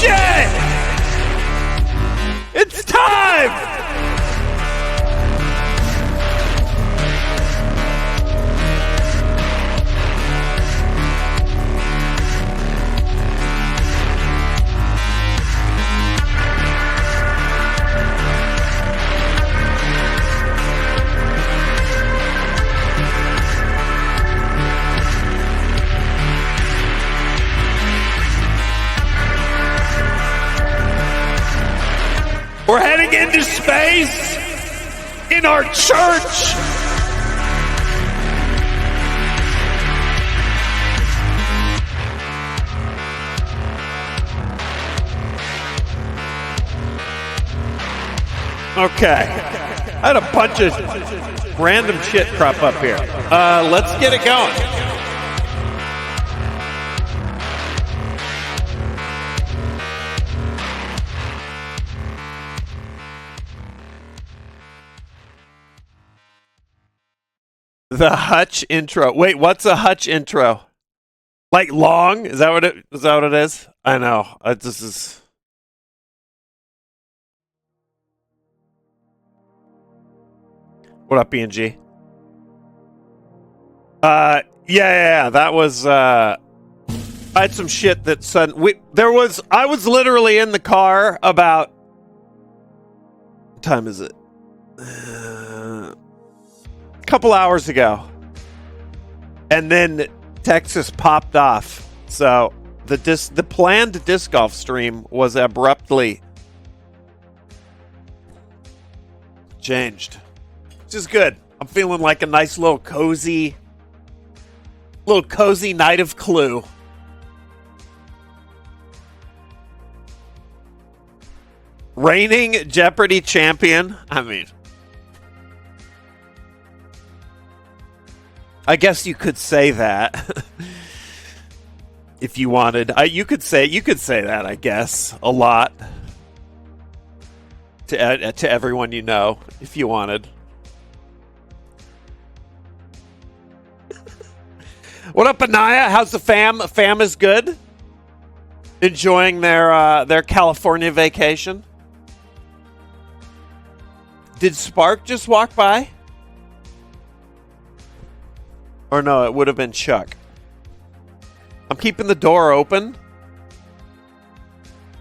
shit! It's time! We're heading into space in our church. Okay. I had a bunch of random shit crop up here. Let's get it going. The Hutch intro. Wait, what's a Hutch intro? Like long? Is that what it is? I know. This is. What up, BNG? Yeah. That was. I had some shit that sudden. I was literally in the car about. What time is it? Couple hours ago, and then Texas popped off, so the planned disc golf stream was abruptly changed, which is good. I'm feeling like a nice little cozy night of Clue. Reigning Jeopardy champion. I mean, I guess you could say that if you wanted. You could say that, I guess, a lot to everyone you know, if you wanted. What up, Anaya? How's the fam? Fam is good. Enjoying their California vacation. Did Spark just walk by? Or no, it would have been Chuck. I'm keeping the door open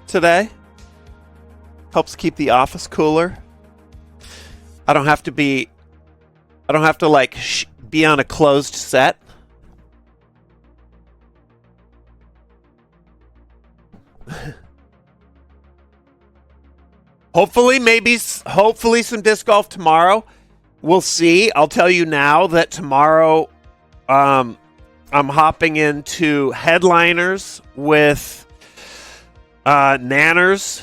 today. Helps keep the office cooler. I don't have to be on a closed set. Hopefully some disc golf tomorrow. We'll see. I'll tell you now that tomorrow I'm hopping into headliners with Nanners,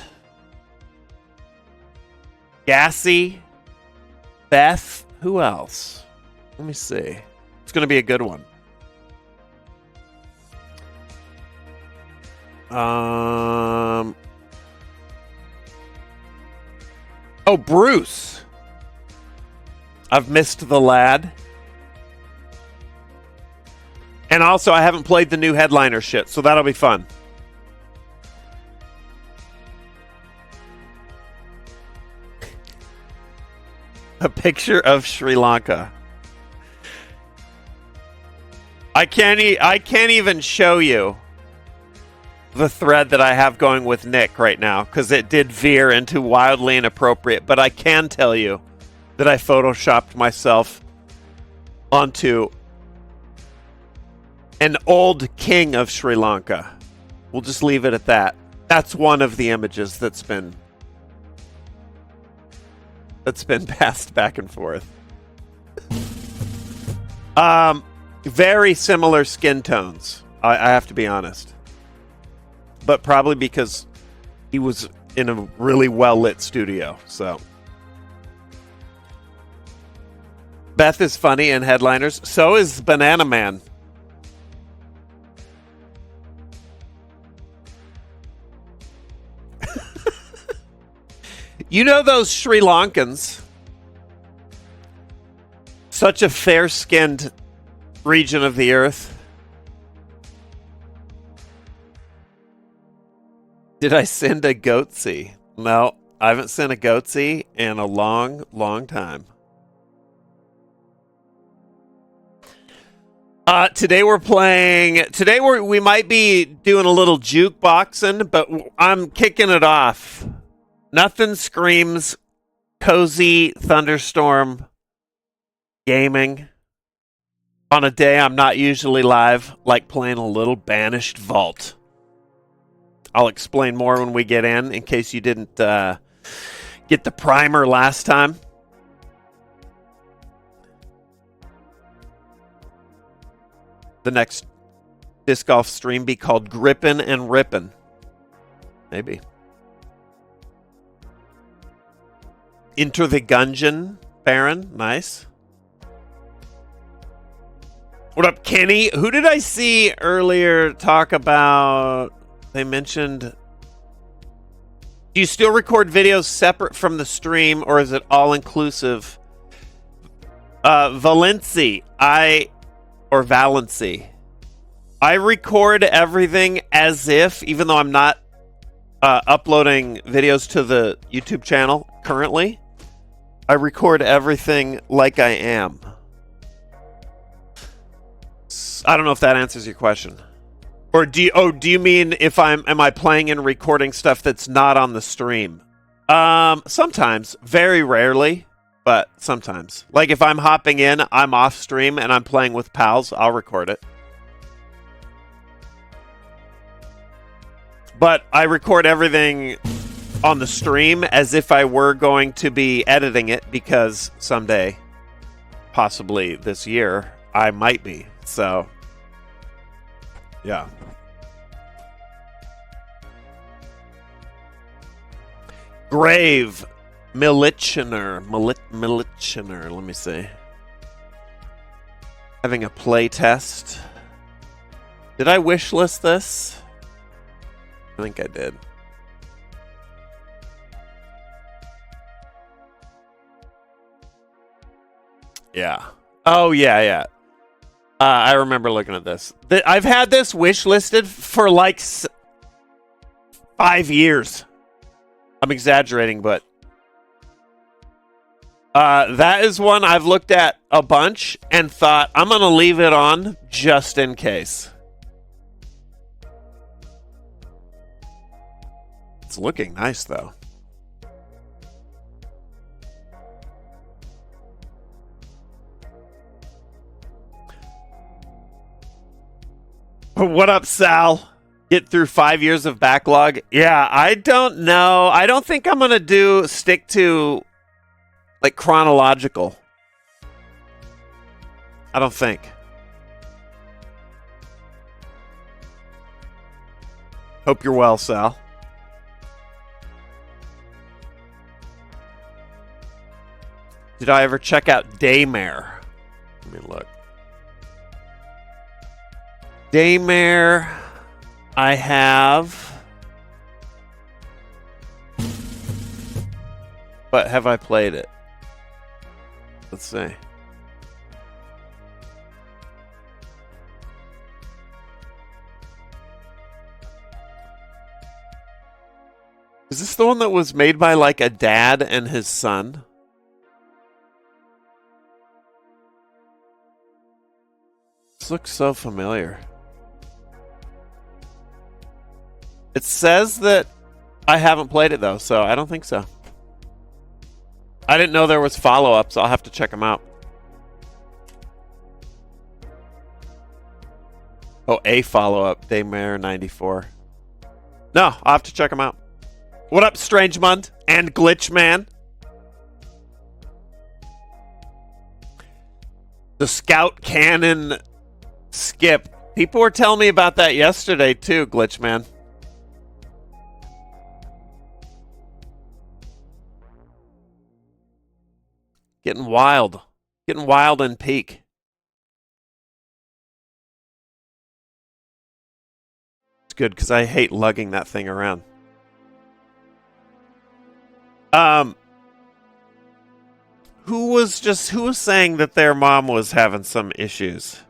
Gassy, Beth. Who else? Let me see. It's going to be a good one. Oh, Bruce. I've missed the lad. And also, I haven't played the new headliner shit, so that'll be fun. A picture of Sri Lanka. I can't even show you the thread that I have going with Nick right now, because it did veer into wildly inappropriate, but I can tell you that I photoshopped myself onto an old king of Sri Lanka. We'll just leave it at that. That's one of the images that's been passed back and forth. Very similar skin tones, I have to be honest. But probably because he was in a really well-lit studio, so. Beth is funny in headliners. So is Banana Man. You know those Sri Lankans? Such a fair-skinned region of the earth. Did I send a goatsy? No, I haven't sent a goatsy in a long, long time. Today we're playing. Today we might be doing a little jukeboxing, but I'm kicking it off. Nothing screams cozy thunderstorm gaming on a day I'm not usually live, like playing a little Banished Vault. I'll explain more when we get in case you didn't get the primer last time. The next disc golf stream be called Grippin' and Rippin'. Maybe. Enter the Gungeon, Baron. Nice. What up, Kenny? Who did I see earlier talk about? They mentioned... Do you still record videos separate from the stream, or is it all-inclusive? Valency. Or Valency. I record everything as if, even though I'm not uploading videos to the YouTube channel currently, I record everything like I am. I don't know if that answers your question. Or do you mean if am I playing and recording stuff that's not on the stream? Sometimes, very rarely. But sometimes. Like if I'm hopping in, I'm off stream, and I'm playing with pals, I'll record it. But I record everything on the stream as if I were going to be editing it, because someday, possibly this year, I might be. So, yeah. Grave. Militiner, let me see. Having a play test. Did I wishlist this? I think I did. Yeah. Oh, yeah. I remember looking at this. I've had this wishlisted for like 5 years. I'm exaggerating, but... that is one I've looked at a bunch and thought, I'm going to leave it on just in case. It's looking nice, though. What up, Sal? Get through 5 years of backlog? Yeah, I don't know. I don't think I'm going to stick to... like chronological. I don't think. Hope you're well, Sal. Did I ever check out Daymare? Let me look. Daymare, I have. But have I played it? Let's see. Is this the one that was made by like a dad and his son? This looks so familiar. It says that I haven't played it though, so I don't think so. I didn't know there was follow-ups. I'll have to check them out. Oh, a follow-up. Daymare 94. No, I'll have to check them out. What up, Strange Mund and Glitchman? The Scout Cannon skip. People were telling me about that yesterday too, Glitchman. Getting wild. Getting wild in peak. It's good because I hate lugging that thing around. Who was saying that their mom was having some issues?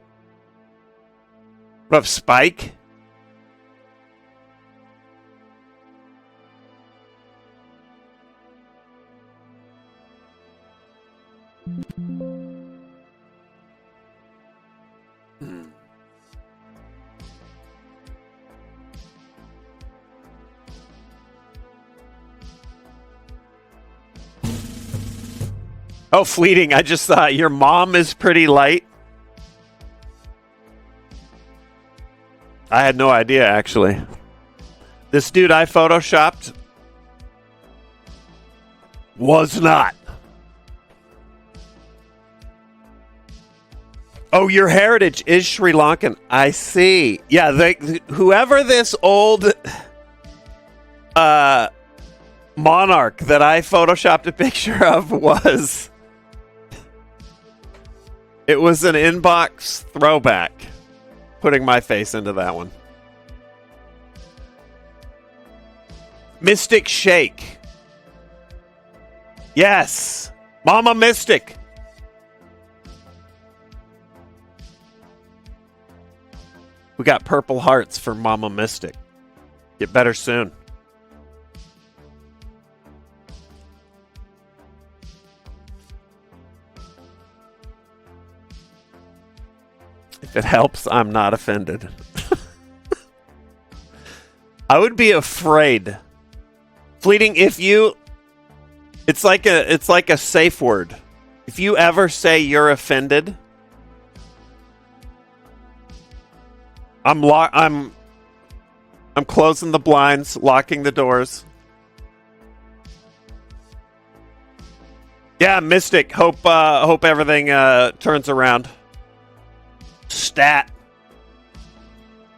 What up, Spike? Oh, fleeting. I just thought your mom is pretty light. I had no idea, actually. This dude I photoshopped was not. Oh, your heritage is Sri Lankan. I see. Yeah, whoever this old monarch that I photoshopped a picture of was. It was an inbox throwback. Putting my face into that one. Mystic Shake. Yes. Mama Mystic. We got purple hearts for Mama Mystic. Get better soon. If it helps, I'm not offended. I would be afraid. Fleeting, if you... It's like a safe word. If you ever say you're offended... I'm closing the blinds, locking the doors. Yeah, Mystic. Hope everything turns around. Stat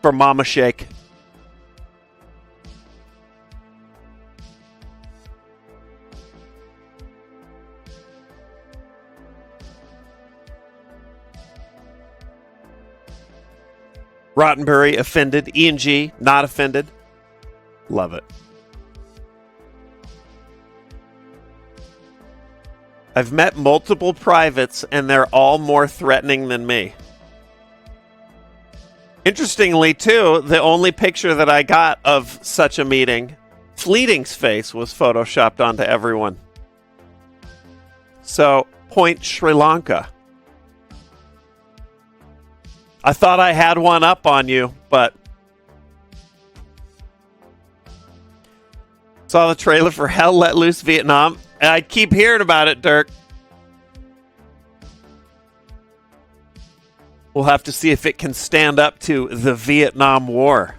for Mama Shake. Rottenbury, offended. E&G, not offended. Love it. I've met multiple privates, and they're all more threatening than me. Interestingly, too, the only picture that I got of such a meeting, Fleeting's face was photoshopped onto everyone. So, point Sri Lanka. I thought I had one up on you, but... Saw the trailer for Hell Let Loose Vietnam, and I keep hearing about it, Dirk. We'll have to see if it can stand up to the Vietnam War.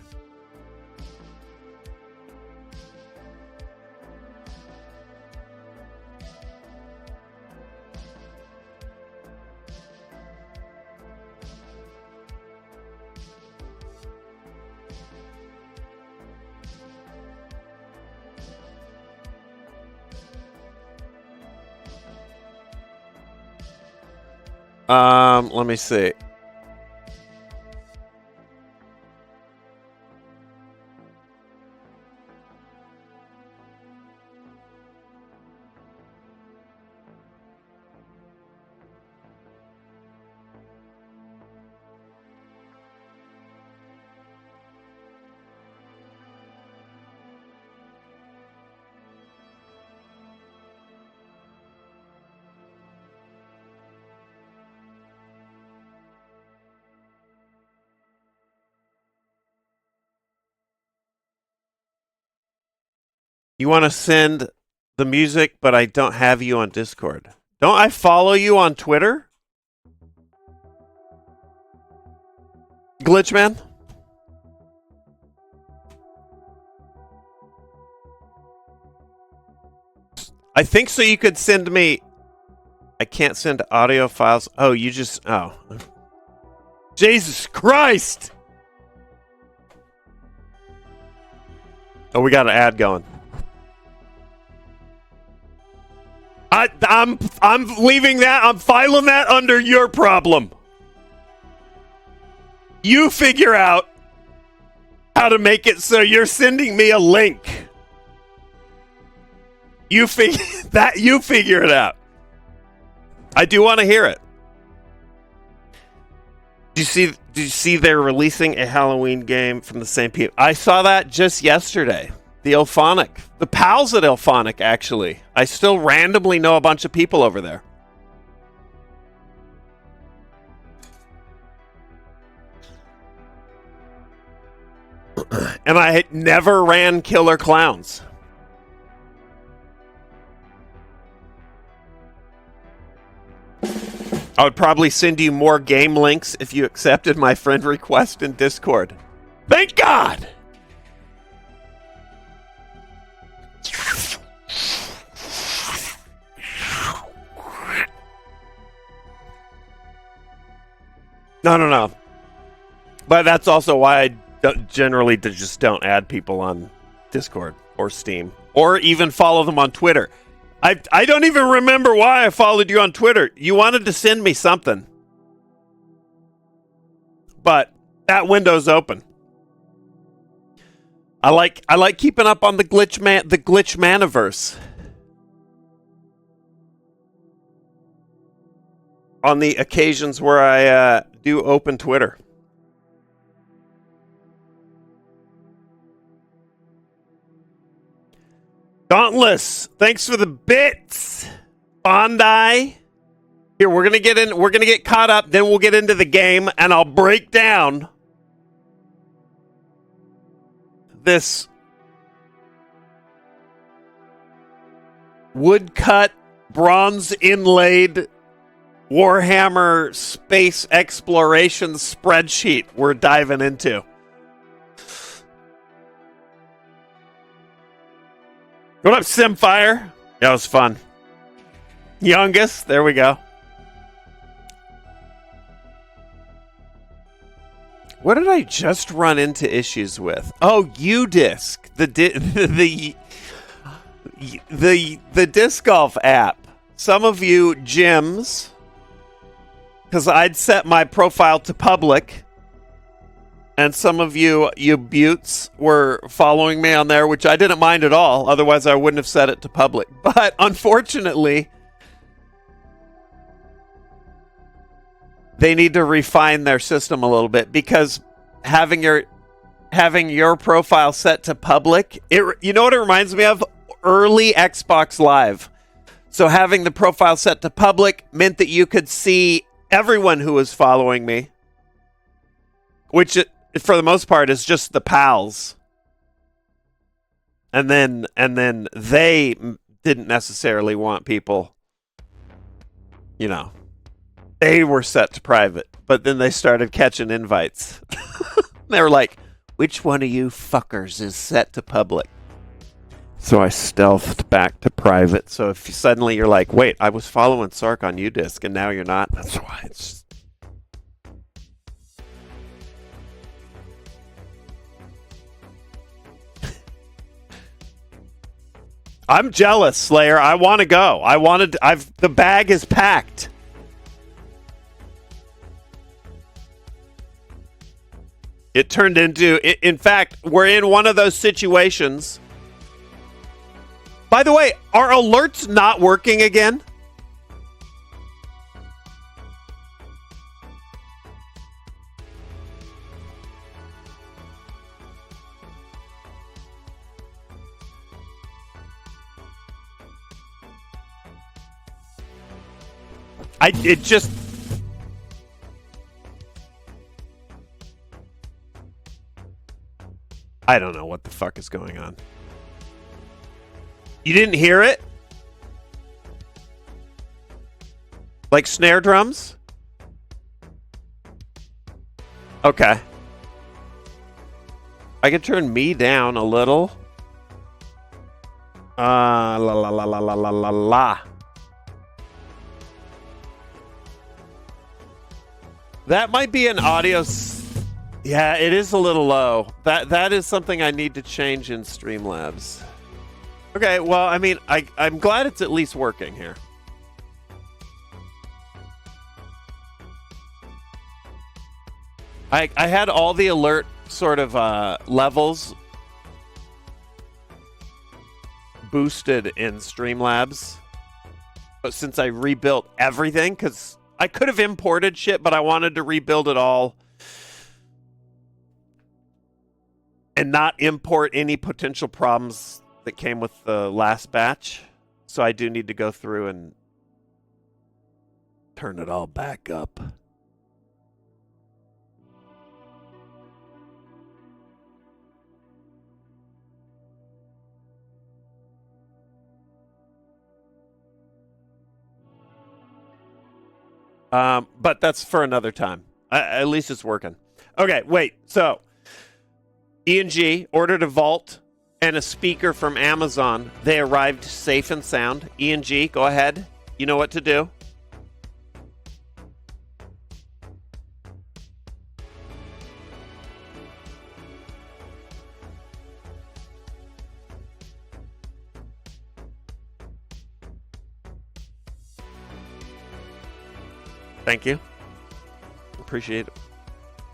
Let me see. You want to send the music, but I don't have you on Discord. Don't I follow you on Twitter? Glitchman? I think so you could send me... I can't send audio files. Oh, you just... Oh. Jesus Christ! Oh, we got an ad going. I'm leaving that. I'm filing that under your problem. You figure out how to make it so you're sending me a link. You figure it out. I do want to hear it. Did you see they're releasing a Halloween game from the same people? I saw that just yesterday. The Ilphonic. The pals at Ilphonic, actually. I still randomly know a bunch of people over there. And I had never ran Killer Clowns. I would probably send you more game links if you accepted my friend request in Discord. Thank God! No. But that's also why I generally just don't add people on Discord or Steam or even follow them on Twitter. I don't even remember why I followed you on Twitter. You wanted to send me something. But that window's open. I like keeping up on the glitch maniverse. On the occasions where I do open Twitter. Dauntless, thanks for the bits. Bondi. Here, we're gonna get caught up, then we'll get into the game, and I'll break down this woodcut, bronze inlaid Warhammer space exploration spreadsheet we're diving into. What up, Simfire? That was fun. Youngest, there we go. What did I just run into issues with? Oh, UDisc, the disc golf app. Some of you gyms, because I'd set my profile to public, and some of you buttes were following me on there, which I didn't mind at all. Otherwise, I wouldn't have set it to public. But unfortunately, they need to refine their system a little bit, because having your profile set to public, you know what it reminds me of? Early Xbox Live. So having the profile set to public meant that you could see everyone who was following me, which for the most part is just the pals. And then they didn't necessarily want people, you know, they were set to private, but then they started catching invites. They were like, which one of you fuckers is set to public? So I stealthed back to private. So if suddenly you're like, wait, I was following Sark on UDisc and now you're not, that's why. It's I'm jealous, Slayer. I want to go. The bag is packed. It turned into, in fact, we're in one of those situations. By the way, are alerts not working again? I don't know what the fuck is going on. You didn't hear it? Like snare drums? Okay. I can turn me down a little. La la la la la la la la. That might be an audio. Yeah, it is a little low. That is something I need to change in Streamlabs. Okay, well, I mean, I'm glad it's at least working here. I had all the alert sort of levels boosted in Streamlabs, but since I rebuilt everything, because I could have imported shit, but I wanted to rebuild it all and not import any potential problems that came with the last batch. So I do need to go through and turn it all back up. But that's for another time. At least it's working. Okay, wait. So, E&G ordered a vault and a speaker from Amazon. They arrived safe and sound. E&G, go ahead. You know what to do. Thank you. Appreciate it.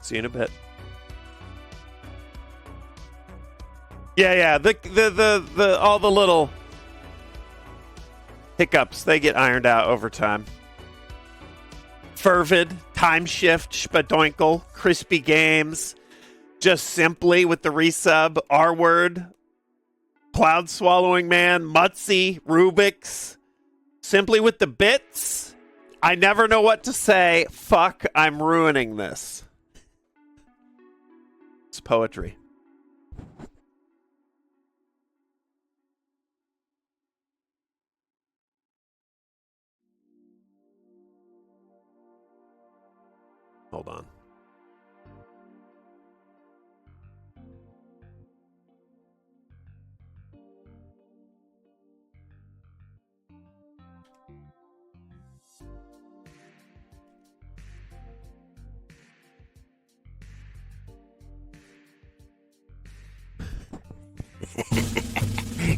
See you in a bit. Yeah. The all the little hiccups, they get ironed out over time. Fervid, Time Shift, Spadoinkle, Crispy Games, Just Simply with the resub, R Word, Cloud Swallowing Man, Mutsy, Rubik's, Simply with the Bits. I never know what to say. Fuck, I'm ruining this. It's poetry. Hold on.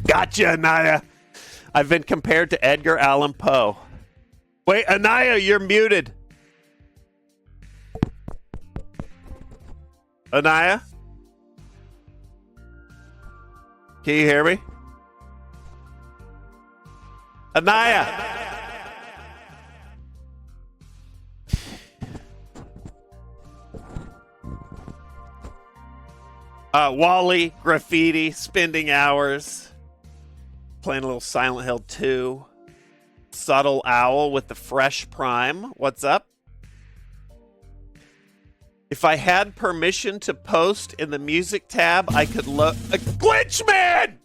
Gotcha, Anaya. I've been compared to Edgar Allan Poe. Wait, Anaya, you're muted. Anaya? Can you hear me? Anaya! Wally, Graffiti, Spending Hours, playing a little Silent Hill 2, Subtle Owl with the Fresh Prime. What's up? If I had permission to post in the music tab, I could look. A glitch man!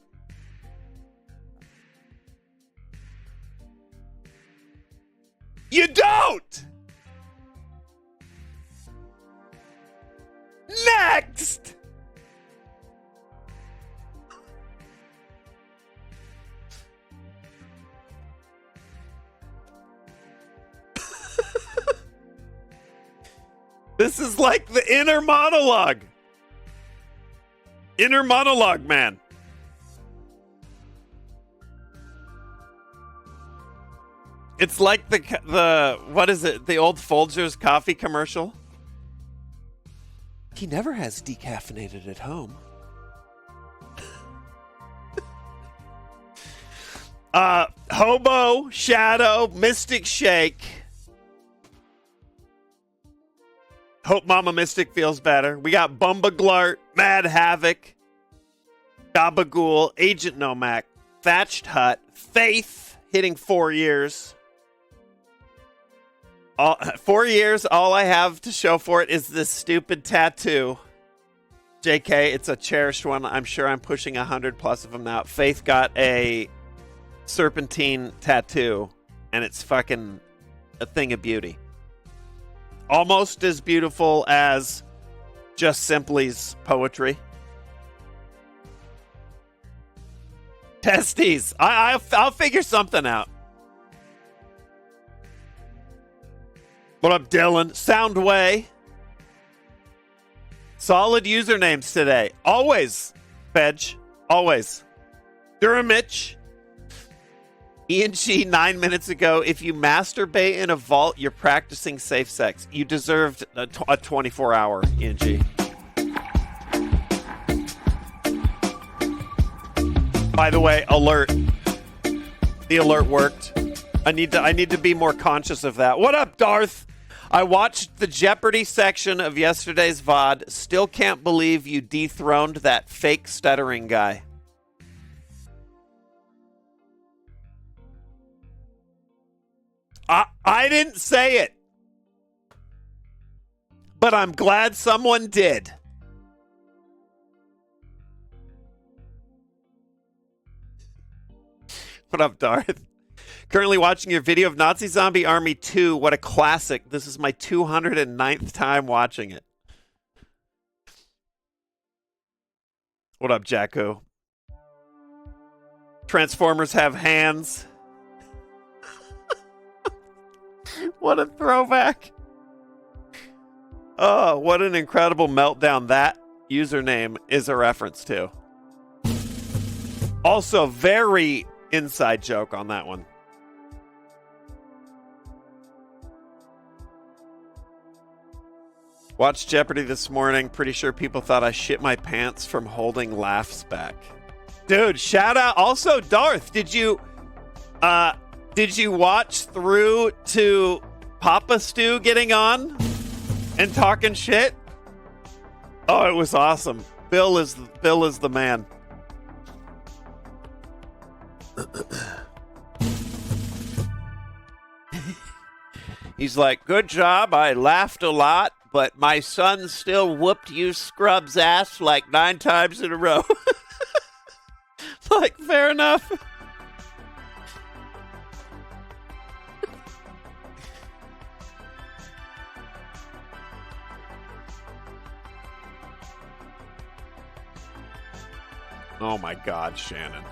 You don't! Next! This is like the inner monologue. Inner monologue, man. It's like the what is it? The old Folgers coffee commercial. He never has decaffeinated at home. Hobo, Shadow, Mystic Shake. Hope Mama Mystic feels better. We got Bumbaglart, Mad Havoc, Gabagool, Agent Nomak, Thatched Hut, Faith, hitting 4 years. 4 years, all I have to show for it is this stupid tattoo. JK, it's a cherished one. I'm sure I'm pushing 100 plus of them now. Faith got a serpentine tattoo, and it's fucking a thing of beauty. Almost as beautiful as Just Simply's poetry. Testes. I'll figure something out. What up, Dylan? Soundway. Solid usernames today. Always, Fedge. Always. Duramich. E&G 9 minutes ago, if you masturbate in a vault, you're practicing safe sex. You deserved a 24-hour, E&G. By the way, alert. The alert worked. I need to be more conscious of that. What up, Darth? I watched the Jeopardy section of yesterday's VOD. Still can't believe you dethroned that fake stuttering guy. I didn't say it, but I'm glad someone did. What up, Darth? Currently watching your video of Nazi Zombie Army 2. What a classic. This is my 209th time watching it. What up, Jacko? Transformers have hands. What a throwback. Oh, what an incredible meltdown that username is a reference to. Also, very inside joke on that one. Watched Jeopardy this morning. Pretty sure people thought I shit my pants from holding laughs back. Dude, shout out. Also, Darth, did you watch through to Papa Stu getting on and talking shit? Oh, it was awesome. Bill is the man. He's like, good job. I laughed a lot, but my son still whooped you scrubs ass like 9 times in a row. Like, fair enough. Oh my God, Shannon.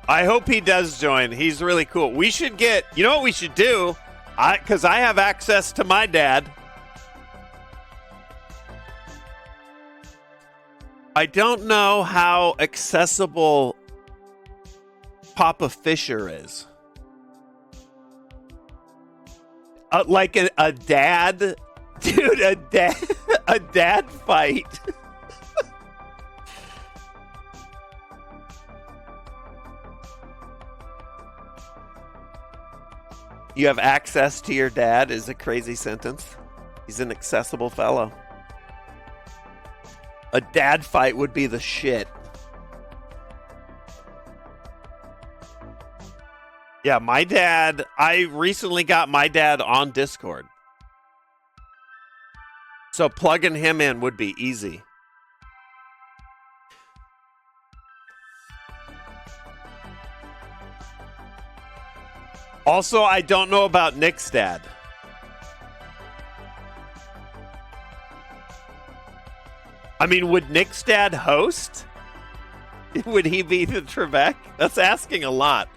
I hope he does join. He's really cool. We should get, you know what we should do? Because I have access to my dad. I don't know how accessible Papa Fisher is. Like a dad, dude, a dad fight. You have access to your dad is a crazy sentence. He's an accessible fellow. A dad fight would be the shit. Yeah, my dad, I recently got my dad on Discord. So plugging him in would be easy. Also, I don't know about Nick's dad. I mean, would Nick's dad host? Would he be the Trebek? That's asking a lot.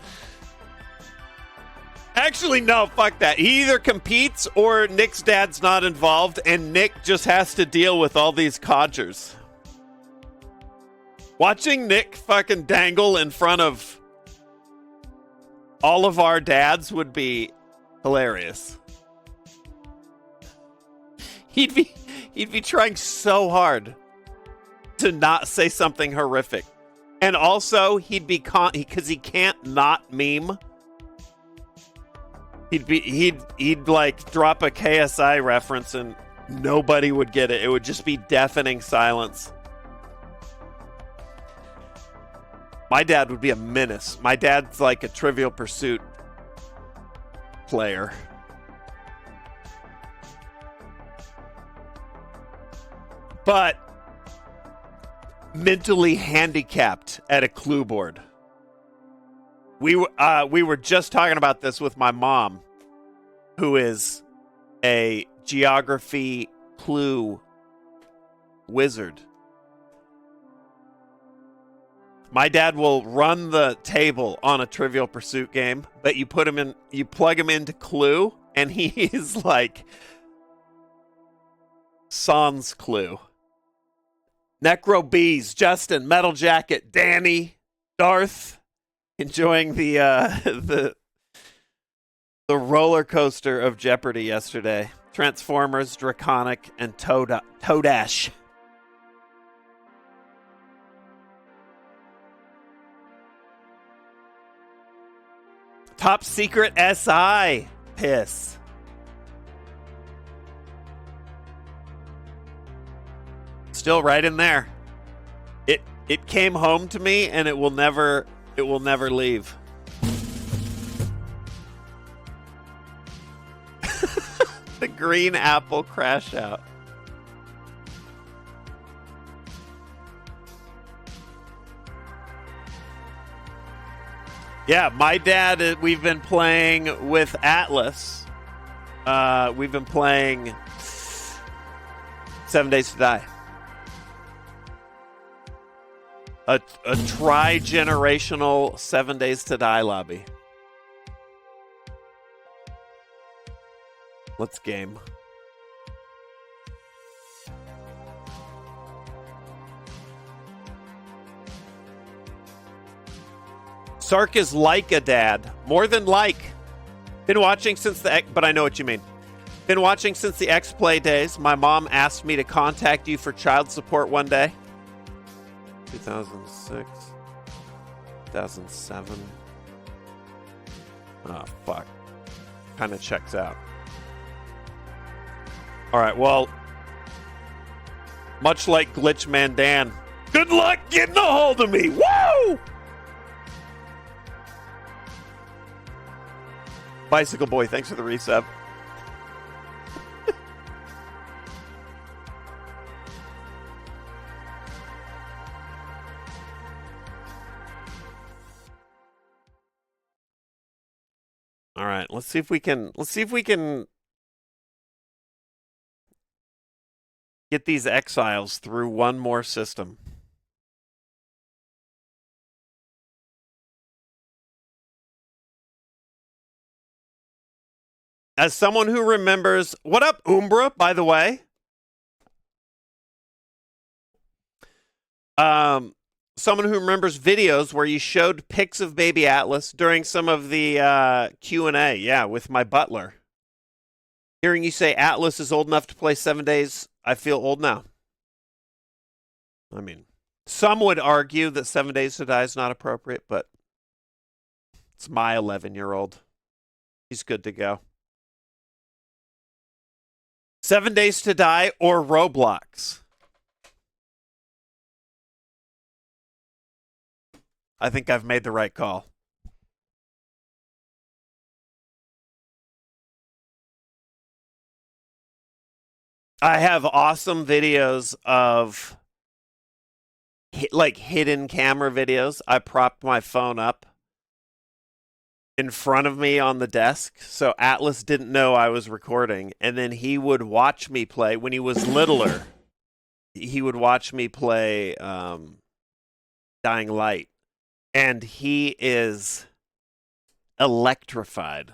Actually, no, fuck that. He either competes or Nick's dad's not involved and Nick just has to deal with all these codgers. Watching Nick fucking dangle in front of all of our dads would be hilarious. He'd be trying so hard to not say something horrific. And also, he'd be because he can't not meme. He'd like drop a KSI reference and nobody would get it. It would just be deafening silence. My dad would be a menace. My dad's like a Trivial Pursuit player. But mentally handicapped at a clue board. We were just talking about this with my mom, who is a geography clue wizard. My dad will run the table on a Trivial Pursuit game, but you plug him into Clue, and he is like Sans Clue. Necro Bees, Justin, Metal Jacket, Danny, Darth, enjoying the roller coaster of Jeopardy yesterday. Transformers, Draconic, and Toadash. Top Secret SI. Piss. Still right in there. It came home to me and it will never leave. The green apple crash out. Yeah, my dad, we've been playing with Atlas. We've been playing 7 Days to Die. A tri-generational 7 Days to Die lobby. Let's game. Sark is like a dad. More than like. Been watching since but I know what you mean. Been watching since the X-Play days. My mom asked me to contact you for child support one day. 2006. 2007. Oh, fuck. Kind of checks out. All right, well, much like Glitchman Dan, good luck getting a hold of me. Woo! Bicycle Boy, thanks for the resub. All right, let's see if we can get these exiles through one more system. As someone who remembers, what up, Umbra, by the way? Someone who remembers videos where you showed pics of baby Atlas during some of the Q&A, yeah, with my butler. Hearing you say Atlas is old enough to play 7 days, I feel old now. I mean, some would argue that 7 Days to Die is not appropriate, but it's my 11-year-old. He's good to go. 7 Days to Die or Roblox? I think I've made the right call. I have awesome videos of like hidden camera videos. I propped my phone up in front of me on the desk, so Atlas didn't know I was recording, and then he would watch me play. When he was littler, he would watch me play Dying Light, and he is electrified.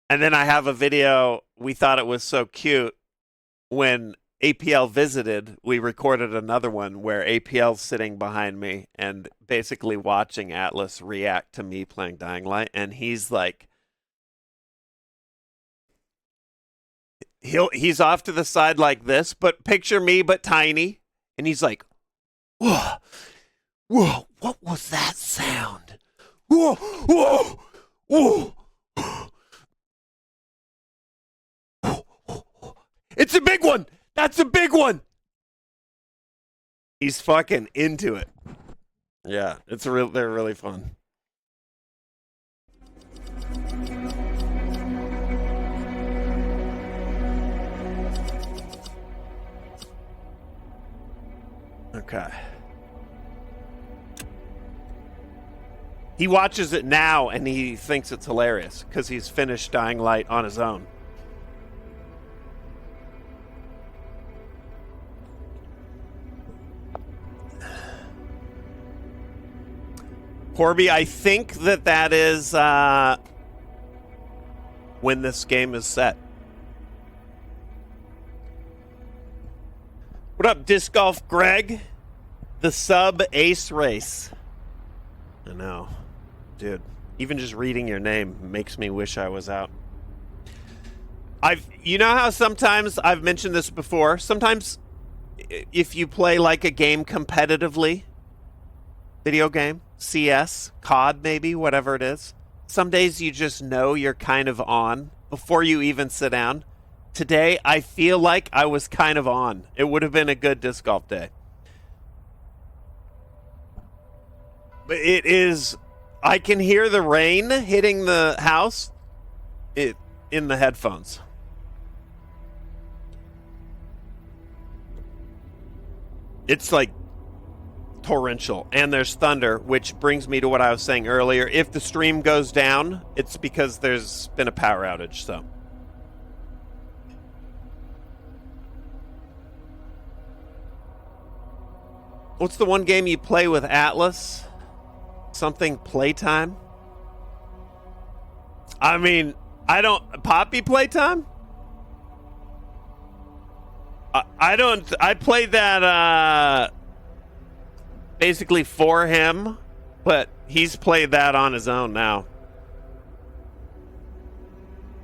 And then I have a video, we thought it was so cute, when APL visited, we recorded another one where APL's sitting behind me and basically watching Atlas react to me playing Dying Light, and he's like, he's off to the side like this, but picture me but tiny, and he's like, whoa, whoa, what was that sound? Whoa, whoa, whoa. It's a big one. That's a big one. He's fucking into it. Yeah, they're really fun. Okay. He watches it now and he thinks it's hilarious because he's finished Dying Light on his own. Corby, I think that is when this game is set. What up, Disc Golf Greg? The sub ace race. I know. Dude, even just reading your name makes me wish I was out. You know how sometimes, I've mentioned this before, sometimes if you play like a game competitively, video game, CS, COD maybe, whatever it is, some days you just know you're kind of on before you even sit down. Today, I feel like I was kind of on. It would have been a good disc golf day. But it is, I can hear the rain hitting the house in the headphones. It's like torrential, and there's thunder, which brings me to what I was saying earlier. If the stream goes down, it's because there's been a power outage, so. What's the one game you play with Atlas? Something playtime? I mean, I don't... Poppy playtime? I don't... I played that, basically for him, but he's played that on his own now.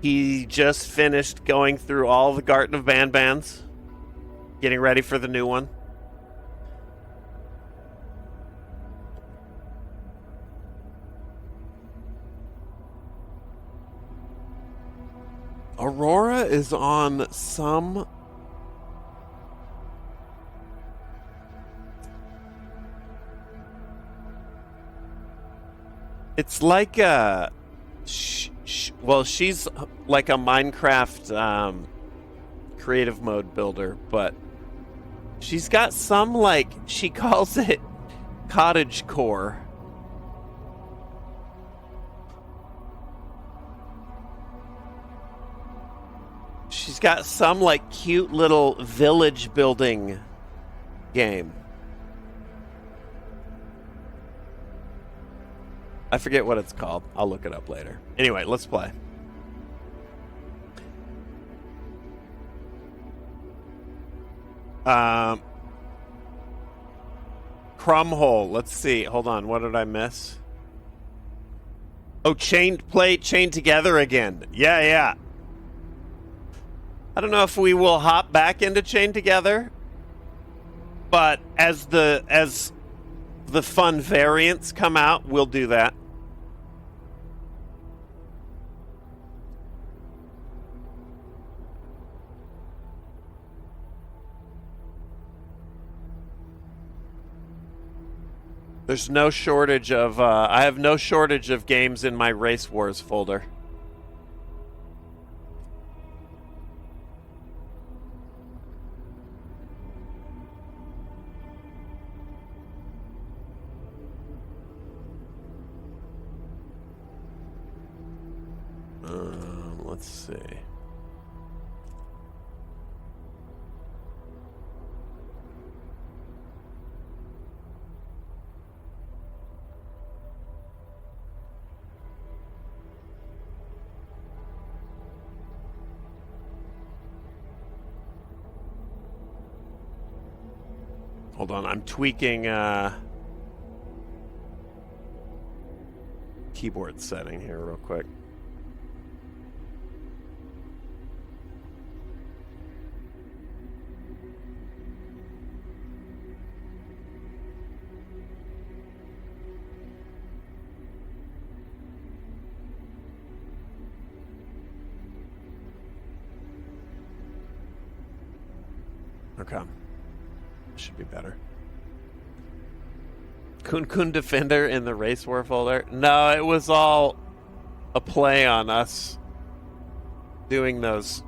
He just finished going through all the Garden of Bands, getting ready for the new one. Aurora is on some... It's like a... well, she's like a Minecraft creative mode builder, but she's got some, like, she calls it cottage core. She's got some, like, cute little village building game. I forget what it's called. I'll look it up later. Anyway, let's play. Crumhole. Let's see. Hold on. What did I miss? Oh, chained together again. Yeah. I don't know if we will hop back into Chained Together, but as the fun variants come out, we'll do that. There's no shortage of I have no shortage of games in my Race Wars folder. Let's see. Hold on, I'm tweaking keyboard setting here real quick. Okay. Should be better. Kun Defender in the Race War folder? No, it was all a play on us doing those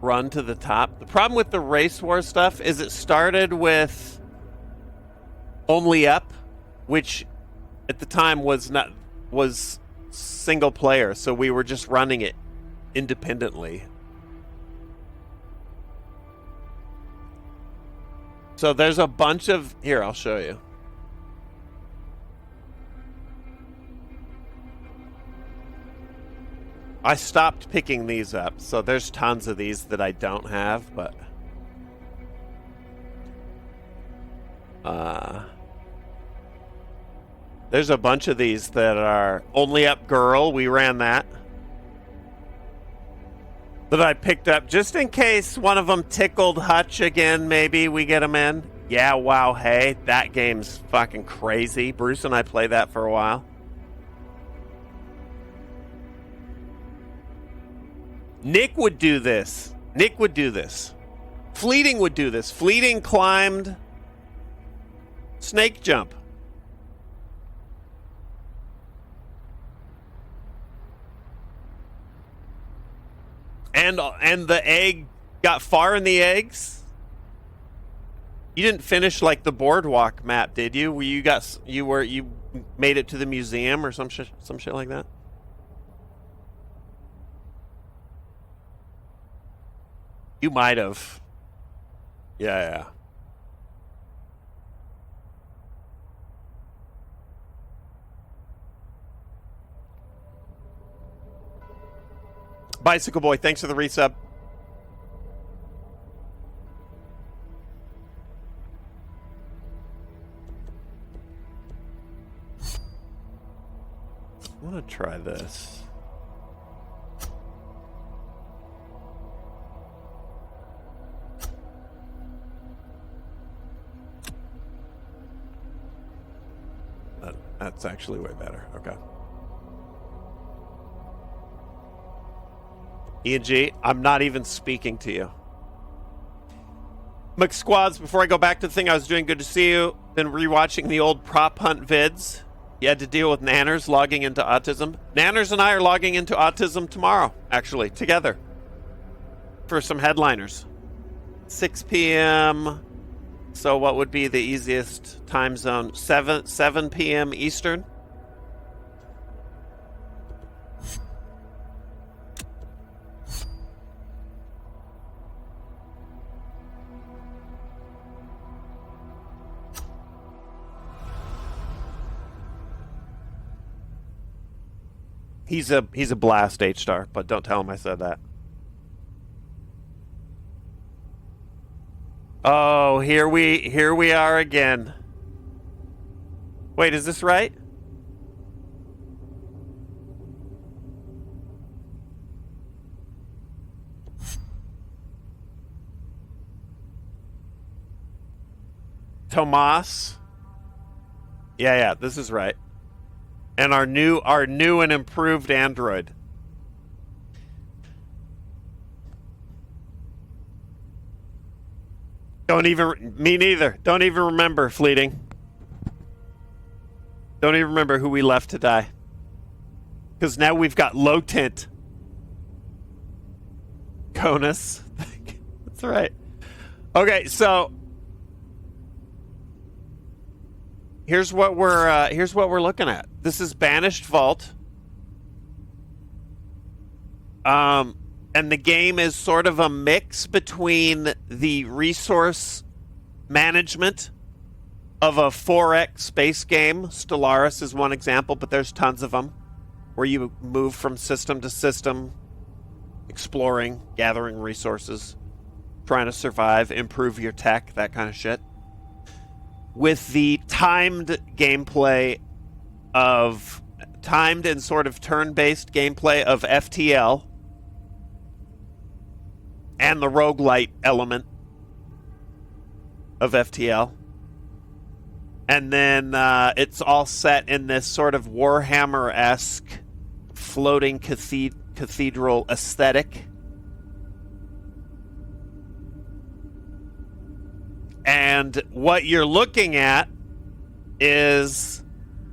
run to the top. The problem with the Race War stuff is it started with Only Up, which at the time was single player, so we were just running it independently. So there's a bunch of... Here, I'll show you. I stopped picking these up, so there's tons of these that I don't have, but... there's a bunch of these that are Only Up Girl. We ran that. That I picked up just in case one of them tickled Hutch again. Maybe we get them in. Yeah, wow, hey, that game's fucking crazy. Bruce and I played that for a while. Nick would do this. Fleeting would do this. Fleeting climbed snake jump. And the egg got far in the eggs. You didn't finish like the boardwalk map, did you? Where you made it to the museum or some shit like that? You might have. Yeah. Bicycle Boy, thanks for the resub. I want to try this. That's actually way better. Okay. E&G, I'm not even speaking to you. McSquads, before I go back to the thing I was doing, good to see you. Been rewatching the old prop hunt vids. You had to deal with Nanners logging into autism. Nanners and I are logging into autism tomorrow, actually, together. For some headliners. 6 p.m. So what would be the easiest time zone? 7 p.m. Eastern? He's a blast H-star, but don't tell him I said that. Oh, here we are again. Wait, is this right? Tomas. Yeah, this is right. And our new and improved android. Me neither. Don't even remember, Fleeting. Don't even remember who we left to die. Because now we've got low tint. Conus. That's right. Okay, so here's what we're looking at. This is Banished Vault. And the game is sort of a mix between the resource management of a 4X space game. Stellaris is one example, but there's tons of them, where you move from system to system, exploring, gathering resources, trying to survive, improve your tech, that kind of shit. With the timed and sort of turn-based gameplay of FTL, and the roguelite element of FTL. And then it's all set in this sort of Warhammer-esque floating cathedral aesthetic. And what you're looking at is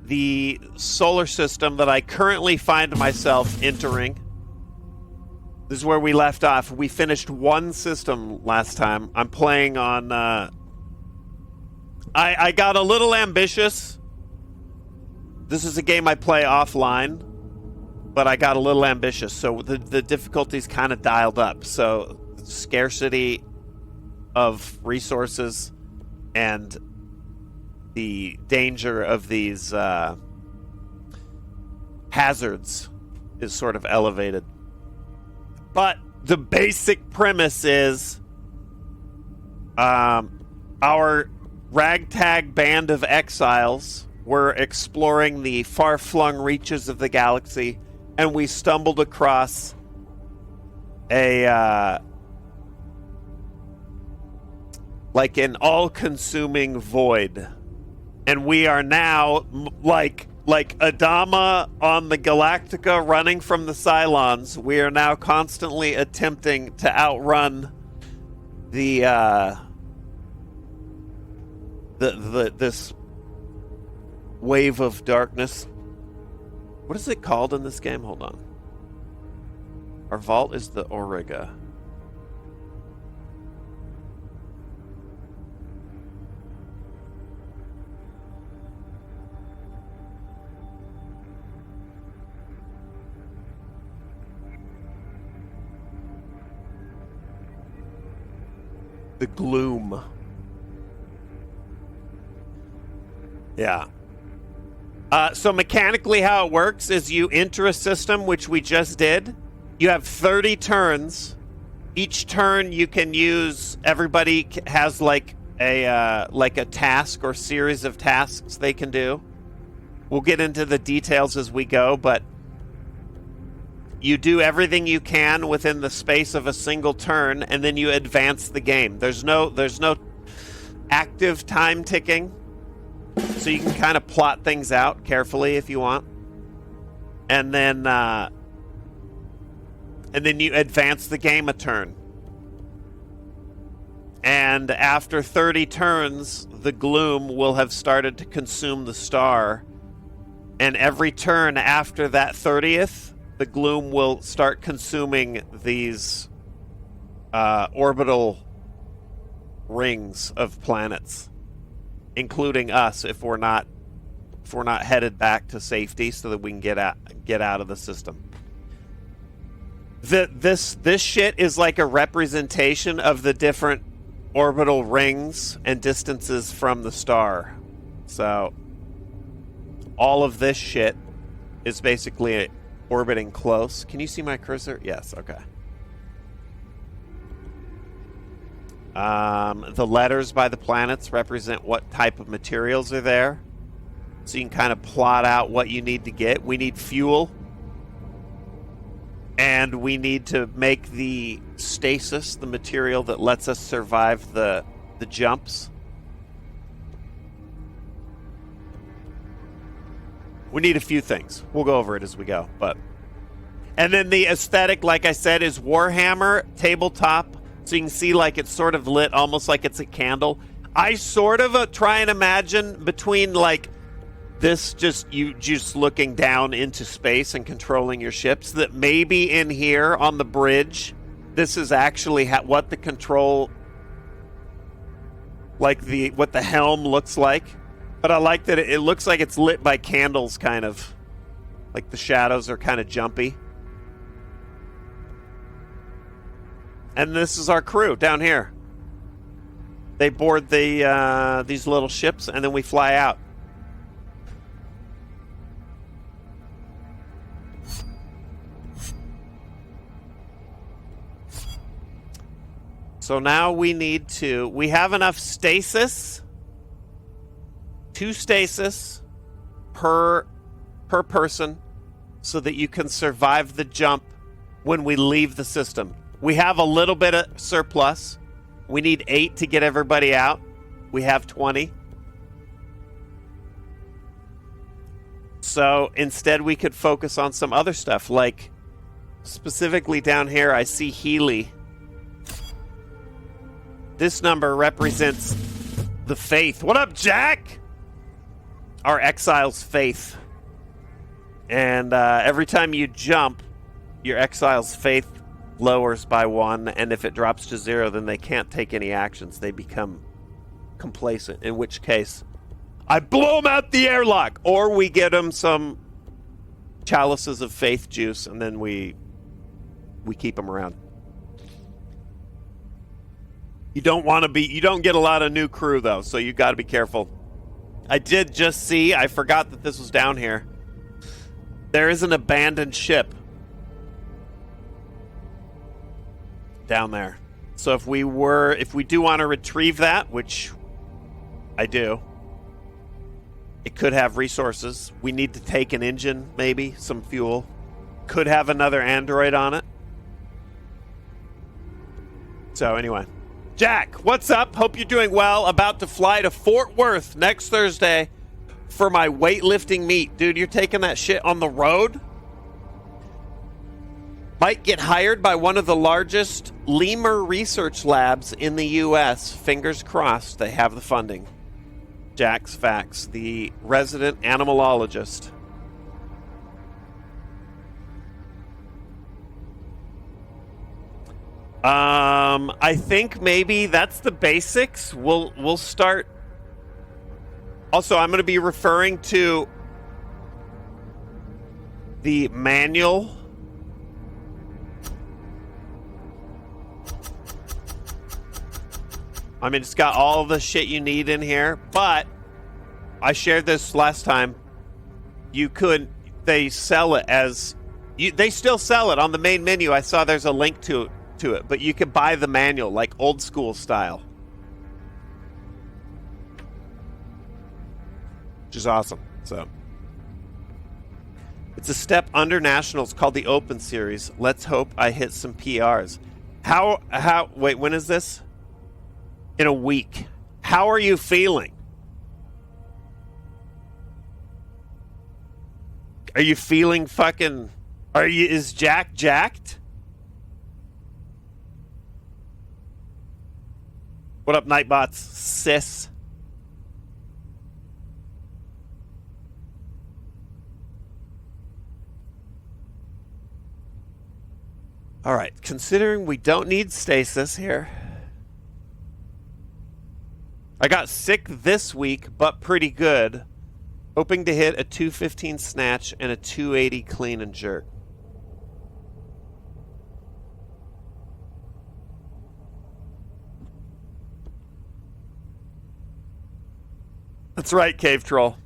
the solar system that I currently find myself entering. This is where we left off. We finished one system last time. I'm playing on... I got a little ambitious. This is a game I play offline, but I got a little ambitious, so the difficulty's kind of dialed up. So scarcity of resources and the danger of these hazards is sort of elevated. But the basic premise is our ragtag band of exiles were exploring the far-flung reaches of the galaxy, and we stumbled across a like an all-consuming void. And we are now like Adama on the Galactica running from the Cylons. We are now constantly attempting to outrun this wave of darkness. What is it called in this game? Hold on. Our vault is the Auriga. The gloom. Yeah. So mechanically how it works is you enter a system, which we just did. You have 30 turns. Each turn you can use, everybody has like a task or series of tasks they can do. We'll get into the details as we go, but you do everything you can within the space of a single turn, and then you advance the game. There's no active time ticking, so you can kind of plot things out carefully if you want, and then you advance the game a turn. And after 30 turns, the gloom will have started to consume the star, and every turn after that 30th, the gloom will start consuming these orbital rings of planets, including us if we're not headed back to safety so that we can get out of the system. This shit is like a representation of the different orbital rings and distances from the star. So all of this shit is basically orbiting close. Can you see my cursor? Yes, okay. The letters by the planets represent what type of materials are there. So you can kind of plot out what you need to get. We need fuel. And we need to make the stasis, the material that lets us survive the jumps. We need a few things. We'll go over it as we go. And then the aesthetic, like I said, is Warhammer tabletop. So you can see like it's sort of lit almost like it's a candle. I sort of try and imagine between like this just looking down into space and controlling your ships, that maybe in here on the bridge, this is actually what the control, like what the helm looks like. But I like that it looks like it's lit by candles, kind of like the shadows are kind of jumpy. And this is our crew down here. They board these little ships, and then we fly out. So now we have enough stasis, 2 stasis per person, so that you can survive the jump when we leave the system. We have a little bit of surplus. We need 8 to get everybody out. We have 20. So instead we could focus on some other stuff, like specifically down here I see Healy. This number represents the faith. What up, Jack? Our exile's faith. And every time you jump, your exile's faith lowers by 1, and if it drops to 0, then they can't take any actions. They become complacent, in which case I blow them out the airlock, or we get them some chalices of faith juice, and then we keep them around. You don't get a lot of new crew, though, so you got to be careful. I did just see, I forgot that this was down here. There is an abandoned ship down there. So if we do want to retrieve that, which I do, it could have resources. We need to take an engine, maybe, some fuel. Could have another android on it. So anyway. Jack, what's up? Hope you're doing well. About to fly to Fort Worth next Thursday for my weightlifting meet. Dude, you're taking that shit on the road? Might get hired by one of the largest lemur research labs in the U.S. Fingers crossed they have the funding. Jack's Facts, the resident animalologist. I think maybe that's the basics. We'll start. Also, I'm going to be referring to the manual. I mean, it's got all the shit you need in here, but I shared this last time. They sell it as, they still sell it on the main menu. I saw there's a link to it, but you could buy the manual, like old school style. Which is awesome. So it's a step under Nationals called the Open Series. Let's hope I hit some PRs. Wait, when is this? In a week. How are you feeling? Are you feeling fucking... Is Jack jacked? What up, Nightbots? Sis. All right, considering we don't need stasis here. I got sick this week, but pretty good. Hoping to hit a 215 snatch and a 280 clean and jerk. That's right, Cave Troll.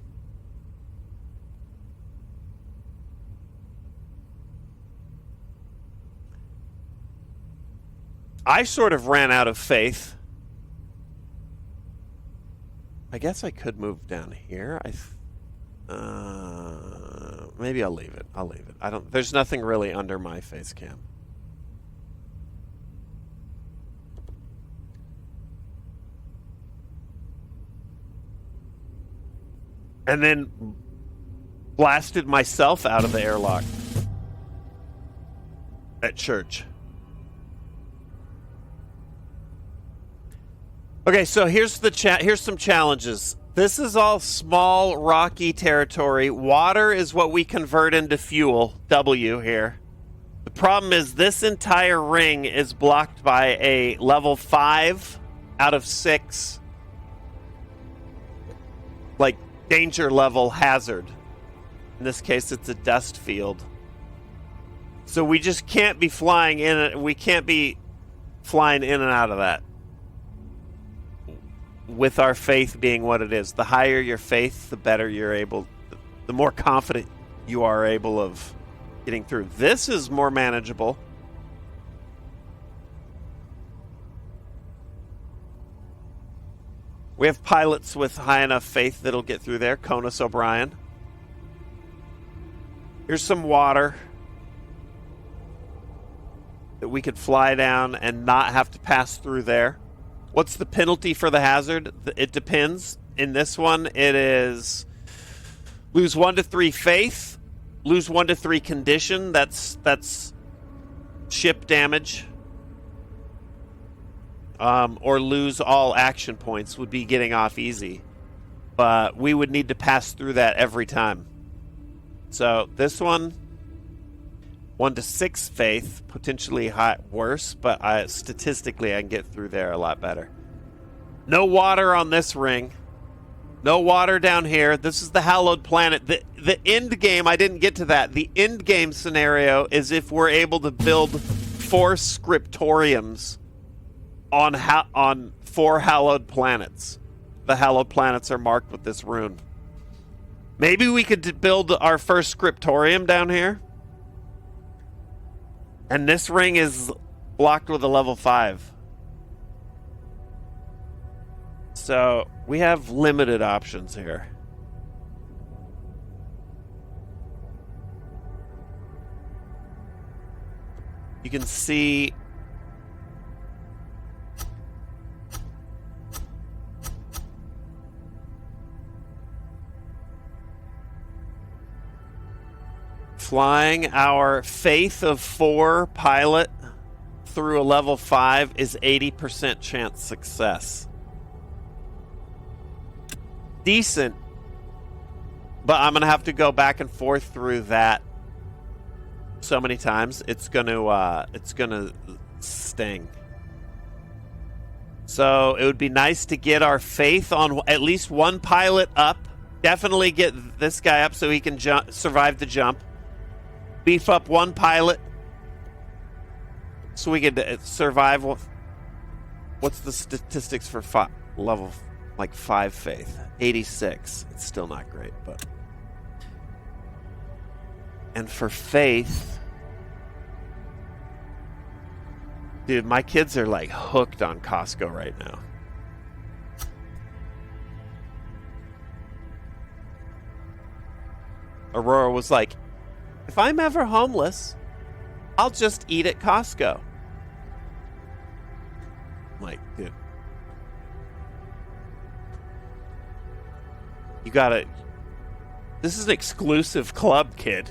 I sort of ran out of faith. I guess I could move down here. Maybe I'll leave it. There's nothing really under my face cam. And then blasted myself out of the airlock at church. Okay, so here's some challenges. This is all small, rocky territory. Water is what we convert into fuel, W here. The problem is this entire ring is blocked by a level 5 out of 6, like, danger level hazard. In this case, it's a dust field. So we just can't be flying in. We can't be flying in and out of that. With our faith being what it is. The higher your faith, the better you're able, the more confident you are able of getting through. This is more manageable. We have pilots with high enough faith that'll get through there. Conus O'Brien. Here's some water that we could fly down and not have to pass through there. What's the penalty for the hazard? It depends. In this one, it is lose 1 to 3 faith, lose 1 to 3 condition. That's ship damage. Or lose all action points would be getting off easy. But we would need to pass through that every time. So this one, 1 to 6 faith, potentially worse, but statistically I can get through there a lot better. No water on this ring. No water down here. This is the hallowed planet. The end game, I didn't get to that. The end game scenario is if we're able to build 4 scriptoriums on 4 hallowed planets. The hallowed planets are marked with this rune. Maybe we could build our first scriptorium down here. And this ring is blocked with a level 5. So we have limited options here. You can see flying our Faith of 4 pilot through a level 5 is 80% chance success. Decent, but I'm gonna have to go back and forth through that so many times. It's gonna sting. So it would be nice to get our Faith on at least 1 pilot up. Definitely get this guy up so he can survive the jump. Beef up 1 pilot so we could survive What's the statistics for level like 5 faith? 86. It's still not great, but. And for faith, dude, my kids are like hooked on Costco right now. Aurora was like, if I'm ever homeless, I'll just eat at Costco. I'm like, dude, you gotta, this is an exclusive club, kid.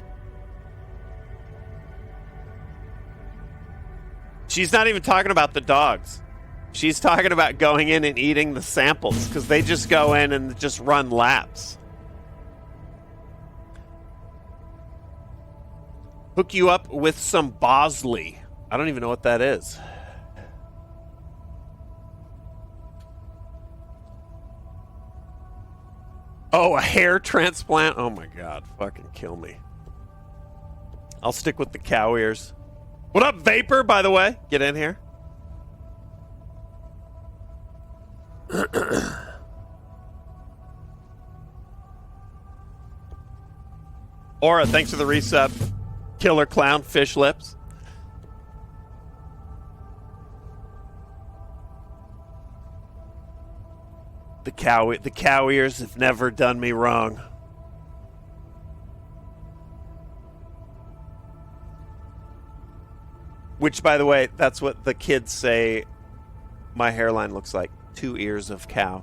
She's not even talking about the dogs. She's talking about going in and eating the samples because they just go in and just run laps. Hook you up with some Bosley. I don't even know what that is. Oh, a hair transplant? Oh my god, fucking kill me. I'll stick with the cow ears. What up, Vapor, by the way? Get in here. Aura, thanks for the resub. Killer Clown, Fish Lips. The cow ears have never done me wrong. Which, by the way, that's what the kids say my hairline looks like. 2 ears of cow.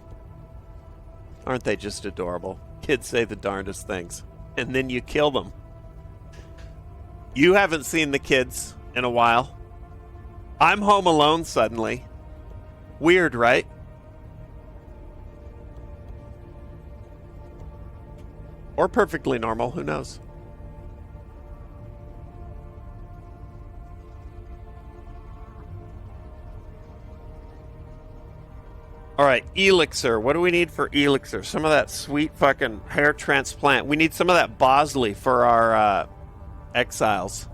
Aren't they just adorable? Kids say the darndest things. And then you kill them. You haven't seen the kids in a while. I'm home alone suddenly. Weird, right? Or perfectly normal, who knows? All right, elixir. What do we need for elixir? Some of that sweet fucking hair transplant. We need some of that Bosley for our exiles.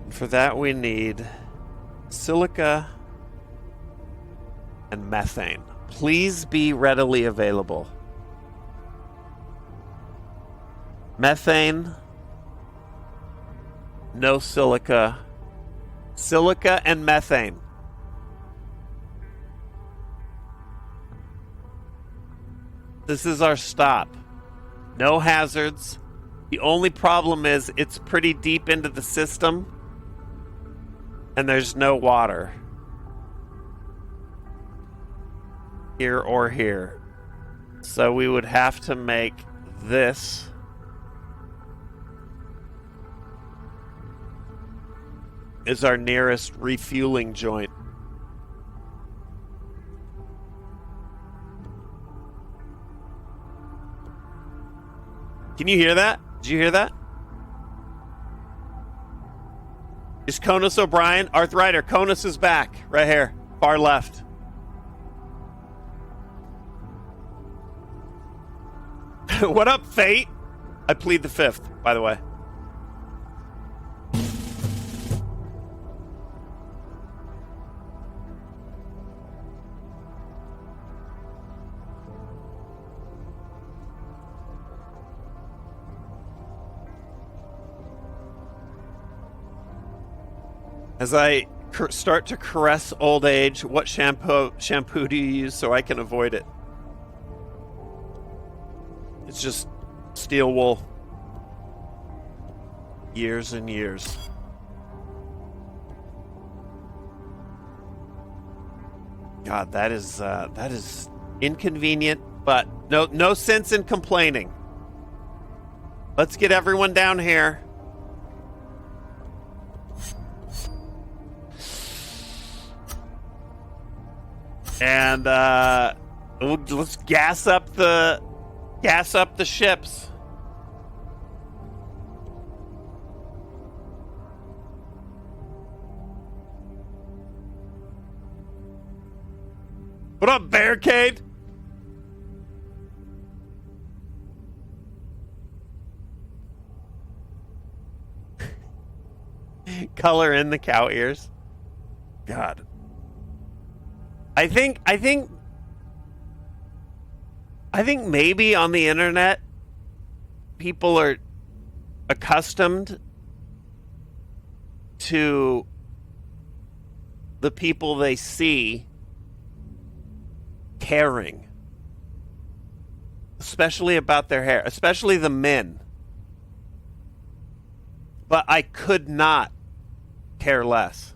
For that we need silica and methane. Please be readily available. Methane, no silica. Silica and methane. This is our stop. No hazards. The only problem is it's pretty deep into the system and there's no water. Here or here. So we would have to make this is our nearest refueling joint. Can you hear that? Did you hear that? Is Conus O'Brien? Arthrider, Conus is back. Right here. Far left. What up, Fate? I plead the fifth, by the way. As I start to caress old age, what shampoo do you use so I can avoid it? It's just steel wool. Years and years. God, that is inconvenient, but no sense in complaining. Let's get everyone down here. And let's gas up the ships. What up, Barricade? Color in the cow ears. God. I think maybe on the internet people are accustomed to the people they see caring, especially about their hair, especially the men. But I could not care less.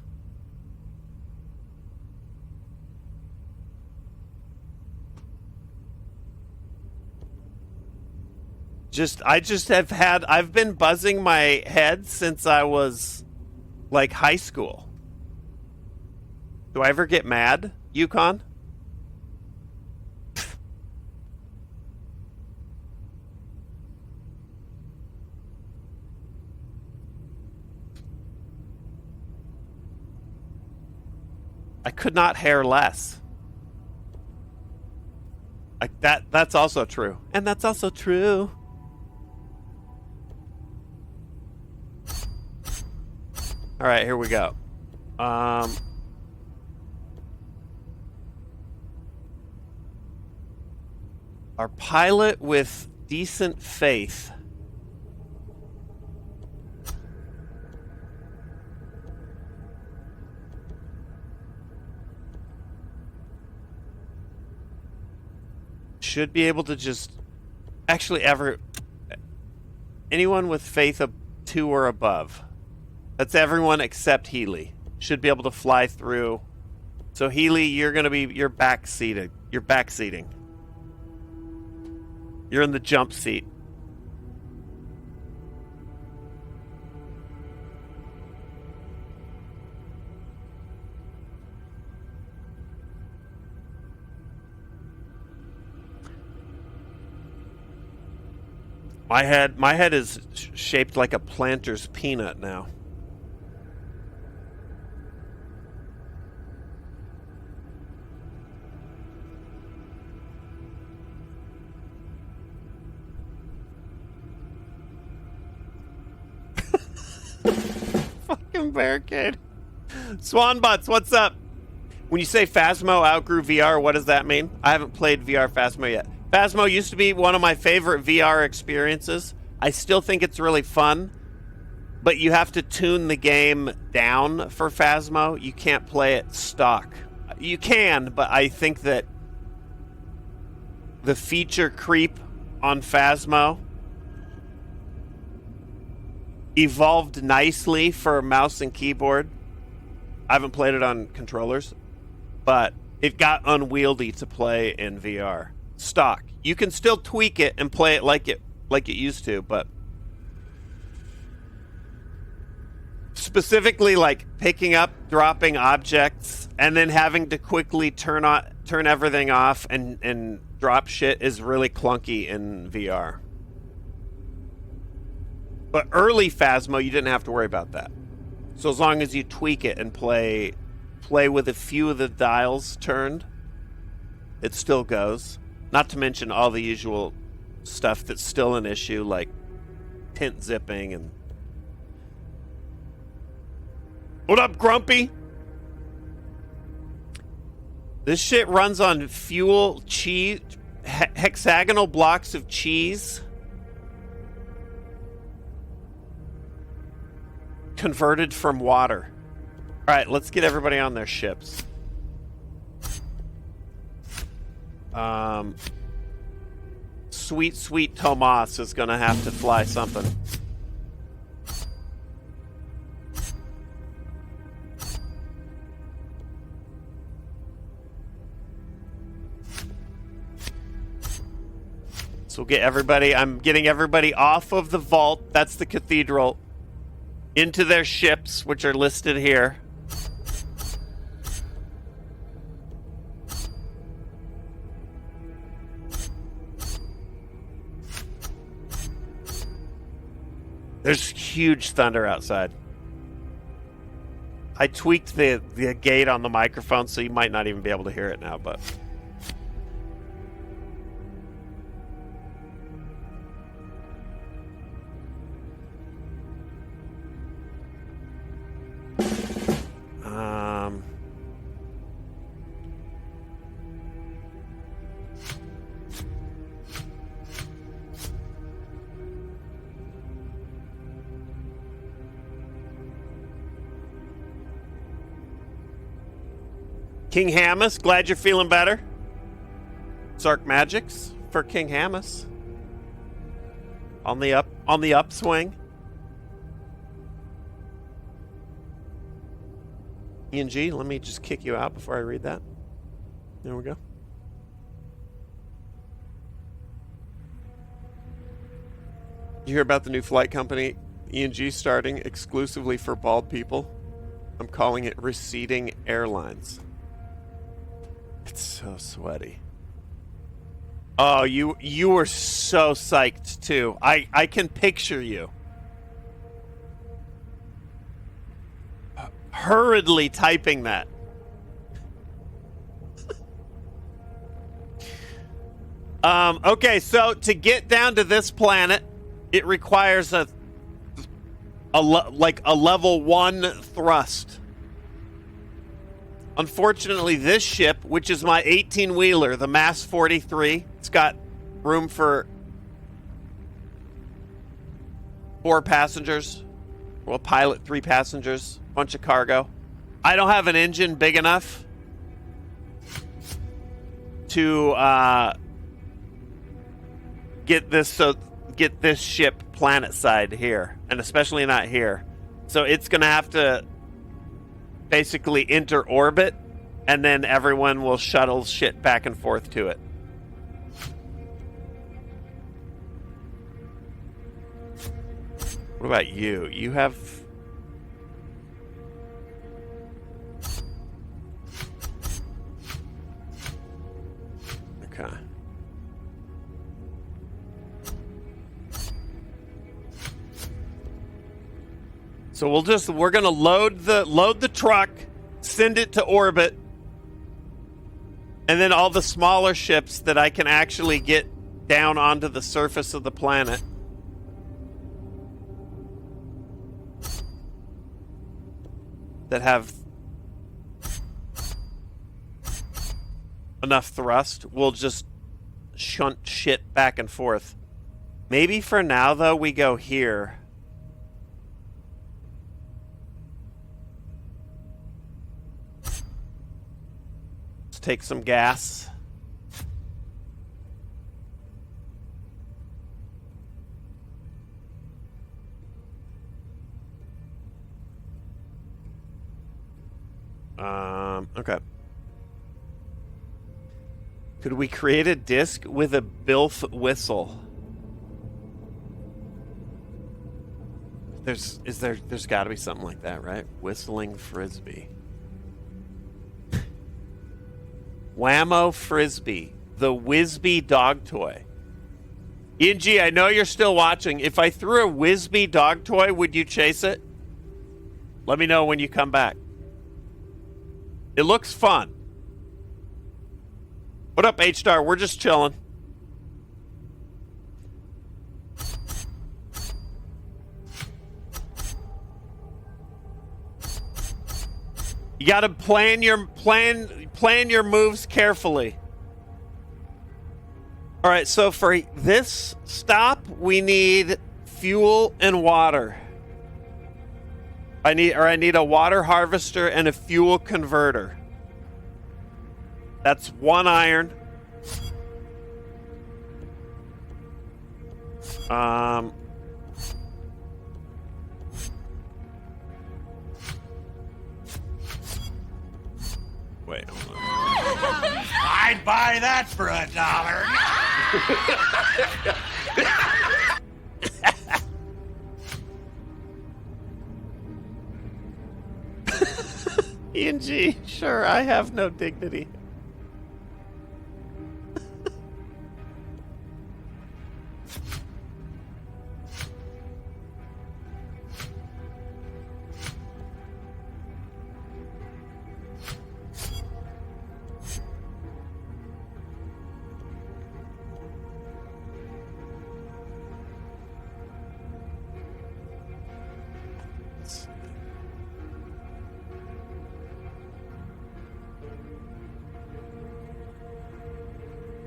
I've been buzzing my head since I was like high school. Do I ever get mad, Yukon? I could not hair less. Like that's also true. And that's also true. All right, here we go. Our pilot with decent faith. Should be able to just actually anyone with faith of 2 or above. That's everyone except Healy. Should be able to fly through. So Healy, you're backseating. You're backseating. You're in the jump seat. My head is shaped like a planter's peanut now. Fucking barricade. Swan Butts, what's up? When you say Phasmo outgrew VR, what does that mean? I haven't played VR Phasmo yet. Phasmo used to be one of my favorite VR experiences. I still think it's really fun, but you have to tune the game down for Phasmo. You can't play it stock. You can, but I think that the feature creep on Phasmo evolved nicely for mouse and keyboard. I haven't played it on controllers, but it got unwieldy to play in VR. Stock. You can still tweak it and play it like it used to, but specifically like picking up, dropping objects, and then having to quickly turn everything off and drop shit is really clunky in VR. But early Phasmo, you didn't have to worry about that. So as long as you tweak it and play with a few of the dials turned, it still goes. Not to mention all the usual stuff that's still an issue, like tint zipping and... What up, Grumpy? This shit runs on fuel, cheese, hexagonal blocks of cheese converted from water. All right, let's get everybody on their ships. Sweet Tomas is gonna have to fly something. So get everybody. I'm getting everybody off of the vault. That's the Cathedral. Into their ships, which are listed here. There's huge thunder outside. I tweaked the gate on the microphone, so you might not even be able to hear it now, but... King Hamas, glad you're feeling better. Sark Magics for King Hamas. On the upswing. ENG, let me just kick you out before I read that. There we go. You hear about the new flight company ENG starting exclusively for bald people? I'm calling it Receding Airlines. It's so sweaty. Oh, you were so psyched too. I can picture you. Hurriedly typing that. Okay, so to get down to this planet, it requires a level 1 thrust. Unfortunately, this ship, which is my 18-wheeler, the Mass 43, it's got room for 4 passengers. Well, pilot, 3 passengers, bunch of cargo. I don't have an engine big enough to get this ship planet side here, and especially not here. So it's going to have to basically enter orbit, and then everyone will shuttle shit back and forth to it. What about you? You have... Okay. So we're gonna load the truck, send it to orbit, and then all the smaller ships that I can actually get down onto the surface of the planet. That have enough thrust, we'll just shunt shit back and forth. Maybe for now, though, we go here. Let's take some gas. Okay. Could we create a disc with a bilf whistle? There's got to be something like that, right? Whistling frisbee. Whammo frisbee, the Whizbee dog toy. ENG, I know you're still watching. If I threw a Whizbee dog toy, would you chase it? Let me know when you come back. It looks fun. What up, H-Star? We're just chilling. You gotta plan your moves carefully. All right, so for this stop, we need fuel and water. I need a water harvester and a fuel converter. That's 1 iron. Wait, hold on. I'd buy that for $1. ENG, sure, I have no dignity.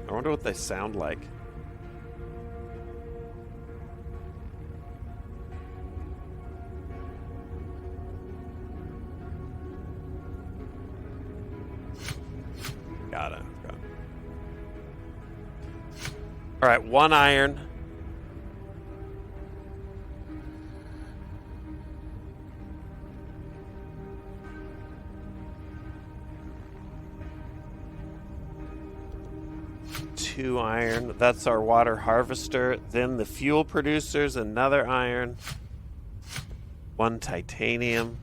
I wonder what they sound like. All right, 1 iron. Two iron. That's our water harvester. Then the fuel producers, another iron. 1 titanium.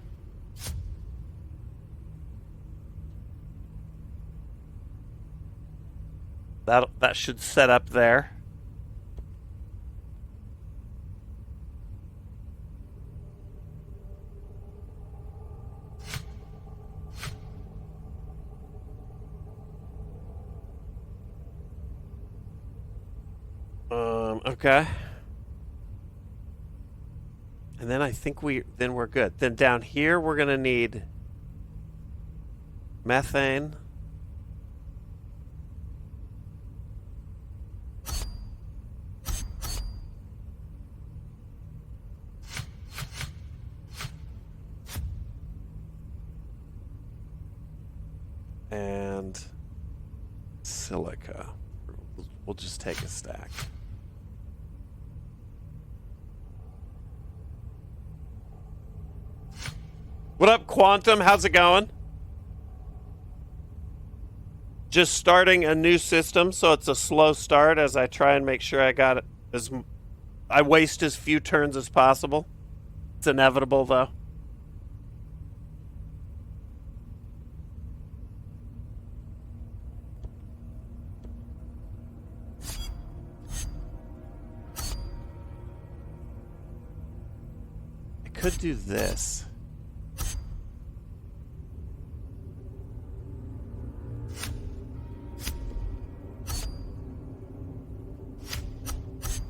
That should set up there. Okay. And then I think we're good. Then down here we're gonna need methane. And silica. We'll just take a stack. What up, Quantum? How's it going? Just starting a new system, so it's a slow start as I try and make sure I got it I waste as few turns as possible. It's inevitable, though. I could do this.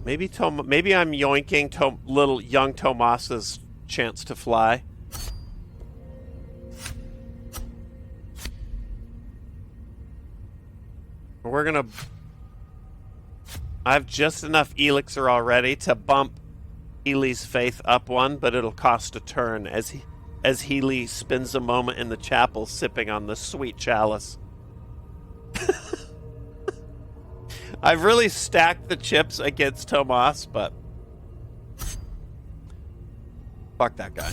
Maybe I'm yoinking little young Tomas's chance to fly. We're gonna... I have just enough elixir already to bump Healy's faith up 1, but it'll cost a turn as Healy spends a moment in the chapel sipping on the sweet chalice. I've really stacked the chips against Tomas, but fuck that guy.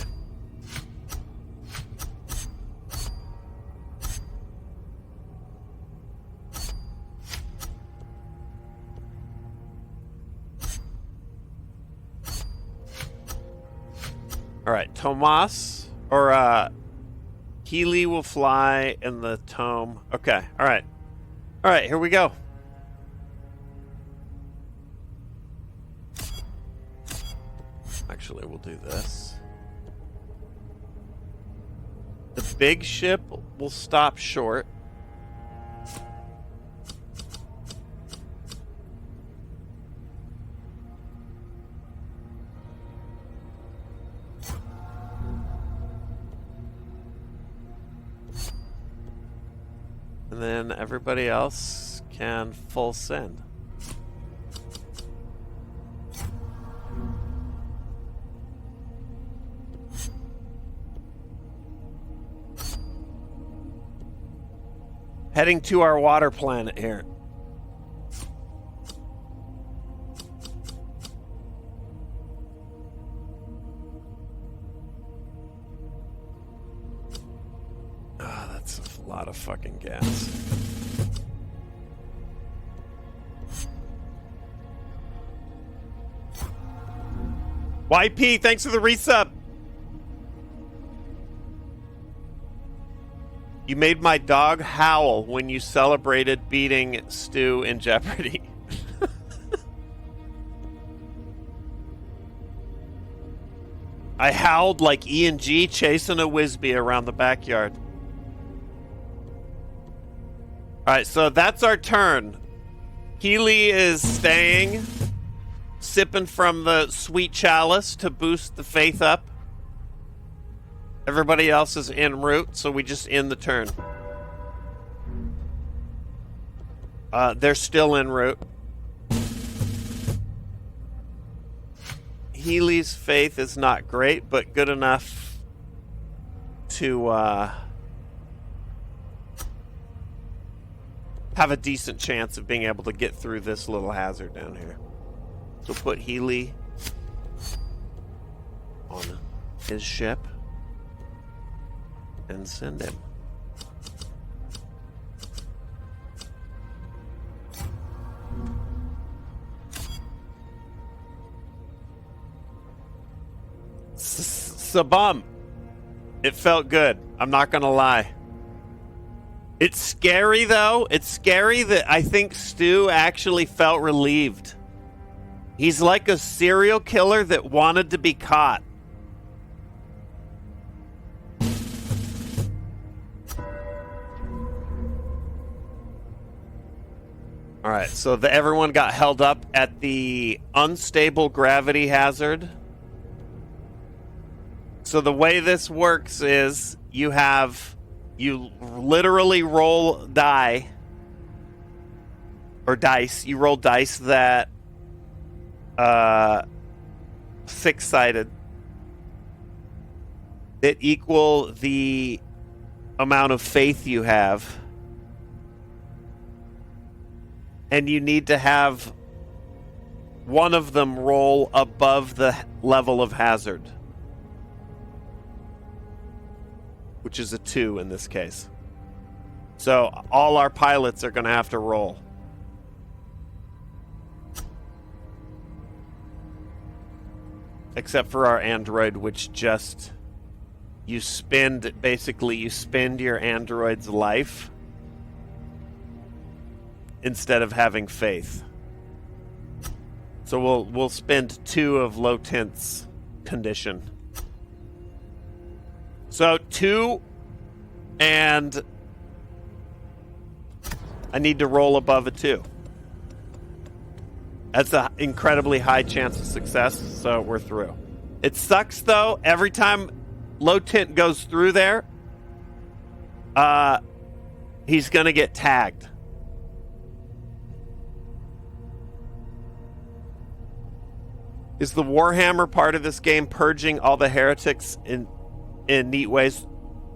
All right, Tomas or Healy will fly in the tome. Okay, all right, here we go. Actually, we'll do this. The big ship will stop short. And then everybody else can full send. Heading to our water planet here. Ah, that's a lot of fucking gas. YP, thanks for the resub. You made my dog howl when you celebrated beating Stu in Jeopardy. I howled like Ian G chasing a Whizbee around the backyard. Alright, so that's our turn. Healy is staying, sipping from the sweet chalice to boost the faith up. Everybody else is en route, so we just end the turn. They're still en route. Healy's faith is not great, but good enough to have a decent chance of being able to get through this little hazard down here. So put Healy on his ship and send him. Sabum. It felt good. I'm not gonna lie. It's scary though. It's scary that I think Stu actually felt relieved. He's like a serial killer that wanted to be caught. All right, so everyone got held up at the unstable gravity hazard. So the way this works is you literally roll dice. You roll dice that 6-sided that equal the amount of faith you have. And you need to have one of them roll above the level of hazard, which is a 2 in this case. So all our pilots are going to have to roll. Except for our android, which just you spend your android's life instead of having faith. So we'll spend 2 of low tent's condition. So 2, and I need to roll above a 2. That's an incredibly high chance of success, so we're through. It sucks, though. Every time low tent goes through there, he's going to get tagged. Is the Warhammer part of this game purging all the heretics in neat ways?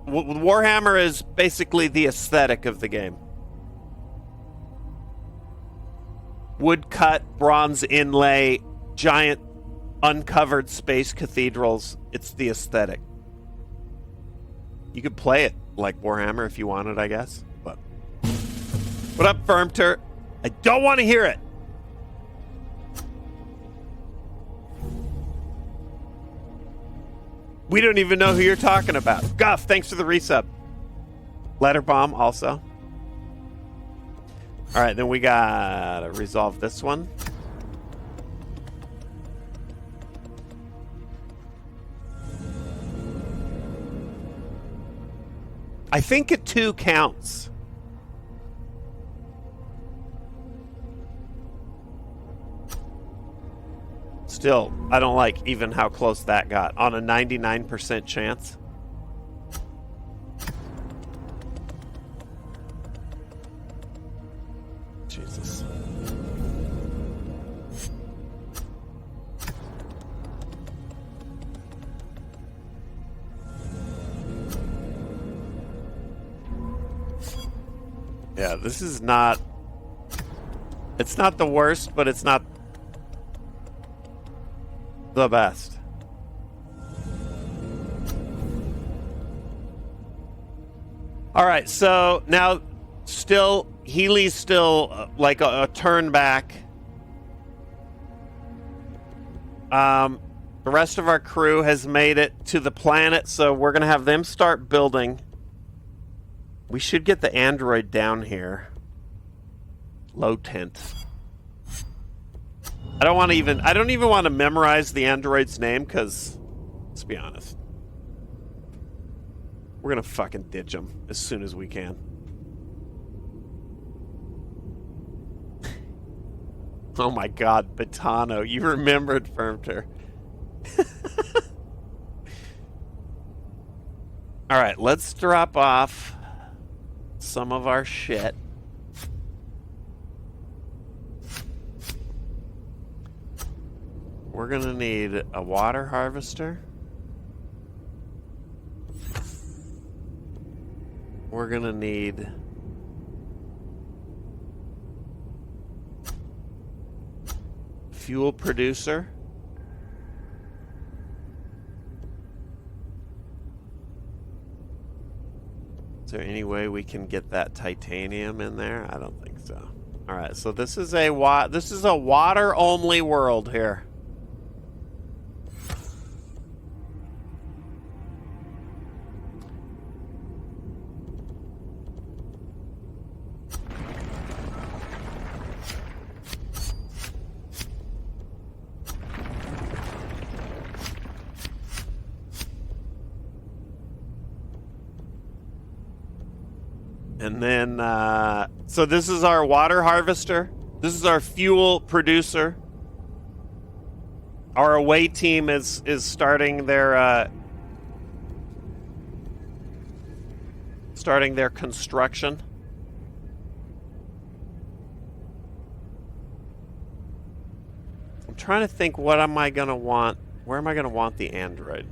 Warhammer is basically the aesthetic of the game. Woodcut, bronze inlay, giant uncovered space cathedrals. It's the aesthetic. You could play it like Warhammer if you wanted, I guess. But what up, Firmter? I don't want to hear it. We don't even know who you're talking about. Guff, thanks for the resub. Letter bomb also. All right, then we gotta resolve this one. I think a 2 counts. Still, I don't like even how close that got on a 99% chance. Jesus. Yeah, this is not... It's not the worst, but it's not the best. All right, so now Healy's still like a turn back. The rest of our crew has made it to the planet, so we're going to have them start building. We should get the android down here. Low tent. I don't even want to memorize the android's name, because, let's be honest, we're going to fucking ditch him as soon as we can. Oh my god, Batano, you remembered Firmter. Alright, let's drop off some of our shit. We're gonna need a water harvester. We're gonna need fuel producer. Is there any way we can get that titanium in there? I don't think so. All right, so this is a water only world here. And then, so this is our water harvester. This is our fuel producer. Our away team is starting their construction. I'm trying to think, what am I gonna want? Where am I gonna want the android?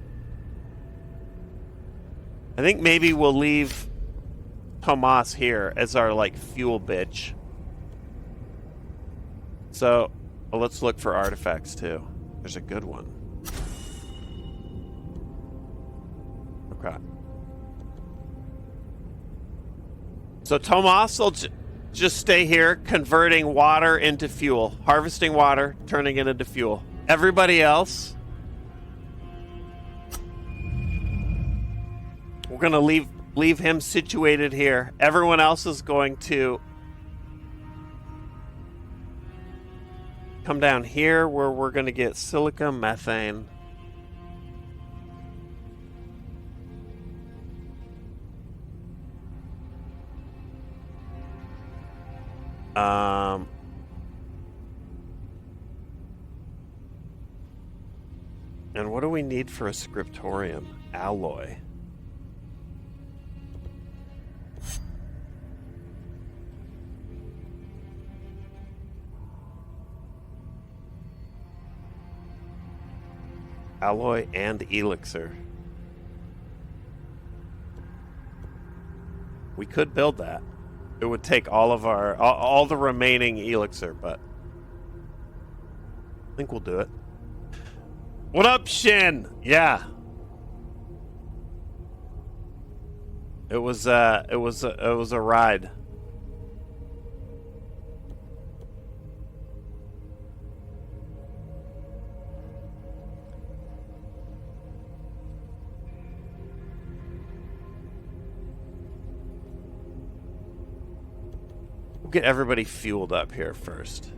I think maybe we'll leave Tomas here as our like fuel bitch. So let's look for artifacts too. There's a good one. Okay. So Tomas will just stay here, converting water into fuel, harvesting water, turning it into fuel. Everybody else, we're gonna leave him situated here. Everyone else is going to come down here where we're going to get silica, methane. And what do we need for a scriptorium? Alloy. Alloy and elixir. We could build that. It would take all of all the remaining elixir, but I think we'll do it. What up, Shin? Yeah. It was a ride. We'll get everybody fueled up here first.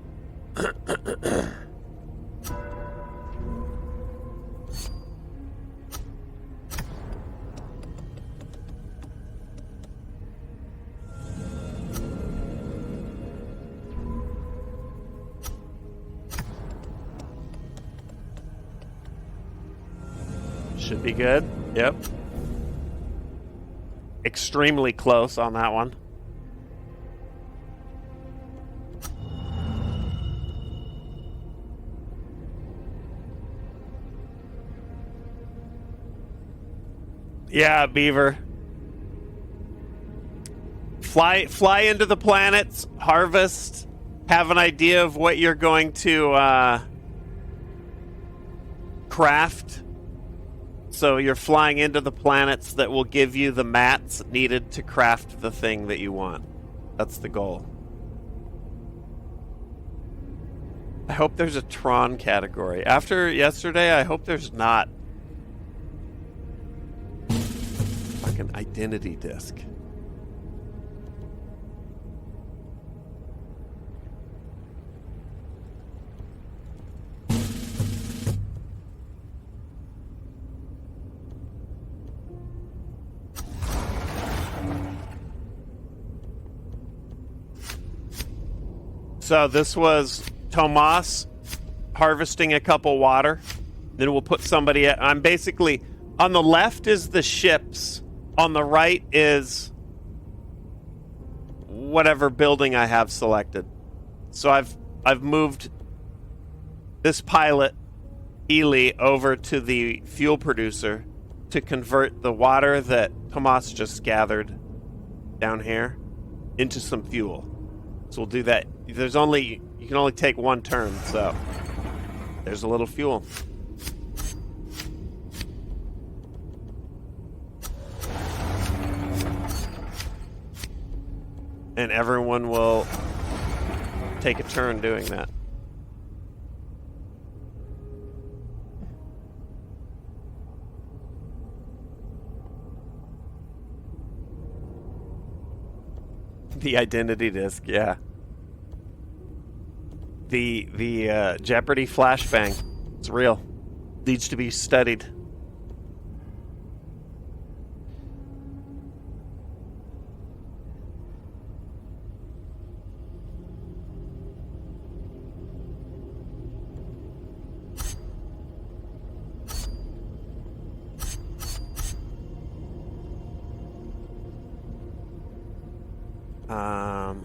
Should be good. Yep. Extremely close on that one. Yeah, Beaver. Fly into the planets, harvest, have an idea of what you're going to craft. So you're flying into the planets that will give you the mats needed to craft the thing that you want. That's the goal. I hope there's a Tron category. After yesterday, I hope there's not. Fucking identity disc. So this was Tomas harvesting a couple water. Then we'll put somebody I'm basically on the left is the ships. On the right is whatever building I have selected. So I've moved this pilot, Ely, over to the fuel producer to convert the water that Tomas just gathered down here into some fuel. So we'll do that. You can only take one turn, so There's a little fuel. And everyone will take a turn doing that. The identity disc, yeah. The Jeopardy flashbang. It's real. Needs to be studied.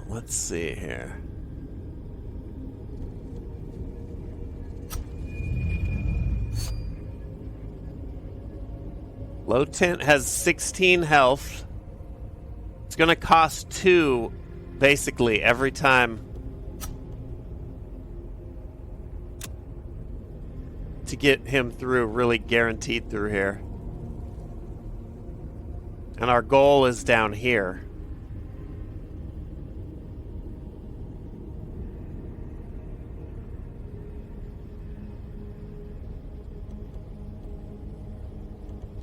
Let's see here. Low tint has 16 health. It's going to cost 2 basically every time to get him through, really guaranteed through here. And our goal is down here.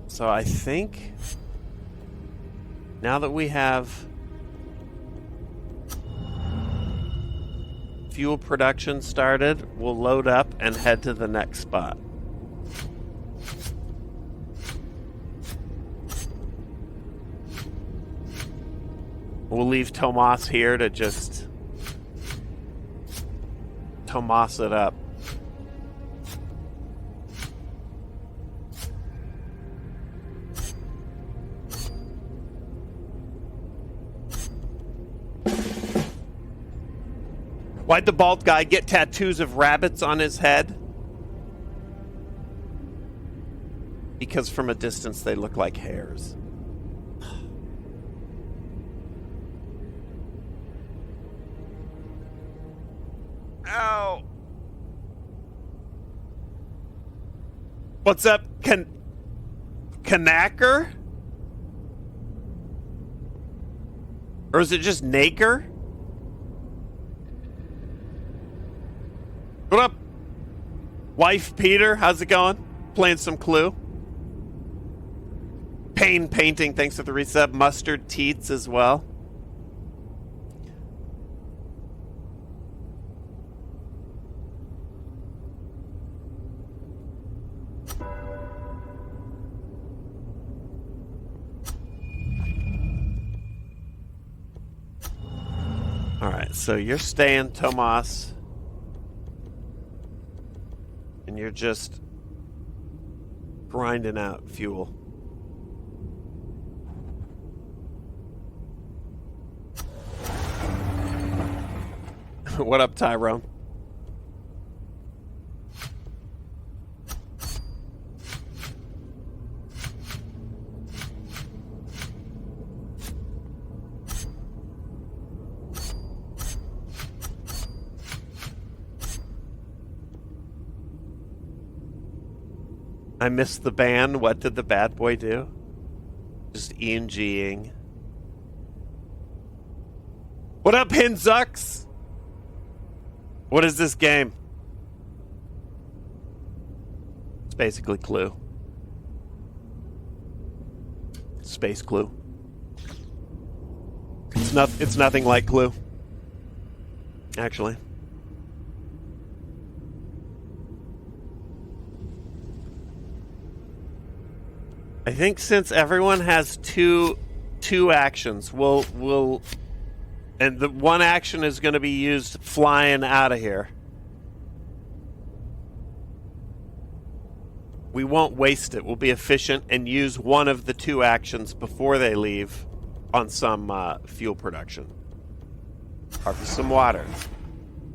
So I think now that we have fuel production started, we'll load up and head to the next spot. We'll leave Tomas here to just Tomas it up. Why'd the bald guy get tattoos of rabbits on his head? Because from a distance they look like hairs. Ow! What's up, Knacker? Or is it just Naker? What up, wife Peter? How's it going? Playing some Clue. Pain Painting, thanks for the resub. Mustard Teats as well. All right, so you're staying, Tomas. And you're just grinding out fuel. What up, Tyrone? I missed the band. What did the bad boy do? Just ENGing. What up, Hinzucks? What is this game? It's basically Clue. Space Clue. It's nothing like Clue. Actually. I think since everyone has two actions, we'll and the one action is going to be used flying out of here. We won't waste it. We'll be efficient and use one of the 2 actions before they leave on some fuel production. Harvest some water.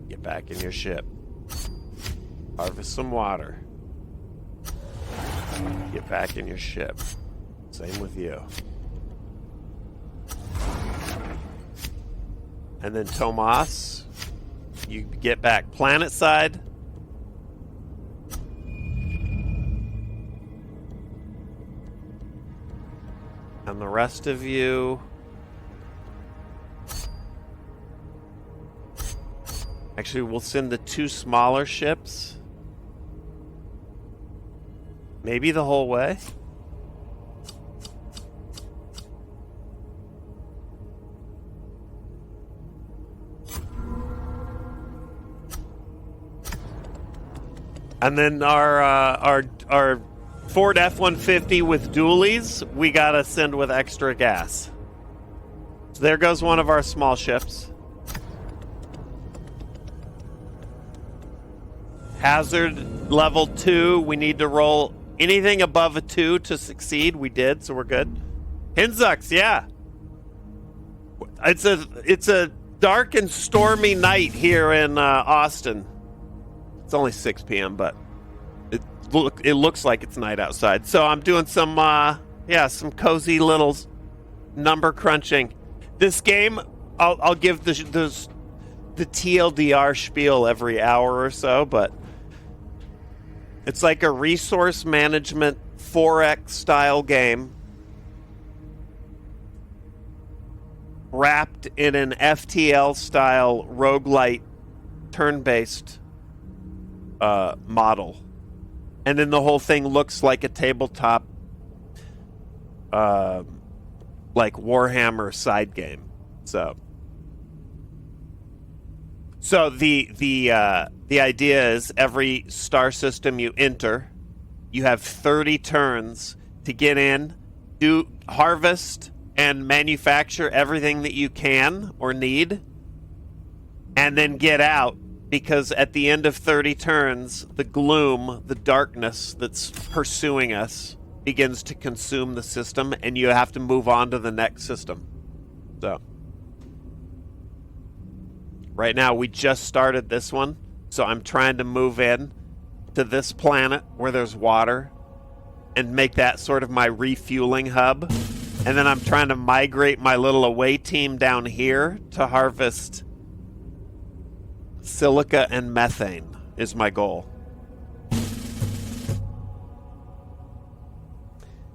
Get back in your ship. Harvest some water. Get back in your ship. Same with you. And then Tomas, you get back planet side. And the rest of you... Actually, we'll send the 2 smaller ships. Maybe the whole way? And then our Ford F-150 with dualies, we gotta send with extra gas. So there goes one of our small ships. Hazard level 2, we need to roll anything above a 2 to succeed. We did, so we're good. Hinzucks, yeah. It's a dark and stormy night here in Austin. It's only 6 p.m., but it looks like it's night outside. So I'm doing some cozy little number crunching. This game, I'll give the TLDR spiel every hour or so, but it's like a resource management 4X style game wrapped in an FTL style roguelite turn-based model. And then the whole thing looks like a tabletop like Warhammer side game. So the idea is every star system you enter, you have 30 turns to get in, do harvest and manufacture everything that you can or need, and then get out, because at the end of 30 turns, the gloom, the darkness that's pursuing us begins to consume the system, and you have to move on to the next system. So right now, we just started this one, so I'm trying to move in to this planet where there's water and make that sort of my refueling hub. And then I'm trying to migrate my little away team down here to harvest silica and methane is my goal.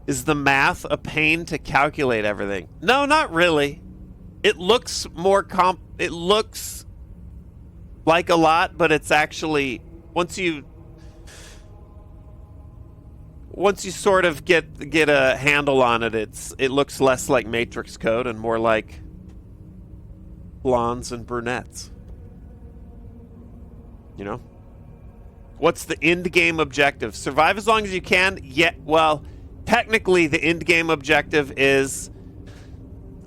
Is the math a pain to calculate everything? No, not really. It looks more it looks like a lot, but it's actually once you sort of get a handle on it, it looks less like matrix code and more like blondes and brunettes. You know? What's the end game objective? Survive as long as you can? Yeah, well, technically the end game objective is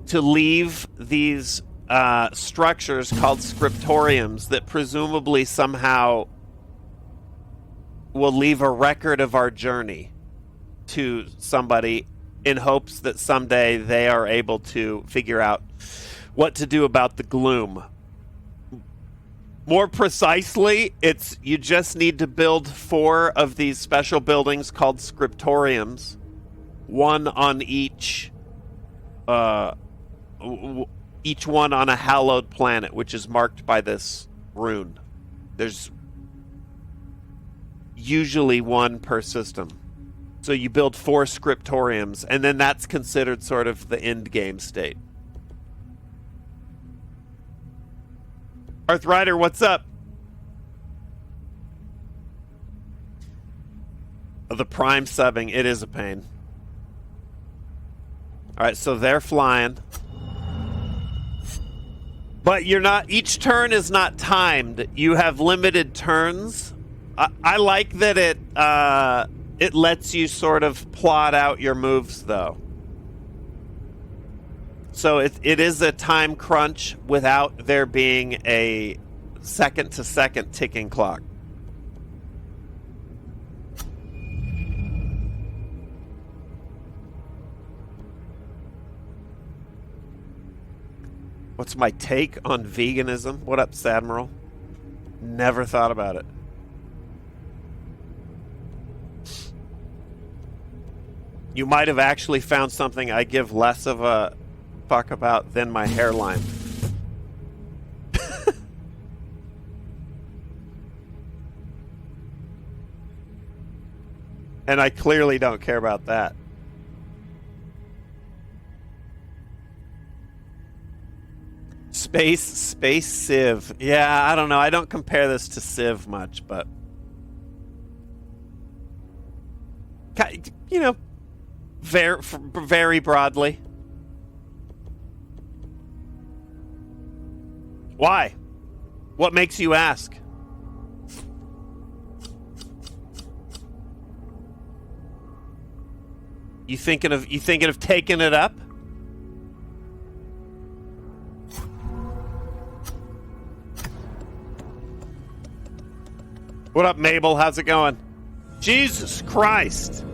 to leave these structures called scriptoriums that presumably somehow will leave a record of our journey to somebody in hopes that someday they are able to figure out what to do about the gloom. More precisely, it's you just need to build 4 of these special buildings called scriptoriums, one on each one on a hallowed planet, which is marked by this rune. There's usually one per system. So you build 4 scriptoriums, and then that's considered sort of the end game state. Arth Rider, what's up? The prime subbing, it is a pain. Alright, so they're flying. But you're not, each turn is not timed. You have limited turns. I like that it lets you sort of plot out your moves, though. So it is a time crunch without there being a second-to-second ticking clock. What's my take on veganism? What up, Sadmiral? Never thought about it. You might have actually found something I give less of a fuck about than my hairline. And I clearly don't care about that. Space Civ. Yeah, I don't know. I don't compare this to Civ much, but you know, very broadly. Why? What makes you ask? You thinking of taking it up? What up, Mabel? How's it going? Jesus Christ.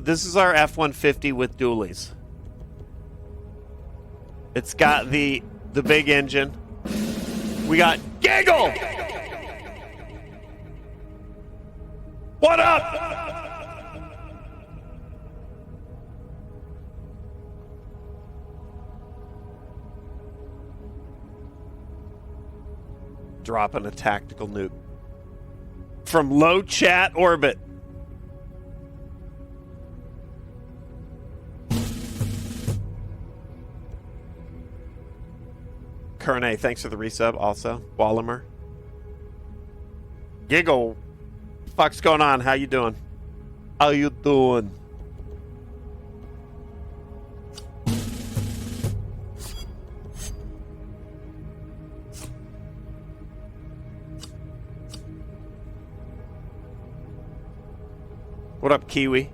This is our F-150 with dualies. It's got the big engine. We got Giggle! What up? Dropping a tactical nuke from low chat orbit. Kerne, thanks for the resub also. Wallimer. Giggle. Fuck's going on? How you doing? How you doing? What up, Kiwi?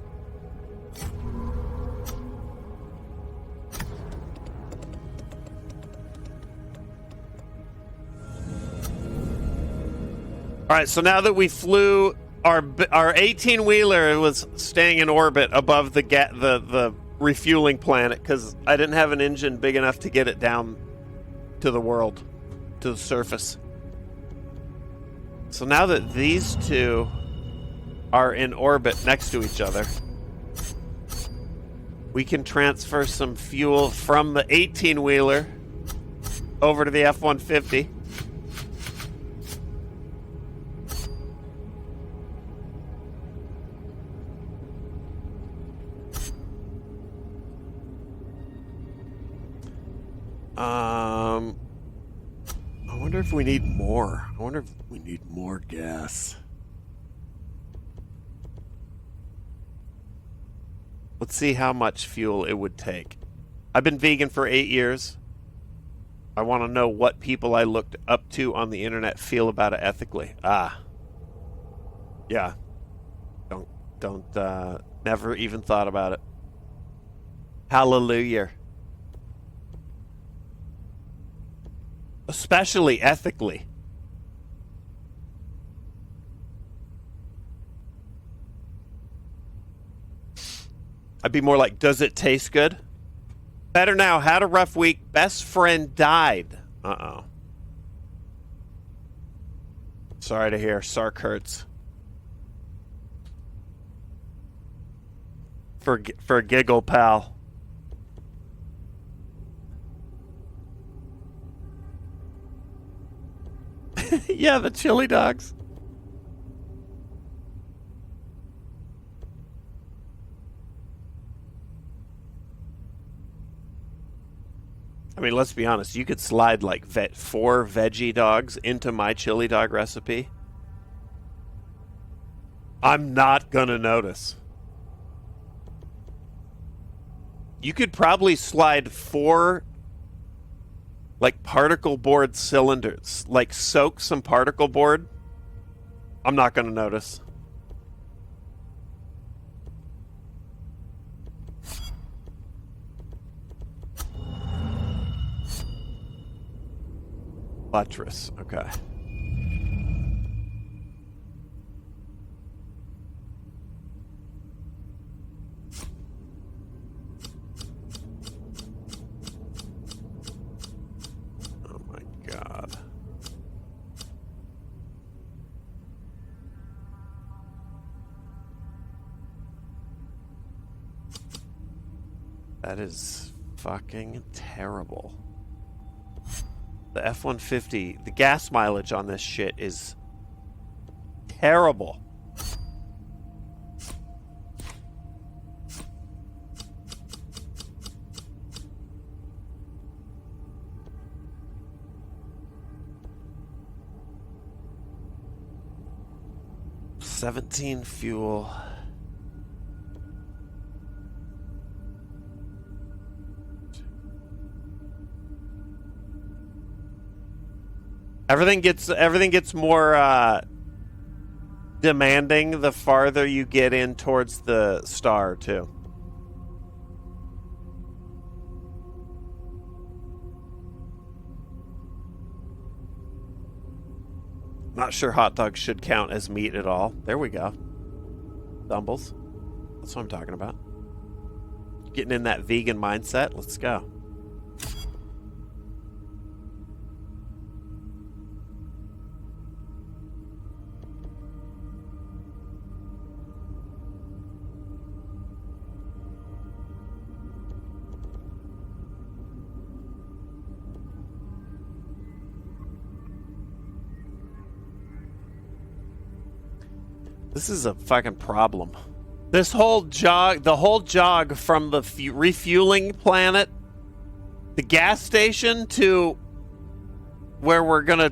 All right, so now that we flew our 18-wheeler was staying in orbit above the refueling planet because I didn't have an engine big enough to get it down to the world, to the surface. So now that these two are in orbit next to each other, we can transfer some fuel from the 18-wheeler over to the F-150. I wonder if we need more. I wonder if we need more gas. Let's see how much fuel it would take. I've been vegan for 8 years. I want to know what people I looked up to on the internet feel about it ethically. Yeah. Never even thought about it. Hallelujah. Especially ethically. I'd be more like, does it taste good? Better now. Had a rough week. Best friend died. Uh-oh. Sorry to hear. Sark hurts. For a giggle, pal. Yeah, the chili dogs. I mean, let's be honest. You could slide like 4 veggie dogs into my chili dog recipe. I'm not gonna notice. You could probably slide 4 like particle board cylinders, like soak some particle board. I'm not gonna notice. Buttress, okay. Oh my God. That is fucking terrible. The F-150, the gas mileage on this shit is terrible. $17 fuel. Everything gets more demanding the farther you get in towards the star too. Not sure hot dogs should count as meat at all. There we go. Dumbles. That's what I'm talking about. Getting in that vegan mindset. Let's go. This is a fucking problem. This whole jog, the whole jog from the refueling planet, the gas station, to where we're gonna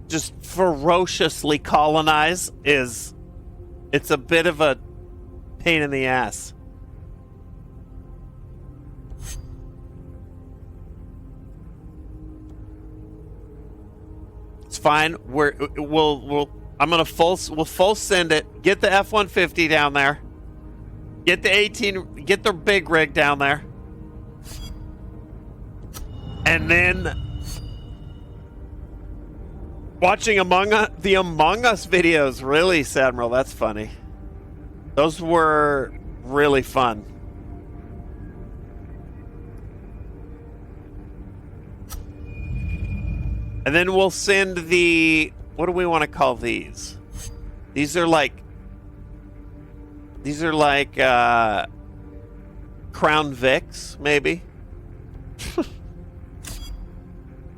just ferociously colonize it's a bit of a pain in the ass. It's fine. We'll full send it. Get the F-150 down there. Get the 18. Get the big rig down there. And then watching the Among Us videos, really, Sadmiral. That's funny. Those were really fun. And then we'll send the. What do we want to call these? These are like Crown Vics, maybe.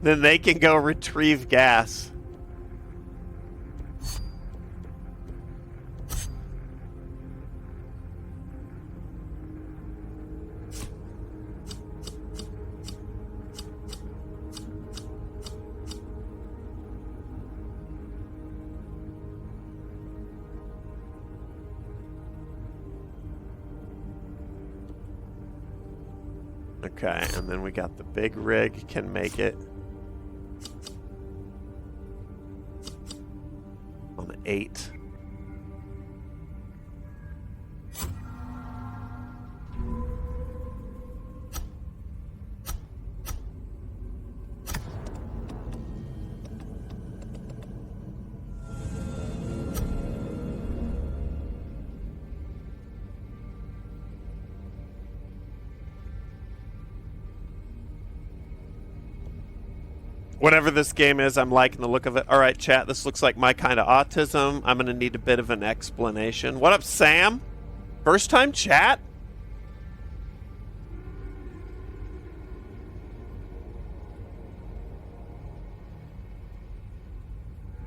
Then they can go retrieve gas. Okay, and then we got the big rig can make it on the 8. Whatever this game is, I'm liking the look of it. All right, chat, this looks like my kind of autism. I'm going to need a bit of an explanation. What up, Sam? First time chat?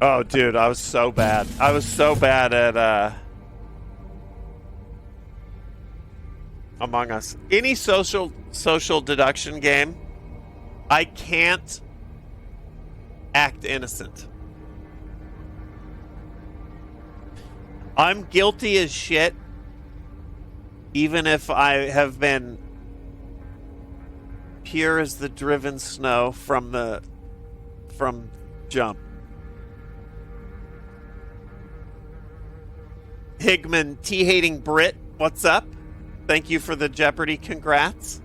Oh, dude, I was so bad. I was so bad at Among Us. Any social deduction game, I can't act innocent. I'm guilty as shit, even if I have been pure as the driven snow from jump. Higman, tea-hating Brit, what's up? Thank you for the Jeopardy congrats.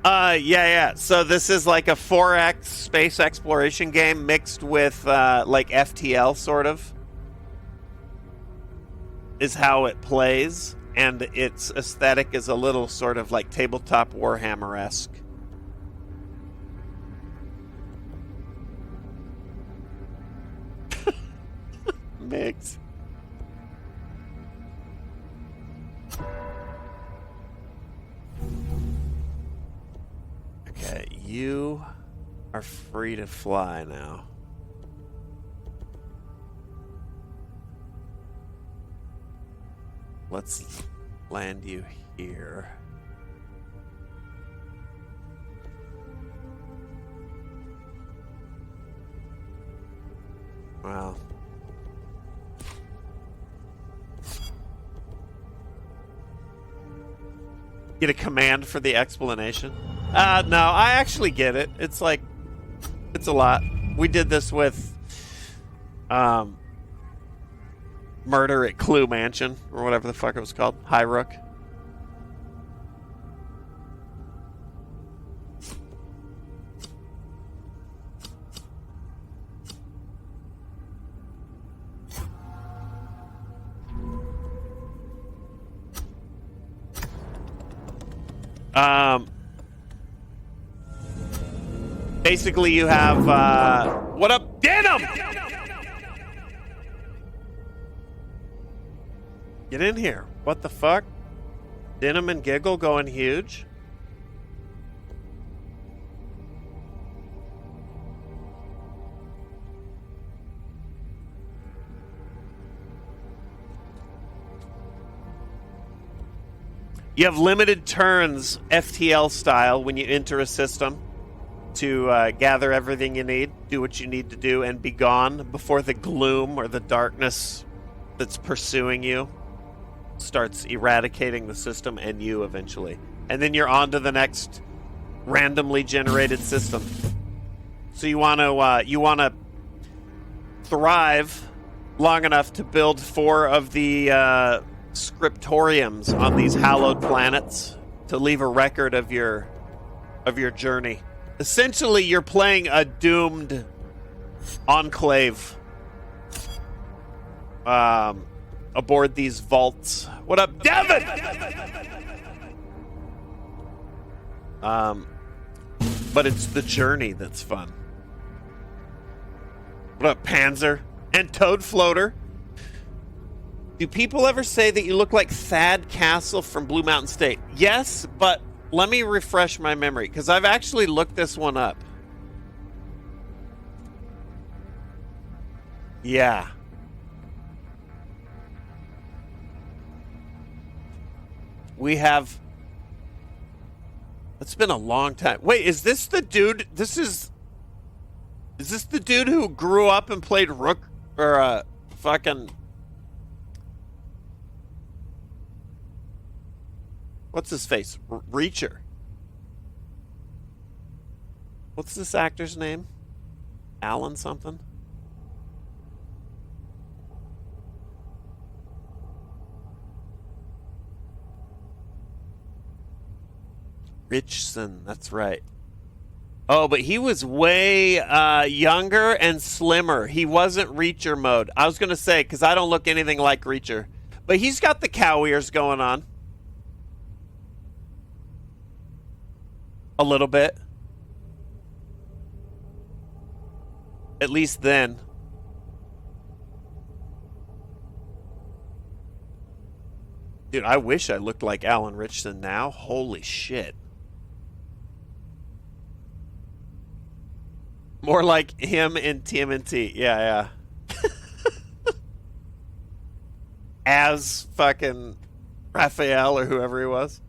Yeah. So this is like a 4X space exploration game mixed with like FTL sort of is how it plays, and its aesthetic is a little sort of like tabletop Warhammer-esque. Mix. Okay, you are free to fly now. Let's land you here. Wow. Get a command for the explanation? No, I actually get it. It's like, it's a lot. We did this with Murder at Clue Mansion, or whatever the fuck it was called. High Rook. Basically, you have, what up, Denim? Get in here. What the fuck? Denim and Giggle going huge? You have limited turns, FTL style, when you enter a system to gather everything you need, do what you need to do, and be gone before the gloom or the darkness that's pursuing you starts eradicating the system and you eventually. And then you're on to the next randomly generated system. So you want to thrive long enough to build 4 of the scriptoriums on these hallowed planets to leave a record of your journey. Essentially, you're playing a doomed enclave aboard these vaults. What up, Devin? But it's the journey that's fun. What up, Panzer? And Toad Floater. Do people ever say that you look like Thad Castle from Blue Mountain State? Yes, but let me refresh my memory, because I've actually looked this one up. Yeah. We have... It's been a long time. Wait, is this the dude? Is this the dude who grew up and played Rook, or fucking... What's his face? Reacher. What's this actor's name? Alan something? Richson, that's right. Oh, but he was way younger and slimmer. He wasn't Reacher mode. I was going to say, because I don't look anything like Reacher. But he's got the cow ears going on. A little bit. At least then. Dude, I wish I looked like Alan Richson now. Holy shit. More like him in TMNT. Yeah, yeah. As fucking Raphael or whoever he was.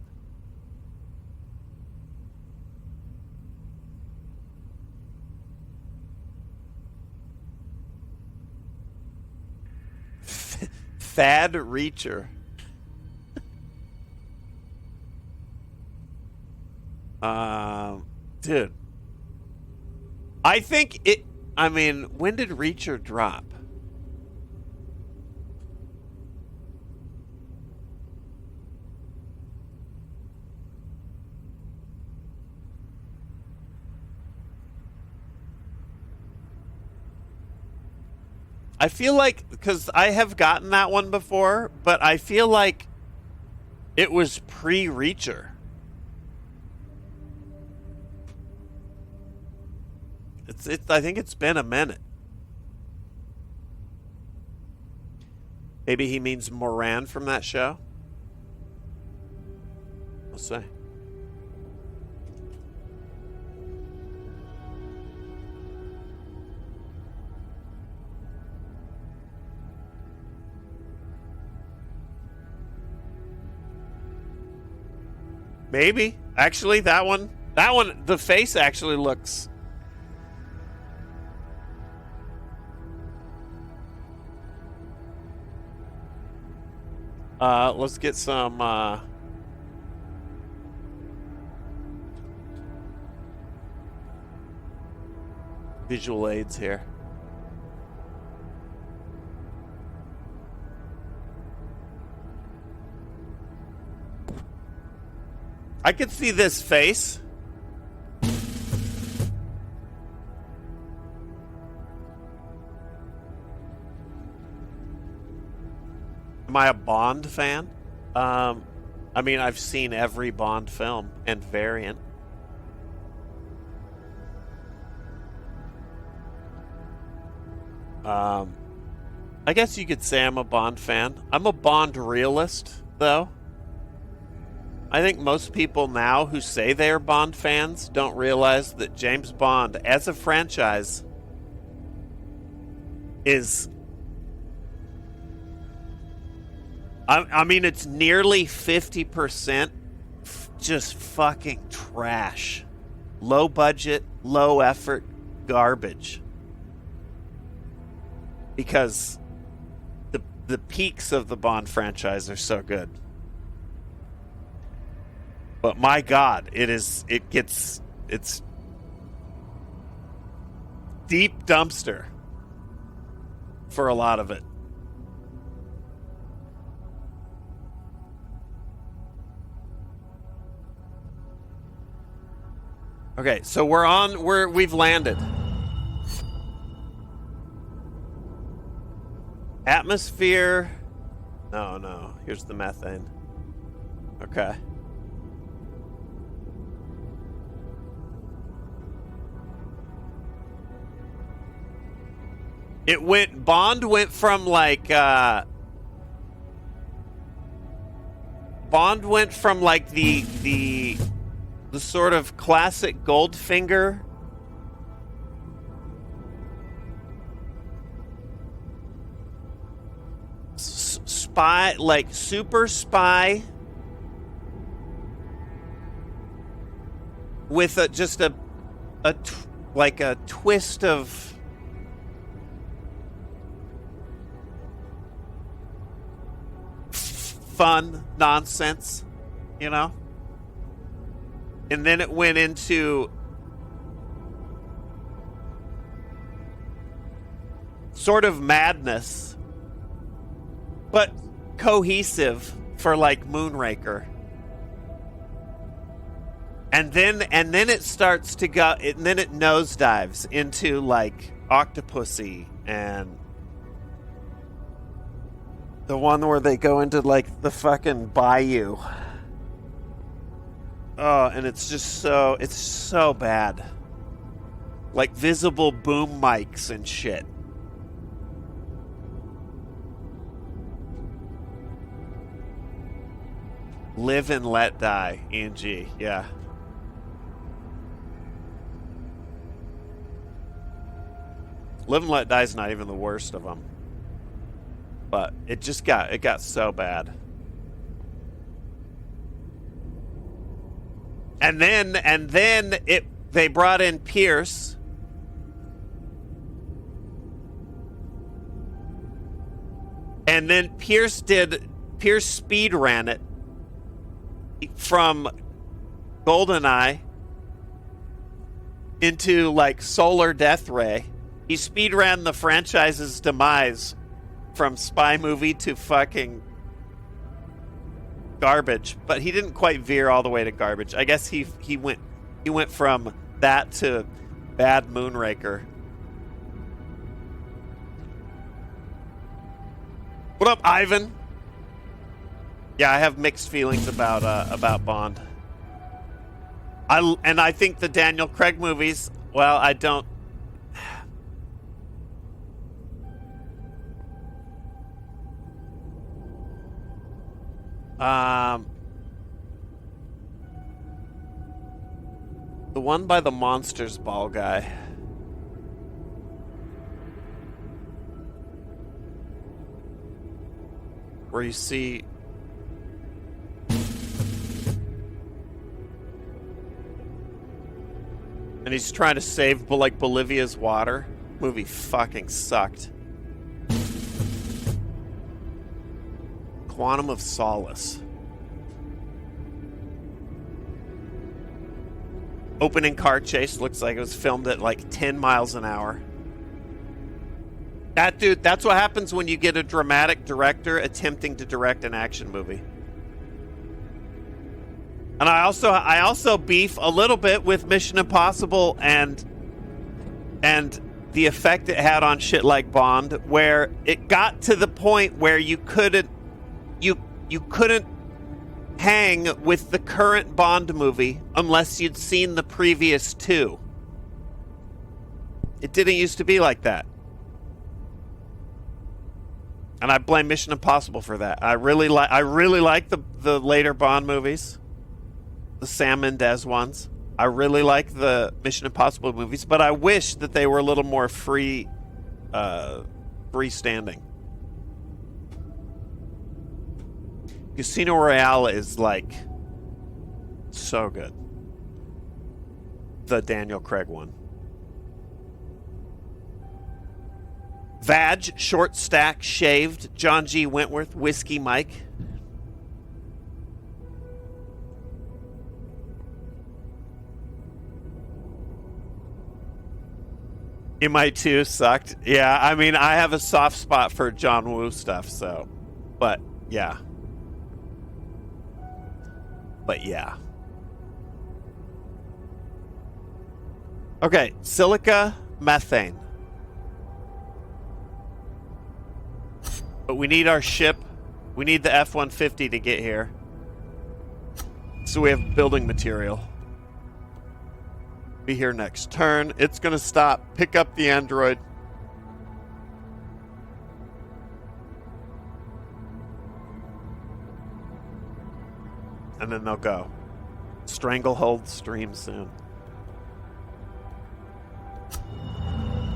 Thad Reacher. Dude. I think it... I mean, when did Reacher drop? I feel like, because I have gotten that one before, but I feel like it was pre-Reacher. I think it's been a minute. Maybe he means Moran from that show. We'll see. Maybe. Actually, that one, the face actually looks. Let's get some, visual aids here. I could see this face. Am I a Bond fan? I mean, I've seen every Bond film and variant. I guess you could say I'm a Bond fan. I'm a Bond realist, though. I think most people now who say they are Bond fans don't realize that James Bond, as a franchise, is... I mean, it's nearly 50% just fucking trash. Low budget, low effort garbage. Because the peaks of the Bond franchise are so good. But my God, it's deep dumpster for a lot of it. Okay, so we've landed. Atmosphere. No, here's the methane. Okay. Bond went from like the sort of classic Goldfinger spy, like super spy with just a twist of fun nonsense, you know? And then it went into sort of madness, but cohesive for like Moonraker. And then it starts to go, and then it nosedives into like Octopussy and the one where they go into like the fucking bayou. Oh, and it's so bad. Like visible boom mics and shit. Live and Let Die, ENG, yeah. Live and Let Die is not even the worst of them. But it got so bad. And then they brought in Pierce. And then Pierce speed ran it from GoldenEye into like Solar Death Ray. He speed ran the franchise's demise from spy movie to fucking garbage, but he didn't quite veer all the way to garbage. I guess he went from that to bad Moonraker. What up, Ivan? Yeah, I have mixed feelings about Bond. I think the Daniel Craig movies, well, I don't. The one by the Monsters Ball guy. Where you see And he's trying to save like Bolivia's water. Movie fucking sucked. Quantum of Solace. Opening car chase looks like it was filmed at like 10 miles an hour. That dude, that's what happens when you get a dramatic director attempting to direct an action movie. And I also beef a little bit with Mission Impossible and the effect it had on shit like Bond, where it got to the point where you couldn't hang with the current Bond movie unless you'd seen the previous two. It didn't used to be like that. And I blame Mission Impossible for that. I really like the later Bond movies. The Sam Mendes ones. I really like the Mission Impossible movies, but I wish that they were a little more freestanding. Casino Royale is like so good. The Daniel Craig one. Vag, Short Stack, Shaved, John G. Wentworth, Whiskey Mike. MI2 sucked. Yeah, I mean, I have a soft spot for John Woo stuff, so. But, yeah. Okay, silica, methane. But we need our ship. We need the F-150 to get here. So we have building material. Be here next turn. It's gonna stop. Pick up the android. And then they'll go. Stranglehold stream soon.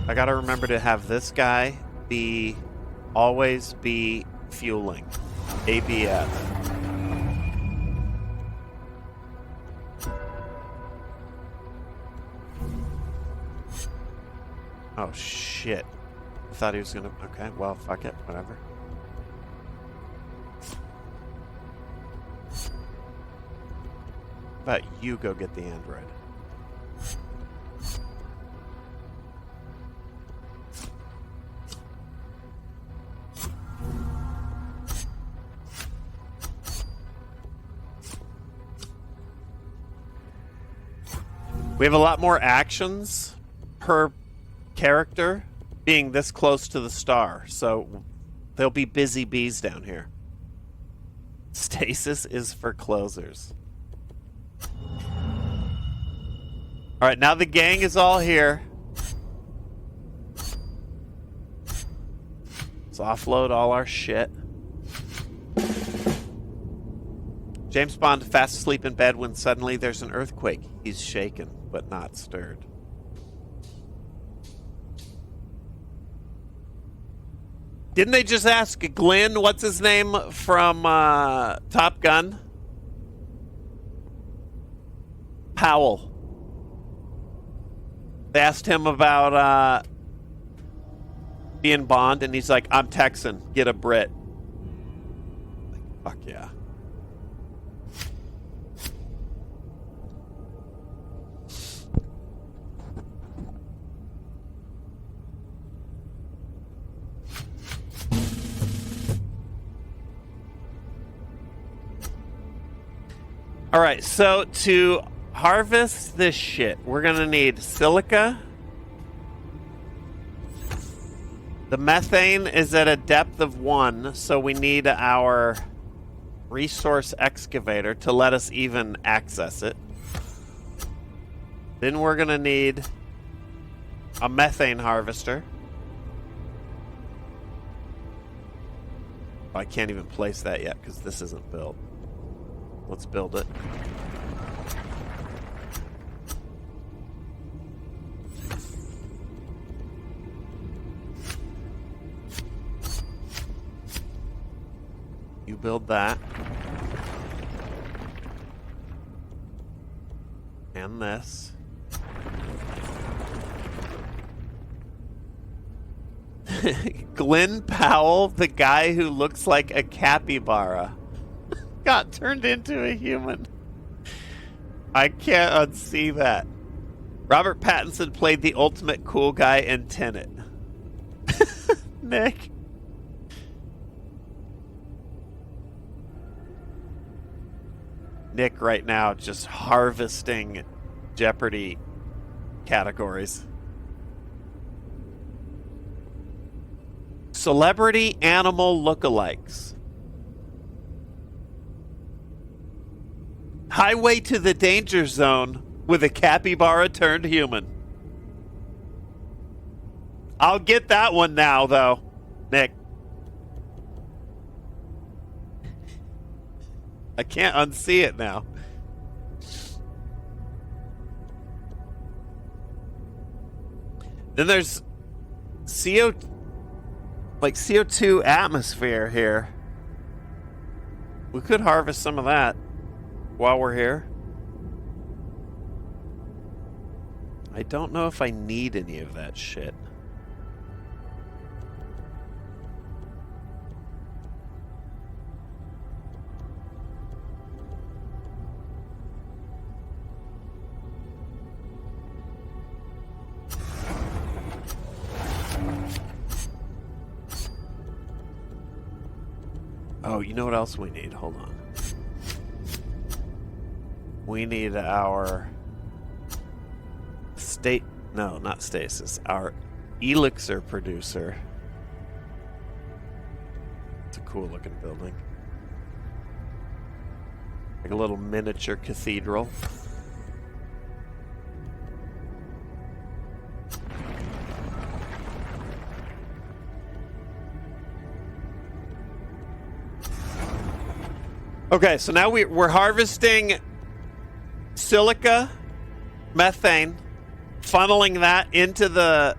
I gotta remember to have this guy always be fueling. ABF. Oh shit. I thought he was gonna. Okay, well, fuck it. Whatever. But you go get the android. We have a lot more actions per character being this close to the star, so there'll be busy bees down here. Stasis is for closers. All right, now the gang is all here. Let's offload all our shit. James Bond fast asleep in bed when suddenly there's an earthquake. He's shaken, but not stirred. Didn't they just ask Glenn, what's his name, from Top Gun? Powell. They asked him about being Bond, and he's like, I'm Texan, get a Brit. Fuck yeah. All right, so to harvest this shit, we're gonna need silica. The methane is at a depth of 1, so we need our resource excavator to let us even access it. Then we're gonna need a methane harvester. I can't even place that yet because this isn't built. Let's build it. You build that. And this. Glenn Powell, the guy who looks like a capybara, got turned into a human. I can't unsee that. Robert Pattinson played the ultimate cool guy in Tenet. Nick. Nick right now just harvesting Jeopardy categories. Celebrity animal lookalikes. Highway to the Danger Zone with a capybara turned human. I'll get that one now, though, Nick. I can't unsee it now. Then there's CO2 atmosphere here. We could harvest some of that while we're here. I don't know if I need any of that shit. Oh, you know what else we need? Hold on. We need our not stasis. Our elixir producer. It's a cool looking building. Like a little miniature cathedral. Okay, so now we're harvesting silica, methane, funneling that into the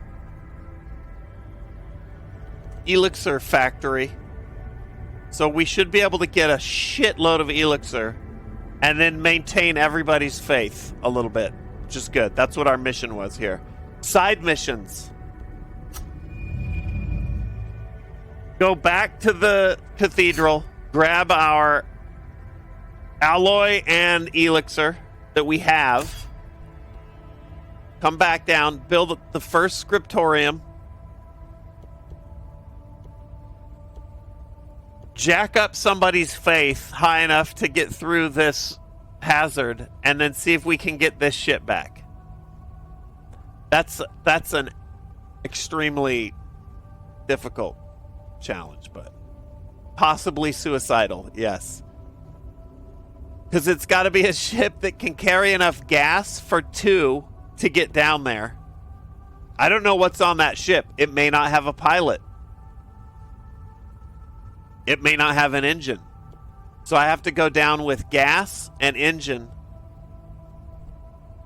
elixir factory. So we should be able to get a shitload of elixir and then maintain everybody's faith a little bit, which is good. That's what our mission was here. Side missions. Go back to the cathedral, grab our alloy and elixir that we have. Come back down, build the first scriptorium. Jack up somebody's faith high enough to get through this hazard, and then see if we can get this shit back. That's an extremely difficult challenge, but possibly suicidal, yes. Because it's got to be a ship that can carry enough gas for 2 to get down there. I don't know what's on that ship. It may not have a pilot. It may not have an engine. So I have to go down with gas, an engine,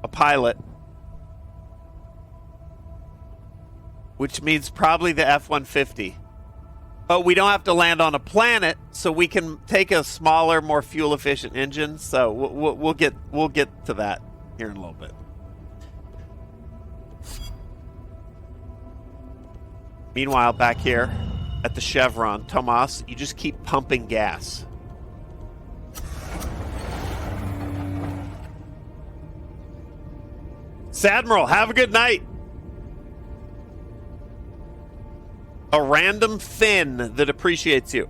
a pilot, which means probably the F-150. But we don't have to land on a planet, so we can take a smaller, more fuel-efficient engine. So we'll get to that here in a little bit. Meanwhile, back here at the Chevron, Tomas, you just keep pumping gas. Sadmiral, have a good night. A random fin that appreciates you.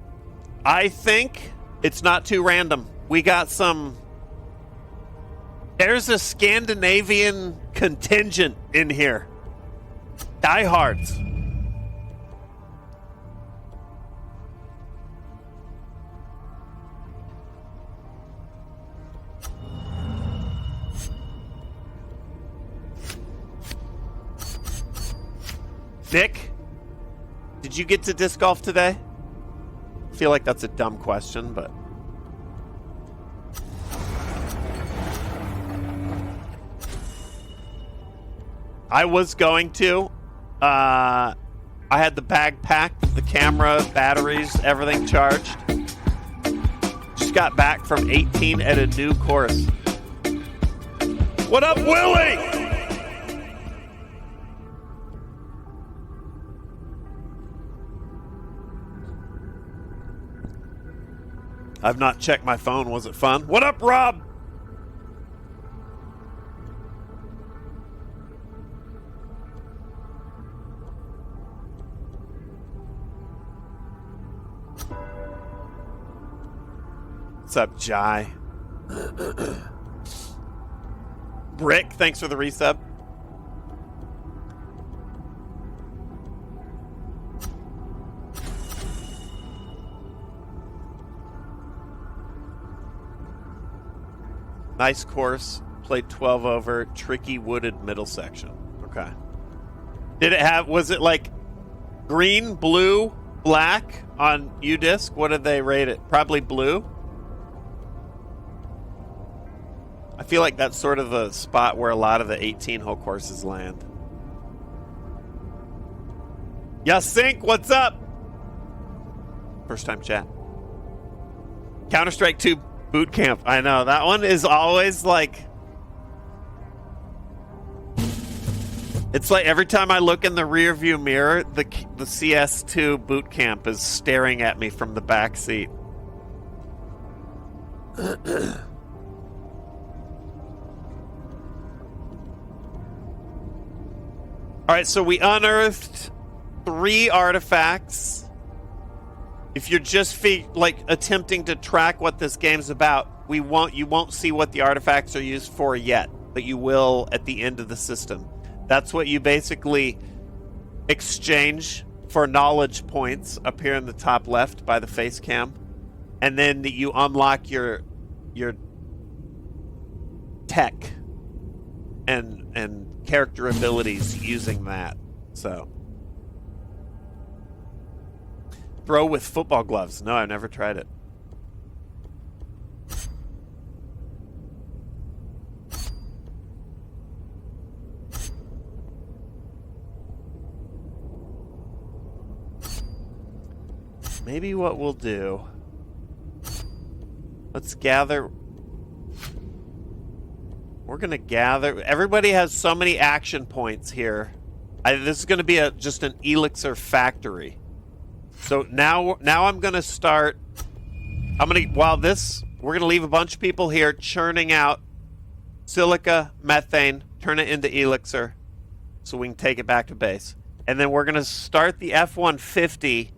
I think it's not too random. We got some... There's a Scandinavian contingent in here. Diehards. Nick? Did you get to disc golf today? I feel like that's a dumb question, but... I was going to. I had the bag packed, the camera, batteries, everything charged. Just got back from 18 at a new course. What up, Willie? I've not checked my phone. Was it fun? What up, Rob? What's up, Jai? Rick, thanks for the resub. Nice course. Played 12 over. Tricky wooded middle section. Okay. Did it have, was it like green, blue, black on UDisc? What did they rate it? Probably blue? I feel like that's sort of the spot where a lot of the 18-hole courses land. Yeah, Sync, what's up? First time chat. Counter-Strike 2 Boot Camp. I know, that one is always like... It's like every time I look in the rear view mirror, the CS2 Boot Camp is staring at me from the back seat. Alright, so we unearthed 3 artifacts. If you're just attempting to track what this game's about, you won't see what the artifacts are used for yet, but you will at the end of the system. That's what you basically exchange for knowledge points up here in the top left by the face cam. And then you unlock your tech and character abilities using that. So throw with football gloves. No, I've never tried it. Maybe what we'll do, let's gather. We're going to gather. Everybody has so many action points here. This is going to be just an elixir factory. So now I'm going to start. We're going to leave a bunch of people here churning out silica, methane, turn it into elixir so we can take it back to base. And then we're going to start the F-150,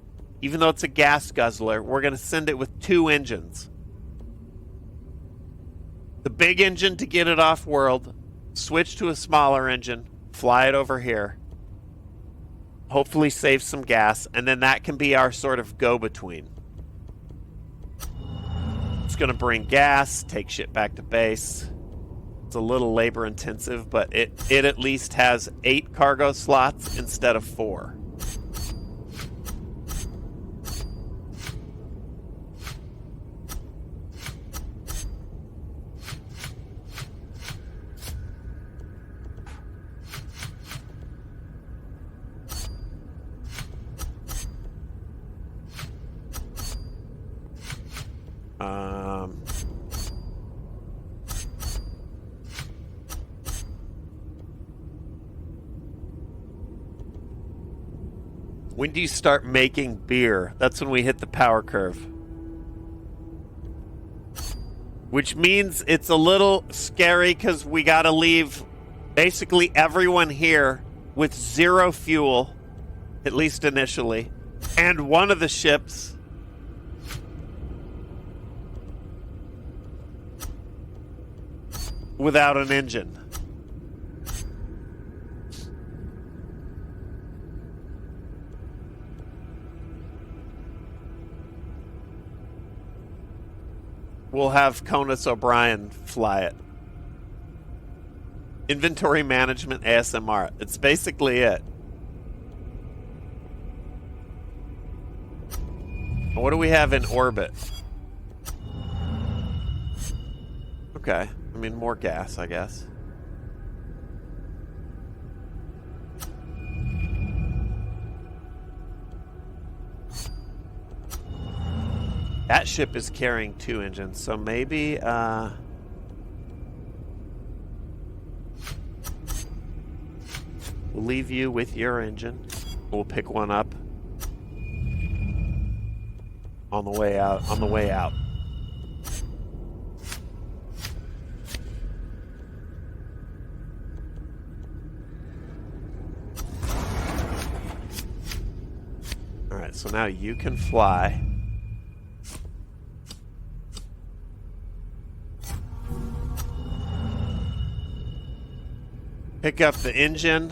even though it's a gas guzzler, we're going to send it with 2 engines. The big engine to get it off world, switch to a smaller engine, fly it over here, hopefully save some gas, and then that can be our sort of go-between. It's going to bring gas, take shit back to base. It's a little labor intensive, but it at least has 8 cargo slots instead of 4. When do you start making beer? That's when we hit the power curve. Which means it's a little scary because we got to leave basically everyone here with 0 fuel, at least initially, and one of the ships without an engine. We'll have Conas O'Brien fly it. Inventory management ASMR. It's basically it. What do we have in orbit? Okay. I mean, more gas, I guess. That ship is carrying 2 engines, so maybe, we'll leave you with your engine. We'll pick one up on the way out. so now you can fly. Pick up the engine.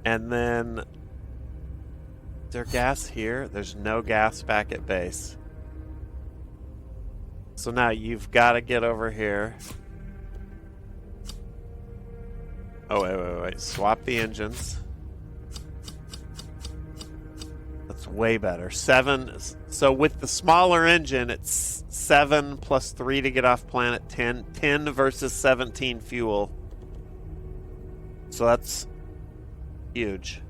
And then, is there gas here? There's no gas back at base. So now you've got to get over here. Oh, wait. Swap the engines. That's way better. 7. So with the smaller engine, it's 7 plus 3 to get off planet. 10 versus 17 fuel. So that's huge.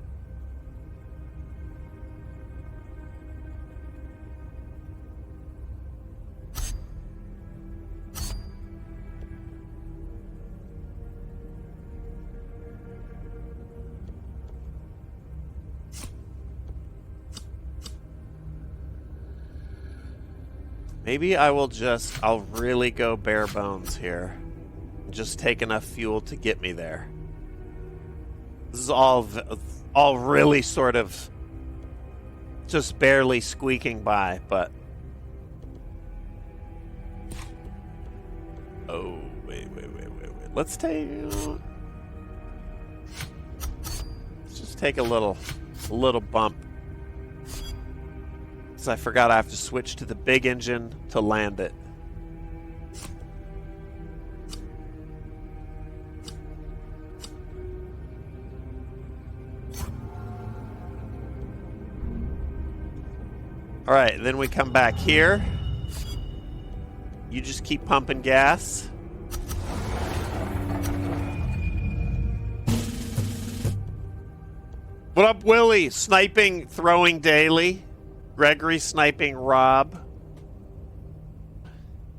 Maybe I'll really go bare bones here. Just take enough fuel to get me there. This is all really sort of just barely squeaking by, but... Oh, wait. Let's just take a little bump. Because I forgot I have to switch to the big engine to land it. All right, then we come back here. You just keep pumping gas. What up, Willie? Sniping, throwing daily. Gregory sniping Rob.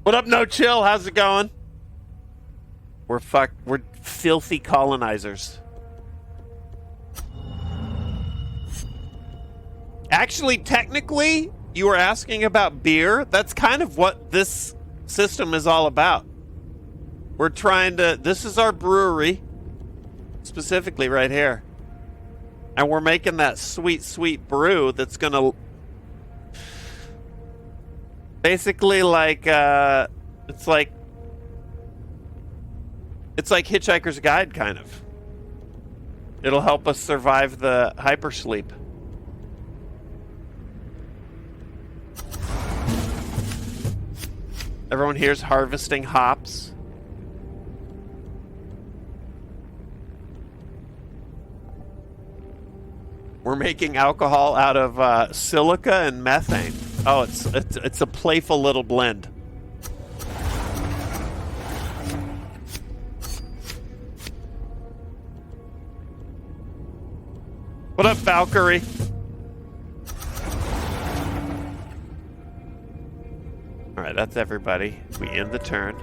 What up, No Chill? How's it going? We're filthy colonizers. Actually, technically, you were asking about beer. That's kind of what this system is all about. We're trying to... This is our brewery. Specifically right here. And we're making that sweet, sweet brew that's going to... Basically, like, it's like Hitchhiker's Guide, kind of. It'll help us survive the hypersleep. Everyone here's harvesting hops. We're making alcohol out of silica and methane. Oh, it's a playful little blend. What up, Valkyrie? All right, that's everybody. We end the turn.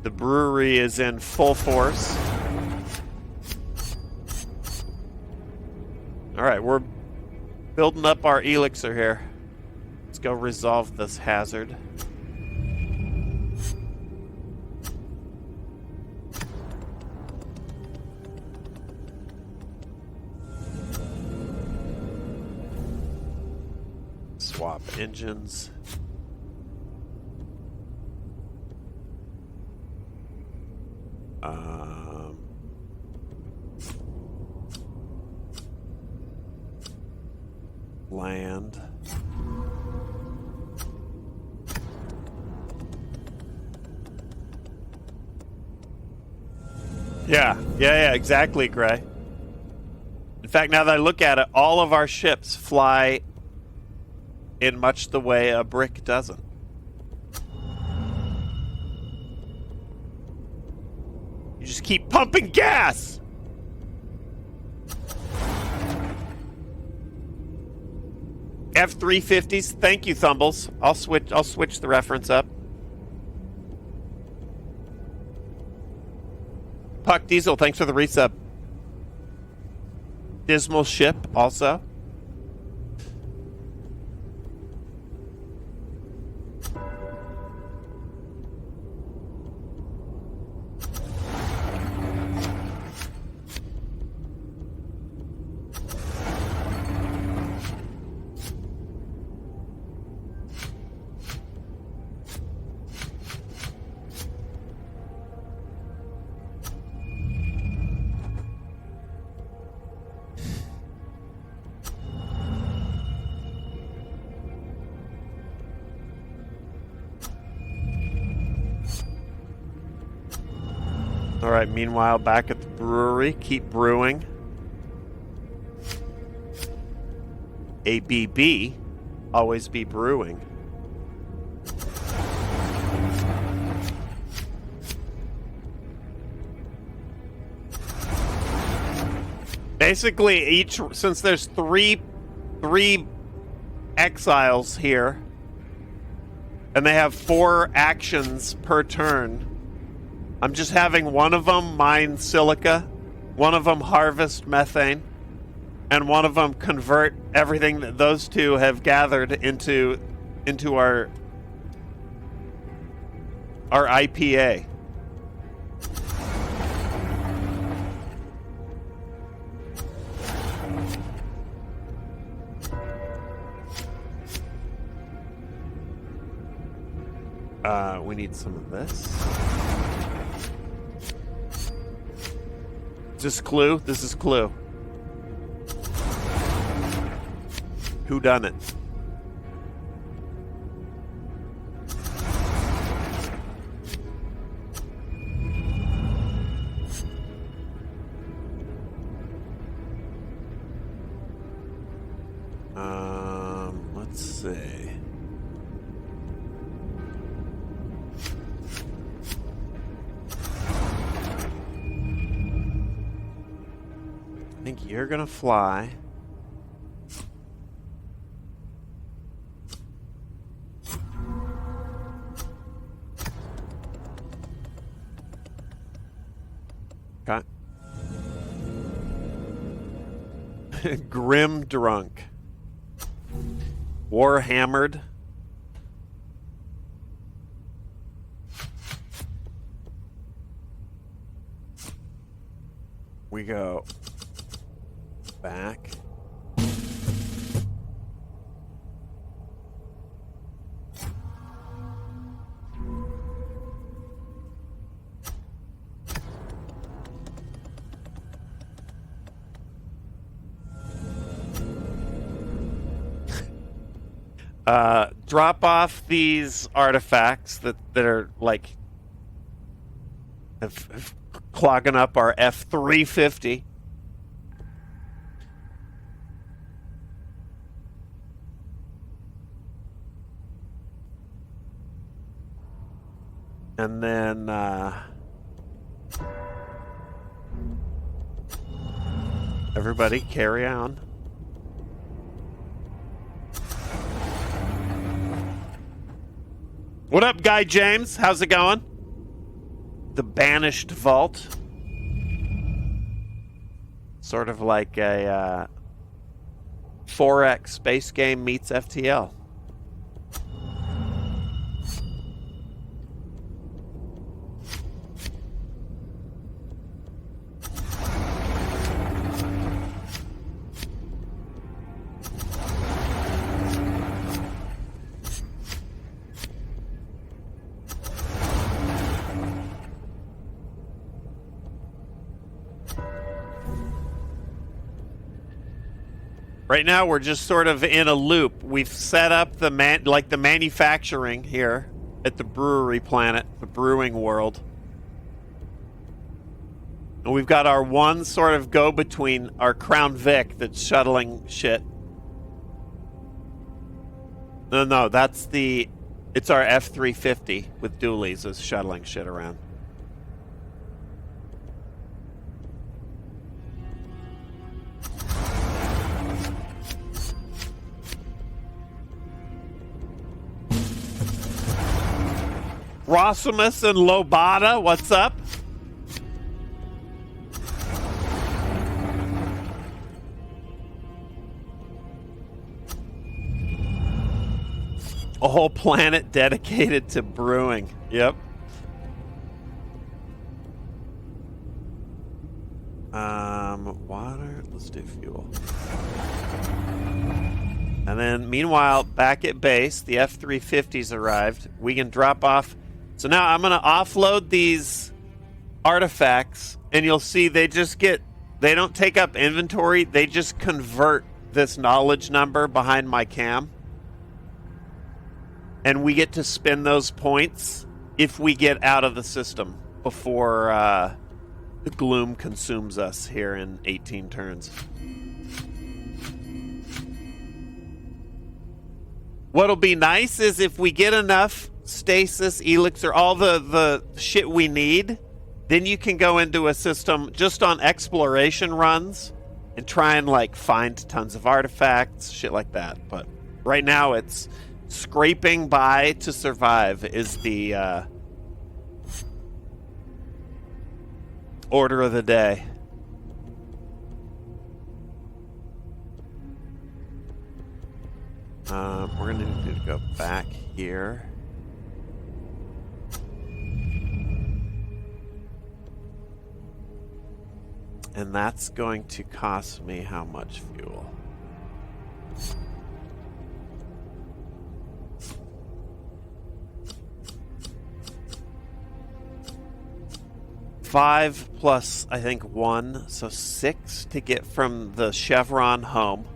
The brewery is in full force. All right, we're building up our elixir here. Let's go resolve this hazard. Swap engines. Land. Yeah, exactly, Gray. In fact, now that I look at it, all of our ships fly in much the way a brick doesn't. You just keep pumping gas! F-350s. Thank you, Thumbles. I'll switch the reference up. Puck Diesel, thanks for the resub. Dismal Ship, also. All right, meanwhile, back at the brewery, keep brewing. ABB, always be brewing. Basically, since there's three exiles here, and they have 4 actions per turn, I'm just having one of them mine silica, one of them harvest methane, and one of them convert everything that those two have gathered into our IPA. We need some of this. Is this Clue? This is Clue. Who done it? Let's see. I think you're gonna fly. Okay. Grim drunk. Warhammered. We go back. Drop off these artifacts that are like clogging up our F-350. And then everybody carry on. What up, Guy James? How's it going? The Banished Vault. Sort of like a 4X space game meets FTL. Right now, we're just sort of in a loop. We've set up the manufacturing here at the brewery planet, the brewing world. And we've got our one sort of go-between, our Crown Vic that's shuttling shit. No, it's our F-350 with dualies is shuttling shit around. Rossimus and Lobata, what's up? A whole planet dedicated to brewing. Yep. Water. Let's do fuel. And then, meanwhile, back at base, the F-350's arrived. We can drop off. So now I'm going to offload these artifacts, and you'll see they don't take up inventory. They just convert this knowledge number behind my cam. And we get to spend those points if we get out of the system before the gloom consumes us here in 18 turns. What'll be nice is if we get enough stasis, elixir, all the shit we need, then you can go into a system just on exploration runs and try and like find tons of artifacts, shit like that. But right now it's scraping by to survive is the order of the day. We're going to need to go back here. And that's going to cost me how much fuel? Five plus, I think, 1, so 6 to get from the Chevron home.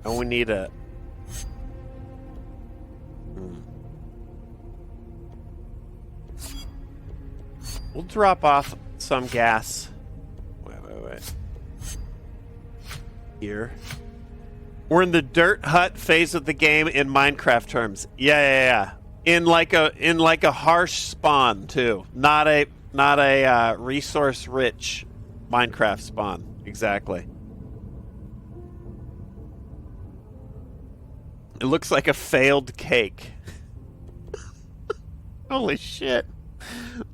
And we need a... We'll drop off some gas. Wait. Here. We're in the dirt hut phase of the game in Minecraft terms. Yeah. In like a harsh spawn too. Not a resource rich Minecraft spawn. Exactly. It looks like a failed cake. Holy shit.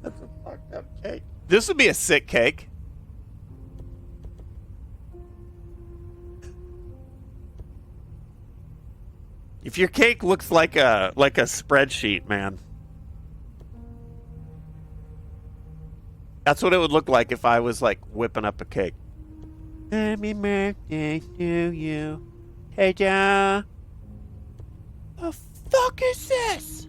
That's a fucked up cake. This would be a sick cake. If your cake looks like a spreadsheet, man. That's what it would look like if I was like whipping up a cake. Happy birthday to you. Hey, Joe. The fuck is this?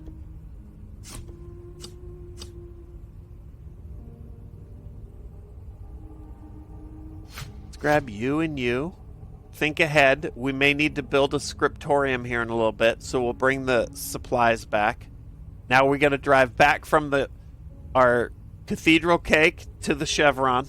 Let's grab you and you. Think ahead. We may need to build a scriptorium here in a little bit, so we'll bring the supplies back. Now we're going to drive back from our cathedral cake to the Chevron.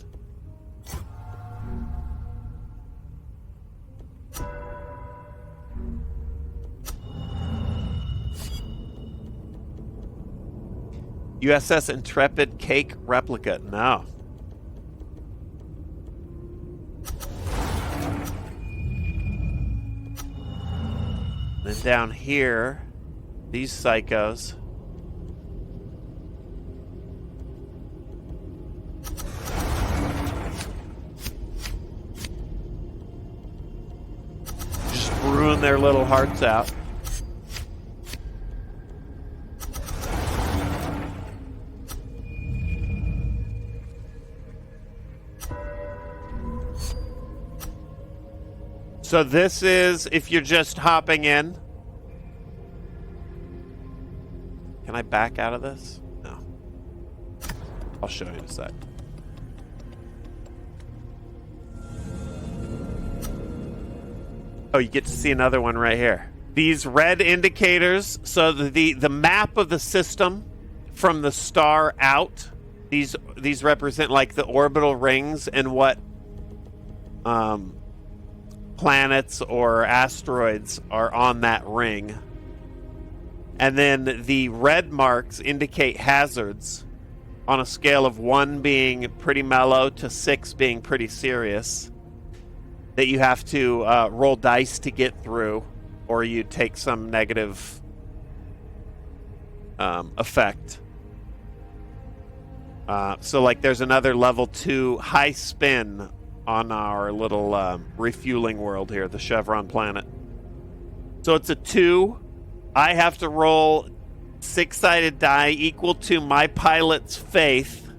USS Intrepid cake replica. No. Then down here, these psychos. Just brewing their little hearts out. So this is if you're just hopping in. Can I back out of this? No. I'll show you in a sec. Oh, you get to see another one right here. These red indicators, so the map of the system from the star out, these represent like the orbital rings and what planets or asteroids are on that ring. And then the red marks indicate hazards on a scale of 1 being pretty mellow to 6 being pretty serious that you have to roll dice to get through or you take some negative effect. So like there's another level 2 high spin on our little refueling world here, the Chevron planet. So it's a 2. I have to roll 6-sided die equal to my pilot's faith,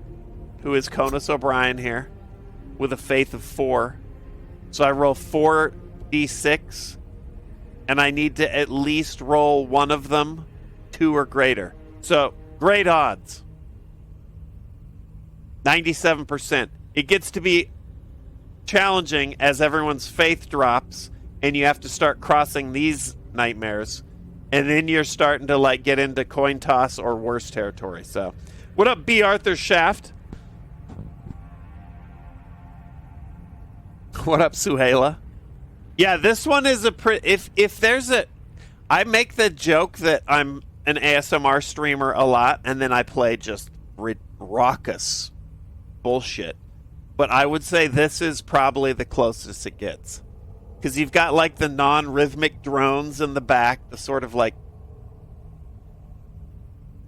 who is Conus O'Brien here, with a faith of 4. So I roll 4d6, and I need to at least roll one of them 2 or greater. So great odds. 97%. It gets to be challenging as everyone's faith drops, and you have to start crossing these nightmares, and then you're starting to like get into coin toss or worse territory. So, what up, B. Arthur Shaft? What up, Suhaila? Yeah, this one is a if there's a, I make the joke that I'm an ASMR streamer a lot, and then I play just raucous bullshit. But I would say this is probably the closest it gets. Because you've got like the non-rhythmic drones in the back, the sort of like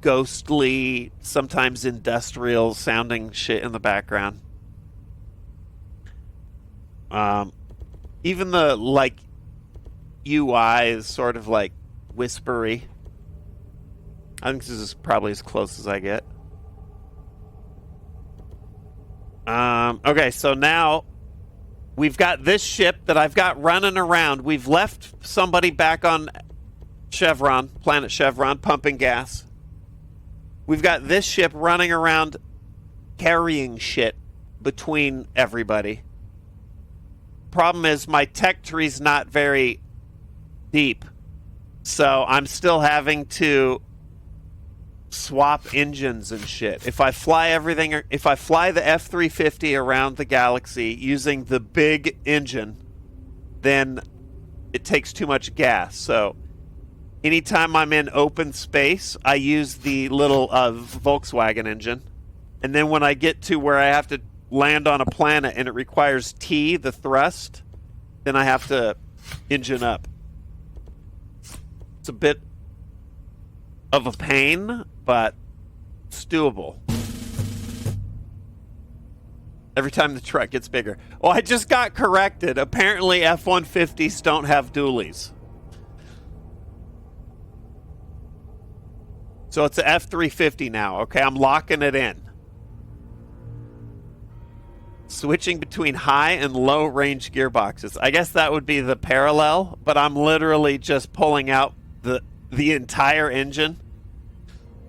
ghostly, sometimes industrial sounding shit in the background. Even the like UI is sort of like whispery. I think this is probably as close as I get. Okay, so now we've got this ship that I've got running around. We've left somebody back on Chevron, planet Chevron, pumping gas. We've got this ship running around carrying shit between everybody. Problem is my tech tree's not very deep, so I'm still having to swap engines and shit. If I fly everything, if I fly the F-350 around the galaxy using the big engine, then it takes too much gas. So anytime I'm in open space, I use the little Volkswagen engine. And then when I get to where I have to land on a planet and it requires T, the thrust, then I have to engine up. It's a bit of a pain, but it's doable. Every time the truck gets bigger. Oh, I just got corrected. Apparently F-150s don't have dualies. So it's a F-350 now. Okay, I'm locking it in. Switching between high and low range gearboxes. I guess that would be the parallel, but I'm literally just pulling out the entire engine,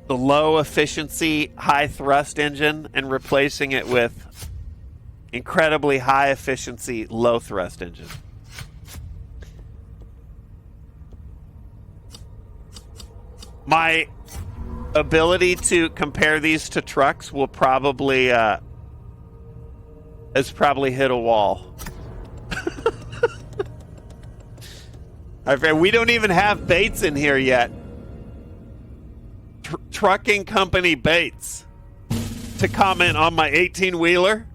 the low efficiency, high thrust engine, and replacing it with incredibly high efficiency, low thrust engine. My ability to compare these to trucks will probably has probably hit a wall. We don't even have Bates in here yet. Trucking company Bates to comment on my 18-wheeler.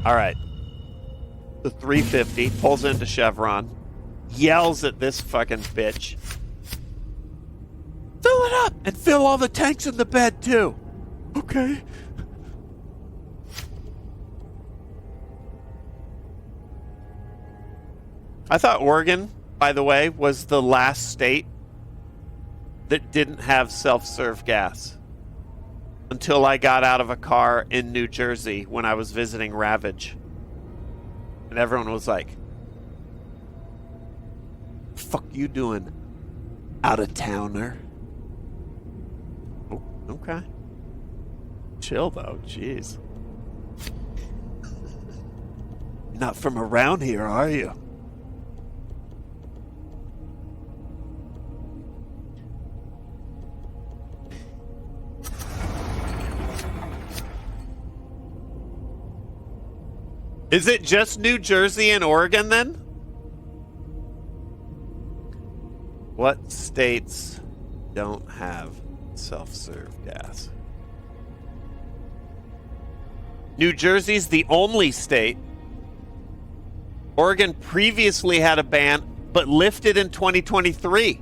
All right. The 350 pulls into Chevron, yells at this fucking bitch. Fill it up and fill all the tanks in the bed too. Okay. I thought Oregon, by the way, was the last state that didn't have self-serve gas until I got out of a car in New Jersey when I was visiting Ravage. And everyone was like, "Fuck you doing, out-of-towner?" Oh, okay. Chill, though. Jeez. Not from around here, are you? Is it just New Jersey and Oregon then? What states don't have self-serve gas? New Jersey's the only state Oregon previously had a ban, but lifted in 2023.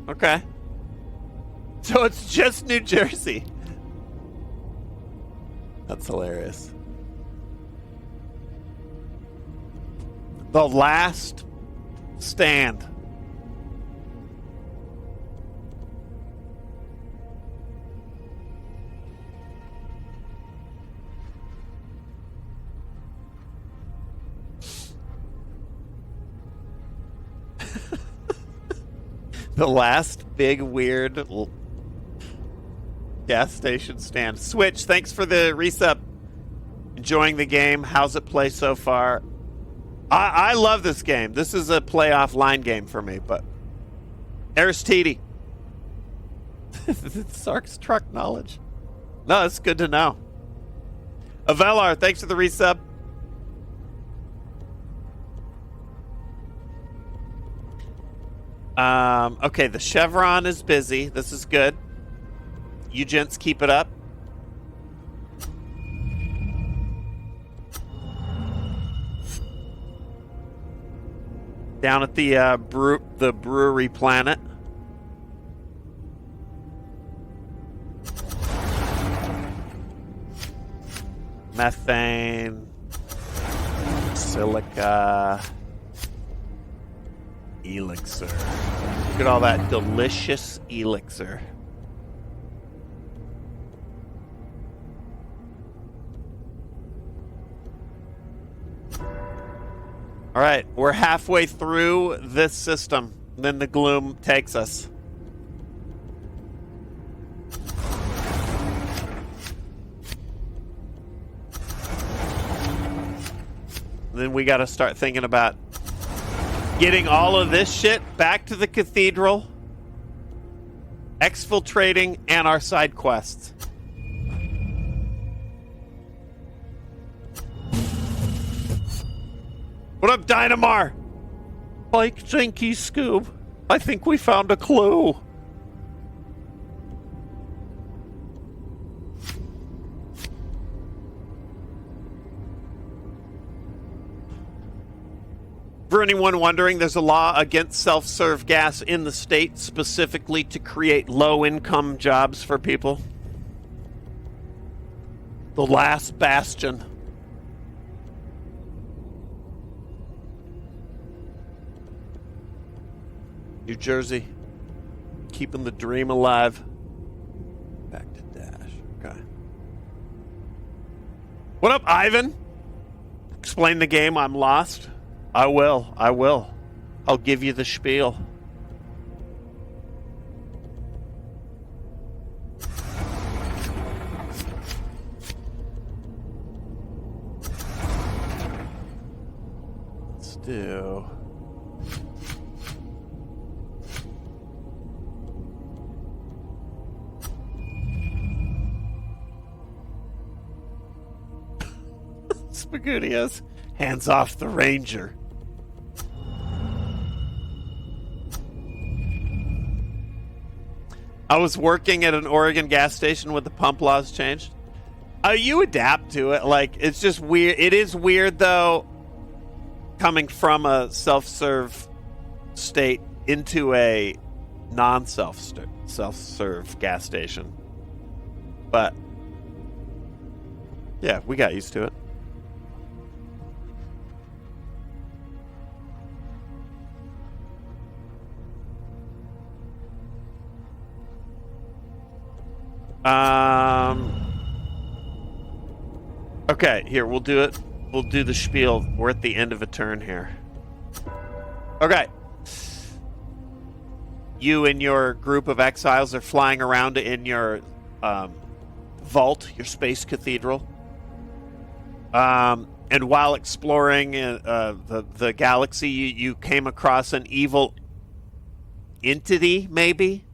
Okay. So it's just New Jersey. That's hilarious. The last stand. The last big weird gas station stand. Switch, thanks for the resub. Enjoying the game. How's it play so far? I love this game. This is a playoff line game for me, but Aristide. Sark's truck knowledge. No, it's good to know. Avelar, thanks for the resub. Okay, the Chevron is busy. This is good. You gents keep it up. Down at the brewery planet. Methane. Silica. Elixir. Look at all that delicious elixir. All right, we're halfway through this system. Then the gloom takes us. Then we got to start thinking about getting all of this shit back to the cathedral, exfiltrating, and our side quests. What up, Dynamar? Like Jinky Scoob, I think we found a clue. For anyone wondering, there's a law against self-serve gas in the state specifically to create low-income jobs for people. The last bastion. New Jersey, keeping the dream alive. Back to Dash. Okay. What up, Ivan? Explain the game. I'm lost. I will. I'll give you the spiel. Let's do... Spaghettios. Hands off the ranger. I was working at an Oregon gas station when the pump laws changed. You adapt to it. Like, it's just weird. It is weird, though, coming from a self-serve state into a non-self-serve gas station. But, yeah, we got used to it. Okay, here, we'll do it. We'll do the spiel. We're at the end of a turn here. Okay. You and your group of exiles are flying around in your vault, your space cathedral. And while exploring the galaxy, you came across an evil entity, maybe?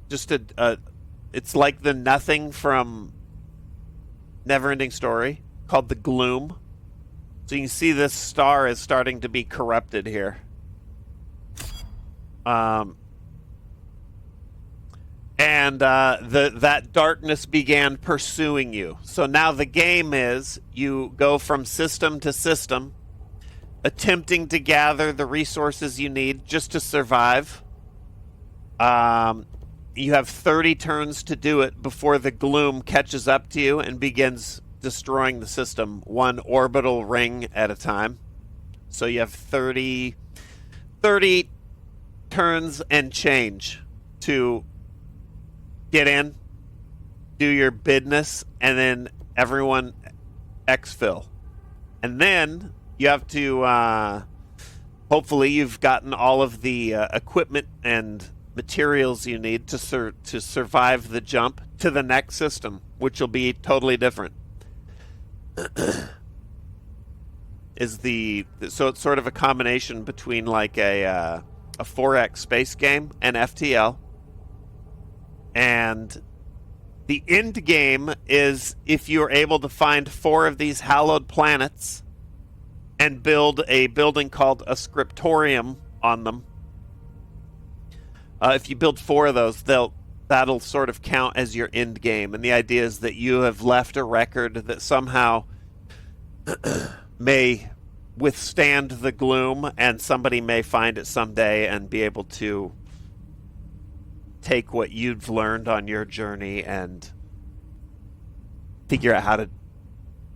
Just it's like the nothing from Neverending Story, called the Gloom. So you can see this star is starting to be corrupted here. And that darkness began pursuing you. So now the game is you go from system to system, attempting to gather the resources you need just to survive. You have 30 turns to do it before the gloom catches up to you and begins destroying the system, one orbital ring at a time. So you have 30 turns and change to get in, do your business, and then everyone exfil. And then you have to, hopefully you've gotten all of the equipment and materials you need to survive the jump to the next system, which will be totally different. So it's sort of a combination between like a 4X space game and FTL. And the end game is if you're able to find 4 of these hallowed planets and build a building called a scriptorium on them. If you build 4 of those, that'll sort of count as your end game. And the idea is that you have left a record that somehow may withstand the gloom, and somebody may find it someday and be able to take what you've learned on your journey and figure out how to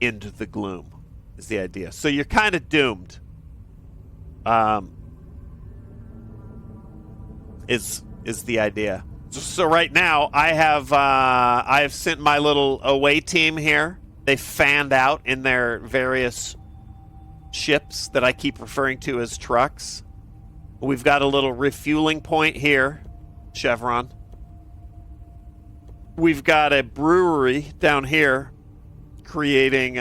end the gloom, is the idea. So you're kind of doomed. Is the idea. So right now I have sent my little away team here. They fanned out in their various ships that I keep referring to as trucks. We've got a little refueling point here, Chevron. We've got a brewery down here creating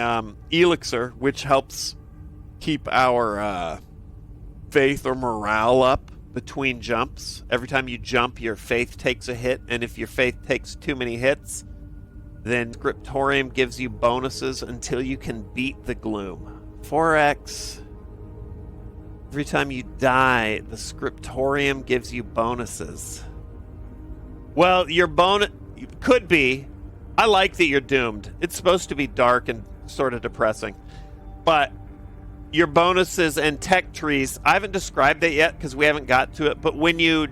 elixir, which helps keep our faith or morale up between jumps. Every time you jump, your faith takes a hit, and if your faith takes too many hits, then Scriptorium gives you bonuses until you can beat the gloom. 4X. Every time you die, the Scriptorium gives you bonuses. Well, your bonus could be... I like that you're doomed. It's supposed to be dark and sort of depressing. But your bonuses and tech trees, I haven't described it yet because we haven't got to it, but when you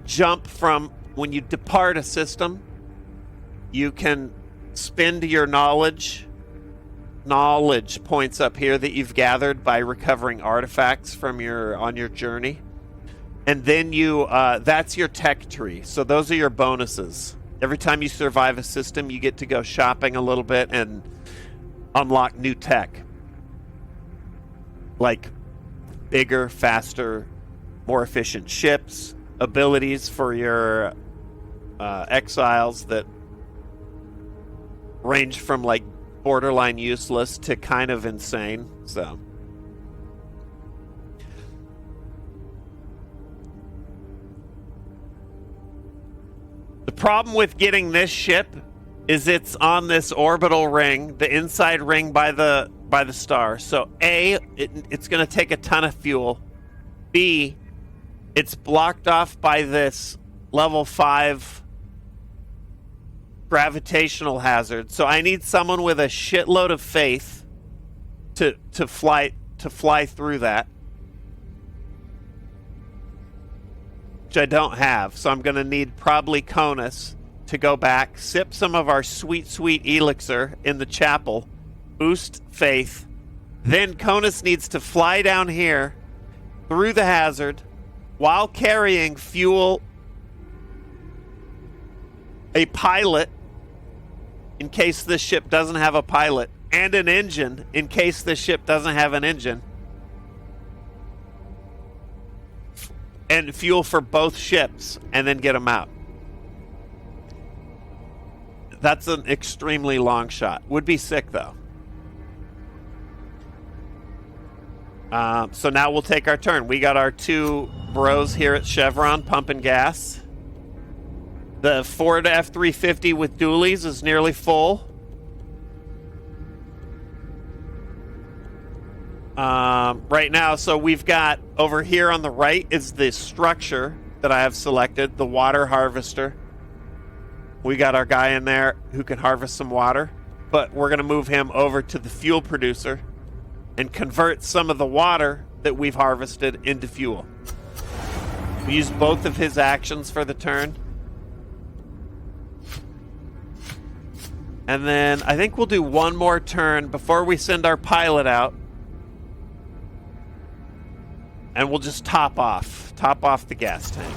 when you depart a system, you can spend your knowledge points up here that you've gathered by recovering artifacts on your journey. And then that's your tech tree. So those are your bonuses. Every time you survive a system, you get to go shopping a little bit and unlock new tech. Like bigger, faster, more efficient ships, abilities for your exiles that range from like borderline useless to kind of insane. So the problem with getting this ship is it's on this orbital ring, the inside ring by the star. So A, it's going to take a ton of fuel. B, it's blocked off by this level 5 gravitational hazard. So I need someone with a shitload of faith to fly through that, which I don't have. So I'm going to need probably Conus to go back, sip some of our sweet elixir in the chapel, boost faith. Then Conus needs to fly down here through the hazard while carrying fuel, a pilot in case this ship doesn't have a pilot, and an engine in case this ship doesn't have an engine, and fuel for both ships, and then get them out. That's an extremely long shot. Would be sick, though. So now we'll take our turn. We got our 2 bros here at Chevron pumping gas. The Ford F-350 with dualies is nearly full. Right now, so we've got over here on the right is the structure that I have selected, the water harvester. We got our guy in there who can harvest some water, but we're going to move him over to the fuel producer and convert some of the water that we've harvested into fuel. We use both of his actions for the turn. And then I think we'll do one more turn before we send our pilot out. And we'll just top off the gas tank.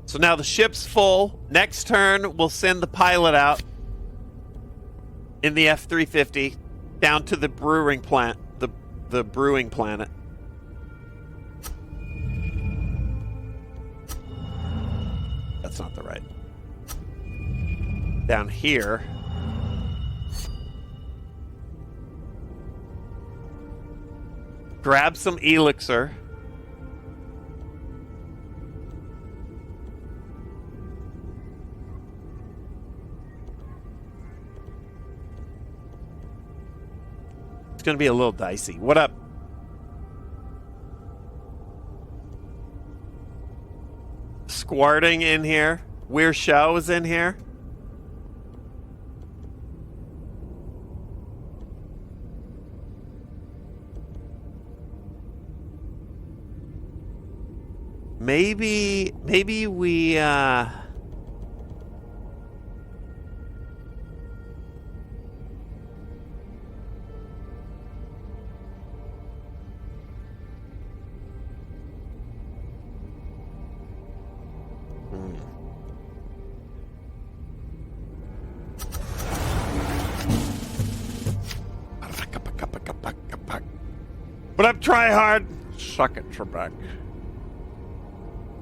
So now the ship's full. Next turn, we'll send the pilot out in the F-350 down to the brewing plant, the brewing planet. That's not the right. Down here. Grab some elixir. It's going to be a little dicey. What up? Squarting in here. Weir Show is in here. Maybe we But I'm try hard. Suck it, Trebek.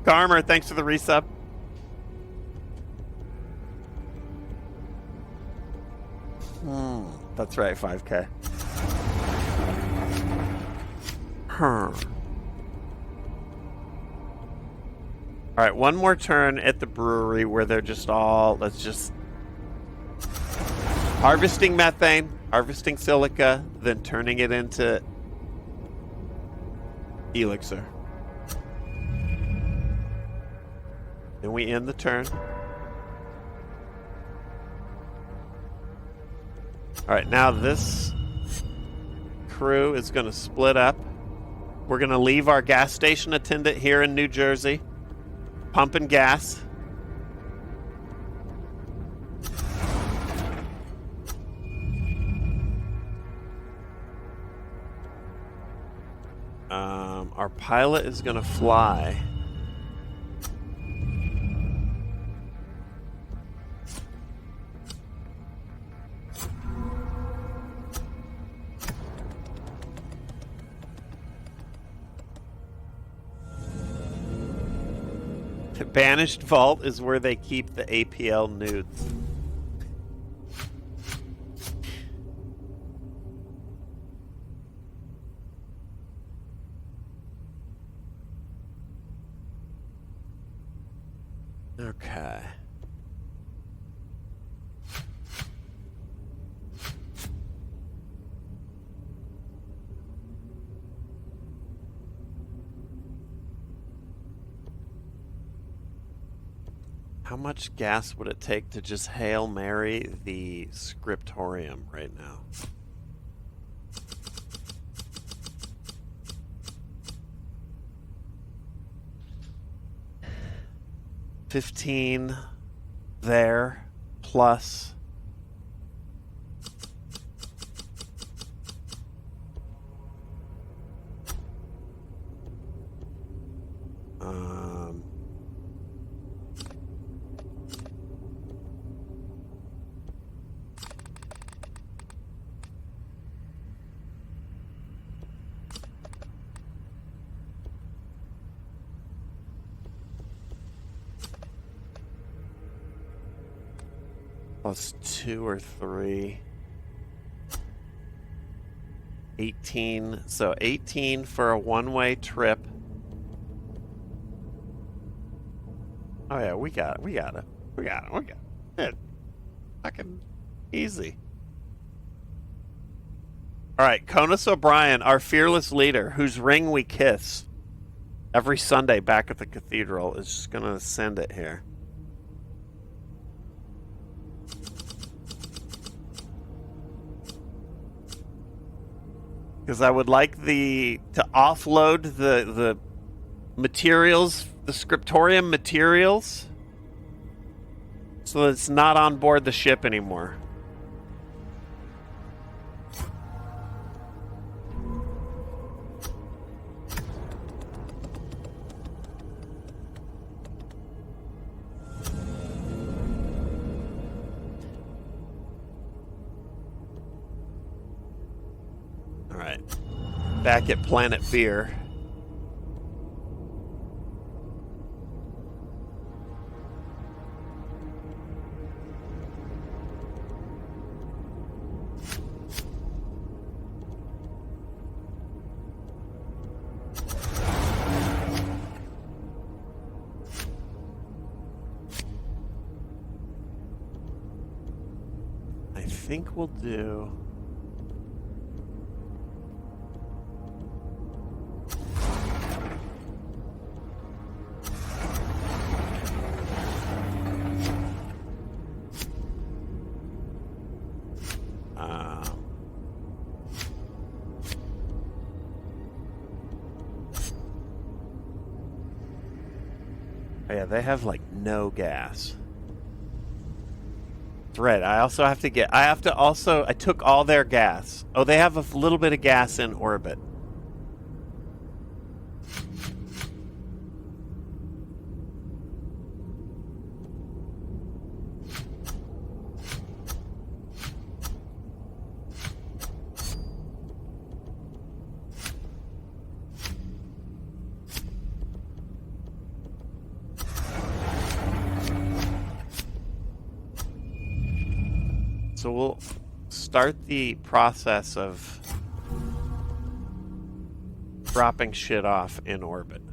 Garmer, thanks for the resub. That's right, 5K. All right, one more turn at the brewery where they're just all, let's just harvesting methane, harvesting silica, then turning it into elixir. Then we end the turn. All right, now this crew is going to split up. We're going to leave our gas station attendant here in New Jersey, pumping gas. Our pilot is going to fly. The Banished Vault is where they keep the APL nudes. Okay. How much gas would it take to just Hail Mary the scriptorium right now? $15 there plus plus 2 or 3. 18. So 18 for a one-way trip. Oh yeah, we got it. We got it. It. Fucking easy. All right, Conus O'Brien, our fearless leader, whose ring we kiss every Sunday back at the Cathedral, is just gonna send it here. Because I would like to offload the materials, the scriptorium materials, so that it's not on board the ship anymore. All right, back at Planet Fear. I think we'll do... Oh yeah, they have like no gas. That's right. I took all their gas. Oh, they have a little bit of gas in orbit. So we'll start the process of dropping shit off in orbit.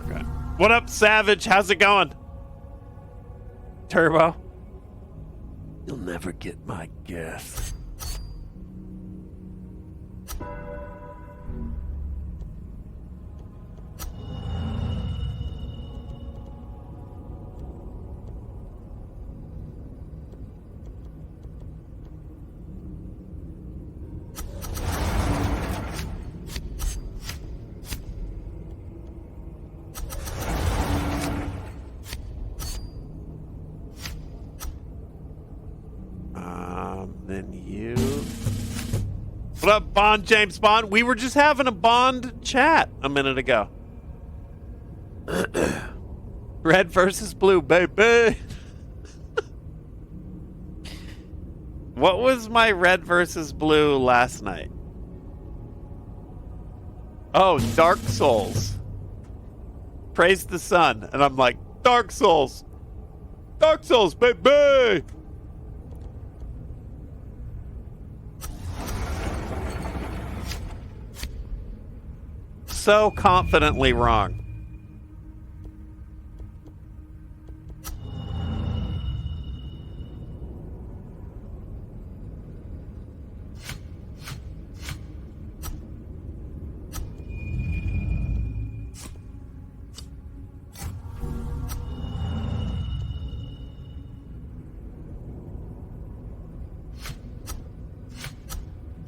Okay. What up, Savage? How's it going? Turbo? You'll never get my guess. Then you... What up, Bond, James Bond? We were just having a Bond chat a minute ago. Red versus blue, baby. What was my red versus blue last night? Oh, Dark Souls. Praise the sun. And I'm like, Dark Souls. Dark Souls, baby. So confidently wrong.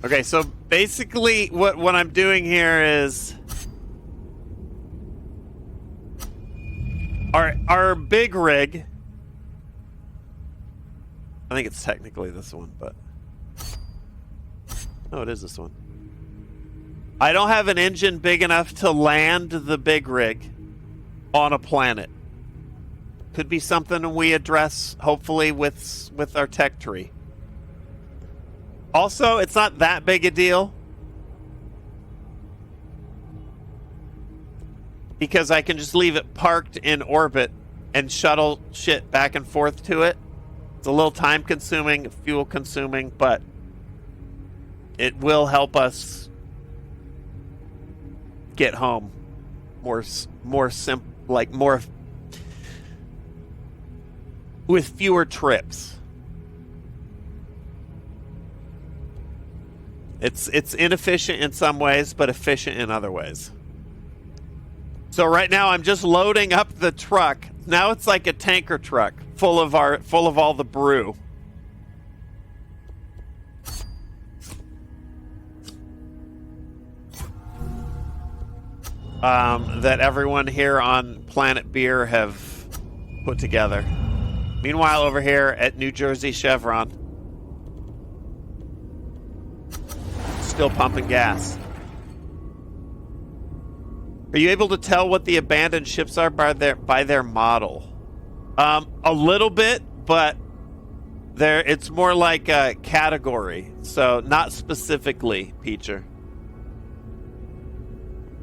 Okay, so basically what I'm doing here is our big rig. I think it's technically this one, but no, it is this one. I don't have an engine big enough to land the big rig on a planet. Could be something we address, hopefully, with our tech tree. Also, it's not that big a deal, because I can just leave it parked in orbit and shuttle shit back and forth to it. It's a little time consuming, fuel consuming, but it will help us get home more with fewer trips. It's inefficient in some ways, but efficient in other ways. So right now I'm just loading up the truck. Now it's like a tanker truck full of all the brew. That everyone here on Planet Beer have put together. Meanwhile, over here at New Jersey Chevron, still pumping gas. Are you able to tell what the abandoned ships are by their model? A little bit, but it's more like a category, so not specifically, Peacher.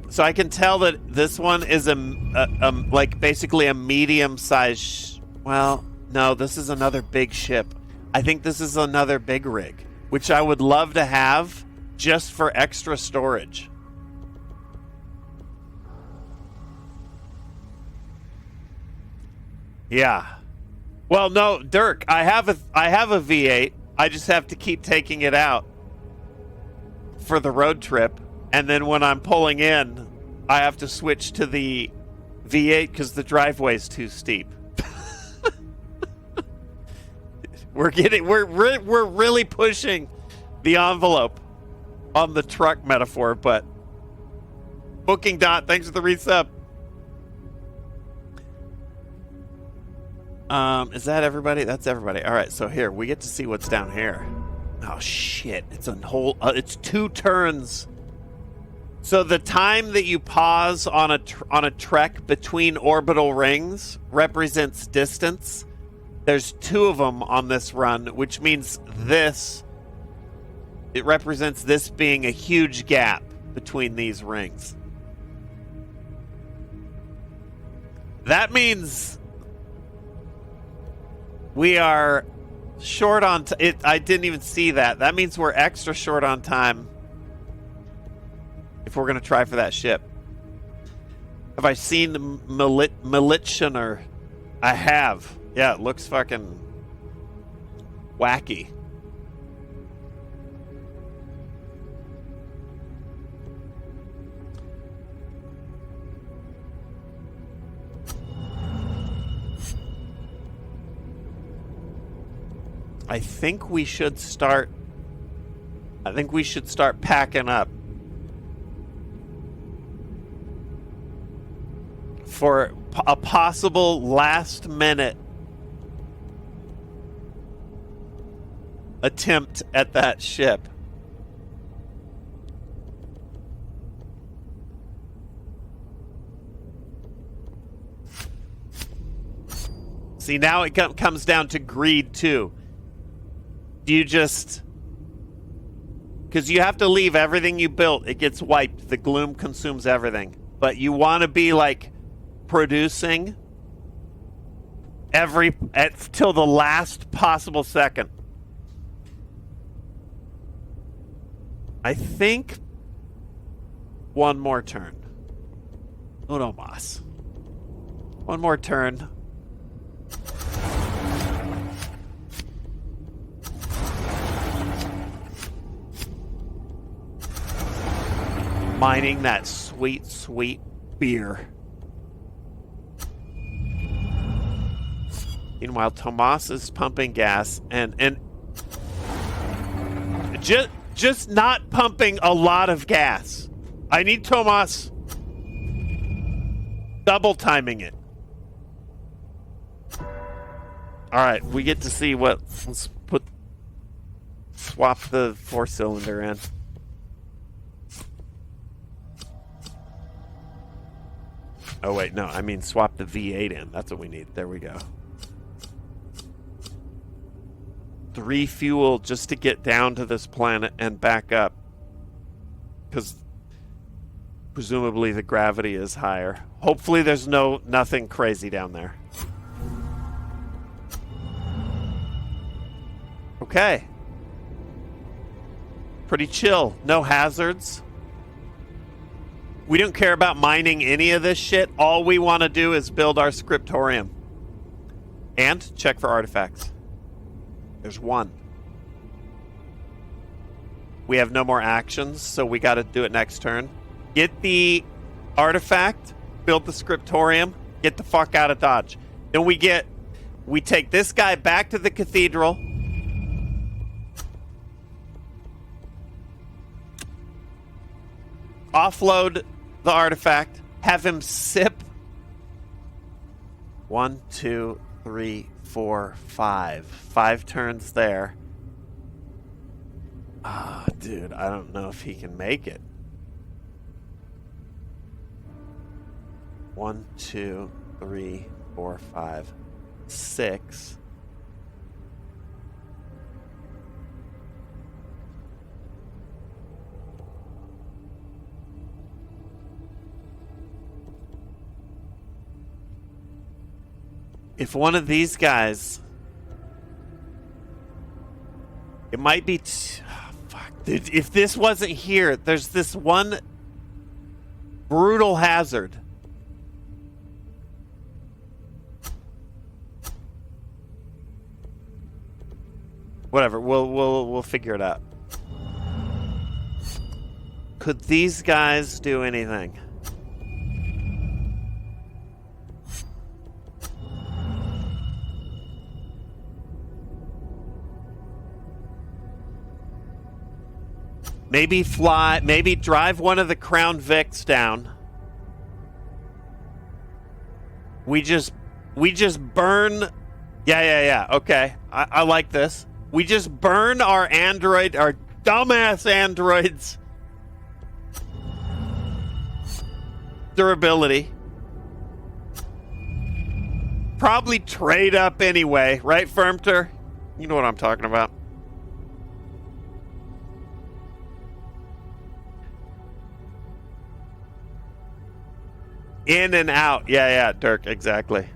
So I can tell that this one is like basically a medium-sized. Well, no, this is another big ship. I think this is another big rig, which I would love to have just for extra storage. Yeah. Well, no, Dirk, I have a V8. I just have to keep taking it out for the road trip. And then when I'm pulling in, I have to switch to the V8 because the driveway's too steep. We're really pushing the envelope on the truck metaphor, but Booking Dot, thanks for the resub. Is that everybody? That's everybody. All right, so here we get to see what's down here. Oh shit! It's a whole. It's 2 turns. So the time that you pause on a trek between orbital rings represents distance. There's 2 of them on this run, which means it represents this being a huge gap between these rings. That means we are short on it. I didn't even see that. That means we're extra short on time if we're going to try for that ship. Have I seen the Militsioner? I have. Yeah, it looks fucking wacky. I think we should start packing up for a possible last minute attempt at that ship. See, now it comes down to greed too. Do you just... Because you have to leave everything you built. It gets wiped. The gloom consumes everything. But you want to be like producing till the last possible second. I think one more turn. Uno mas. One more turn. Mining that sweet, sweet beer. Meanwhile, Tomas is pumping gas and just not pumping a lot of gas. I need Tomas double timing it. All right, we get to see what. Let's swap the 4-cylinder in. Oh, wait, no, I mean swap the V8 in. That's what we need. There we go. 3 fuel just to get down to this planet and back up. Because presumably the gravity is higher. Hopefully there's nothing crazy down there. Okay. Pretty chill. No hazards. We don't care about mining any of this shit. All we want to do is build our scriptorium. And check for artifacts. There's one. We have no more actions, so we got to do it next turn. Get the artifact, build the scriptorium, get the fuck out of Dodge. Then we take this guy back to the cathedral. Offload the artifact, have him sip 1, 2, 3, 4, 5. 5 turns there. Ah, dude, I don't know if he can make it. 1, 2, 3, 4, 5, 6. If one of these guys, it might be. Fuck, dude. If this wasn't here, there's this one brutal hazard. Whatever, we'll figure it out. Could these guys do anything? Maybe fly, maybe drive one of the Crown Vics down. We just burn. Yeah. Okay. I like this. We just burn our dumbass androids' durability. Probably trade up anyway, right, Firmter? You know what I'm talking about. In and out. Yeah, Dirk, exactly.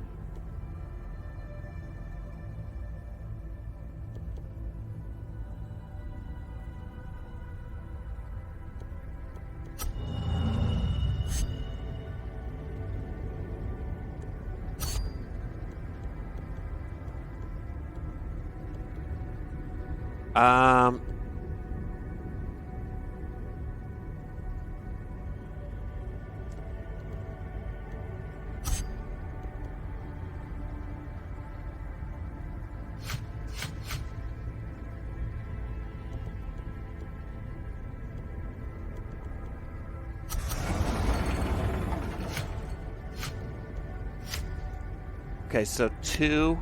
Okay, so 2.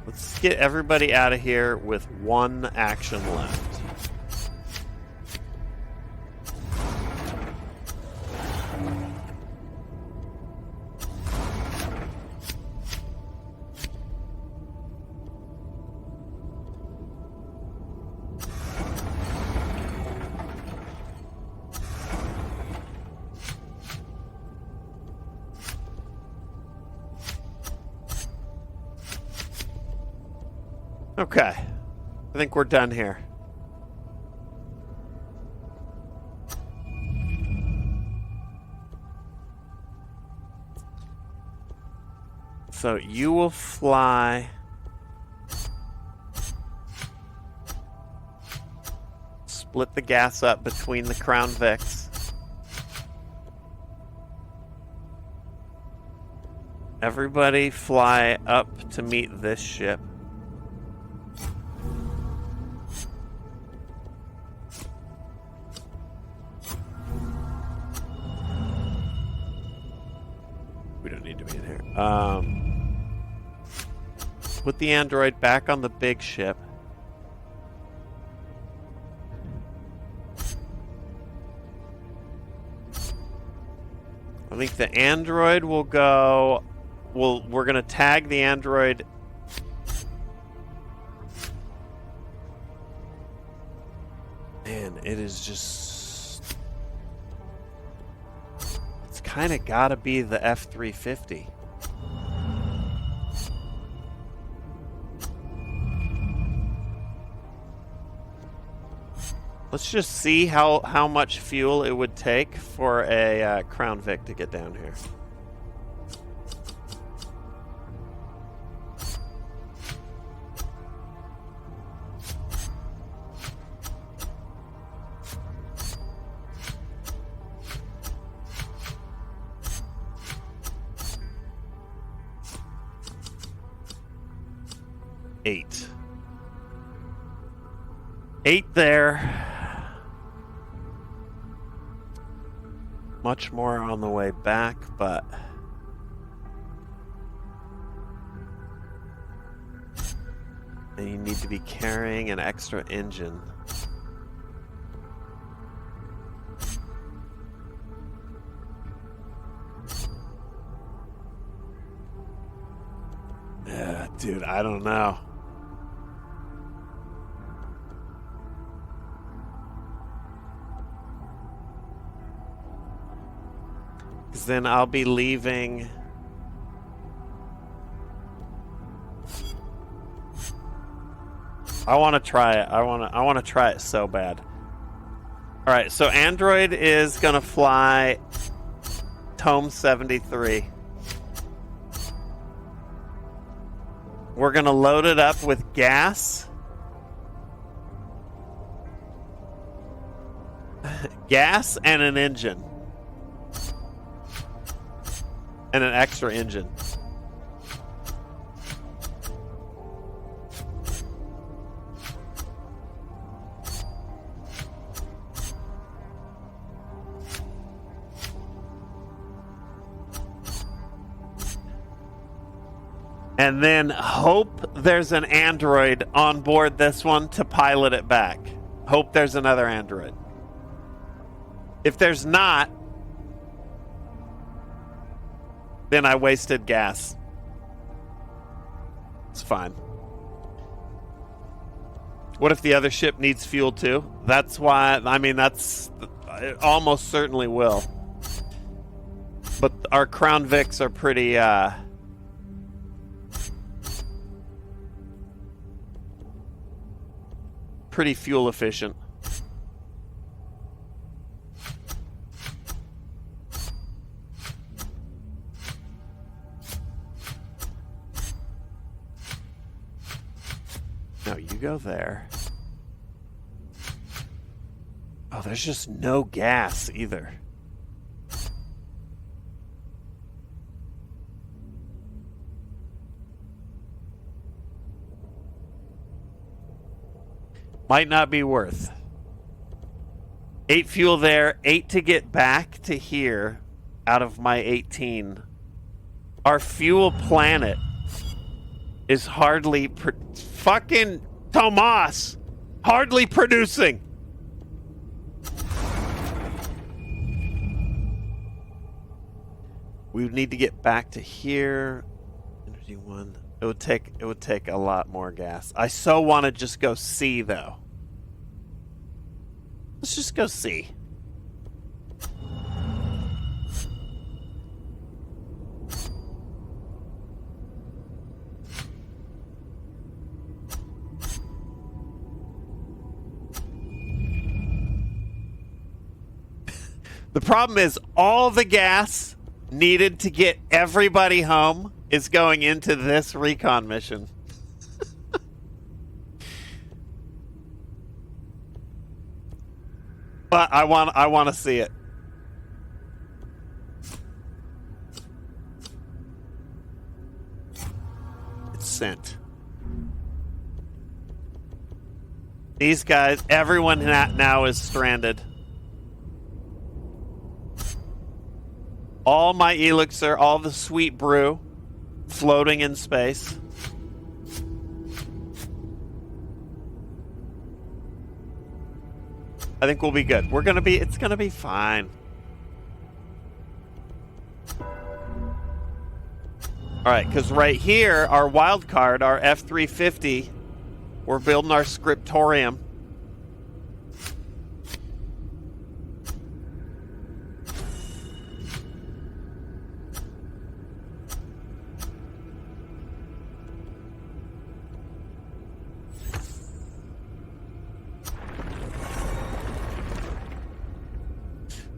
Let's get everybody out of here with 1 action left. Okay, I think we're done here. So you will fly. Split the gas up between the Crown Vics. Everybody fly up to meet this ship. We don't need to be in here. Put the android back on the big ship. I think the android will go. We're gonna tag the android. Man, it is just. It's kind of gotta be the F-350. Let's just see how much fuel it would take for a Crown Vic to get down here. Eight there. Much more on the way back, but and you need to be carrying an extra engine. Dude, I don't know. Because then I'll be leaving. I want to try it. I want to try it so bad. All right, so Android is gonna fly Tome 73. We're gonna load it up with gas. Gas and an engine. And an extra engine. And then hope there's an android on board this one to pilot it back. Hope there's another android. If there's not, then I wasted gas. It's fine. What if the other ship needs fuel too? That's why, I mean, it almost certainly will. But our Crown Vics are pretty fuel efficient. No, you go there. Oh, there's just no gas either. Might not be worth. 8 fuel there, 8 to get back to here out of my 18. Our fuel planet is hardly fucking Tomas, hardly producing. We would need to get back to here. Energy 1. It would take a lot more gas. I so want to just go see though. Let's just go see. The problem is all the gas needed to get everybody home is going into this recon mission. But I want to see it. It's sent. These guys, everyone now is stranded. All my elixir, all the sweet brew, floating in space. I think we'll be good. It's gonna be fine. Alright, because right here, our wild card, our F-350, we're building our scriptorium.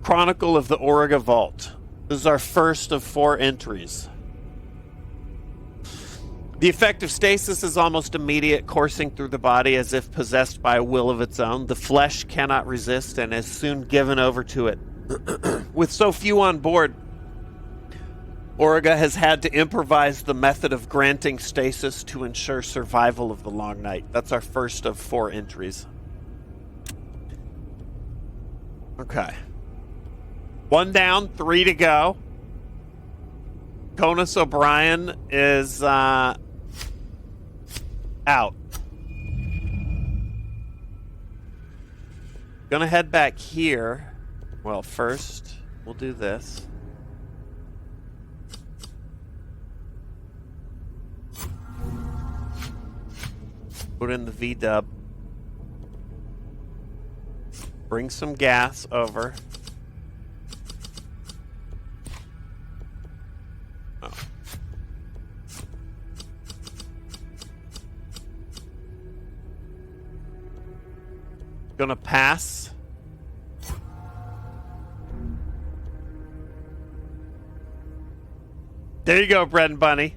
Chronicle of the Auriga Vault. This is our first of 4 entries. The effect of stasis is almost immediate, coursing through the body as if possessed by a will of its own. The flesh cannot resist and is soon given over to it. With so few on board, Auriga has had to improvise the method of granting stasis to ensure survival of the long night. That's our first of 4 entries. Okay. 1 down, 3 to go. Conas O'Brien is out. Gonna head back here. Well, first, we'll do this. Put in the V-dub. Bring some gas over. Oh. Gonna pass. There you go, Bread and Bunny.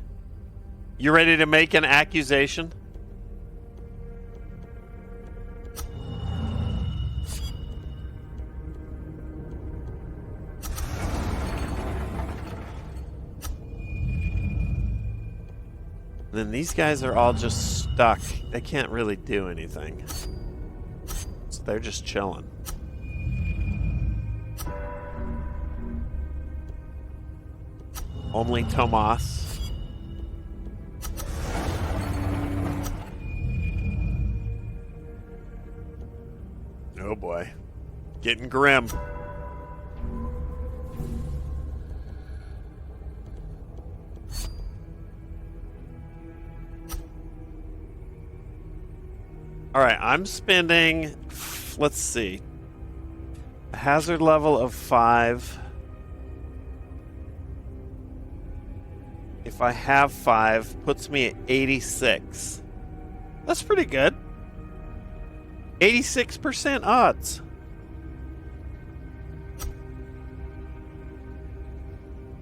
You ready to make an accusation? Then these guys are all just stuck. They can't really do anything. So they're just chilling. Only Tomas. Oh boy. Getting grim. All right, I'm spending, let's see, a hazard level of 5. If I have 5, puts me at 86. That's pretty good. 86% odds.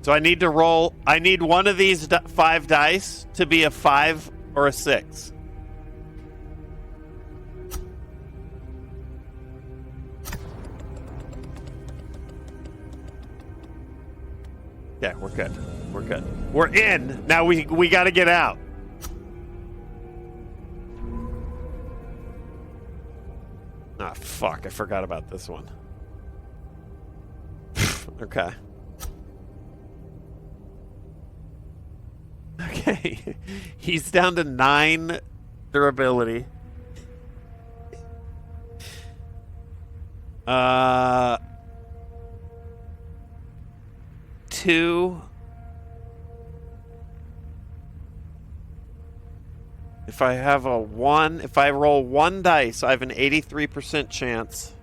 So I need to roll, I need one of these 5 dice to be a 5 or a 6. Yeah, we're good. We're good. We're in. Now we got to get out. Ah, fuck. I forgot about this one. Okay. Okay. He's down to 9 durability. 2. If I have a 1, if I roll 1 dice, I have an 83% chance.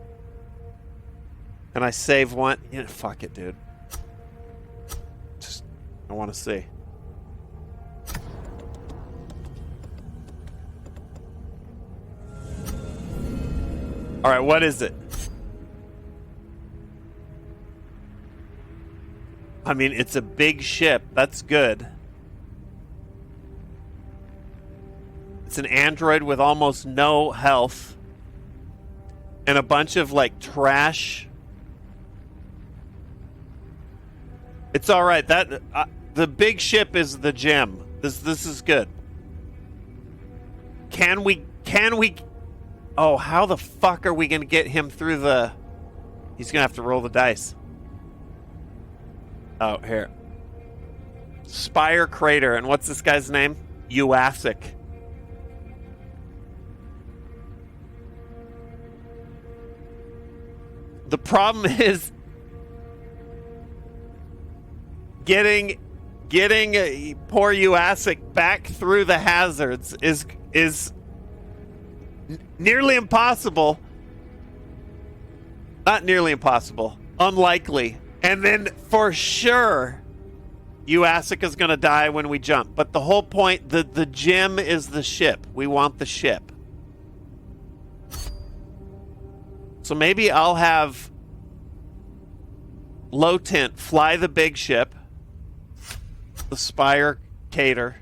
And I save 1. Yeah, fuck it, dude. Just, I want to see. All right, what is it? I mean, it's a big ship. That's good. It's an android with almost no health. And a bunch of, like, trash. It's all right. That the big ship is the gem. This is good. Can we... Oh, how the fuck are we going to get him through the... He's going to have to roll the dice. Oh, here. Spire Crater. And what's this guy's name? Uasic. The problem is getting poor Uasic back through the hazards is nearly impossible. Not nearly impossible. Unlikely. And then for sure, Uasic is going to die when we jump. But the whole point, the gem is the ship. We want the ship. So maybe I'll have Low tint, fly the big ship. The Spire Cater.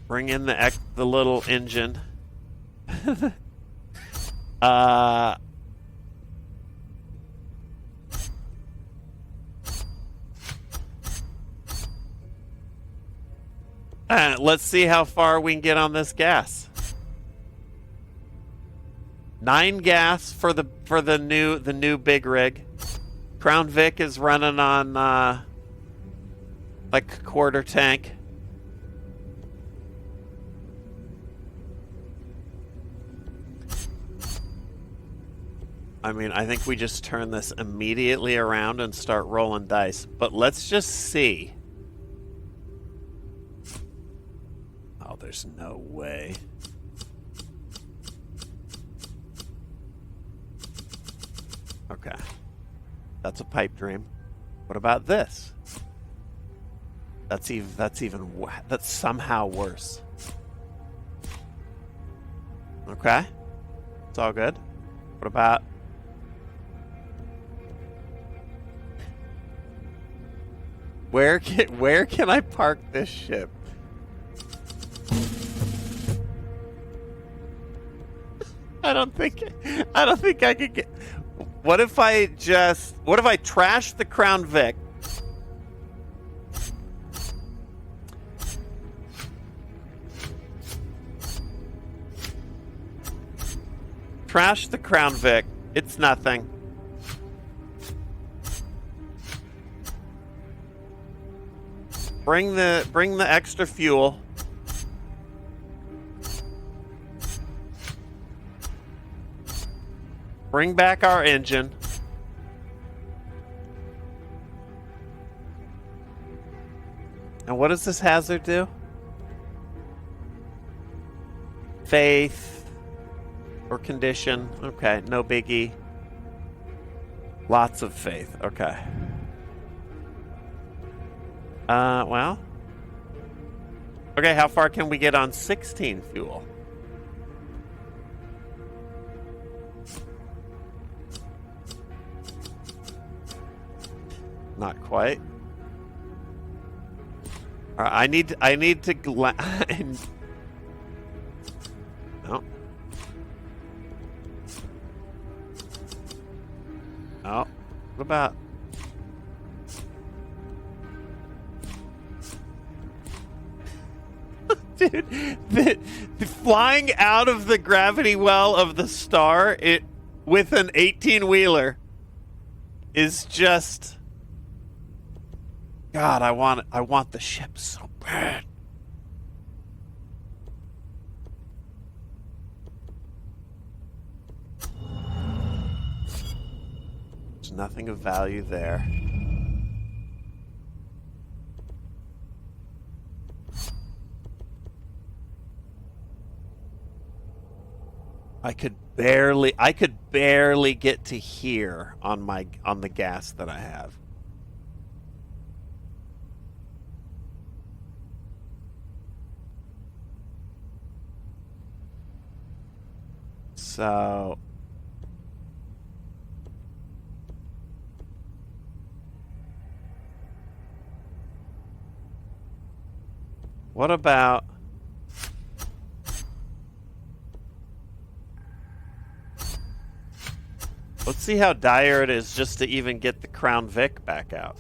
Bring in the little engine. Let's see how far we can get on this gas. 9 gas for the new big rig. Crown Vic is running on like a quarter tank. I mean, I think we just turn this immediately around and start rolling dice. But let's just see. Oh, there's no way. Okay. That's a pipe dream. What about this? That's somehow worse. Okay. It's all good. What about... Where can I park this ship? I don't think I could get... What if I trash the Crown Vic? Trash the Crown Vic. It's nothing. Bring the extra fuel. Bring back our engine. And what does this hazard do? Faith or condition. Okay, no biggie. Lots of faith. Okay. Well. Okay, how far can we get on 16 fuel? Not quite. All right, I need to no. Oh, what about? Dude, the flying out of the gravity well of the star with an 18-wheeler is just... God, I want the ship so bad. There's nothing of value there. I could barely get to here on the gas that I have. So what about let's see how dire it is just to even get the Crown Vic back out.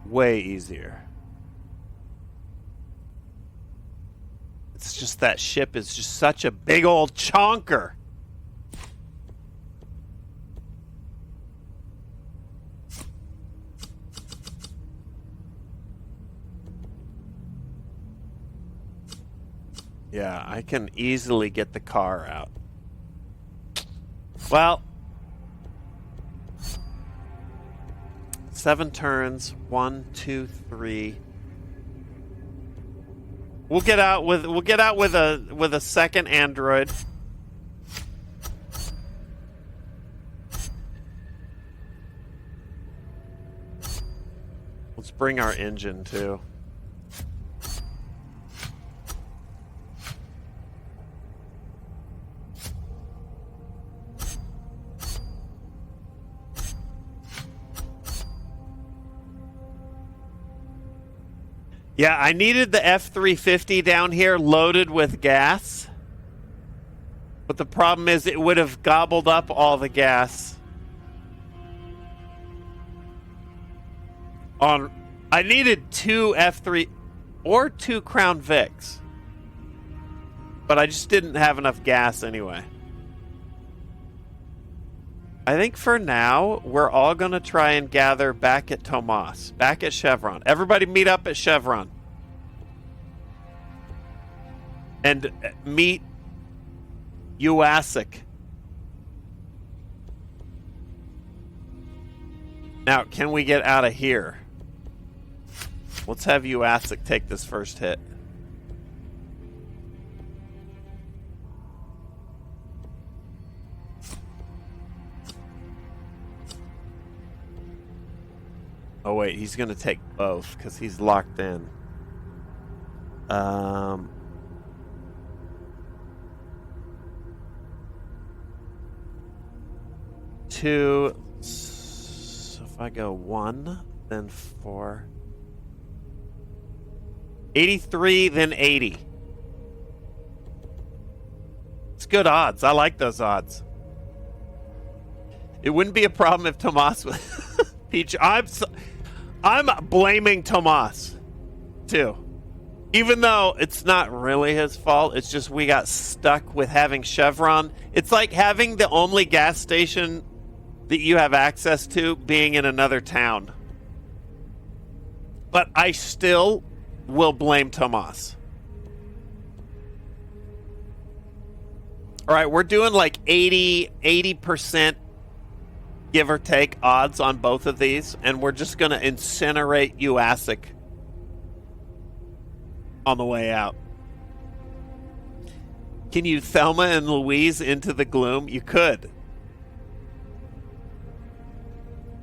Way easier. It's just that ship is just such a big old chonker. Yeah, I can easily get the car out. Well, 7 turns. 1, 2, 3. We'll get out with a second android. Let's bring our engine too. Yeah, I needed the F-350 down here loaded with gas. But the problem is it would have gobbled up all the gas. I needed 2 F3 or 2 Crown Vics. But I just didn't have enough gas anyway. I think for now, we're all going to try and gather back at Tomas, back at Chevron. Everybody meet up at Chevron. And meet Uasic. Now, can we get out of here? Let's have Uasic take this first hit. Oh wait, he's gonna take both because he's locked in. Two. So if I go 1, then 4. 83, then 80. It's good odds. I like those odds. It wouldn't be a problem if Tomas was Peach. I'm blaming Tomas too. Even though it's not really his fault, it's just we got stuck with having Chevron. It's like having the only gas station that you have access to being in another town. But I still will blame Tomas. All right, we're doing like 80% give or take odds on both of these, and we're just going to incinerate Uasic on the way out. Can you Thelma and Louise into the gloom? You could.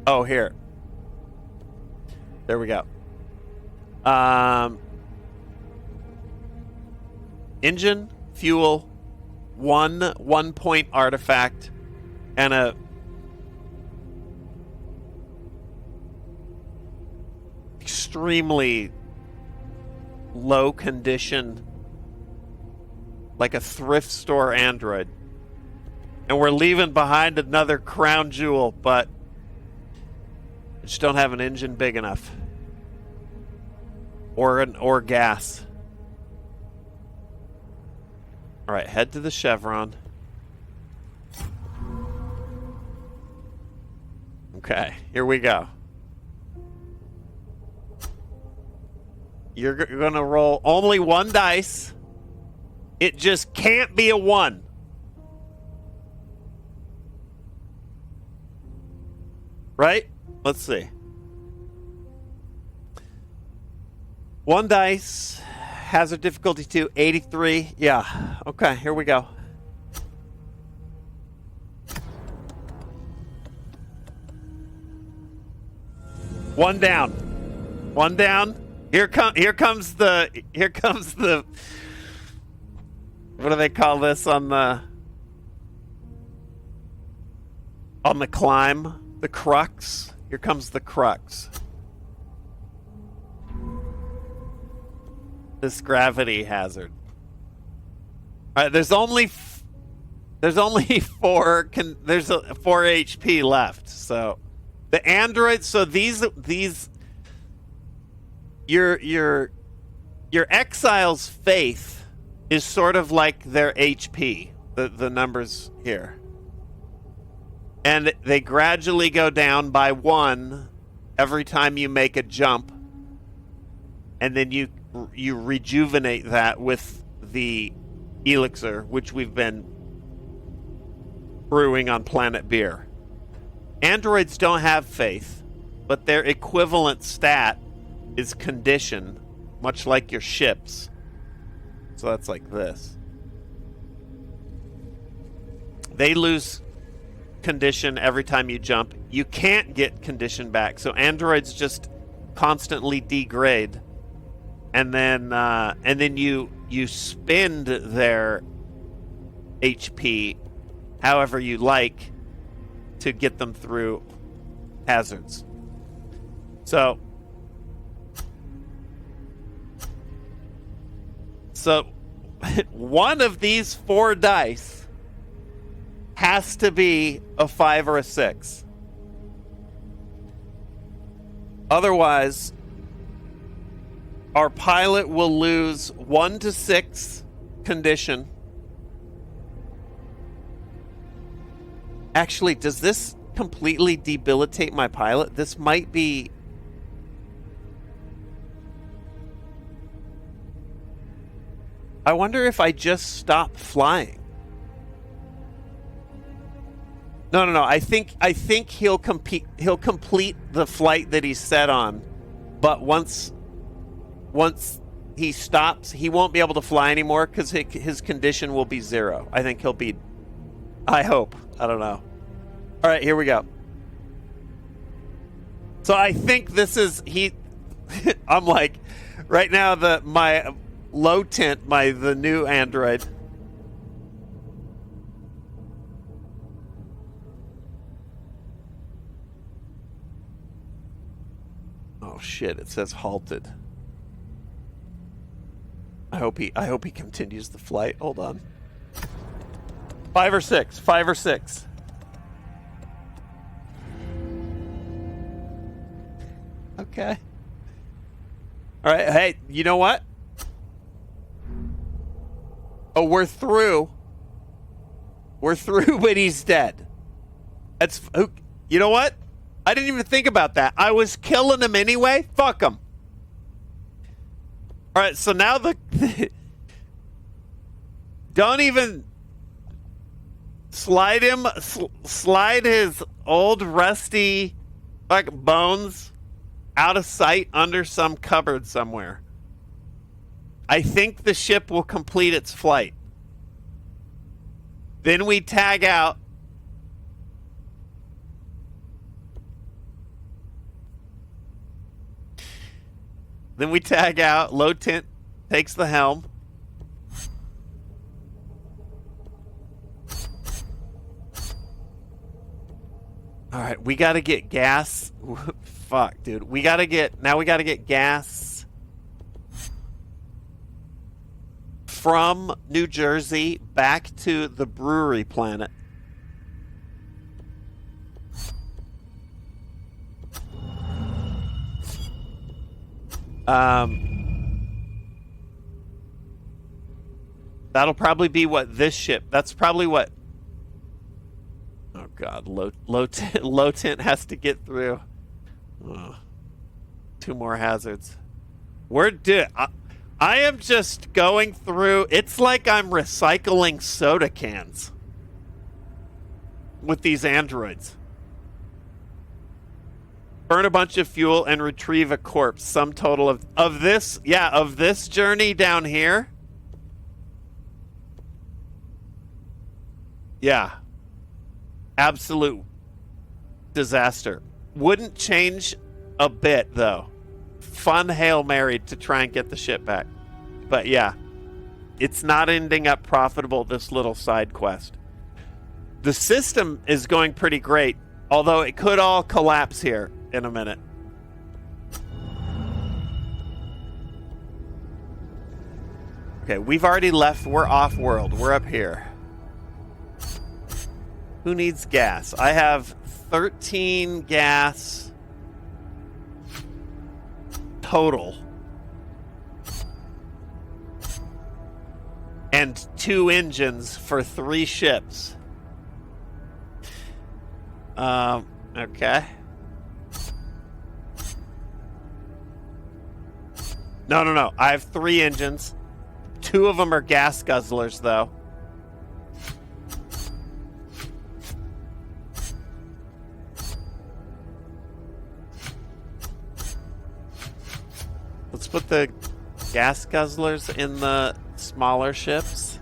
Oh, here. There we go. Engine, fuel, one point artifact, and a extremely low condition, like a thrift store android. And we're leaving behind another crown jewel, but I just don't have an engine big enough. Or gas. All right, head to the Chevron. Okay, here we go. You're going to roll only 1 dice. It just can't be a 1. Right? Let's see. 1 dice. Hazard difficulty 2, 83. Yeah. Okay, here we go. One down. Here comes the what do they call this on the climb? The crux. Here comes the crux. This gravity hazard. All right, there's only 4 HP left. So the androids, so these your exile's faith is sort of like their HP, the numbers here. And they gradually go down by 1 every time you make a jump. And then you rejuvenate that with the elixir, which we've been brewing on Planet Beer. Androids don't have faith, but their equivalent stat is condition, much like your ships. So that's like this. They lose condition every time you jump. You can't get condition back, so androids just constantly degrade, and then you spend their HP however you like to get them through hazards. So one of these 4 dice has to be a 5 or a 6. Otherwise, our pilot will lose 1 to 6 condition. Actually, does this completely debilitate my pilot? This might be... I wonder if I just stop flying. No. I think he'll complete the flight that he's set on, but once he stops, he won't be able to fly anymore because his condition will be 0. I think he'll be... I hope. I don't know. All right, here we go. So I think this is I'm like, right now my low tint, the new android. Oh shit! It says halted. I hope he continues the flight. Hold on. 5 or 6. 5 or 6. Okay. All right. Hey, you know what? Oh, we're through. We're through, but he's dead. You know what? I didn't even think about that. I was killing him anyway. Fuck him. All right. So now don't even slide his old rusty bones out of sight under some cupboard somewhere. I think the ship will complete its flight. Then we tag out. Low tint takes the helm. All right, we got to get gas. Fuck, dude. We got to get gas from New Jersey back to the brewery planet. That'll probably be what this ship. That's probably what. Oh God, low tint has to get through. Oh, 2 more hazards. I am just going through. It's like I'm recycling soda cans with these androids. Burn a bunch of fuel and retrieve a corpse. Sum total of this journey down here. Yeah. Absolute disaster. Wouldn't change a bit, though. Fun Hail Mary to try and get the ship back. But yeah, it's not ending up profitable, this little side quest. The system is going pretty great, although it could all collapse here in a minute. Okay, we've already left. We're off-world. We're up here. Who needs gas? I have 13 gas total. And 2 engines for 3 ships. Okay. No. I have 3 engines. 2 of them are gas guzzlers, though. Let's put the gas guzzlers in the smaller ships.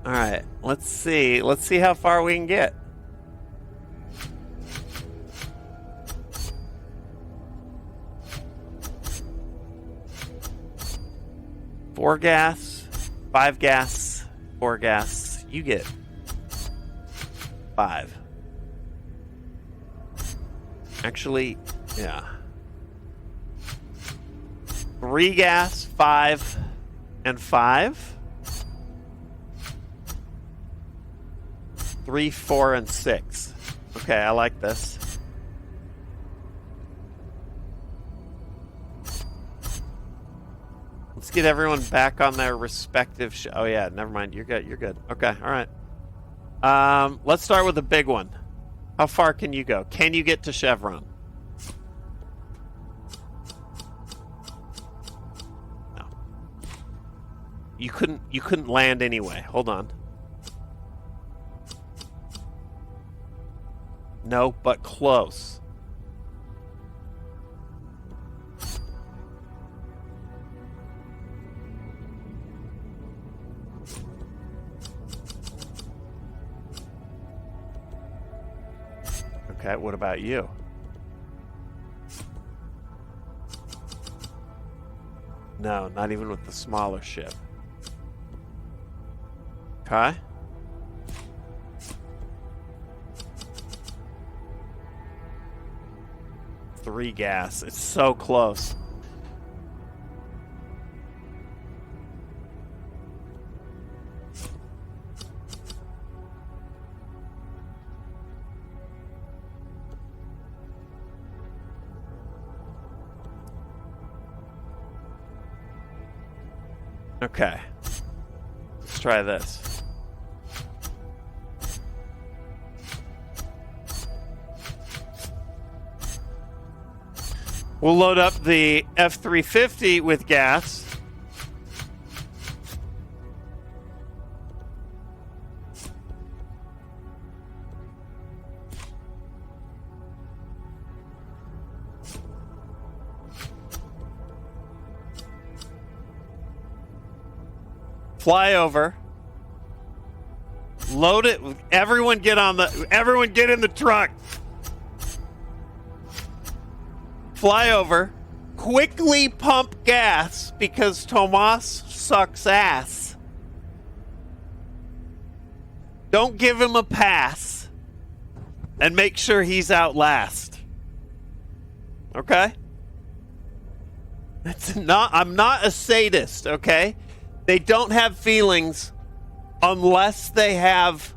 All right, let's see. Let's see how far we can get. Four gas, 5 gas, 4 gas. You get 5. Actually, yeah. 3 gas, 5, and 5. 3, 4, and 6. Okay, I like this. Let's get everyone back on their respective oh yeah, never mind. You're good. You're good. Okay, all right. Let's start with the big one. How far can you go? Can you get to Chevron? No. You couldn't land anyway. Hold on. No, but close. Okay, what about you? No, not even with the smaller ship. Okay. Three gas. It's so close. Okay. Let's try this. We'll load up the F-350 with gas. Fly over. Load it. Everyone get in the truck. Fly over. Quickly pump gas because Tomas sucks ass. Don't give him a pass. And make sure he's out last. Okay? I'm not a sadist, okay? They don't have feelings unless they have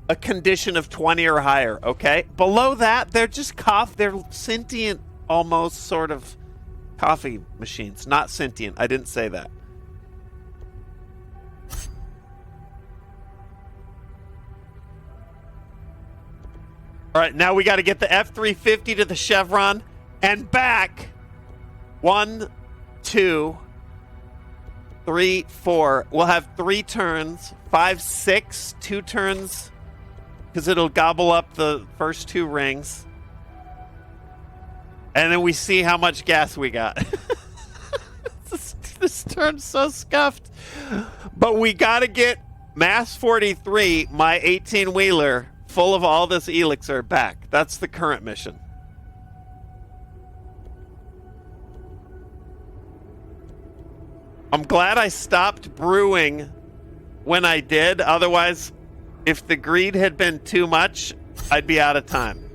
a condition of 20 or higher, okay? Below that, they're just they're sentient, almost sort of coffee machines. Not sentient. I didn't say that. All right, now we got to get the F-350 to the Chevron and back. 1, 2, 3, 4. We'll have 3 turns. 5, 6. 2 turns because it'll gobble up the first 2 rings. And then we see how much gas we got. This turn's so scuffed. But we got to get Mass 43, my 18-wheeler, full of all this elixir back. That's the current mission. I'm glad I stopped brewing when I did. Otherwise, if the greed had been too much, I'd be out of time.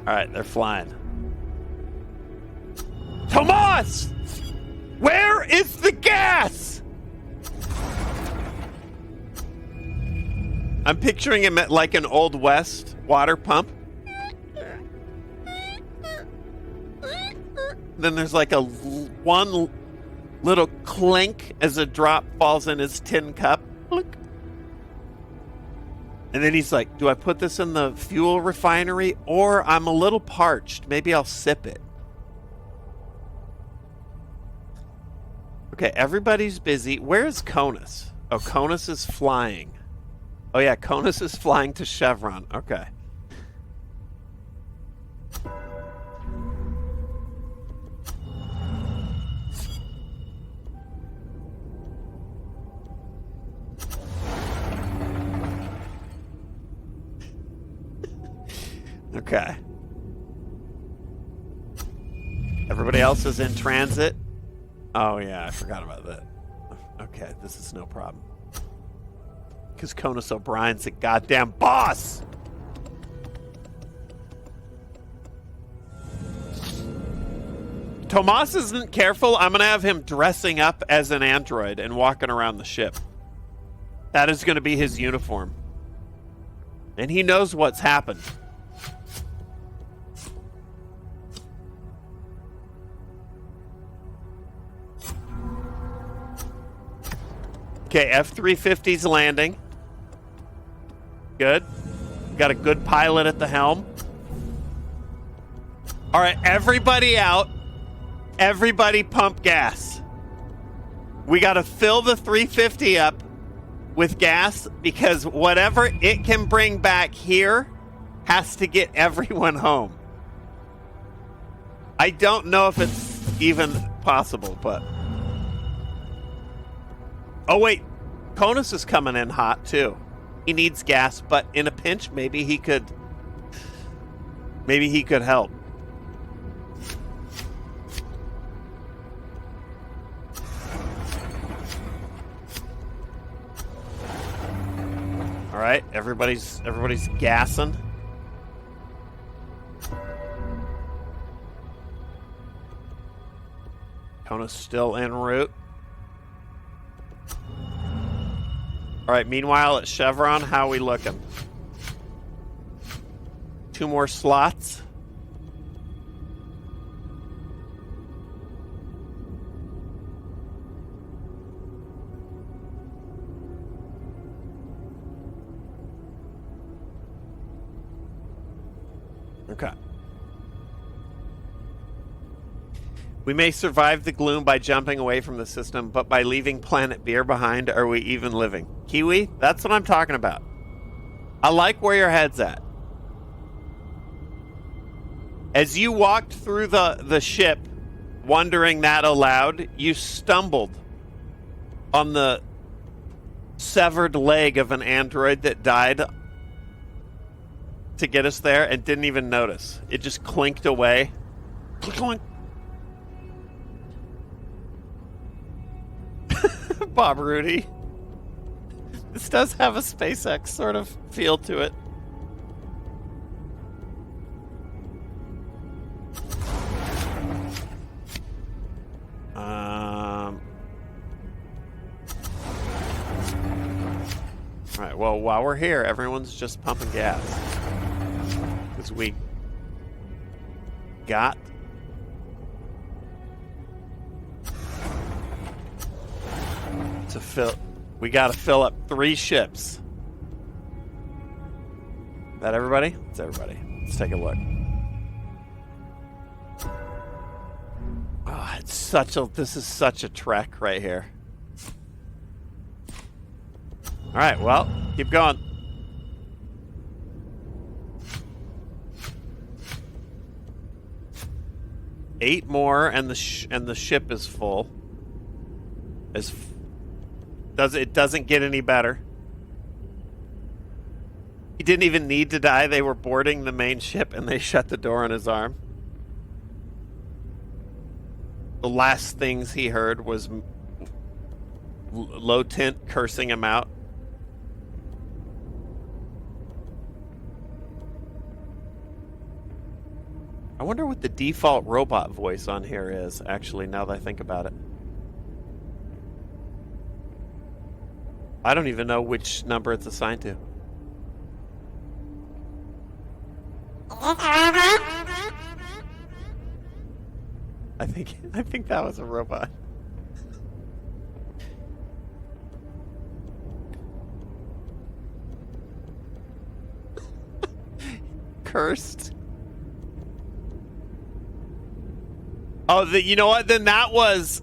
All right, they're flying. Tomas! Where is the gas? I'm picturing him at like an Old West water pump. Then there's like one little clink as a drop falls in his tin cup. Look. And then he's like, do I put this in the fuel refinery? Or I'm a little parched. Maybe I'll sip it. Okay, everybody's busy. Where's Conus? Oh, Conus is flying. Oh yeah, Conus is flying to Chevron. Okay. Okay. Everybody else is in transit. Oh yeah, I forgot about that. Okay, this is no problem. Because Conus O'Brien's a goddamn boss! Tomas isn't careful, I'm gonna have him dressing up as an android and walking around the ship. That is gonna be his uniform. And he knows what's happened. Okay, F-350's landing. Good. Got a good pilot at the helm. All right, everybody out. Everybody pump gas. We got to fill the 350 up with gas because whatever it can bring back here has to get everyone home. I don't know if it's even possible, but... Oh, wait. Conus is coming in hot, too. He needs gas, but in a pinch, maybe he could... Maybe he could help. All right, everybody's gassing. Conus still en route. All right, meanwhile at Chevron, how are we looking? 2 more slots. Okay. We may survive the gloom by jumping away from the system, but by leaving planet Beer behind, are we even living? Kiwi, that's what I'm talking about. I like where your head's at. As you walked through the ship, wondering that aloud, you stumbled on the severed leg of an android that died to get us there and didn't even notice. It just clinked away. Clink, clink. Bob Rudy. This does have a SpaceX sort of feel to it. Alright, well, while we're here, everyone's just pumping gas. Because we got to fill. We got to fill up 3 ships. Is that everybody? It's everybody. Let's take a look. Oh, it's such a. This is such a trek right here. All right. Well, keep going. Eight more, and the ship is full. It doesn't get any better. He didn't even need to die. They were boarding the main ship, and they shut the door on his arm. The last things he heard was low tint cursing him out. I wonder what the default robot voice on here is, actually, now that I think about it. I don't even know which number it's assigned to. I think that was a robot. Cursed. Oh, you know what? Then that was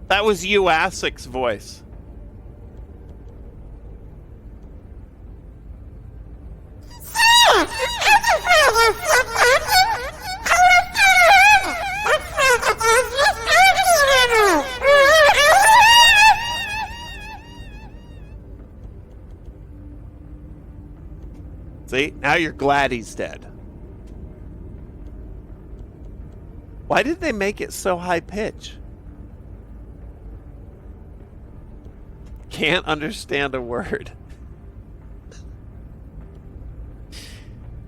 That was Uasik's voice. See? Now you're glad he's dead. Why did they make it so high pitch? Can't understand a word.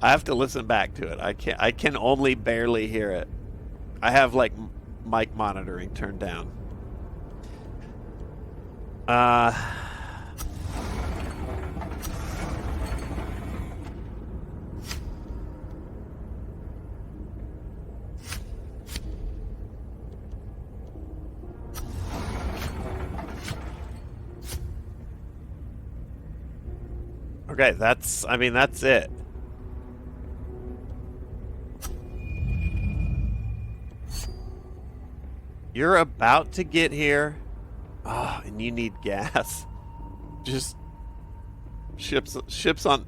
I have to listen back to it. I can only barely hear it. I have like mic monitoring turned down. Okay, that's it. You're about to get here. Oh, and you need gas. Just ships on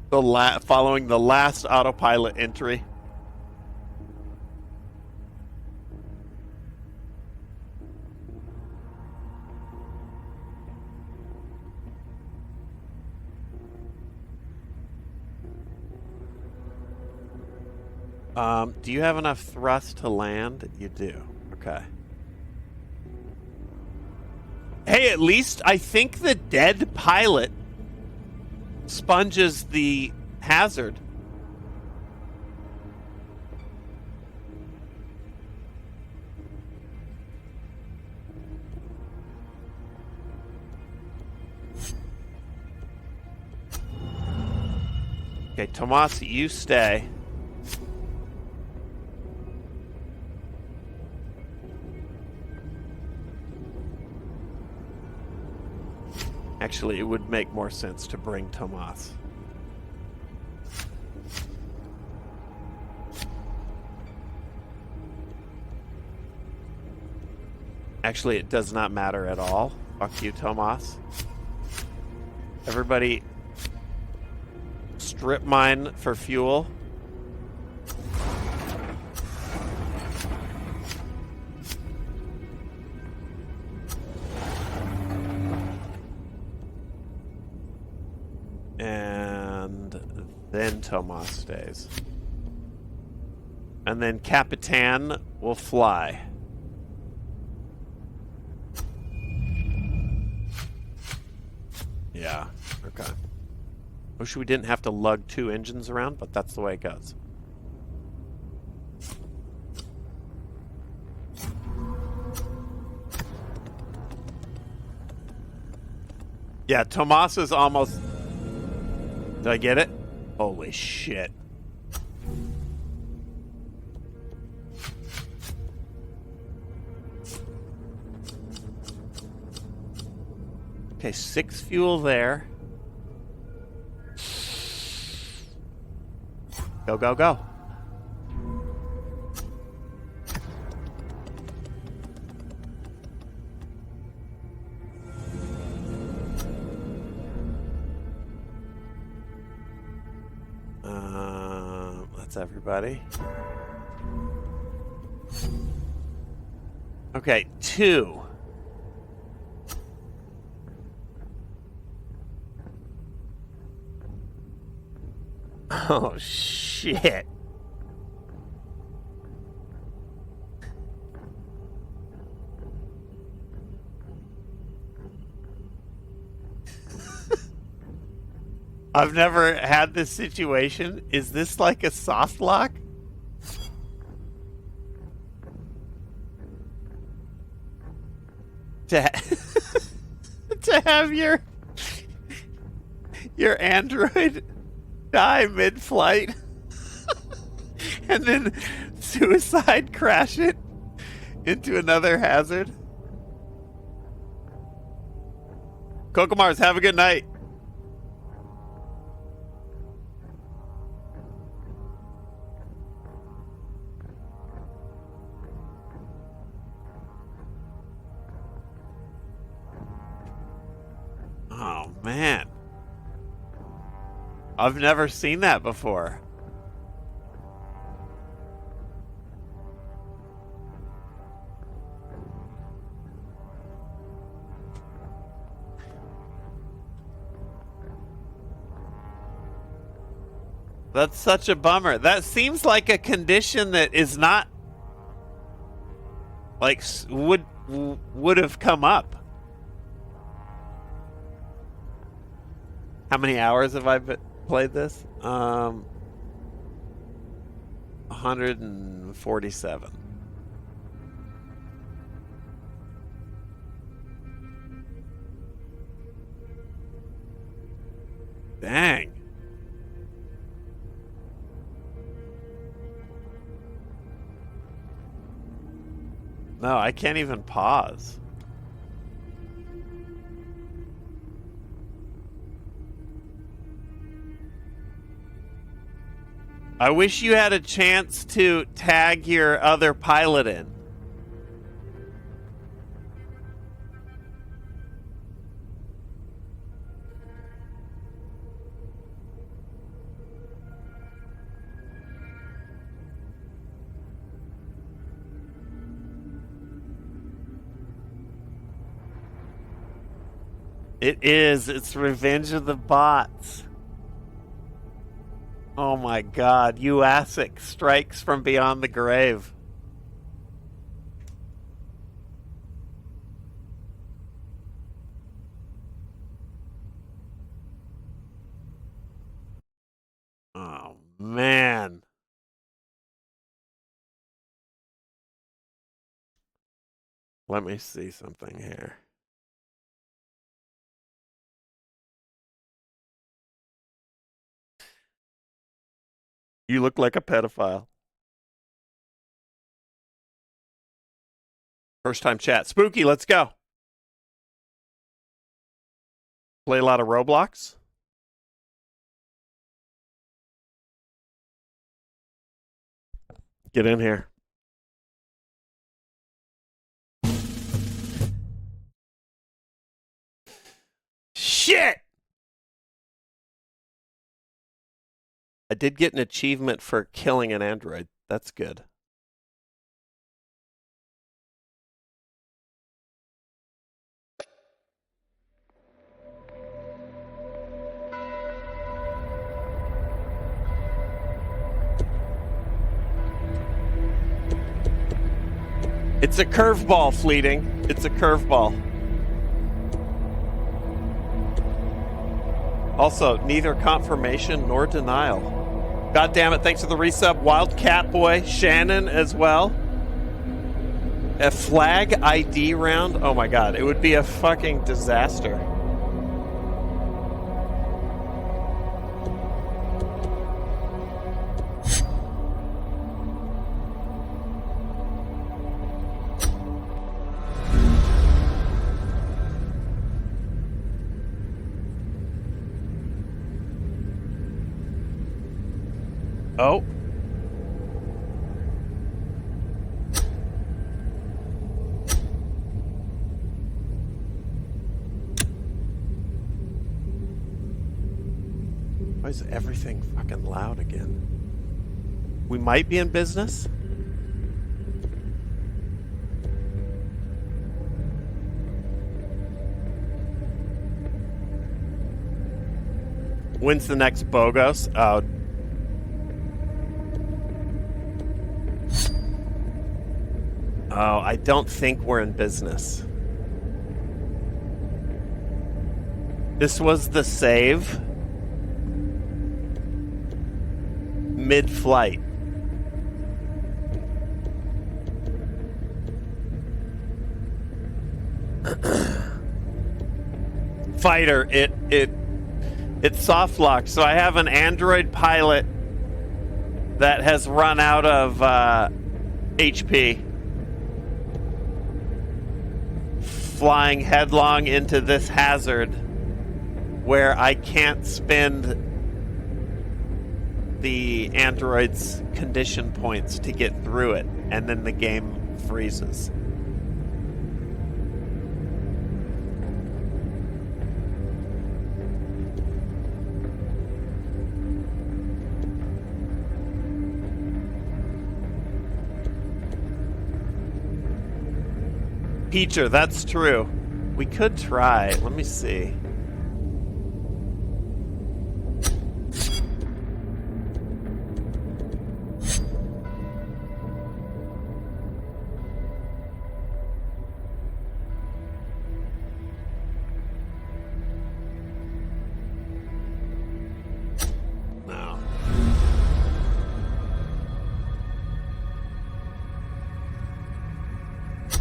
the following the last autopilot entry. Do you have enough thrust to land? You do. Okay. Hey, at least I think the dead pilot sponges the hazard. Okay, Tomas, you stay. Actually, it would make more sense to bring Tomas. Actually, it does not matter at all. Fuck you, Tomas. Everybody, strip mine for fuel. And then Tomas stays. And then Capitan will fly. Yeah, okay. Wish we didn't have to lug 2 engines around, but that's the way it goes. Yeah, Tomas is almost... Did I get it? Holy shit. Okay, 6 fuel there. Go, go, go. That's everybody. Okay, 2. Oh, shit. I've never had this situation. Is this like a soft lock? To have your android die mid-flight and then suicide crash it into another hazard. Kokomars, have a good night. man. I've never seen that before. That's such a bummer. That seems like a condition that is not like would have come up. How many hours have I played this? 147. Dang. No, I can't even pause. I wish you had a chance to tag your other pilot in. It is. It's Revenge of the Bots. Oh my god. Uasic strikes from beyond the grave. Oh man. Let me see something here. You look like a pedophile. First time chat. Spooky, let's go. Play a lot of Roblox. Get in here. Shit! I did get an achievement for killing an android. That's good. It's a curveball, Fleeting. It's a curveball. Also, neither confirmation nor denial. God damn it, thanks for the resub. Wildcat Boy, Shannon as well. A flag ID round? Oh my god, it would be a fucking disaster. Oh. Why is everything fucking loud again? We might be in business. When's the next Bogos? Oh. Oh, I don't think we're in business. This was the save. Mid-flight. Fighter, it's soft locked. So I have an Android pilot that has run out of HP. Flying headlong into this hazard where I can't spend the android's condition points to get through it, and then the game freezes. Peacher, that's true. We could try. Let me see. No.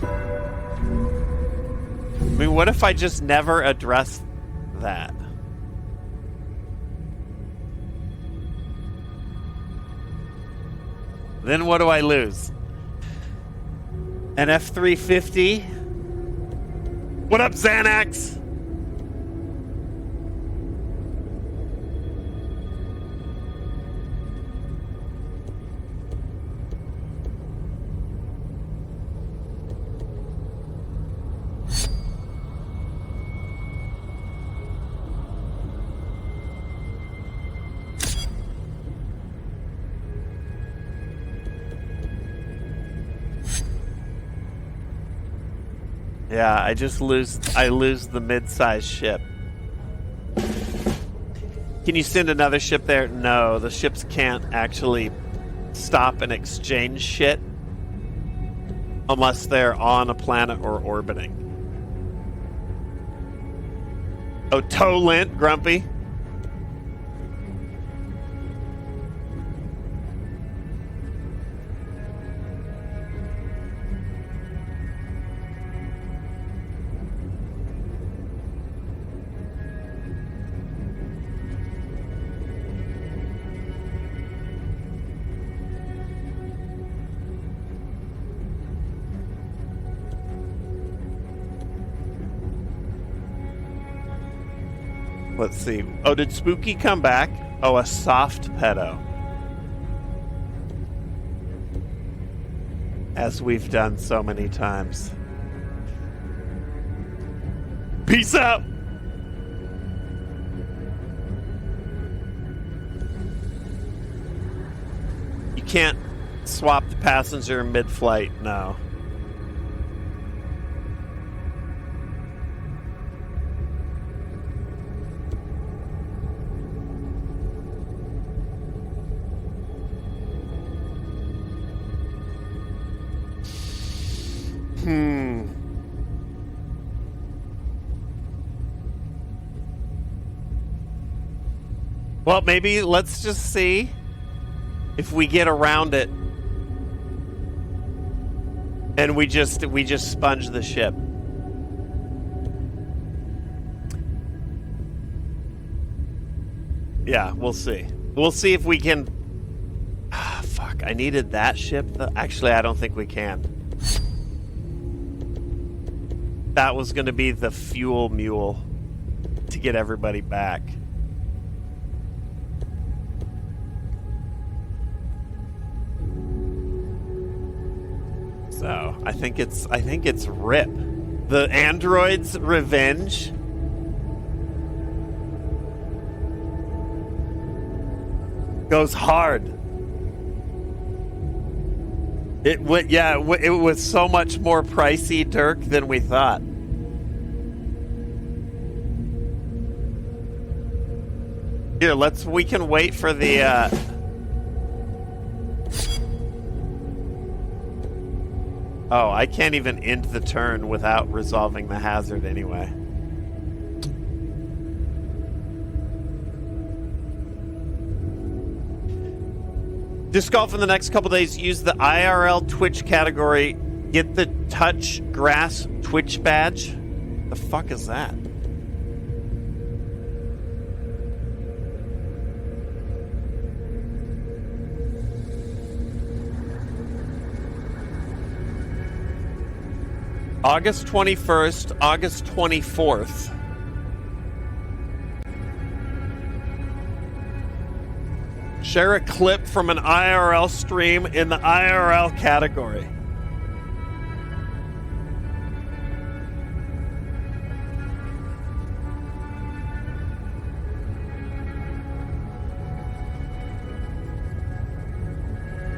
I mean, what if I just never address that? Then what do I lose? An F-350? What up, Xanax? Yeah, I lose the mid-sized ship. Can you send another ship there? No, the ships can't actually stop and exchange shit unless they're on a planet or orbiting. Oh, toe lint, Grumpy. Let's see. Oh, did Spooky come back? Oh, a soft pedo. As we've done so many times. Peace out! You can't swap the passenger mid-flight, no. Well, maybe let's just see if we get around it and we just sponge the ship. Yeah, we'll see. We'll see if we can. Ah, fuck! I needed that ship. Actually, I don't think we can. That was going to be the fuel mule to get everybody back. So I think it's RIP. The android's revenge. Goes hard. It was so much more pricey, Dirk, than we thought. Here, we can wait for the Oh, I can't even end the turn without resolving the hazard anyway. Disc golf in the next couple days. Use the IRL Twitch category. Get the Touch Grass Twitch badge. The fuck is that? August 21st, August 24th. Share a clip from an IRL stream in the IRL category.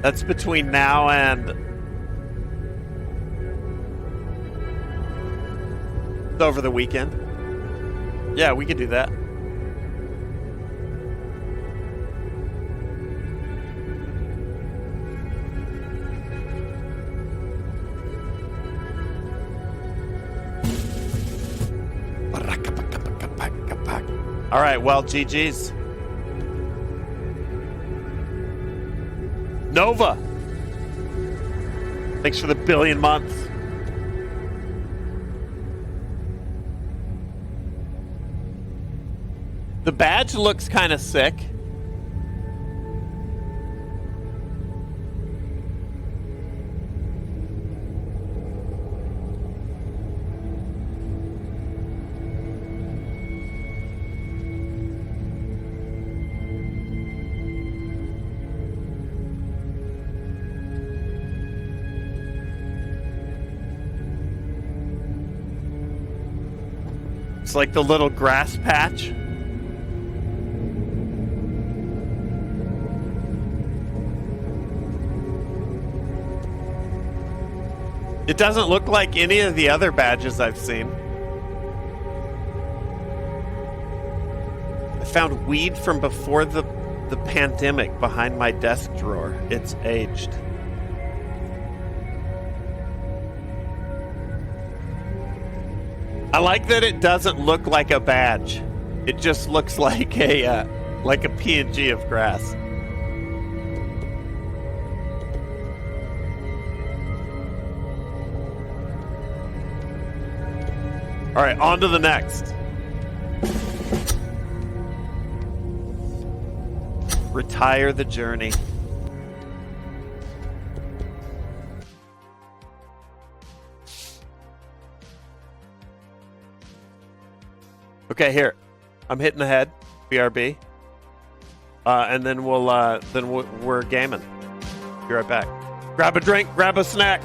That's between now and over the weekend. Yeah, we could do that. All right, well, GG's. Nova. Thanks for the 1 billion months. The badge looks kind of sick. It's like the little grass patch. It doesn't look like any of the other badges I've seen. I found weed from before the pandemic behind my desk drawer. It's aged. I like that it doesn't look like a badge. It just looks like a PNG of grass. All right, on to the next. Retire the journey. Okay, here. I'm hitting the head. BRB. And then we're gaming. Be right back. Grab a drink, grab a snack.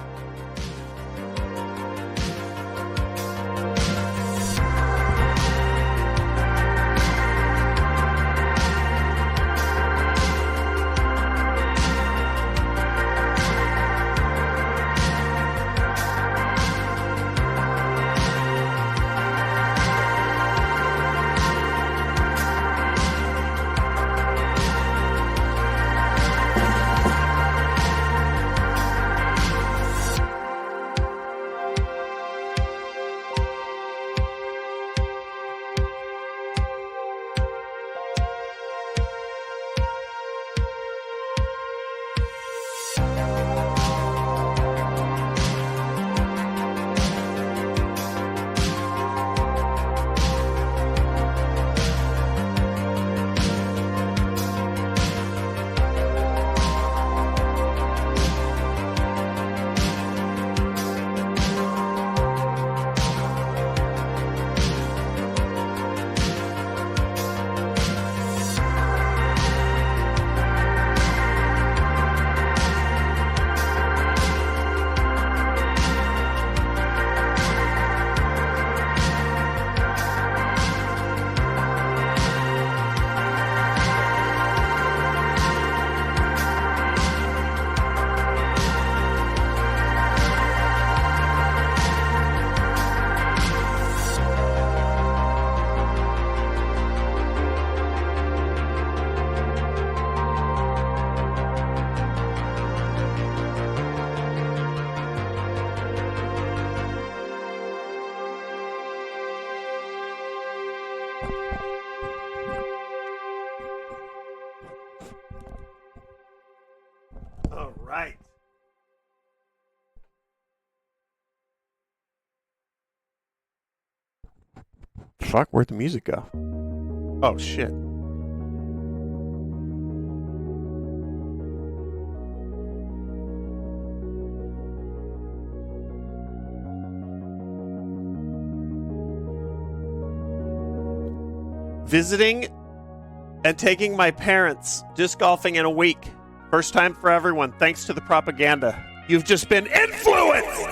All right. Fuck, where'd the music go? Oh, shit. Visiting and taking my parents disc golfing in a week. First time for everyone, thanks to the propaganda. You've just been influenced!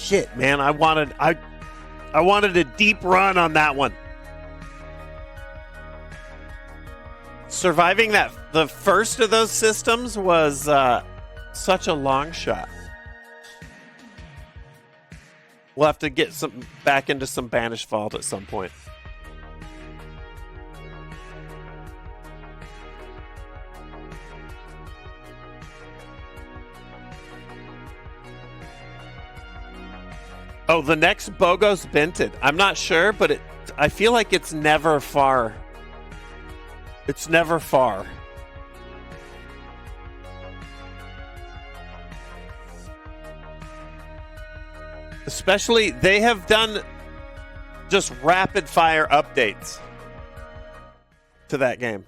Shit, man, I wanted a deep run on that one. Surviving the first of those systems was such a long shot. We'll have to get back into some Banished Vault at some point. Oh, the next Bogos Binted. I'm not sure, but I feel like it's never far. It's never far. Especially, they have done just rapid fire updates to that game.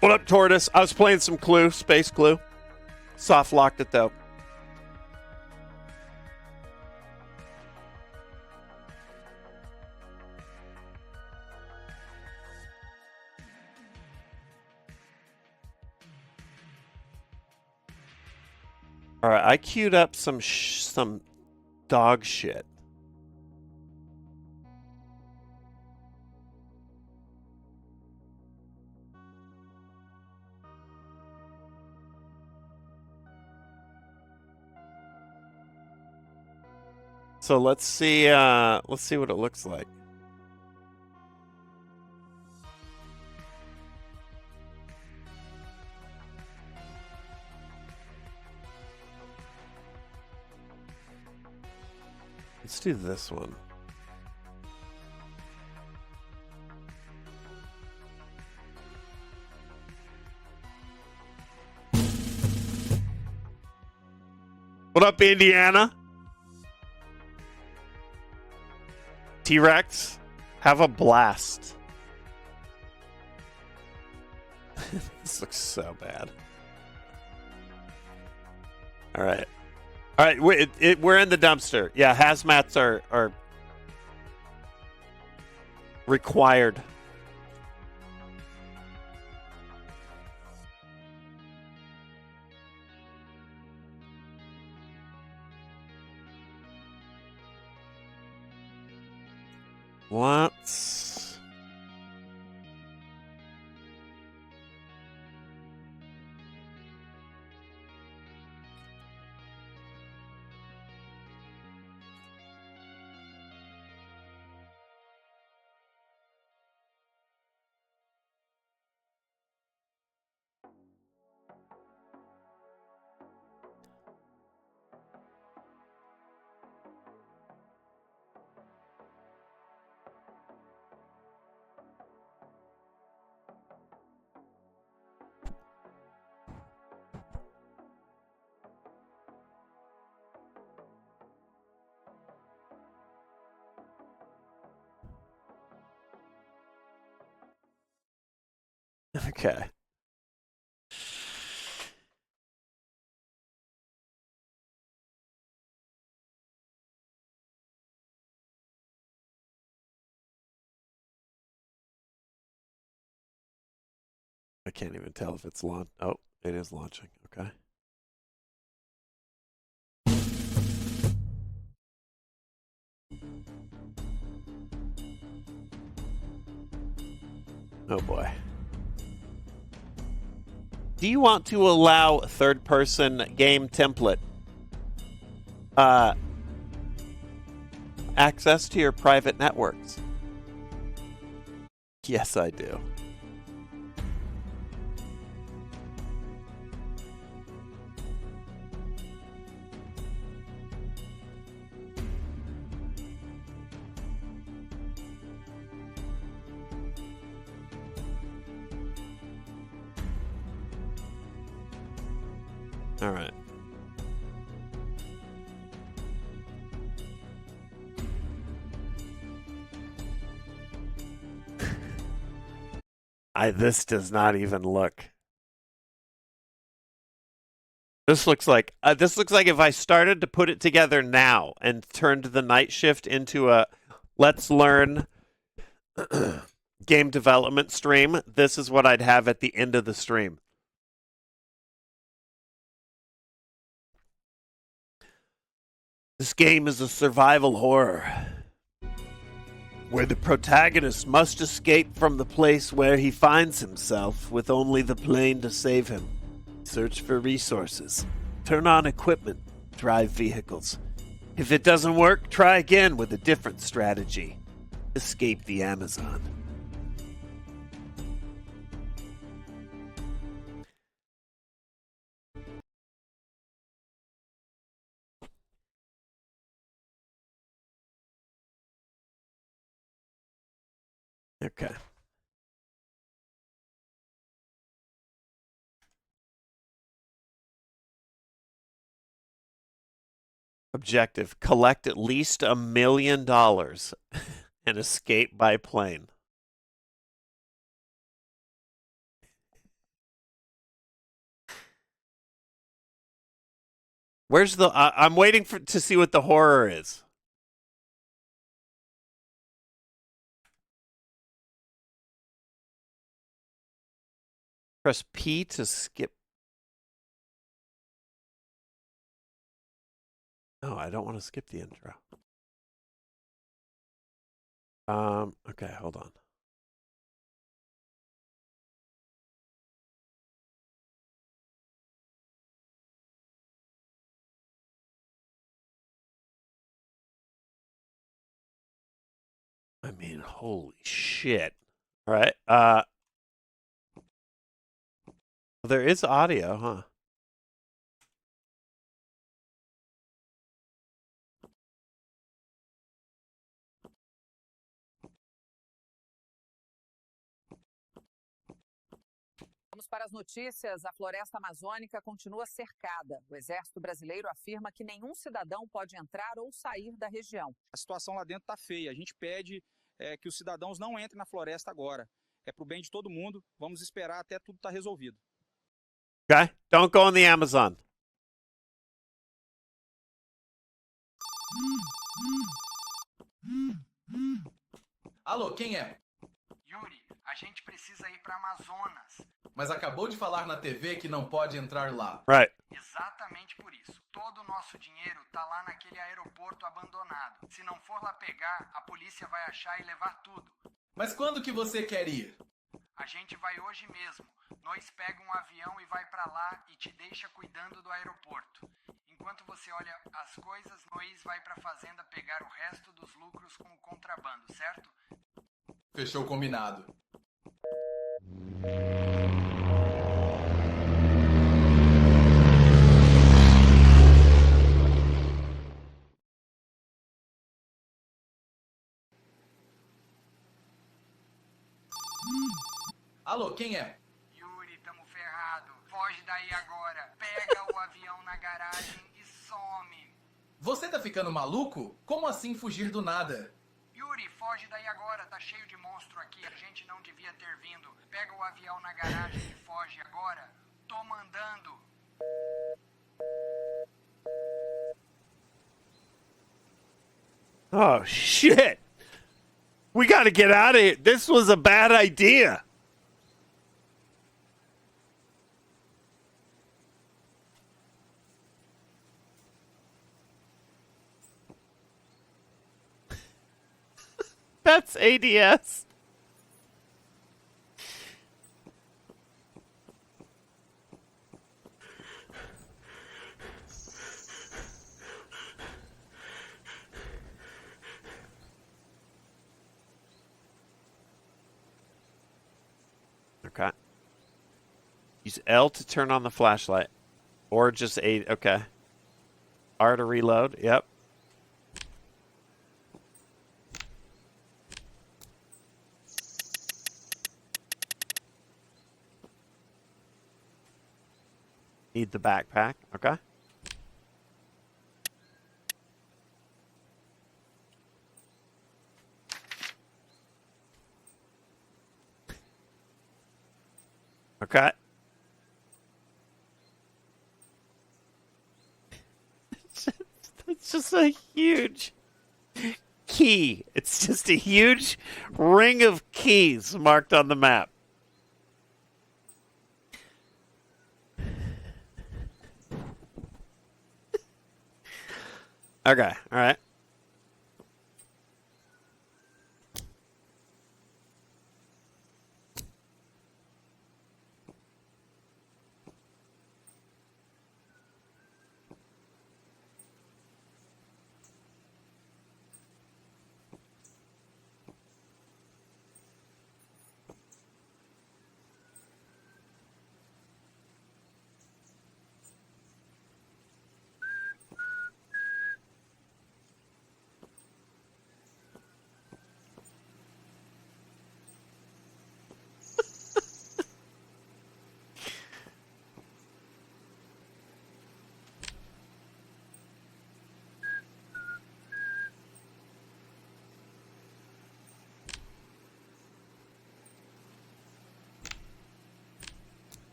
What up, Tortoise? I was playing some Clue, Space Clue. Soft locked it though. All right, I queued up some dog shit. So let's see what it looks like. Let's do this one. What up, Indiana? T-Rex, have a blast. This looks so bad. All right. All right, we're in the dumpster. Yeah, hazmats are required. Let's... Okay. I can't even tell if it's launched. Oh, it is launching. Okay. Oh boy. Do you want to allow third-person game template access to your private networks? Yes, I do. All right. This does not even look. This looks like if I started to put it together now and turned the night shift into a let's learn game development stream, this is what I'd have at the end of the stream. This game is a survival horror, where the protagonist must escape from the place where he finds himself with only the plane to save him. Search for resources. Turn on equipment. Drive vehicles. If it doesn't work, try again with a different strategy. Escape the Amazon. Okay. Objective: collect at least $1 million and escape by plane. Where's the? I'm waiting to see what the horror is. Press P to skip. No, I don't want to skip the intro. Okay, hold on. I mean, holy shit. All right. There is audio, huh? Vamos para as notícias. A floresta amazônica continua cercada. O Exército Brasileiro afirma que nenhum cidadão pode entrar ou sair da região. A situação lá dentro está feia. A gente pede que os cidadãos não entrem na floresta agora. É para o bem de todo mundo. Vamos esperar até tudo estar resolvido. Okay, don't go in the Amazon. Alô, quem é? Yuri, a gente precisa ir para Amazonas. Mas acabou de falar na TV que não pode entrar lá. Right. Exatamente por isso. Todo o nosso dinheiro tá lá naquele aeroporto abandonado. Se não for lá pegar, a polícia vai achar e levar tudo. Mas quando que você quer ir? A gente vai hoje mesmo. Nós pega um avião e vai para lá e te deixa cuidando do aeroporto. Enquanto você olha as coisas, nós vai para a fazenda pegar o resto dos lucros com o contrabando, certo? Fechou, combinado. Alô, quem é? Yuri, tamo ferrado. Foge daí agora. Pega o avião na garagem e some. Você tá ficando maluco? Como assim fugir do nada? Yuri, foge daí agora. Tá cheio de monstro aqui. A gente não devia ter vindo. Pega o avião na garagem e foge agora. Tô mandando. Oh, shit. We got to get out of here. This was a bad idea. That's ADS. Okay. Use L to turn on the flashlight. Or just A. Okay. R to reload. Yep. Need the backpack. Okay. Okay. It's just a huge key. It's just a huge ring of keys marked on the map. Okay, all right.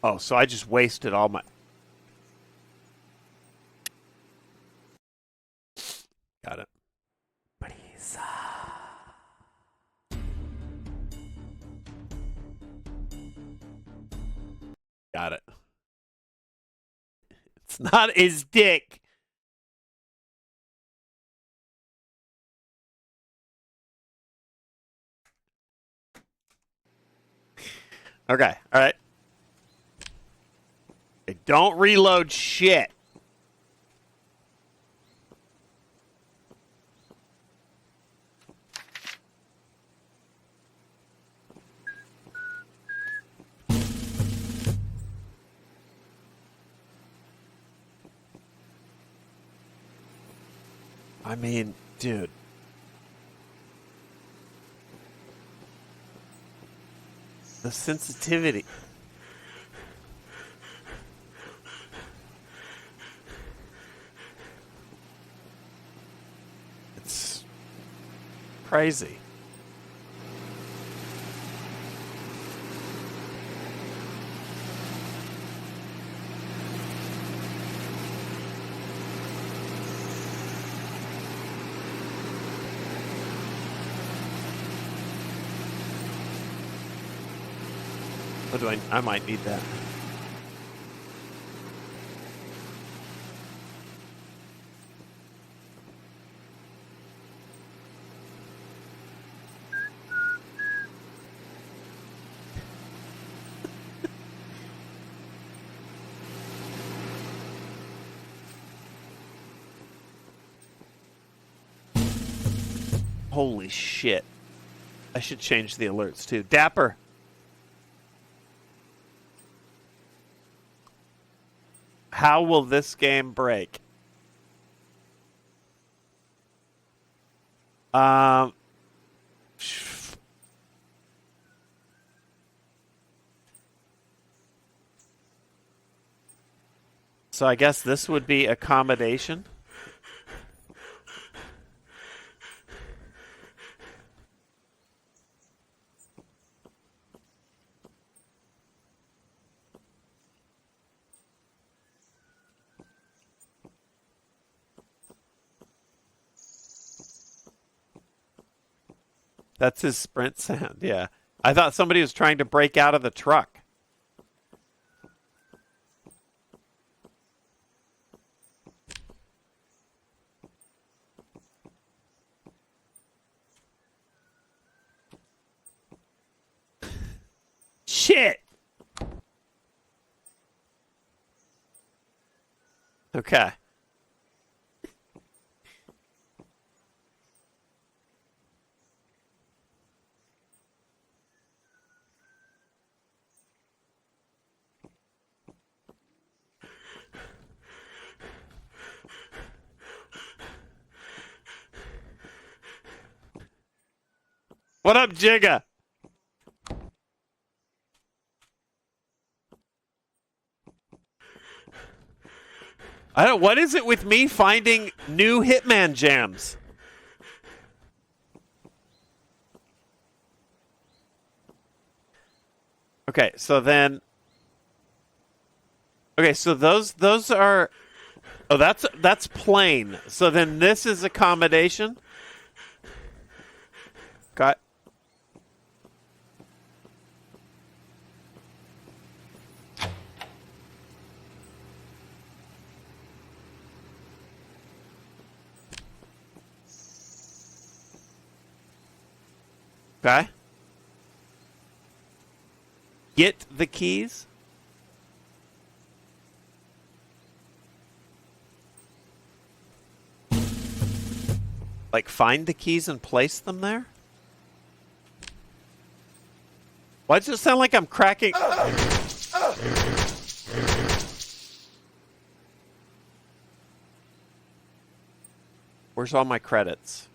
Oh, so I just wasted all my... Got it. Got it. It's not his dick. Okay, all right. Don't reload shit. I mean, dude. The sensitivity. It's crazy. What do I might need that. Holy shit. I should change the alerts too. Dapper. How will this game break? So I guess this would be accommodation. That's his sprint sound, yeah. I thought somebody was trying to break out of the truck. Shit! Okay. What up, Jigga? I don't. What is it with me finding new Hitman jams? Okay, so then. Okay, so those are. Oh, that's plain. So then this is accommodation. Got. Okay. Get the keys. Like, find the keys and place them there? Why does it sound like I'm cracking? Where's all my credits?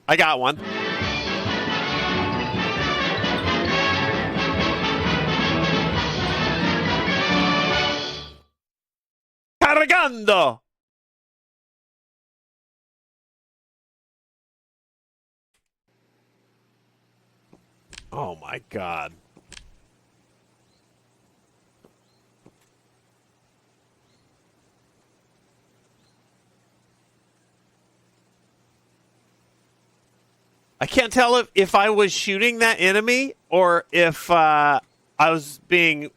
I got one. Cargando! Oh my god. I can't tell if I was shooting that enemy or if I was being...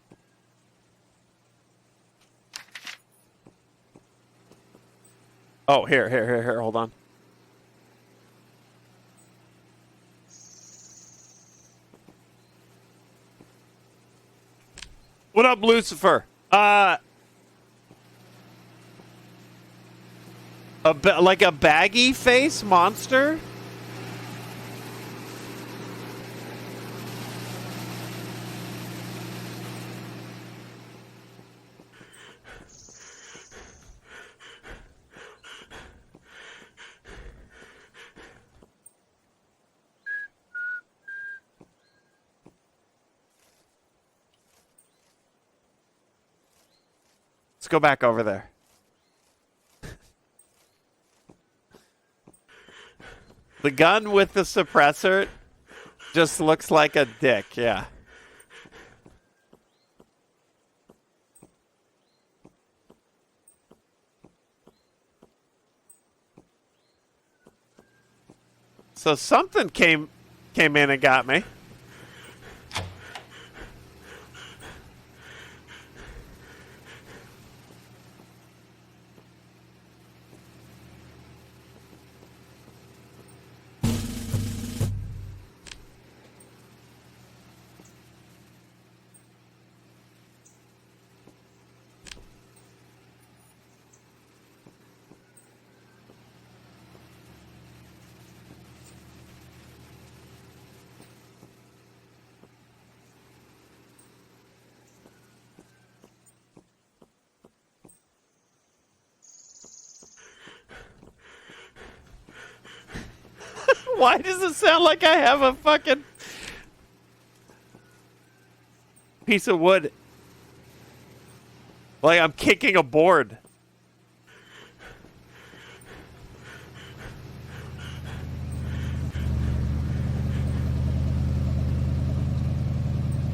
Oh, here, hold on. What up, Lucifer? Like a baggy face monster? Let's go back over there. The gun with the suppressor just looks like a dick, yeah. So something came in and got me. Why does it sound like I have a fucking piece of wood? Like I'm kicking a board.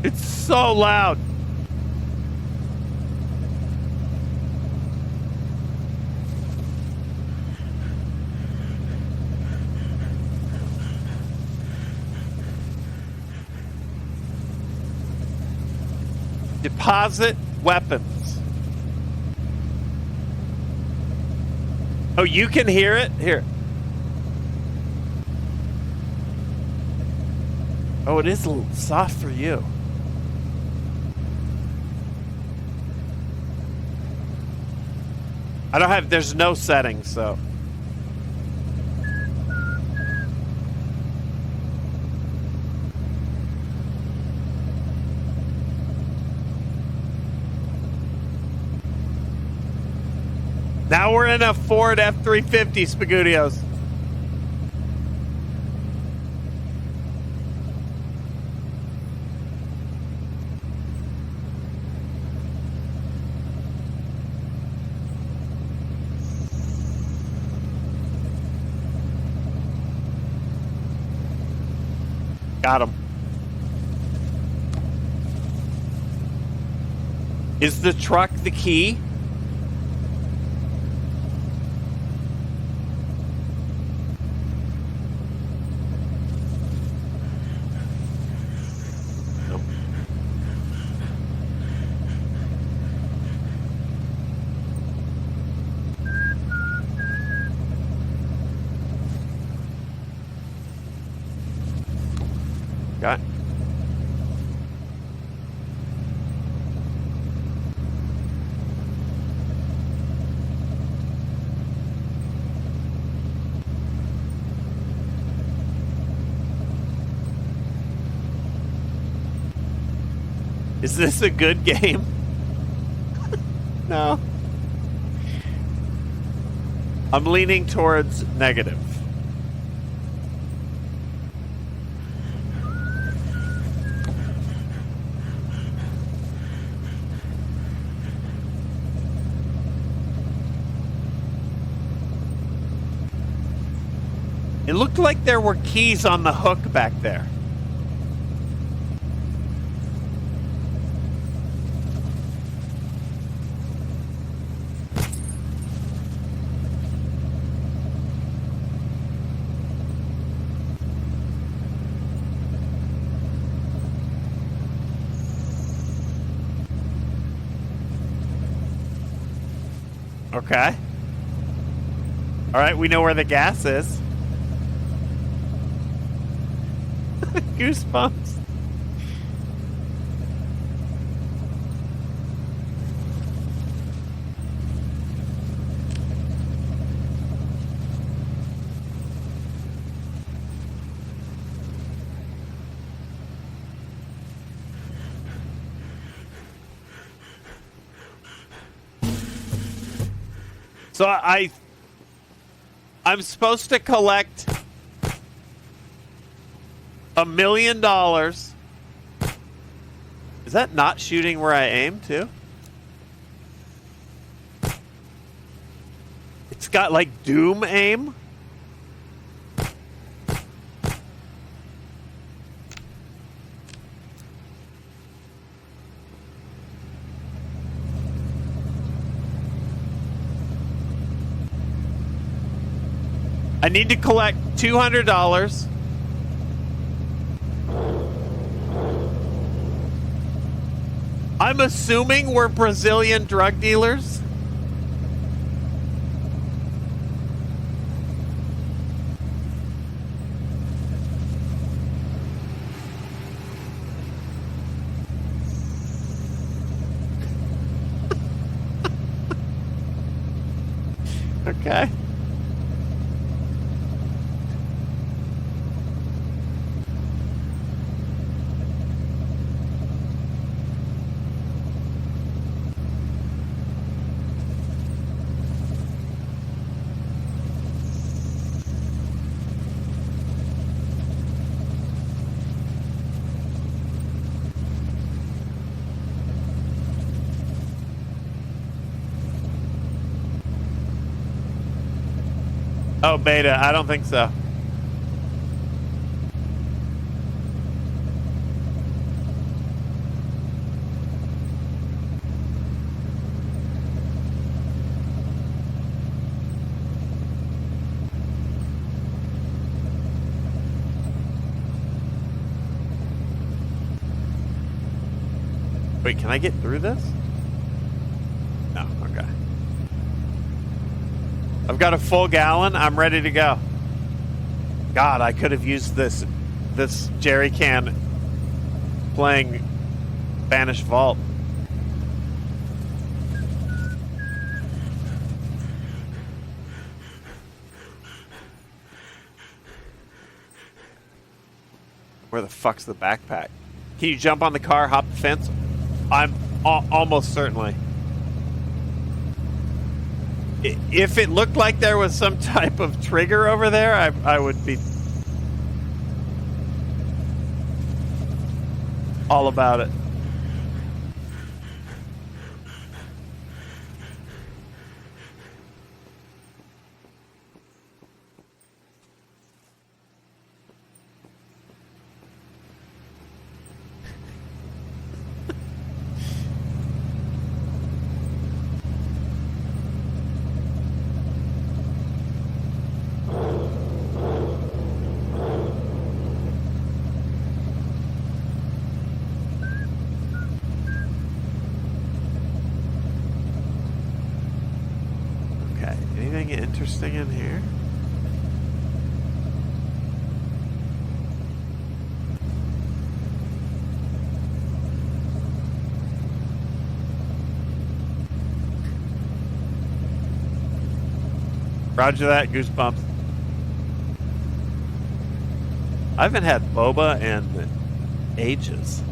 It's so loud. Deposit weapons. Oh, you can hear it? Here. Oh, it is a little soft for you. I don't have, there's no settings, so. Now we're in a Ford F-350, Spagutios. Got him. Is the truck the key? Got. Is this a good game? No. I'm leaning towards negative. It looked like there were keys on the hook back there. Okay. All right, we know where the gas is. Goosebumps. So I'm supposed to collect $1 million. Is that not shooting where I aim too? It's got like Doom aim. I need to collect $200. I'm assuming we're Brazilian drug dealers. Okay. Oh, beta. I don't think so. Wait, can I get through this? No, okay. I've got a full gallon. I'm ready to go. God, I could have used this jerry can playing Spanish Vault. Where the fuck's the backpack? Can you jump on the car, hop the fence? I'm almost certainly. If it looked like there was some type of trigger over there, I would be all about it. Interesting in here. Roger that, Goosebumps. I haven't had boba in ages.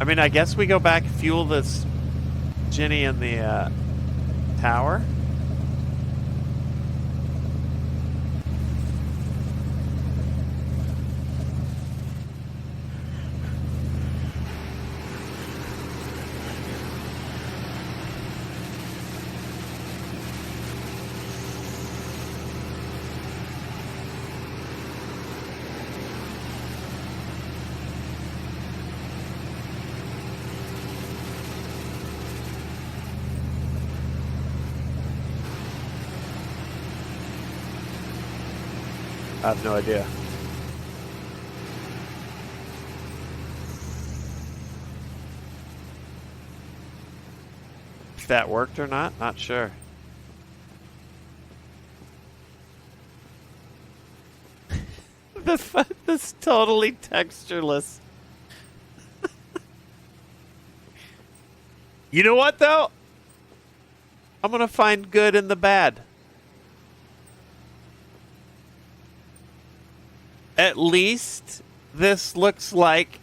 I mean, I guess we go back, fuel this Ginny in the tower. I have no idea. If that worked or not, not sure. This totally textureless. You know what though? I'm gonna find good in the bad. At least this looks like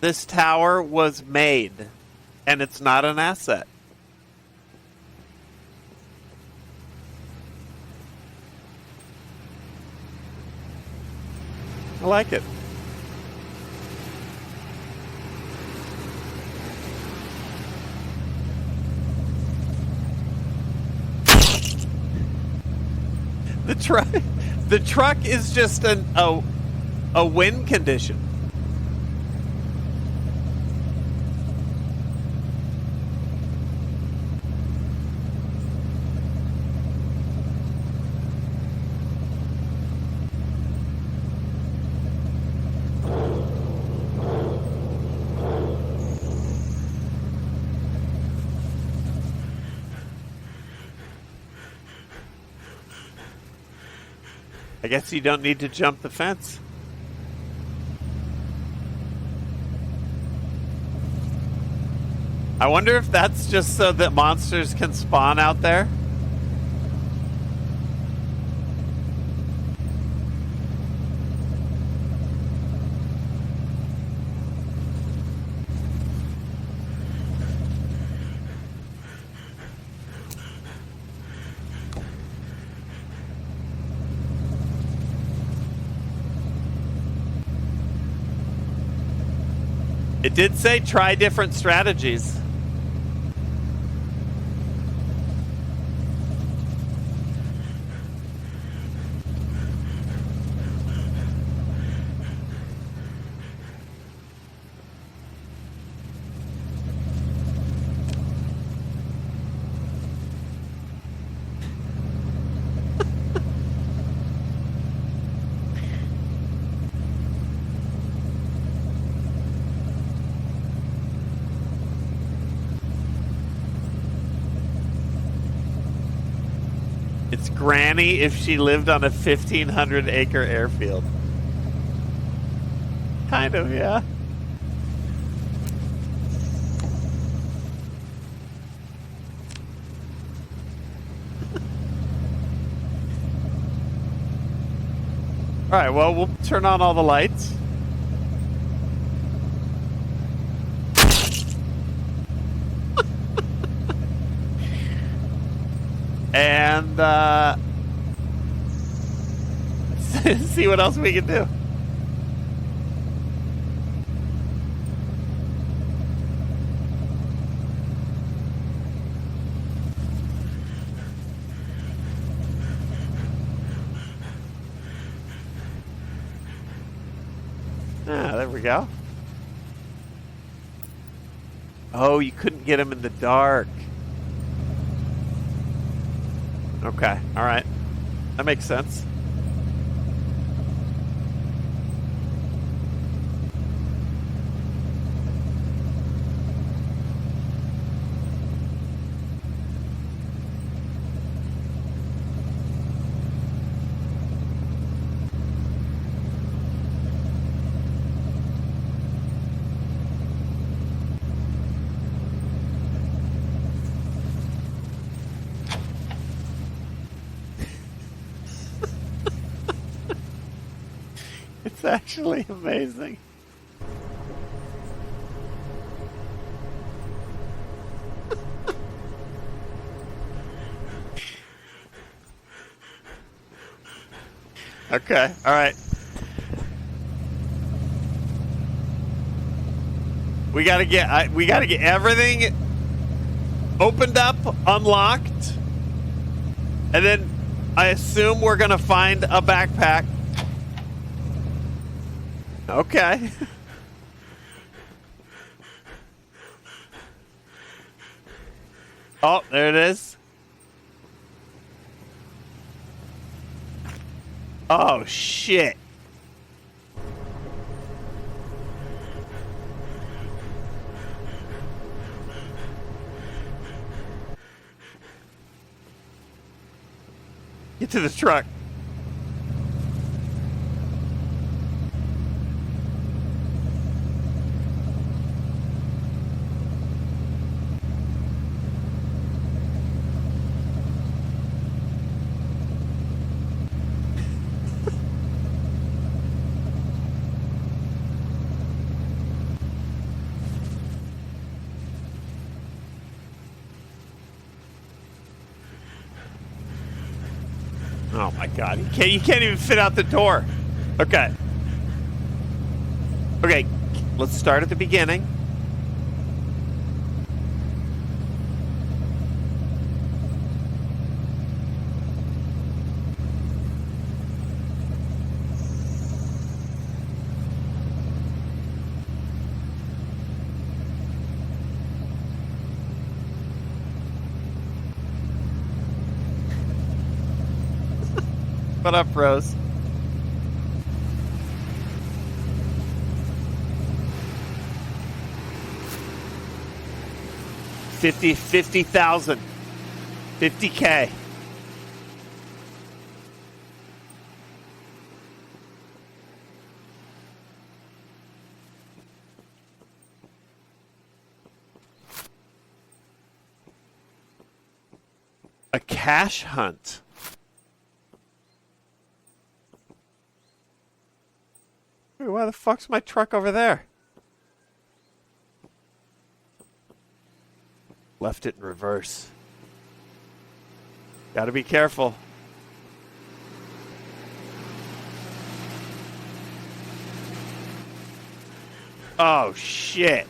this tower was made and it's not an asset. I like it. The truck is just a win condition. I guess you don't need to jump the fence. I wonder if that's just so that monsters can spawn out there. It did say try different strategies. It's Granny if she lived on a 1,500-acre airfield. Kind of, yeah. All right, well, we'll turn on all the lights. And see what else we can do. Ah, there we go. Oh, you couldn't get him in the dark. Okay, all right. That makes sense. actually amazing. Okay, all right. We gotta get everything opened up, unlocked, and then I assume we're gonna find a backpack. Okay. Oh, there it is. Oh, shit. Get to the truck. Oh my god, you can't even fit out the door. Okay. Okay, let's start at the beginning. What up, Rose? $50,000. $50K. A cash hunt. Wait, why the fuck's my truck over there? Left it in reverse. Gotta be careful. Oh, shit.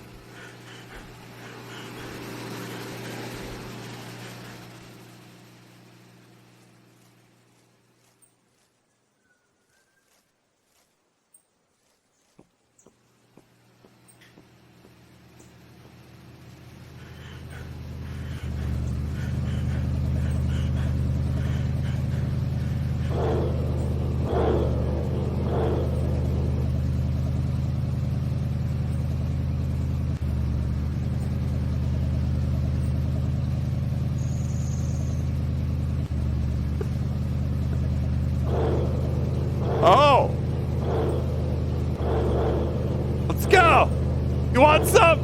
Oh! Let's go! You want some?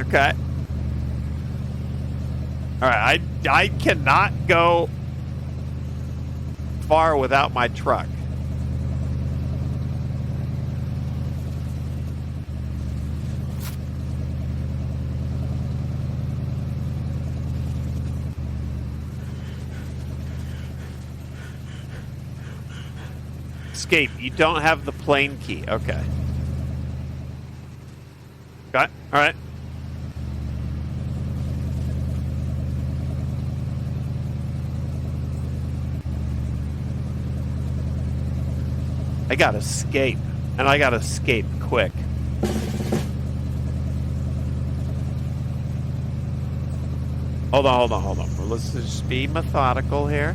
Okay. Alright, I cannot go far without my truck. Escape. You don't have the plane key. Okay. Got it? Alright. I gotta escape, and I gotta escape quick. Hold on. Let's just be methodical here.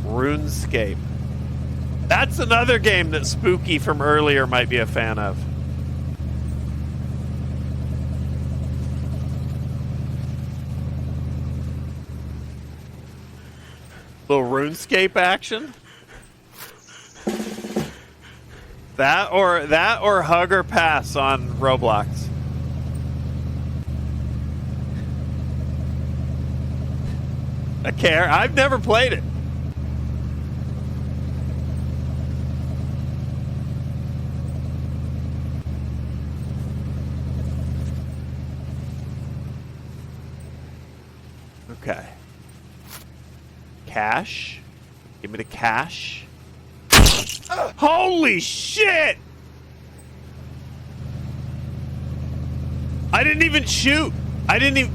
RuneScape. That's another game that Spooky from earlier might be a fan of. Little RuneScape action. That or hug or pass on Roblox. I care. I've never played it. Okay. Cash. Give me the cash. Holy shit! I didn't even shoot. I didn't.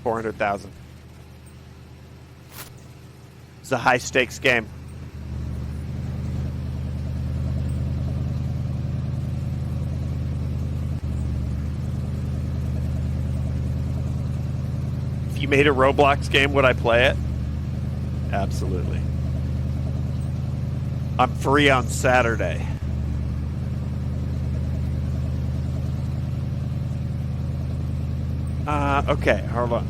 $400,000. It's a high stakes game. If you made a Roblox game, would I play it? Absolutely. I'm free on Saturday. Okay, hold on.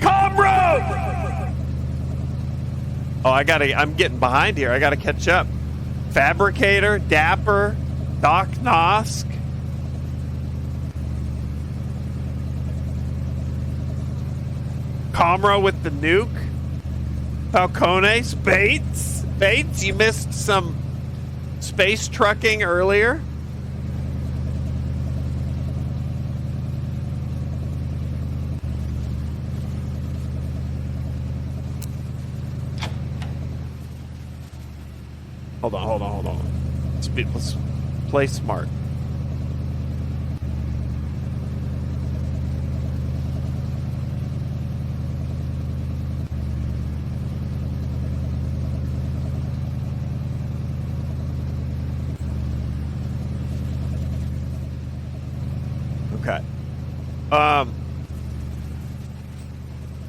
Comrade! Oh, I'm getting behind here. I gotta catch up. Fabricator, Dapper, Doc Nosk. Comra with the nuke. Falcone, Bates, you missed some space trucking earlier. Hold on. Let's play smart. Okay.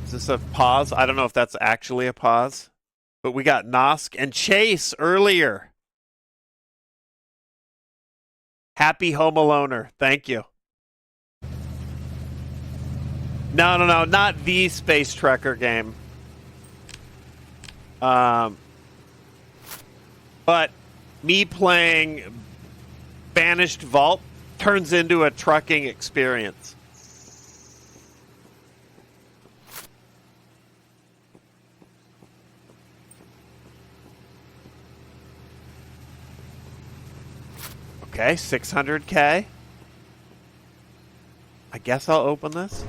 Is this a pause? I don't know if that's actually a pause. But we got Nosk and Chase earlier. Happy Home Aloner. Thank you. No, not the Space Trekker game. But me playing Banished Vault turns into a trucking experience. Okay, 600K. I guess I'll open this.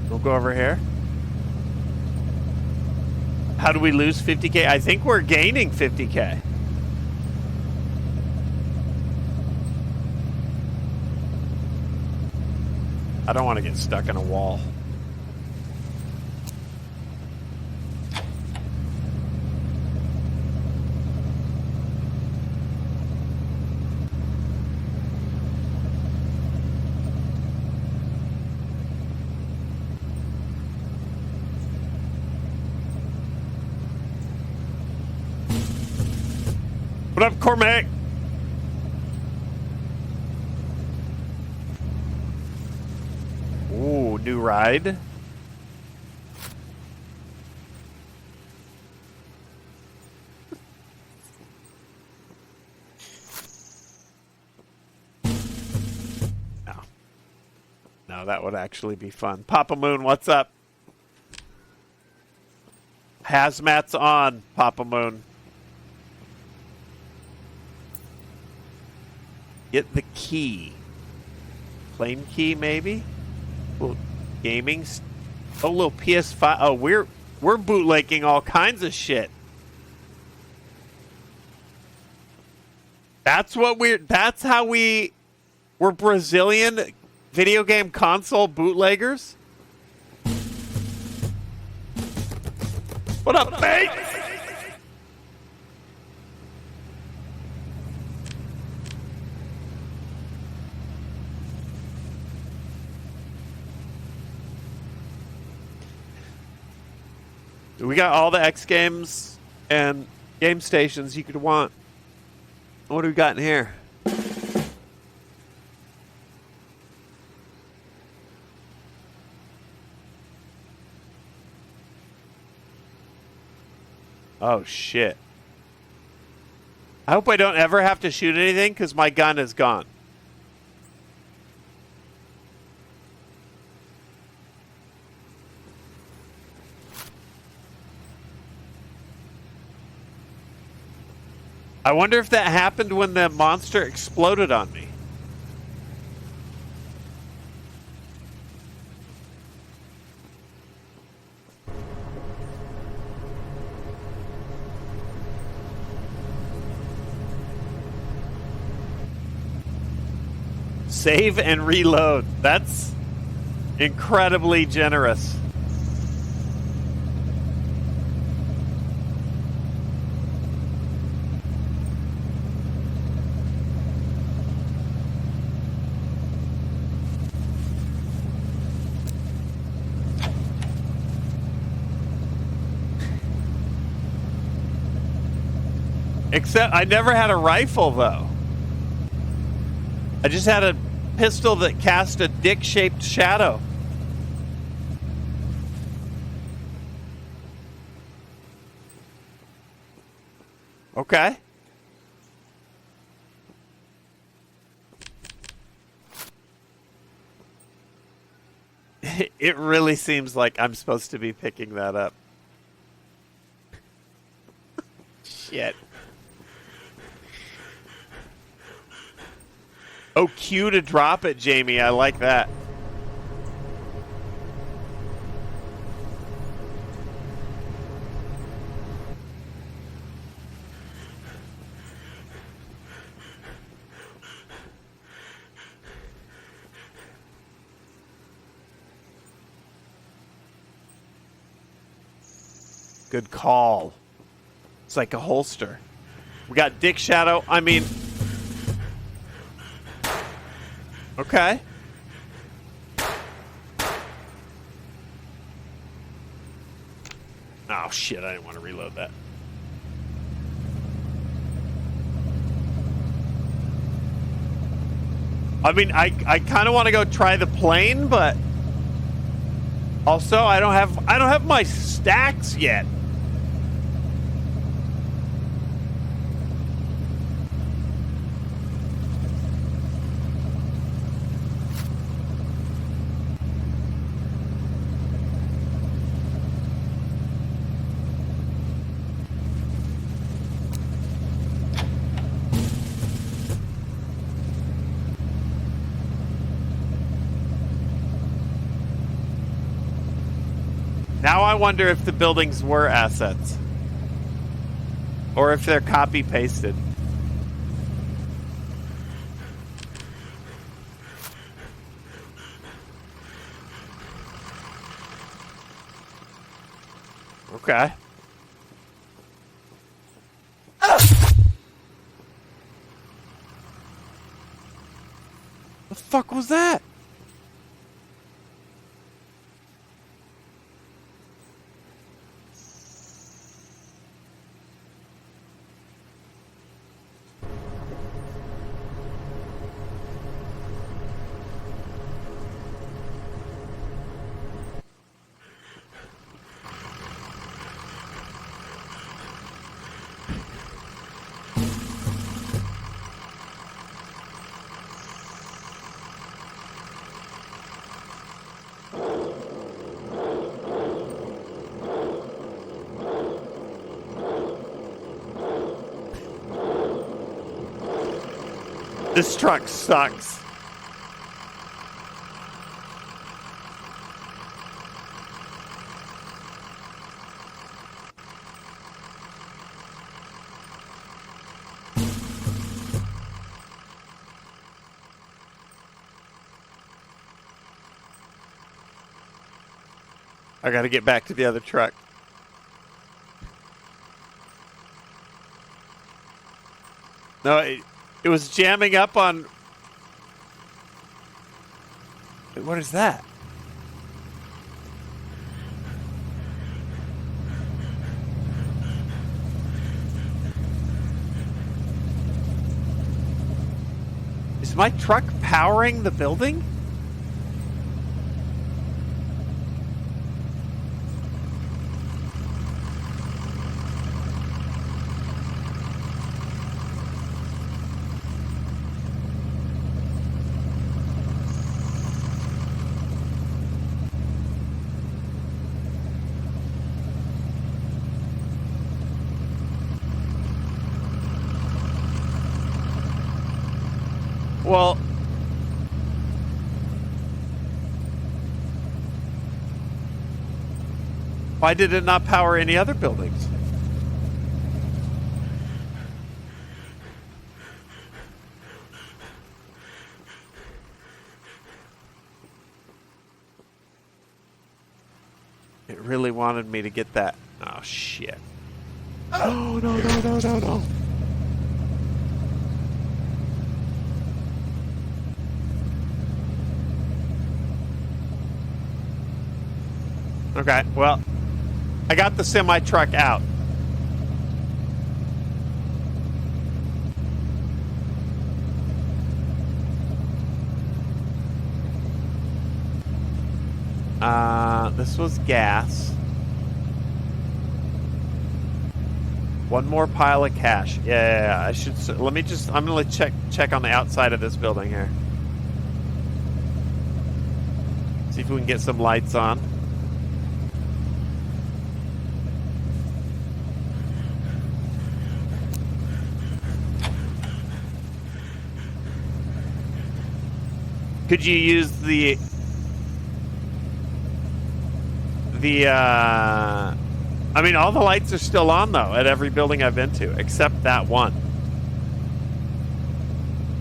We'll go over here. How do we lose 50K? I think we're gaining 50K. I don't want to get stuck in a wall. What up, Cormac? Ooh, new ride. No, that would actually be fun. Papa Moon, what's up? Hazmat's on, Papa Moon. Get the key. Plane key, maybe? Little gaming. Oh, little PS5. Oh, we're bootlegging all kinds of shit. That's how we're Brazilian video game console bootleggers? What up, mate? We got all the X games and game stations you could want. What do we got in here? Oh, shit. I hope I don't ever have to shoot anything because my gun is gone. I wonder if that happened when the monster exploded on me. Save and reload. That's incredibly generous. Except I never had a rifle, though. I just had a pistol that cast a dick-shaped shadow. Okay. It really seems like I'm supposed to be picking that up. Shit. Oh, Q to drop it, Jamie. I like that. Good call. It's like a holster. We got Dick Shadow. I mean... Okay. Oh, shit. I didn't want to reload that. I mean, I kind of want to go try the plane, but also I don't have my stacks yet. Now I wonder if the buildings were assets. Or if they're copy-pasted. Okay. The fuck was that? This truck sucks. I gotta get back to the other truck. No, it was jamming up on... Wait, what is that? Is my truck powering the building? Well, why did it not power any other buildings? It really wanted me to get that. Oh, shit. Oh, no. Okay, well, I got the semi-truck out. This was gas. One more pile of cash. Yeah, I should. Let me just. I'm gonna check on the outside of this building here. See if we can get some lights on. Could you use the I mean, all the lights are still on, though, at every building I've been to, except that one.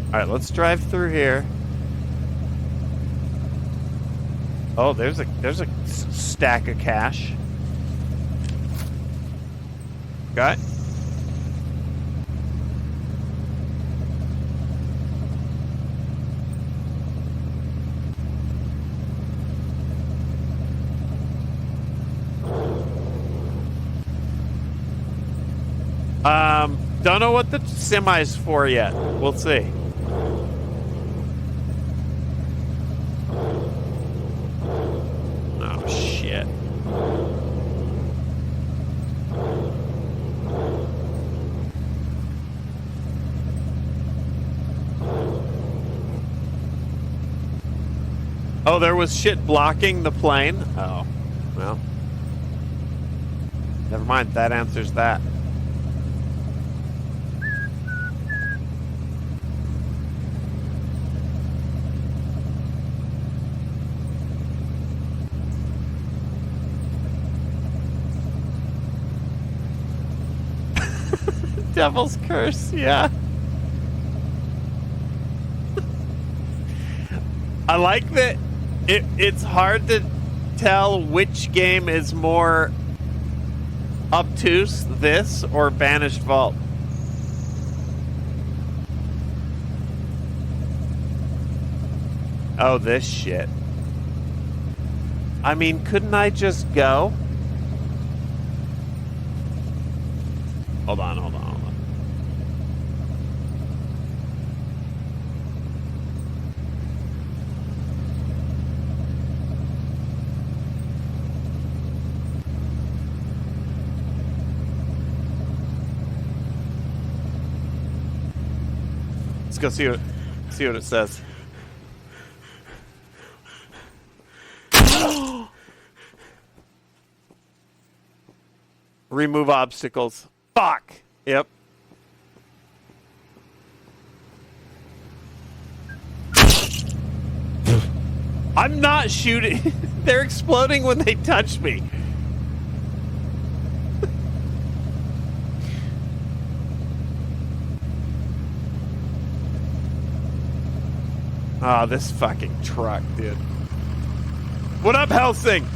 All right, let's drive through here. Oh, there's a stack of cash. Got it. Don't know what the semi's for yet. We'll see. Oh, shit. Oh, there was shit blocking the plane? Oh, well. Never mind. That answers that. Devil's curse, yeah. I like that it's hard to tell which game is more obtuse, this or Banished Vault. Oh, this shit. I mean, couldn't I just go? Hold on. Let's go see what it says. Remove obstacles. Fuck. Yep. I'm not shooting. They're exploding when they touch me. Oh, this fucking truck, dude. What up, Helsing?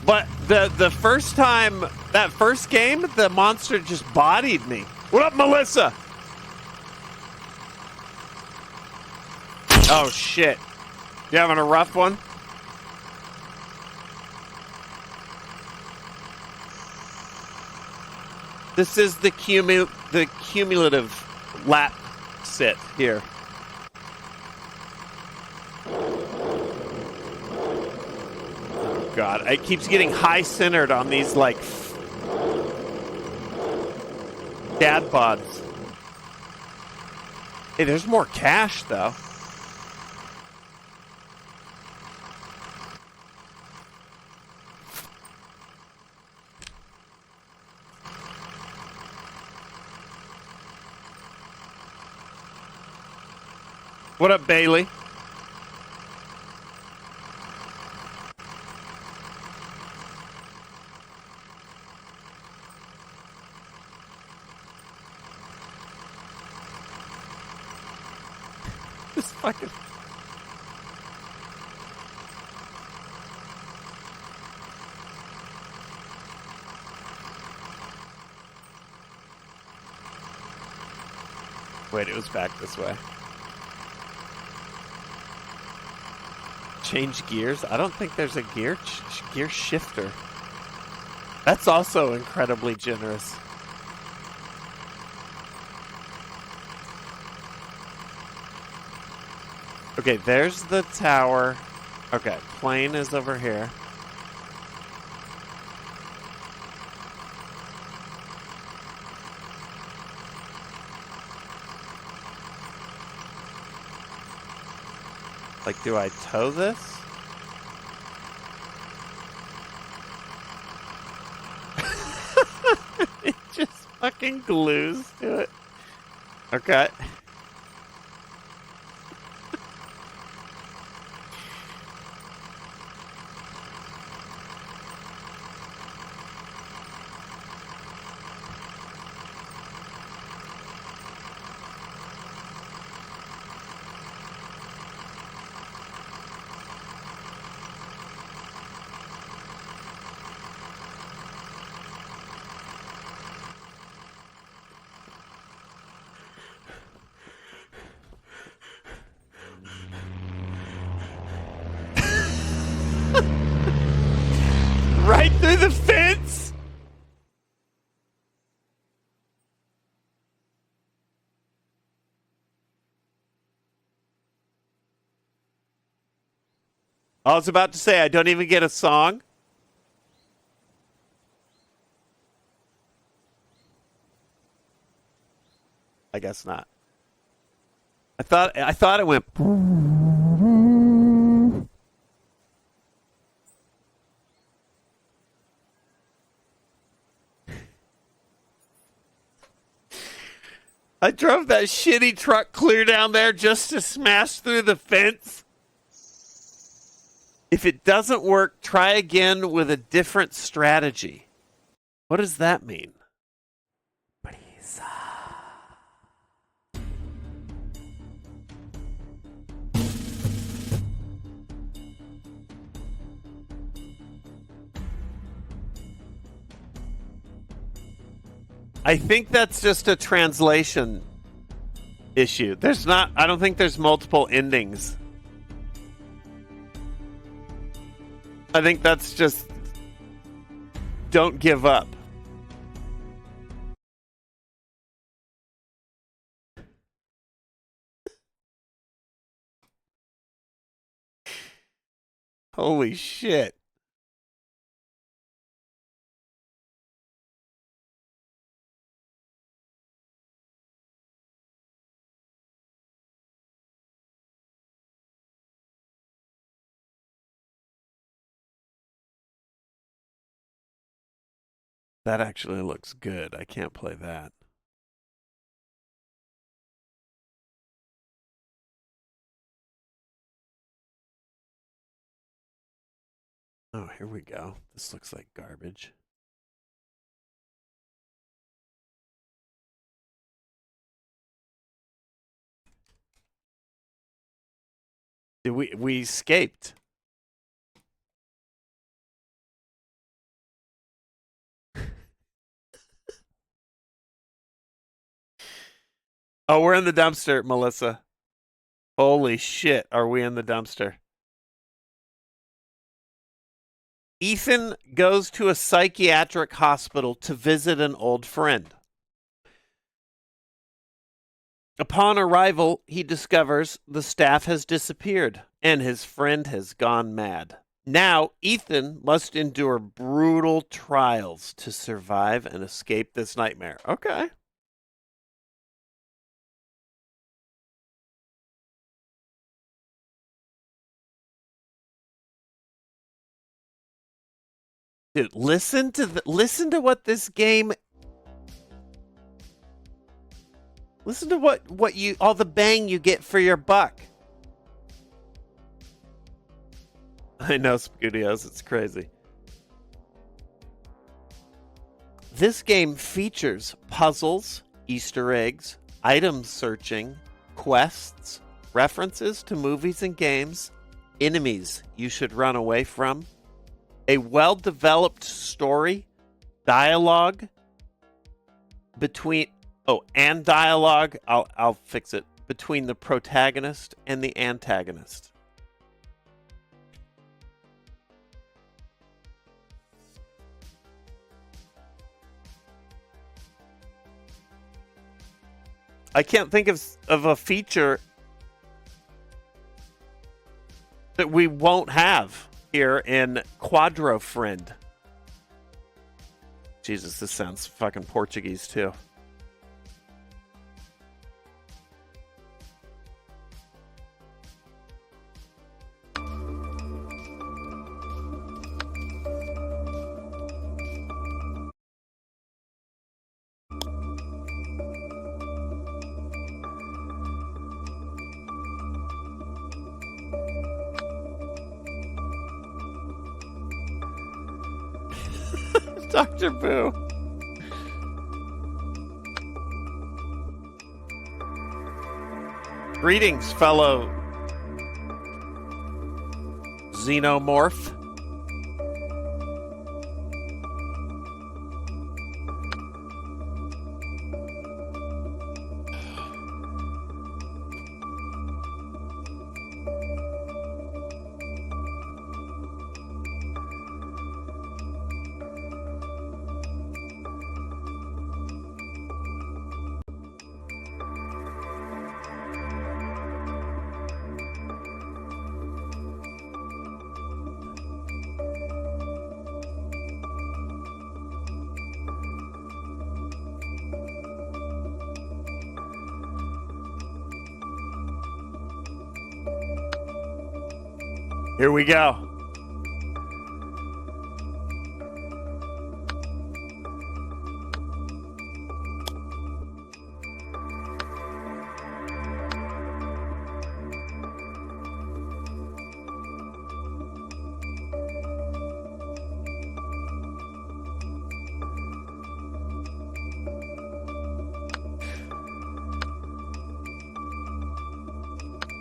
But the first time, that first game, the monster just bodied me. What up, Melissa? Oh, shit. You having a rough one? This is the cumulative lap sit here. Oh, God. It keeps getting high-centered on these, like, dad bods. Hey, there's more cash, though. What up, Bailey? This fucking... Wait, it was back this way. Change gears? I don't think there's a gear shifter. That's also incredibly generous. Okay, there's the tower. Okay, plane is over here. Like, do I tow this? It just fucking glues to it. Okay. Right through the fence? I was about to say, I don't even get a song. I guess not. I thought it went... I drove that shitty truck clear down there just to smash through the fence. If it doesn't work, try again with a different strategy. What does that mean? Please. I think that's just a translation issue. I don't think there's multiple endings. I think that's just don't give up. Holy shit. That actually looks good. I can't play that. Oh, here we go. This looks like garbage. We escaped. Oh, we're in the dumpster, Melissa. Holy shit, are we in the dumpster? Ethan goes to a psychiatric hospital to visit an old friend. Upon arrival, he discovers the staff has disappeared and his friend has gone mad. Now, Ethan must endure brutal trials to survive and escape this nightmare. Okay. Dude, listen to what this game. Listen to what you all the bang you get for your buck. I know, Spudios, it's crazy. This game features puzzles, Easter eggs, item searching, quests, references to movies and games, enemies you should run away from, a well-developed story, dialogue between dialogue, I'll fix it, between the protagonist and the antagonist. I can't think of a feature that we won't have here in Quadro Friend. Jesus, this sounds fucking Portuguese too. Dr. Boo. Greetings, fellow xenomorph. Here we go.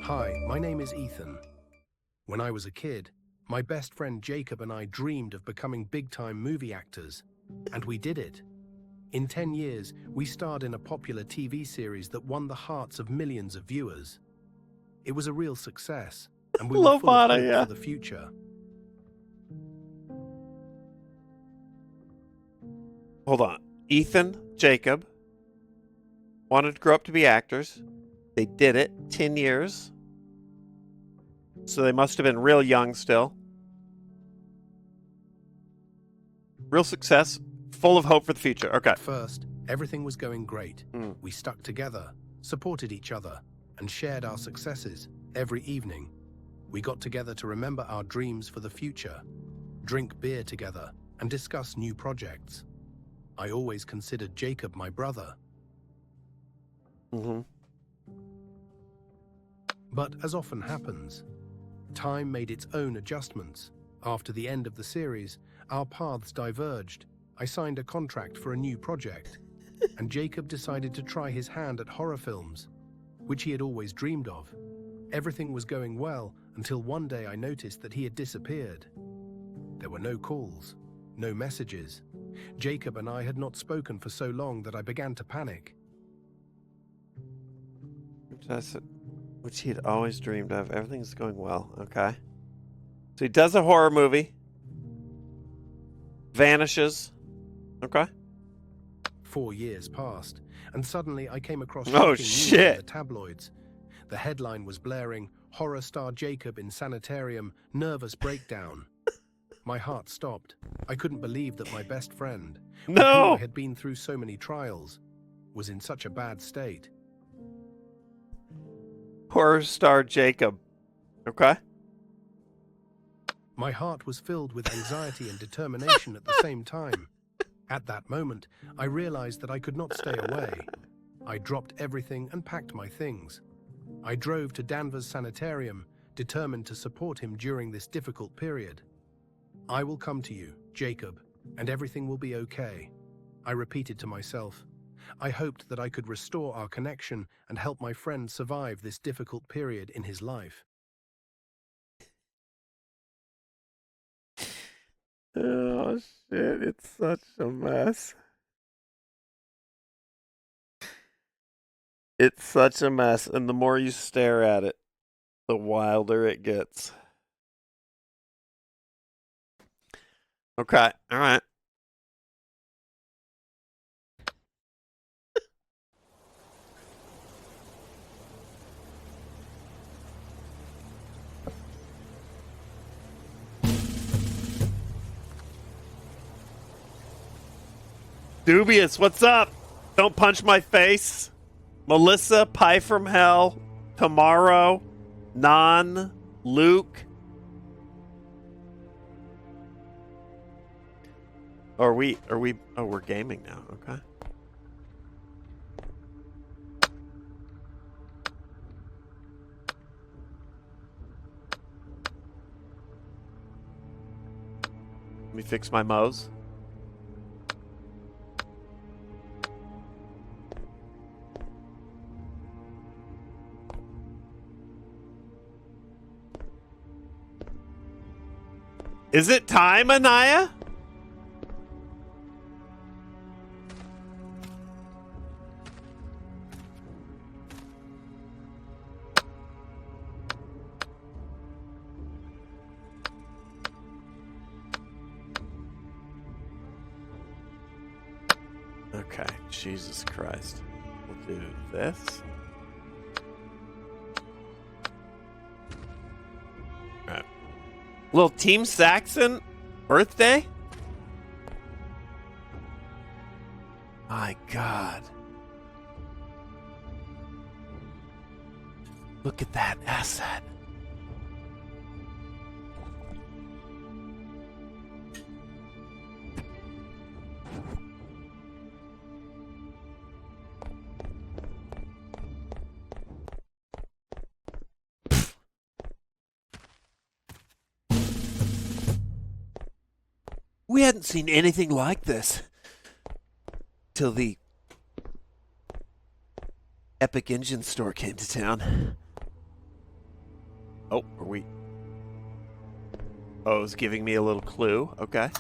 Hi, my name is Ethan. When I was a kid, my best friend Jacob and I dreamed of becoming big-time movie actors, and we did it. In 10 years, we starred in a popular TV series that won the hearts of millions of viewers. It was a real success, and we were full of hope for the future. Hold on. Ethan, Jacob wanted to grow up to be actors. They did it. 10 years. So they must have been real young still. Real success. Full of hope for the future. Okay. At first, everything was going great. We stuck together, supported each other, and shared our successes every evening. We got together to remember our dreams for the future, drink beer together, and discuss new projects. I always considered Jacob my brother. But as often happens, time made its own adjustments. After the end of the series, our paths diverged. I signed a contract for a new project, and Jacob decided to try his hand at horror films, which he had always dreamed of. Everything was going well until one day I noticed that he had disappeared. There were no calls, no messages. Jacob and I had not spoken for so long that I began to panic. which he had always dreamed of. Everything's going well. Okay. So he does a horror movie. Vanishes. Okay. 4 years passed, and suddenly I came across Oh, shocking news shit. in the tabloids. The headline was blaring, "Horror star Jacob in sanitarium, nervous breakdown." My heart stopped. I couldn't believe that my best friend, with whom No! I had been through so many trials, was in such a bad state. Horror star Jacob. Okay. My heart was filled with anxiety and determination at the same time. At that moment, I realized that I could not stay away. I dropped everything and packed my things. I drove to Danvers Sanitarium, determined to support him during this difficult period. "I will come to you, Jacob, and everything will be okay," I repeated to myself. I hoped that I could restore our connection and help my friend survive this difficult period in his life. Oh, shit. It's such a mess. It's such a mess. And the more you stare at it, the wilder it gets. Okay. All right. Dubious, what's up? Don't punch my face. Melissa, Pie from Hell, Tomorrow, Non, Luke. Are we, oh, we're gaming now, okay. Let me fix my Mo's. Is it time, Anaya? Okay, Jesus Christ. We'll do this. Alright. Little Team Saxon birthday? My God. Look at that asset. We hadn't seen anything like this till the Epic Engine store came to town. Oh, are we? Oh, it's giving me a little clue. Okay.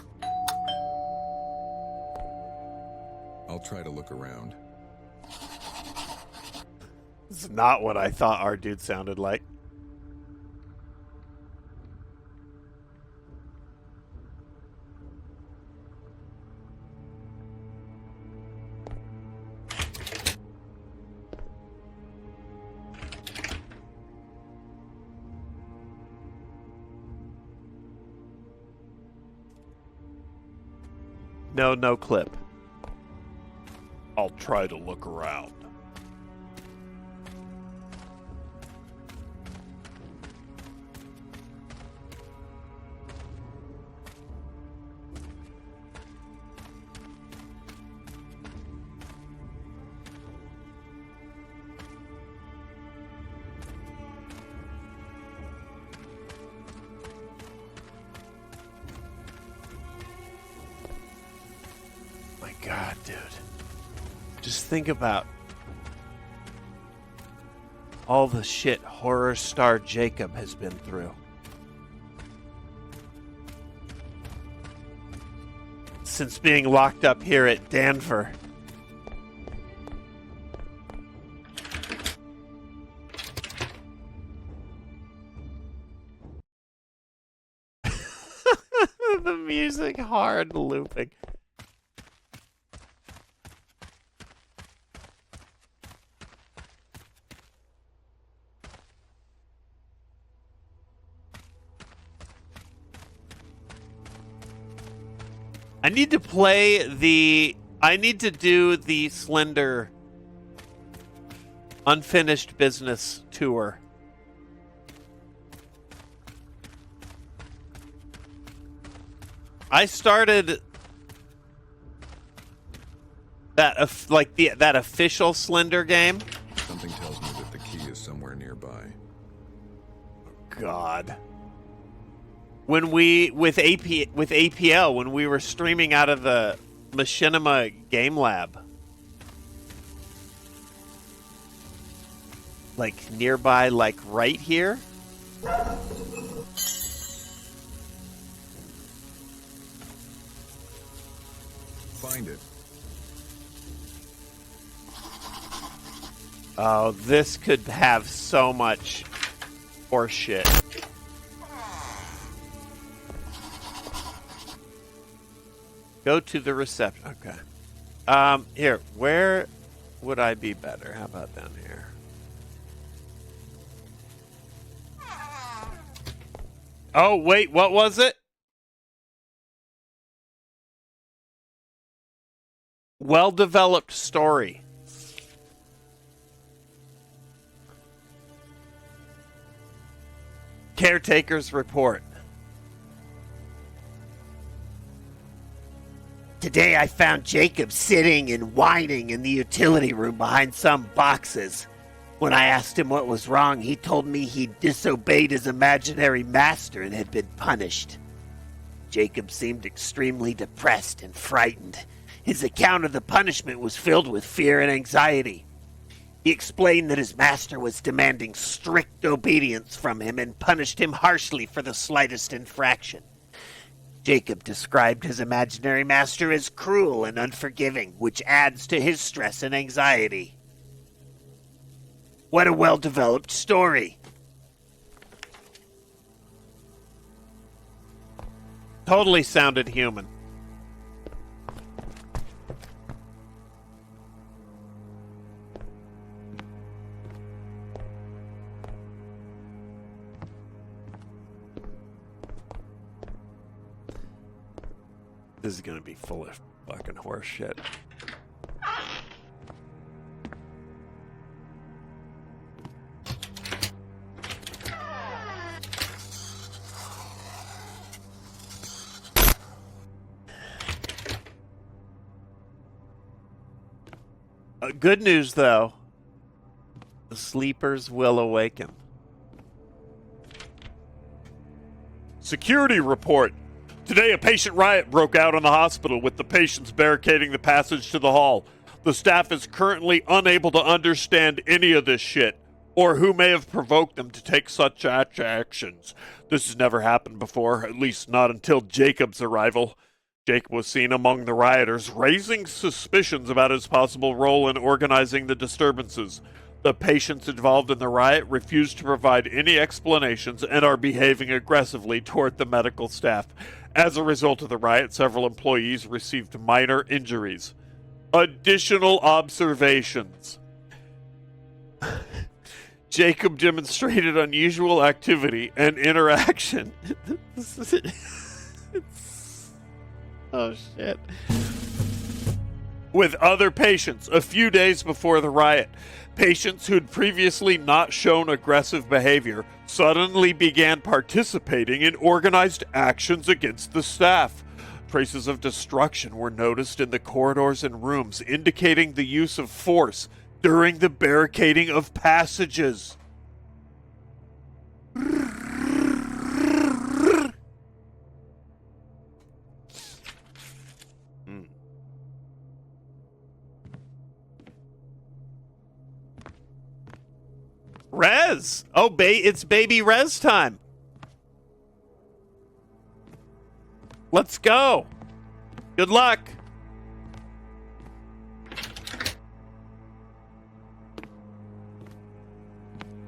I'll try to look around. This is not what I thought our dude sounded like. No clip. I'll try to look around. God, dude. Just think about all the shit horror star Jacob has been through. Since being locked up here at Danver. music hard looping. I need to do the Slender Unfinished Business Tour. I started that that official Slender game. Something tells me that the key is somewhere nearby. God. When we with APL, when we were streaming out of the Machinima Game Lab, like nearby, like right here. Find it. Oh, this could have so much horse shit. Go to the reception. Okay. Here, where would I be better? How about down here? Oh, wait, what was it? Well-developed story. Caretaker's report. Today I found Jacob sitting and whining in the utility room behind some boxes. When I asked him what was wrong, he told me he'd disobeyed his imaginary master and had been punished. Jacob seemed extremely depressed and frightened. His account of the punishment was filled with fear and anxiety. He explained that his master was demanding strict obedience from him and punished him harshly for the slightest infraction. Jacob described his imaginary master as cruel and unforgiving, which adds to his stress and anxiety. What a well-developed story. Totally sounded human. This is gonna be full of fucking horse shit. Good news, though. The sleepers will awaken. Security report. Today, a patient riot broke out in the hospital with the patients barricading the passage to the hall. The staff is currently unable to understand any of this shit, or who may have provoked them to take such actions. This has never happened before, at least not until Jacob's arrival. Jacob was seen among the rioters, raising suspicions about his possible role in organizing the disturbances. The patients involved in the riot refuse to provide any explanations and are behaving aggressively toward the medical staff. As a result of the riot, several employees received minor injuries. Additional observations. Jacob demonstrated unusual activity and interaction. Oh, shit. With other patients a few days before the riot. Patients who'd previously not shown aggressive behavior suddenly began participating in organized actions against the staff. Traces of destruction were noticed in the corridors and rooms, indicating the use of force during the barricading of passages. Rez! Oh, it's baby Rez time. Let's go. Good luck.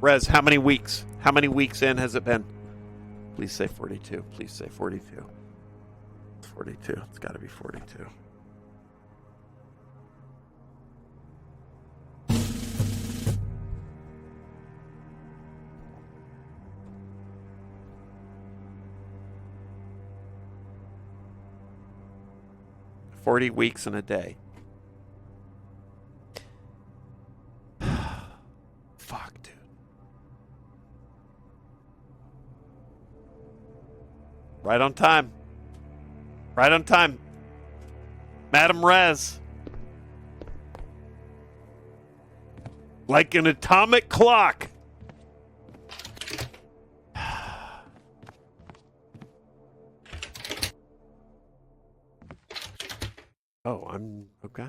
Rez, how many weeks? How many weeks in has it been? Please say 42. Please say 42. It's 42. It's got to be 42. "40 weeks and a day." Fuck, dude. Right on time. Right on time. Madam Rez. Like an atomic clock. Oh, I'm okay.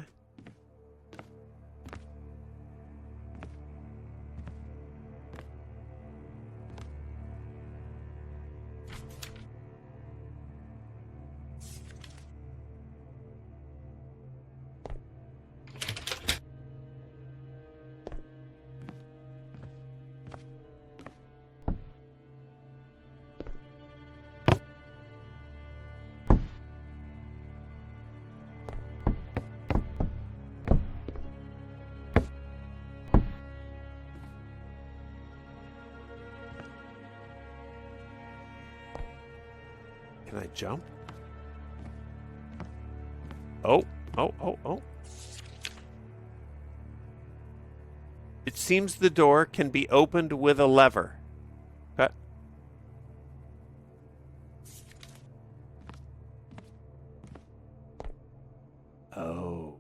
Can I jump? Oh. It seems the door can be opened with a lever. Okay. Oh.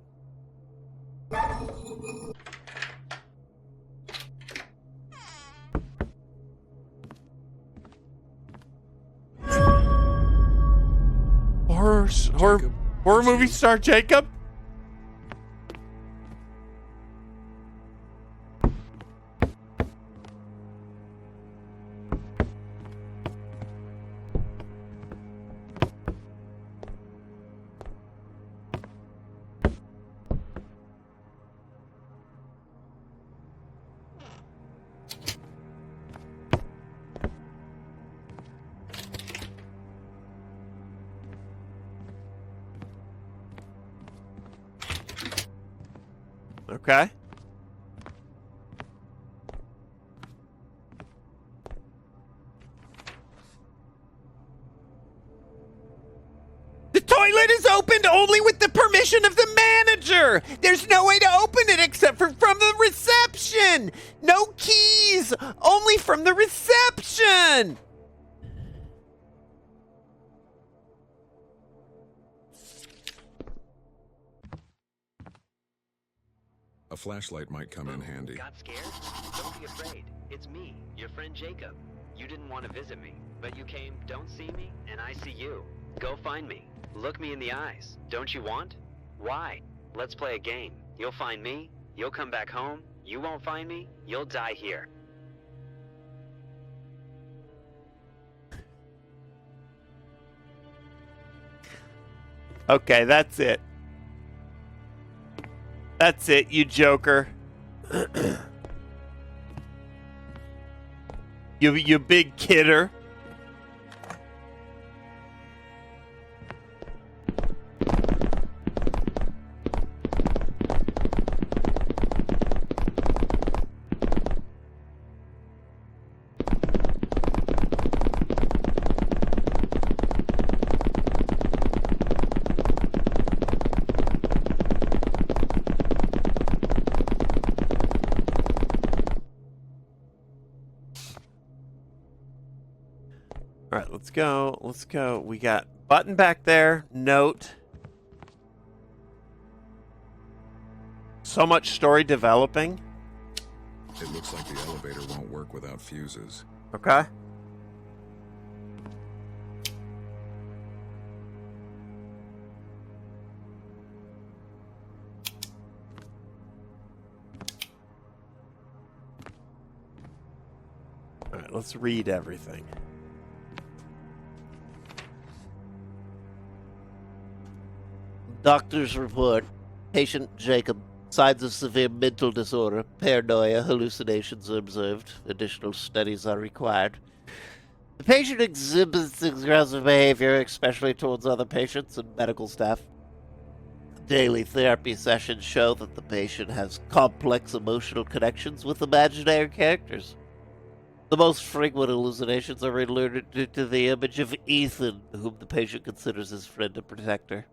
Horror movie star Jacob? Okay. The toilet is opened only with the permission of the manager. There's no way to open it except from the reception. No keys, only from the reception. A flashlight might come in handy. Got scared? Don't be afraid. It's me, your friend Jacob. You didn't want to visit me, but you came, don't see me, and I see you. Go find me. Look me in the eyes. Don't you want? Why? Let's play a game. You'll find me, you'll come back home, you won't find me, you'll die here. Okay, that's it. That's it, you joker. You big kidder. Alright, let's go. Let's go. We got button back there. Note. So much story developing. It looks like the elevator won't work without fuses. Okay. Alright, let's read everything. Doctor's report. Patient Jacob. Signs of severe mental disorder. Paranoia. Hallucinations are observed. Additional studies are required. The patient exhibits aggressive behavior, especially towards other patients and medical staff. Daily therapy sessions show that the patient has complex emotional connections with imaginary characters. The most frequent hallucinations are related to the image of Ethan, whom the patient considers his friend and protector.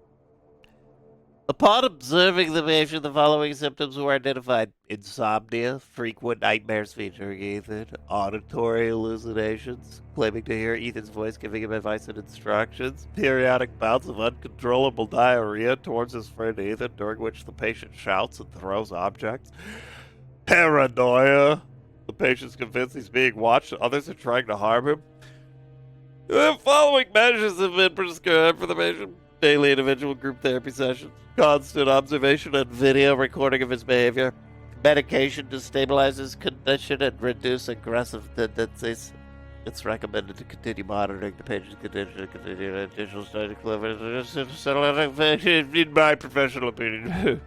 Upon observing the patient, the following symptoms were identified: insomnia, frequent nightmares featuring Ethan, auditory hallucinations, claiming to hear Ethan's voice giving him advice and instructions, periodic bouts of uncontrollable diarrhea towards his friend Ethan, during which the patient shouts and throws objects, paranoia, the patient's convinced he's being watched and others are trying to harm him. The following measures have been prescribed for the patient: daily individual group therapy sessions, constant observation and video recording of his behavior, medication to stabilize his condition and reduce aggressive tendencies. It's recommended to continue monitoring the patient's condition and continue additional study in my professional opinion.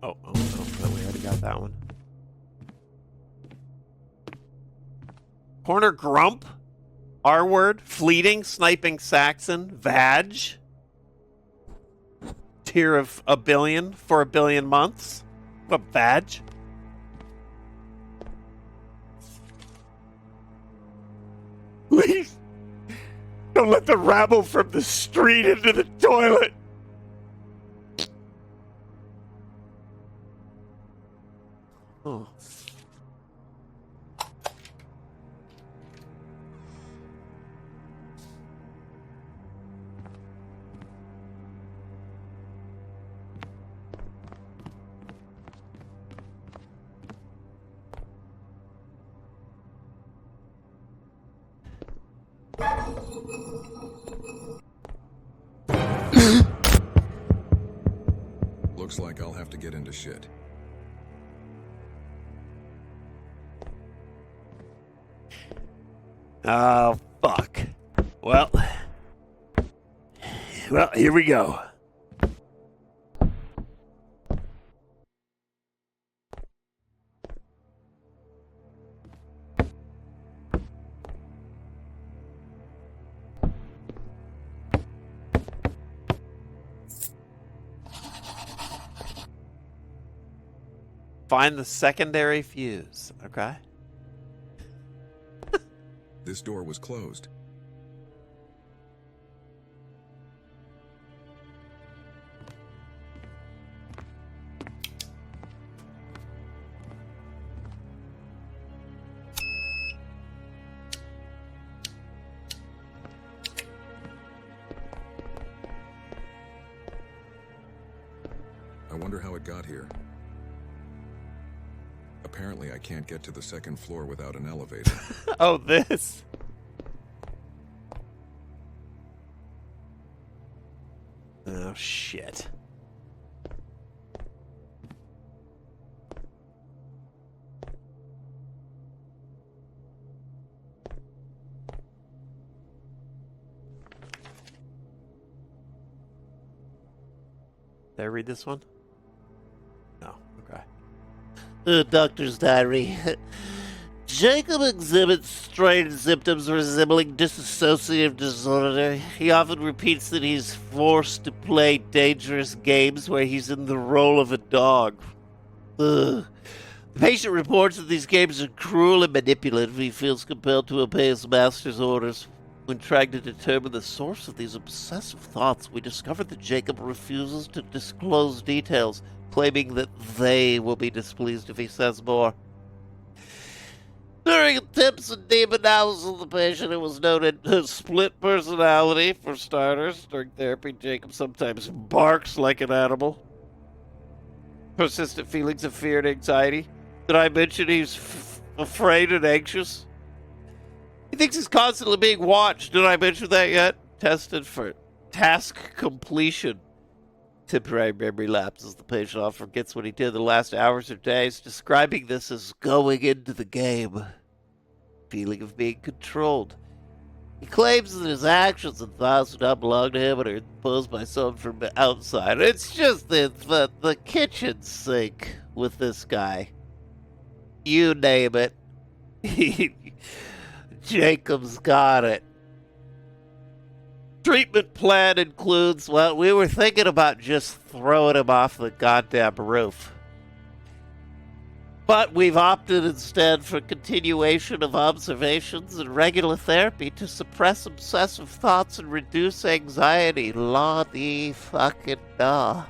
Oh, no, we already got that one. Corner Grump, R-word, fleeting, sniping Saxon, Vag, tier of 1 billion for 1 billion months. What, Vag? Please, don't let the rabble from the street into the toilet. Oh. Looks like I'll have to get into shit. Oh, fuck. Well, here we go. Find the secondary fuse, okay? This door was closed. I wonder how it got here. Apparently, I can't get to the second floor without an elevator. Oh, this. Oh, shit. Did I read this one? No. Okay. Doctor's diary. Jacob exhibits strange symptoms resembling dissociative disorder. He often repeats that he's forced to play dangerous games where he's in the role of a dog. The patient reports that these games are cruel and manipulative. He feels compelled to obey his master's orders. When trying to determine the source of these obsessive thoughts, we discover that Jacob refuses to disclose details, claiming that they will be displeased if he says more. During attempts and deep analysis of the patient, it was noted a split personality, for starters. During therapy, Jacob sometimes barks like an animal. Persistent feelings of fear and anxiety. Did I mention he's afraid and anxious? He thinks he's constantly being watched. Did I mention that yet? Tested for task completion. Temporary memory lapses. The patient often forgets what he did the last hours or days, describing this as going into the game. feeling of being controlled. He claims that his actions and thoughts do not belong to him and are imposed by someone from outside. It's just the kitchen sink with this guy. You name it. Jacob's got it. Treatment plan includes, well, we were thinking about just throwing him off the goddamn roof. But we've opted instead for continuation of observations and regular therapy to suppress obsessive thoughts and reduce anxiety. La-di-fucking-da.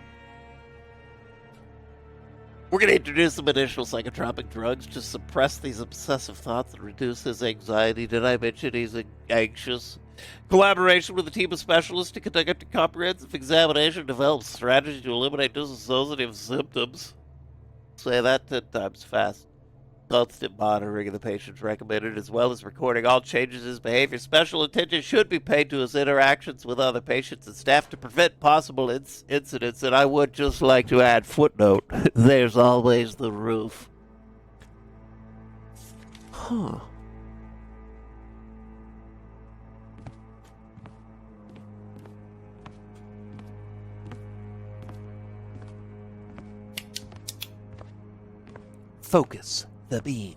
We're going to introduce some additional psychotropic drugs to suppress these obsessive thoughts and reduce his anxiety. Did I mention he's anxious? Collaboration with a team of specialists to conduct a comprehensive examination, develop strategy to eliminate dissociative symptoms. Say that 10 times fast. Constant monitoring of the patient's recommended, as well as recording all changes in his behavior. Special attention should be paid to his interactions with other patients and staff to prevent possible incidents. And I would just like to add, footnote, there's always the roof. Huh. Focus the beam.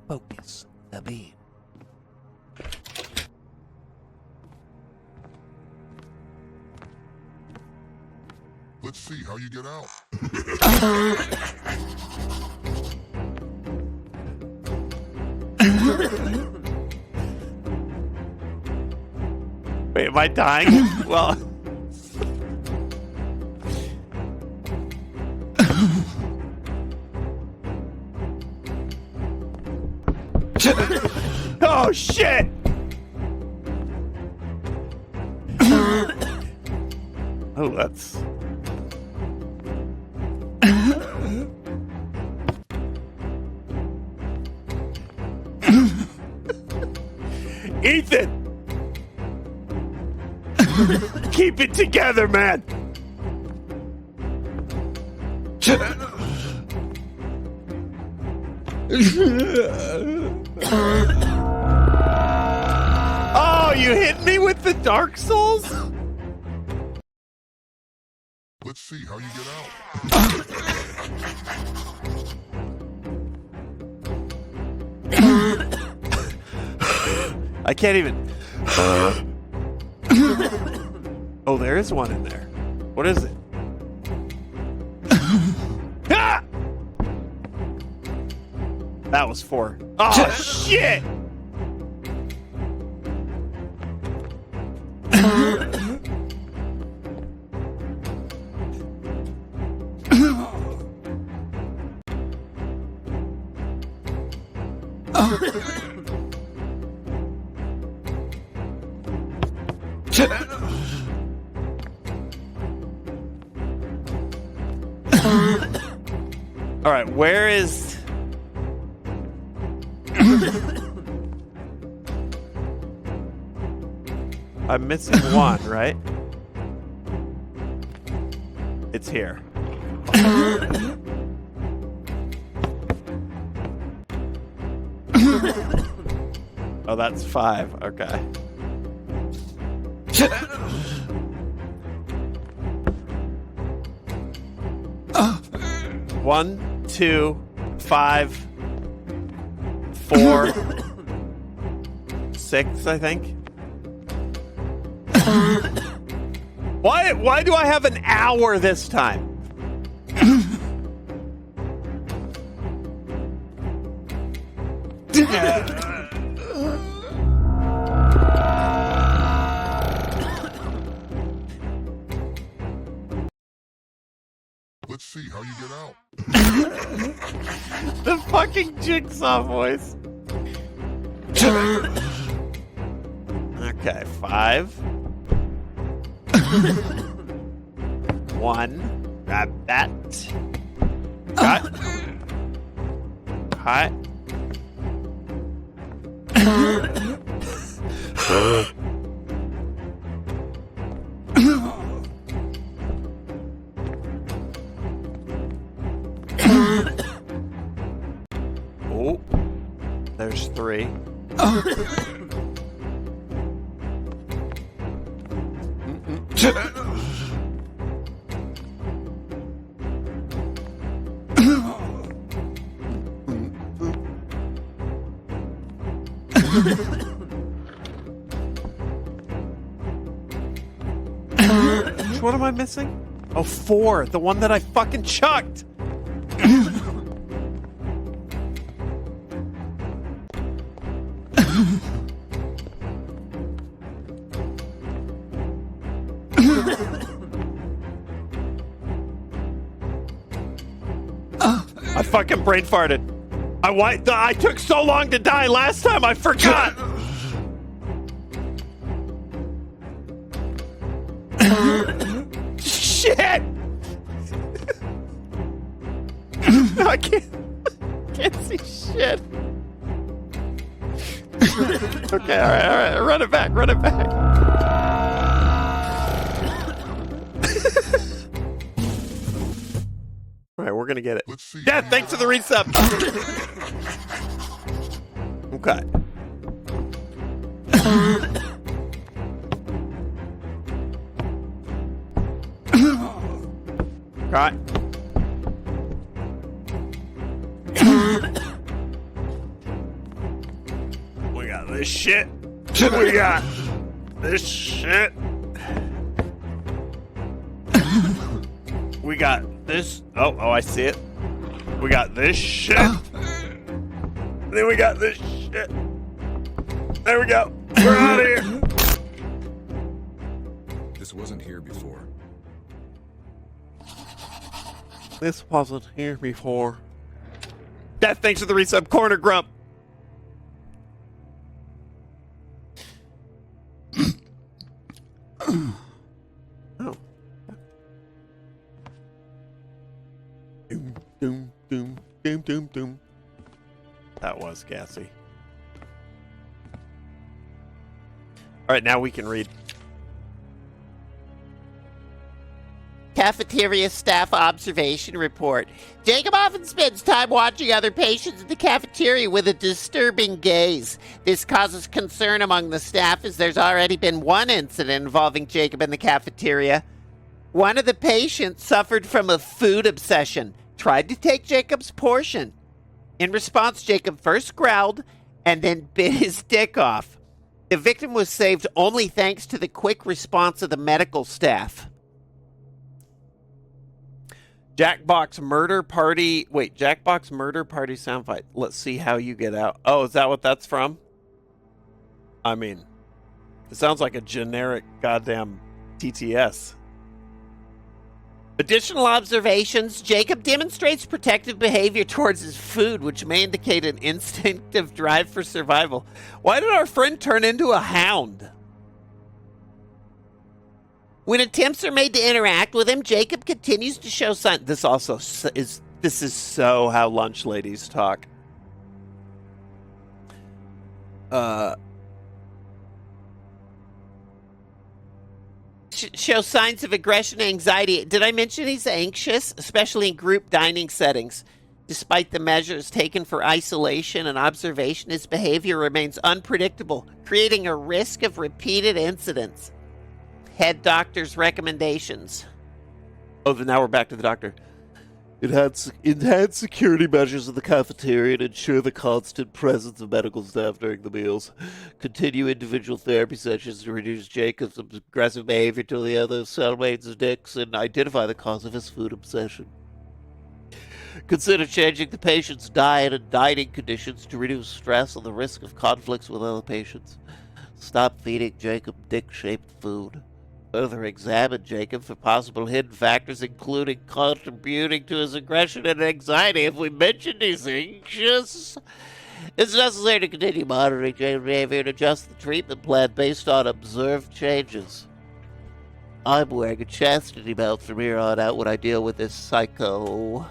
Focus the beam. Let's see how you get out. Wait, am I dying? Well... Oh, shit! Oh, that's... Ethan! Keep it together, man! Oh, you hit me with the Dark Souls? Let's see how you get out. I can't even... Oh, there is one in there. What is it? Ah! That was 4. Oh, shit! All right, where is... I'm missing one, right? It's here. Oh, that's 5. Okay. One, 2, 5, 4, 6, I think. Why do I have an hour this time? Let's see how you get out. The fucking jigsaw voice. Okay, 5. 1. Grab that. Cut. Cut. Oh, there's 3. Which one am I missing? Oh, 4. The one that I fucking chucked. I fucking brain farted. I took so long to die last time, I forgot. Shit! I can't see shit. Okay, all right. Run it back. All right, we're gonna get it. Yeah, thanks for the resub. Okay. Got. We got this shit. We got this shit. We got this. Oh, I see it. We got this shit. Then we got this shit. There we go. We're out of here. This wasn't here before. This wasn't here before. Death, thanks for the resub. Corner Grump. Oh. Doom, doom, doom, doom, doom, doom. That was gassy. All right, now we can read. Cafeteria staff observation report. Jacob often spends time watching other patients in the cafeteria with a disturbing gaze. This causes concern among the staff as there's already been one incident involving Jacob in the cafeteria. One of the patients suffered from a food obsession, tried to take Jacob's portion. In response, Jacob first growled and then bit his dick off. The victim was saved only thanks to the quick response of the medical staff. Jackbox murder party. Wait, Jackbox murder party soundbite. Let's see how you get out. Oh, is that what that's from? I mean, it sounds like a generic goddamn TTS. Additional observations. Jacob demonstrates protective behavior towards his food, which may indicate an instinctive drive for survival. Why did our friend turn into a hound? When attempts are made to interact with him, Jacob continues to show signs. This also is. This is so how lunch ladies talk. Show signs of aggression and anxiety. Did I mention he's anxious, especially in group dining settings? Despite the measures taken for isolation and observation, his behavior remains unpredictable, creating a risk of repeated incidents. Head doctor's recommendations. Oh, now we're back to the doctor. Enhance security measures in the cafeteria and ensure the constant presence of medical staff during the meals. Continue individual therapy sessions to reduce Jacob's aggressive behavior to the other cellmates' dicks and identify the cause of his food obsession. Consider changing the patient's diet and dining conditions to reduce stress and the risk of conflicts with other patients. Stop feeding Jacob dick-shaped food. Further examine Jacob for possible hidden factors, including contributing to his aggression and anxiety. If we mentioned he's anxious, it's necessary to continue monitoring Jacob's behavior and adjust the treatment plan based on observed changes. I'm wearing a chastity belt from here on out when I deal with this psycho.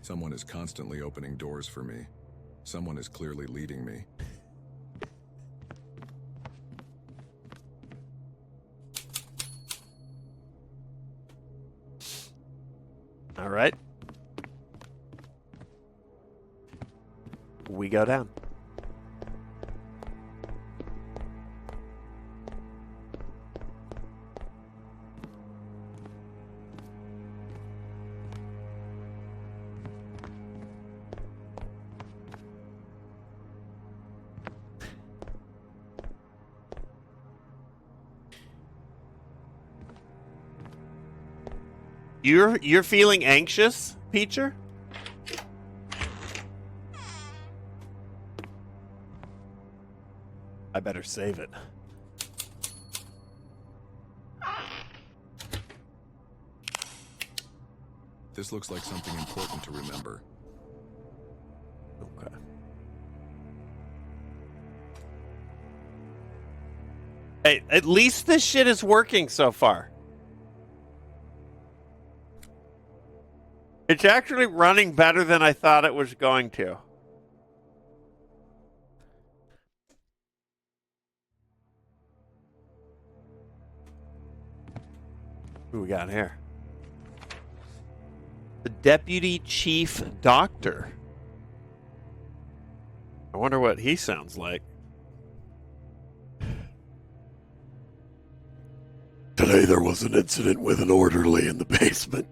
Someone is constantly opening doors for me. Someone is clearly leading me. All right. We go down. You're feeling anxious, Peacher? I better save it. This looks like something important to remember. Okay. Hey, at least this shit is working so far. It's actually running better than I thought it was going to. Who we got here? The Deputy Chief Doctor. I wonder what he sounds like. Today there was an incident with an orderly in the basement.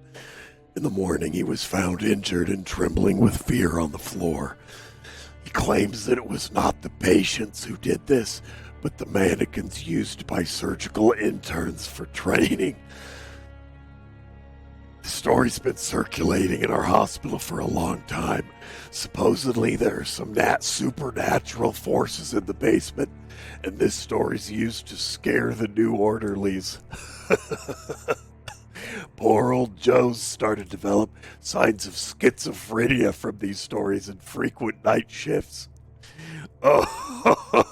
In the morning, he was found injured and trembling with fear on the floor. He claims that it was not the patients who did this, but the mannequins used by surgical interns for training. The story's been circulating in our hospital for a long time. Supposedly, there are some supernatural forces in the basement, and this story's used to scare the new orderlies. Poor old Joe's started to develop signs of schizophrenia from these stories and frequent night shifts. Oh,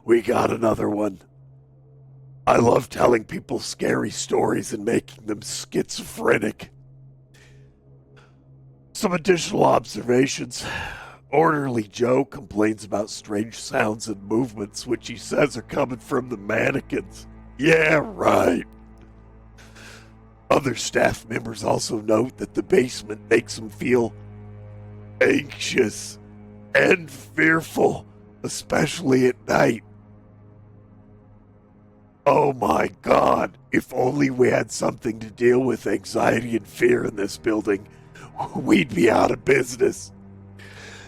we got another one. I love telling people scary stories and making them schizophrenic. Some additional observations. Orderly Joe complains about strange sounds and movements, which he says are coming from the mannequins. Yeah, right. Other staff members also note that the basement makes them feel anxious and fearful, especially at night. Oh my God, if only we had something to deal with anxiety and fear in this building, we'd be out of business.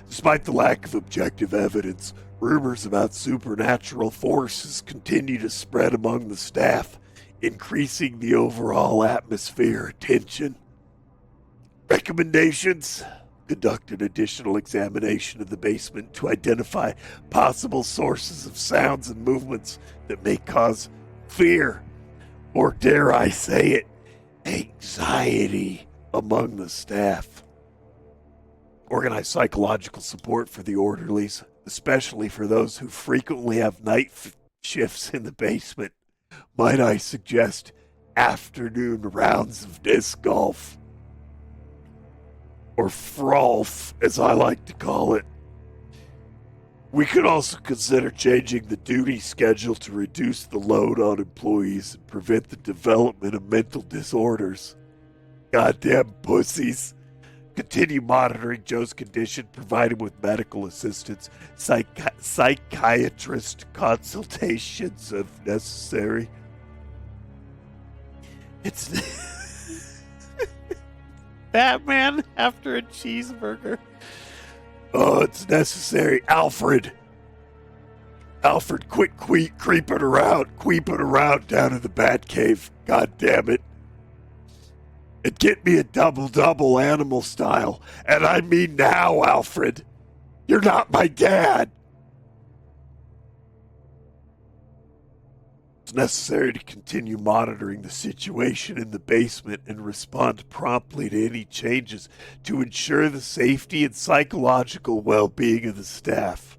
Despite the lack of objective evidence, rumors about supernatural forces continue to spread among the staff, increasing the overall atmosphere of tension. Recommendations: conduct an additional examination of the basement to identify possible sources of sounds and movements that may cause fear, or dare I say it, anxiety among the staff. Organize psychological support for the orderlies, especially for those who frequently have night shifts in the basement. Might I suggest afternoon rounds of disc golf? Or frolf, as I like to call it. We could also consider changing the duty schedule to reduce the load on employees and prevent the development of mental disorders. Goddamn pussies. Continue monitoring Joe's condition, provide him with medical assistance, psychiatrist consultations if necessary. It's Batman after a cheeseburger. Oh, it's necessary. Alfred, quit creeping around down in the Batcave. God damn it. And get me a double-double animal style. And I mean now, Alfred. You're not my dad. It's necessary to continue monitoring the situation in the basement and respond promptly to any changes to ensure the safety and psychological well-being of the staff.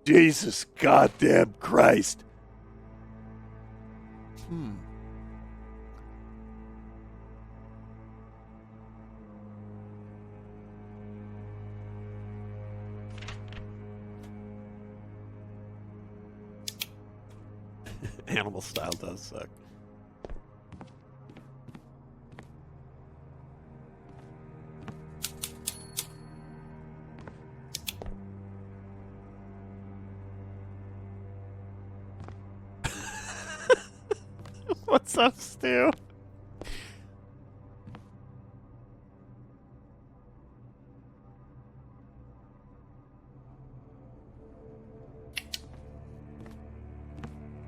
Jesus goddamn Christ. Animal style does suck. What's up, Stu?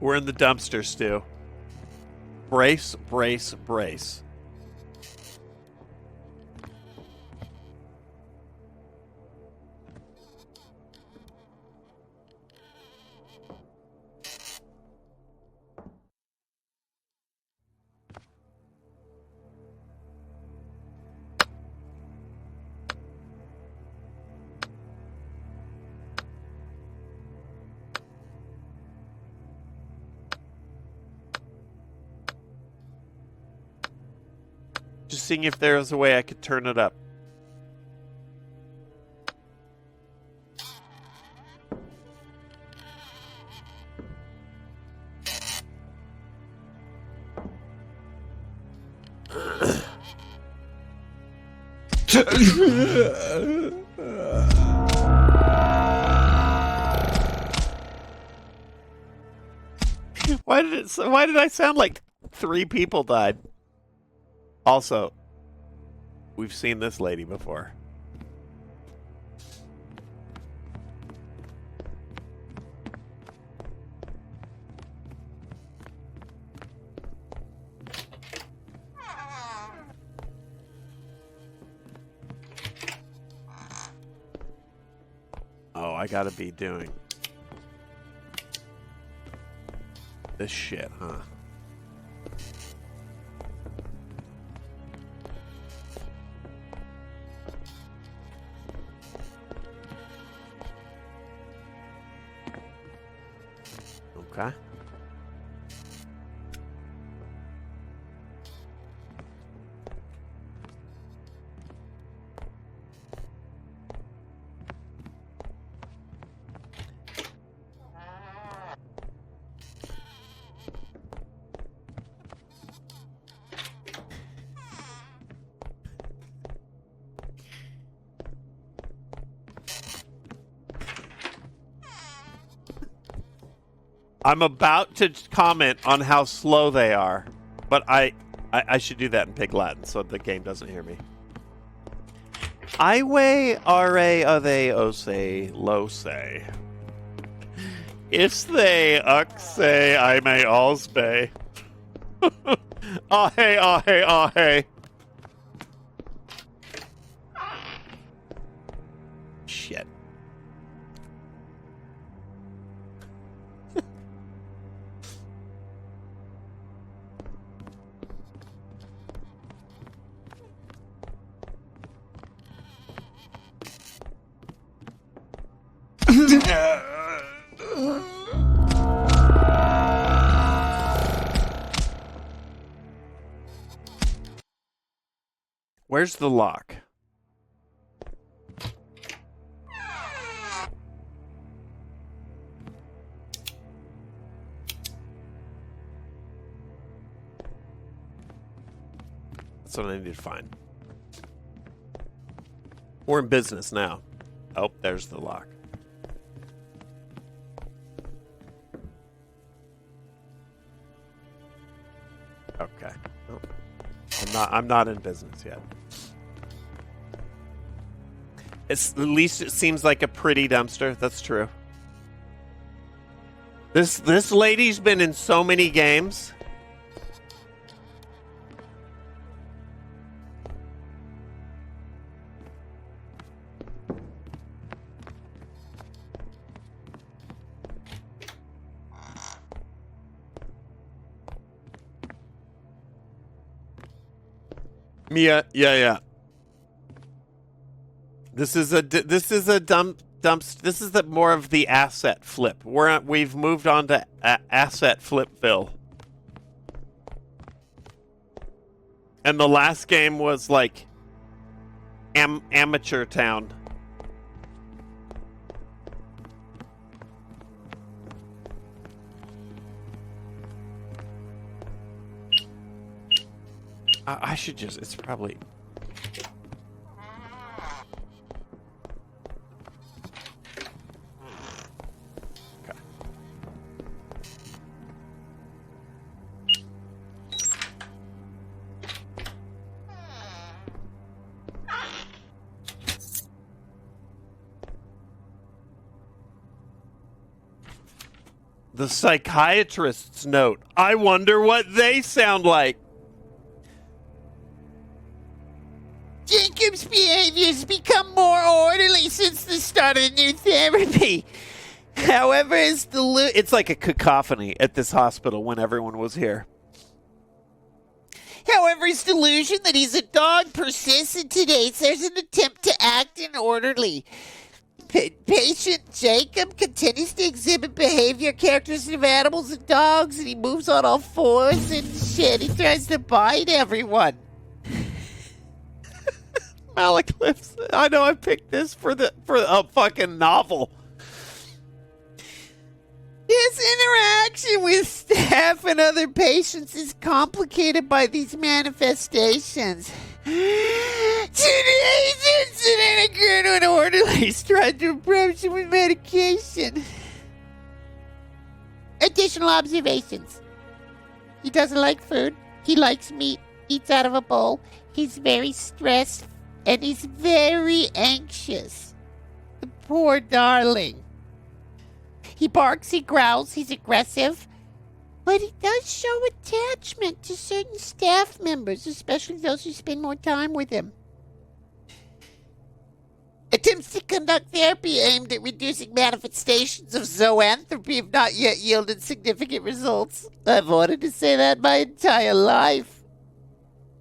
We're in the dumpster, Stu. Brace, brace, brace. Just seeing if there was a way I could turn it up. Why did I sound like 3 people died? Also, we've seen this lady before. Oh, I gotta be doing this shit, huh? Okay. I'm about to comment on how slow they are, but I should do that in Pig Latin so the game doesn't hear me. Iwe are ave ose lose. Is they uxe I may allsbe. Ahe, ahe, ahe. Shit. Where's the lock? That's what I need to find. We're in business now. Oh, there's the lock. Okay. Oh. I'm not in business yet. At least it seems like a pretty dumpster. That's true. This lady's been in so many games. Yeah. This is the more of the asset flip. We've moved on to asset flipville. And the last game was like amateur town. I should just, it's probably... Okay. The psychiatrist's note. I wonder what they sound like. Jacob's behavior has become more orderly since the start of the new therapy. However, it's like a cacophony at this hospital when everyone was here. However, his delusion that he's a dog persists, and today there's an attempt to act orderly. Patient Jacob continues to exhibit behavior characteristics of animals and dogs, and he moves on all fours and shit. He tries to bite everyone. Malaclips. I know I picked this for a fucking novel. His interaction with staff and other patients is complicated by these manifestations. Today's incident occurred when orderlies tried to approach him with medication. Additional observations. He doesn't like food. He likes meat. Eats out of a bowl. He's very stressed. And he's very anxious. The poor darling. He barks, he growls, he's aggressive. But he does show attachment to certain staff members, especially those who spend more time with him. Attempts to conduct therapy aimed at reducing manifestations of zoanthropy have not yet yielded significant results. I've wanted to say that my entire life.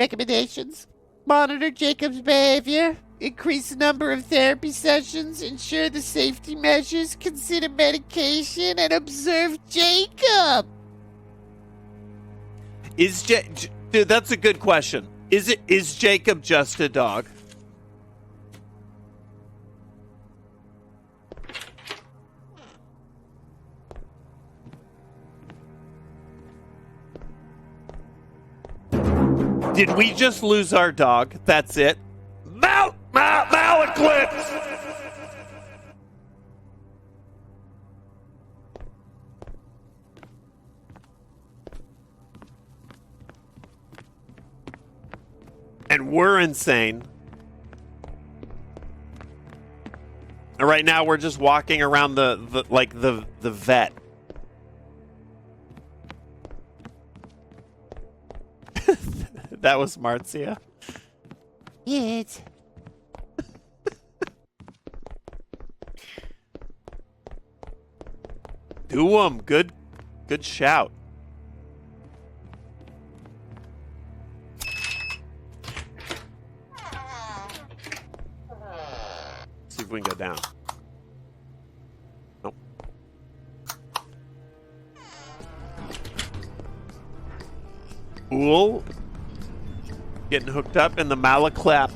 Recommendations: monitor Jacob's behavior, increase the number of therapy sessions, ensure the safety measures, consider medication, and observe Jacob. Dude, that's a good question. Is Jacob just a dog? Did we just lose our dog? That's it? Malaclips! And we're insane. And right now we're just walking around the vet. That was Marcia. Yes. Do 'em. Good shout. See if we can go down. Nope. Cool. Getting hooked up in the malaclaps.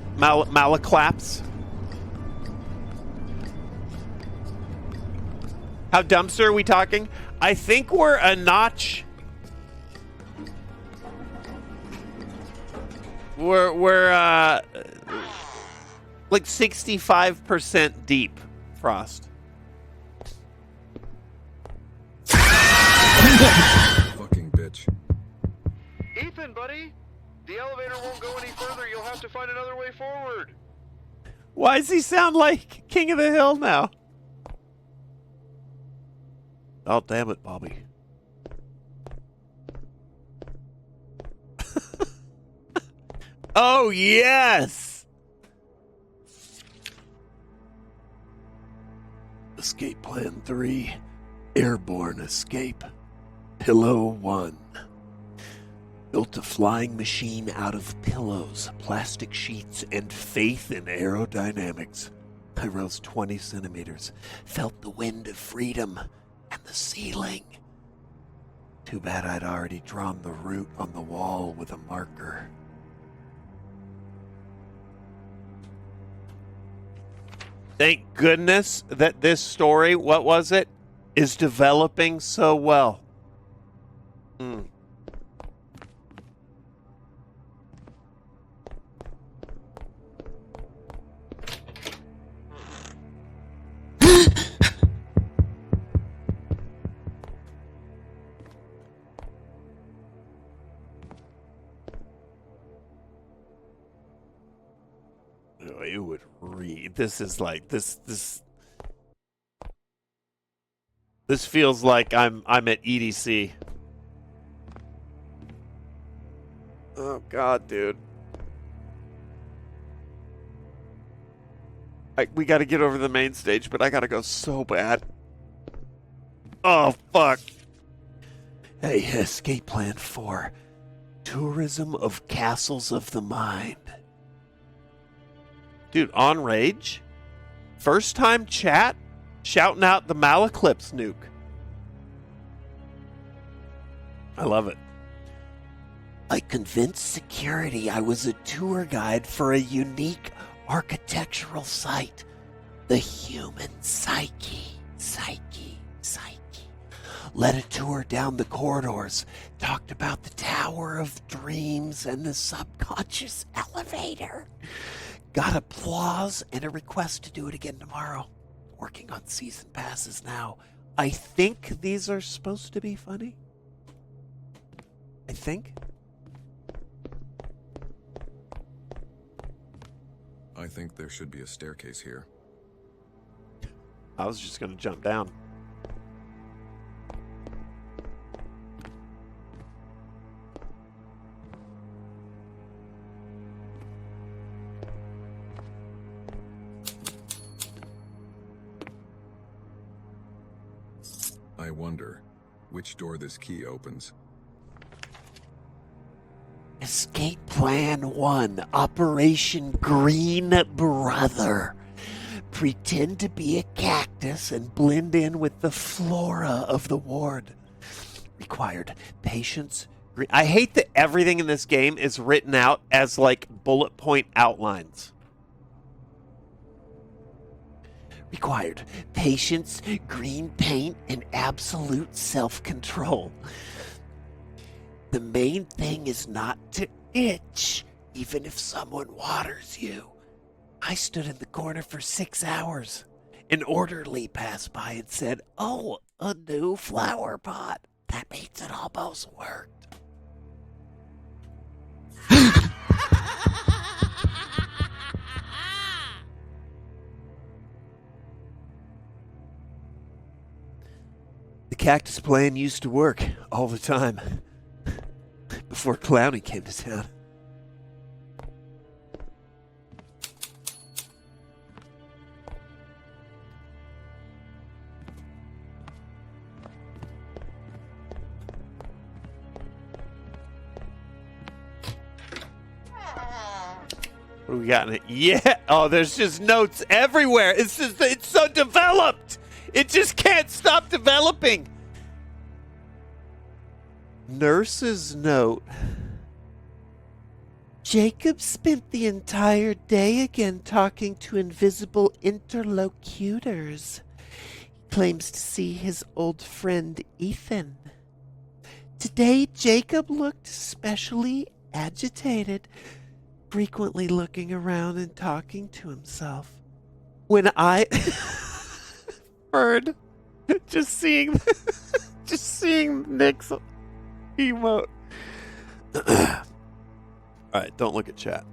How dumpster are we talking? I think we're a notch. We're like 65% deep, Frost. Fucking bitch. Ethan, buddy! The elevator won't go any further. You'll have to find another way forward. Why does he sound like King of the Hill now? Oh, damn it, Bobby. Oh, yes! Escape Plan 3. Airborne Escape. Pillow 1. Built a flying machine out of pillows, plastic sheets, and faith in aerodynamics. I rose 20 centimeters, felt the wind of freedom and the ceiling. Too bad I'd already drawn the route on the wall with a marker. Thank goodness that this story, what was it, is developing so well. It would read. This is like this. This feels like I'm at EDC. Oh God, dude. We got to get over the main stage, but I got to go so bad. Oh fuck. Hey, escape plan 4. Tourism of castles of the mind. Dude, on Rage? First time chat? Shouting out the Malaclips nuke. I love it. I convinced security I was a tour guide for a unique architectural site. The human psyche. Led a tour down the corridors. Talked about the Tower of Dreams and the subconscious elevator. Got applause and a request to do it again tomorrow. Working on season passes now. I think these are supposed to be funny. I think. I think there should be a staircase here. I was just going to jump down. I wonder which door this key opens. Escape Plan 1, Operation Green Brother. Pretend to be a cactus and blend in with the flora of the ward. Required patience. I hate that everything in this game is written out as like bullet point outlines. Required patience, green paint, and absolute self-control. The main thing is not to itch, even if someone waters you. I stood in the corner for 6 hours. An orderly passed by and said, "Oh, a new flower pot." That means it almost worked. The cactus plan used to work all the time. Before Clowny came to town. What do we got in it? Yeah. Oh, there's just notes everywhere. It's so developed. It just can't stop developing. Nurse's note. Jacob spent the entire day again talking to invisible interlocutors. He claims to see his old friend Ethan. Today, Jacob looked especially agitated, frequently looking around and talking to himself. When I heard just seeing Nick's emote. All right, don't look at chat.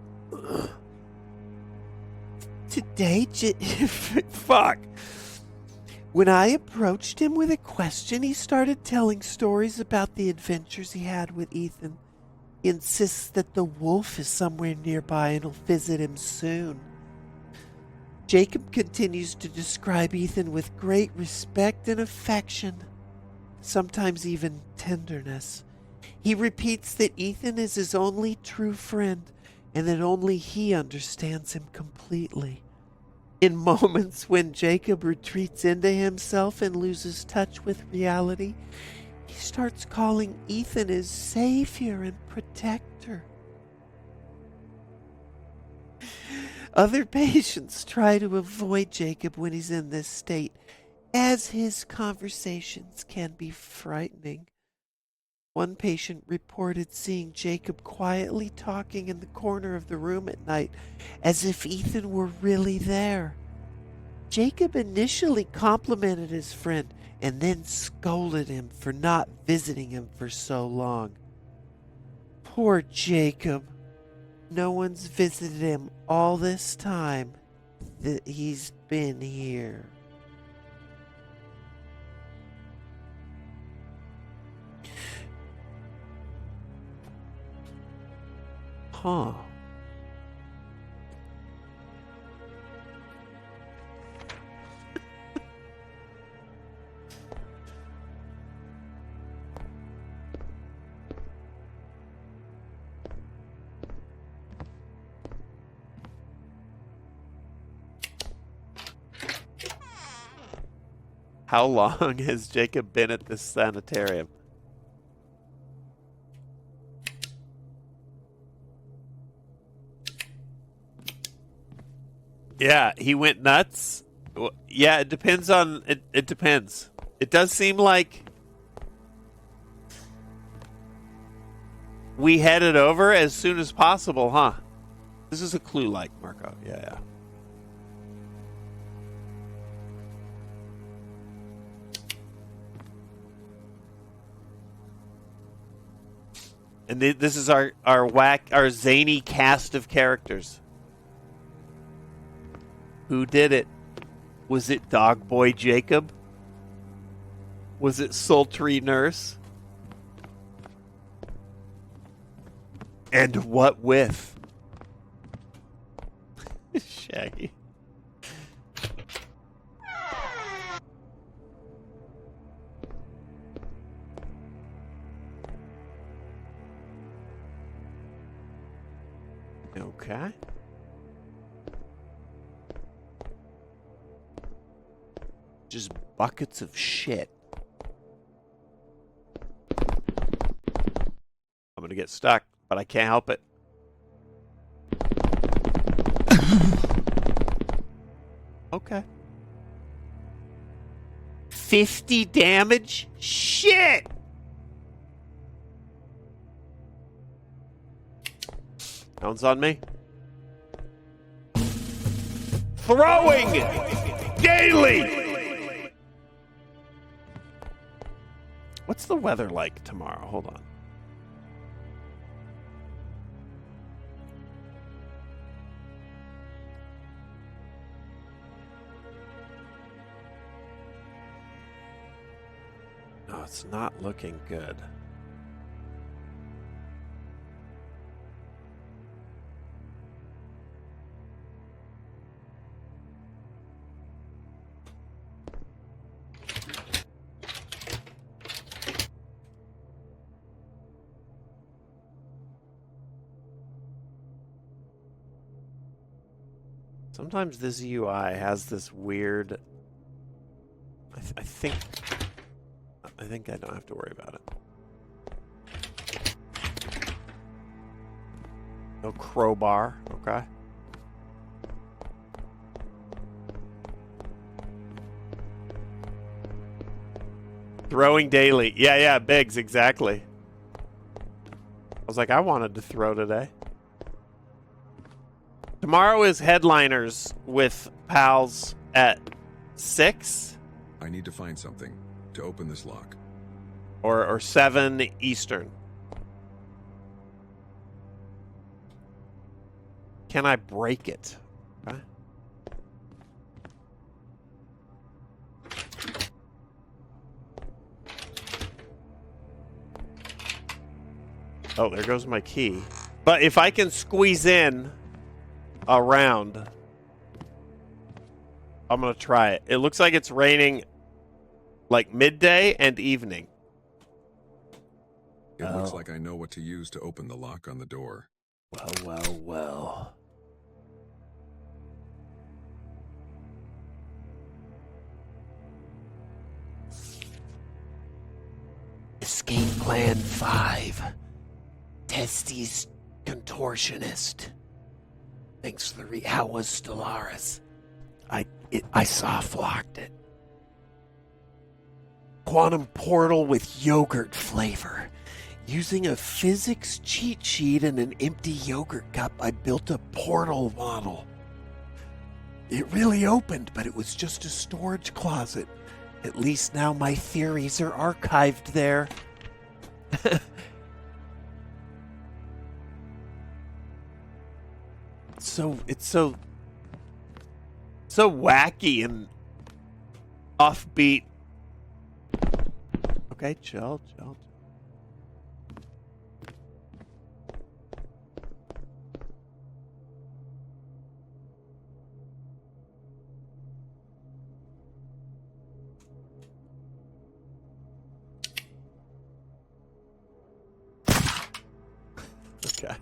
Today, fuck. When I approached him with a question, he started telling stories about the adventures he had with Ethan. He insists that the wolf is somewhere nearby and will visit him soon. Jacob continues to describe Ethan with great respect and affection, sometimes even tenderness. He repeats that Ethan is his only true friend and that only he understands him completely. In moments when Jacob retreats into himself and loses touch with reality, he starts calling Ethan his savior and protector. Other patients try to avoid Jacob when he's in this state, as his conversations can be frightening. One patient reported seeing Jacob quietly talking in the corner of the room at night, as if Ethan were really there. Jacob initially complimented his friend and then scolded him for not visiting him for so long. Poor Jacob. No one's visited him all this time that he's been here. Huh. How long has Jacob been at this sanitarium? Yeah, he went nuts. Well, yeah, it depends on it. It depends. It does seem like we headed over as soon as possible, huh? This is a clue, like Marco. Yeah, yeah. And this is our zany cast of characters. Who did it? Was it Dog Boy Jacob? Was it Sultry Nurse? And what with? Shaggy. Okay. Just buckets of shit. I'm gonna get stuck, but I can't help it. Okay. 50 damage? Shit! Sounds on me. Throwing daily. What's the weather like tomorrow? Hold on. No, it's not looking good. Sometimes this UI has this weird. I think I don't have to worry about it. No crowbar, okay. Throwing daily. Yeah, Biggs, exactly. I was like, I wanted to throw today. Tomorrow is Headliners with pals at 6. I need to find something to open this lock. Or 7 Eastern. Can I break it? Okay. Oh, there goes my key. But if I can squeeze in around, I'm gonna try it. It looks like it's raining like midday and evening. It looks like I know what to use to open the lock on the door. Well. Escape Plan 5. Testes Contortionist. Thanks for the how was Stellaris? I soft locked it. Quantum portal with yogurt flavor. Using a physics cheat sheet and an empty yogurt cup, I built a portal model. It really opened, but it was just a storage closet. At least now my theories are archived there. It's so wacky and offbeat. Okay, chill. Okay.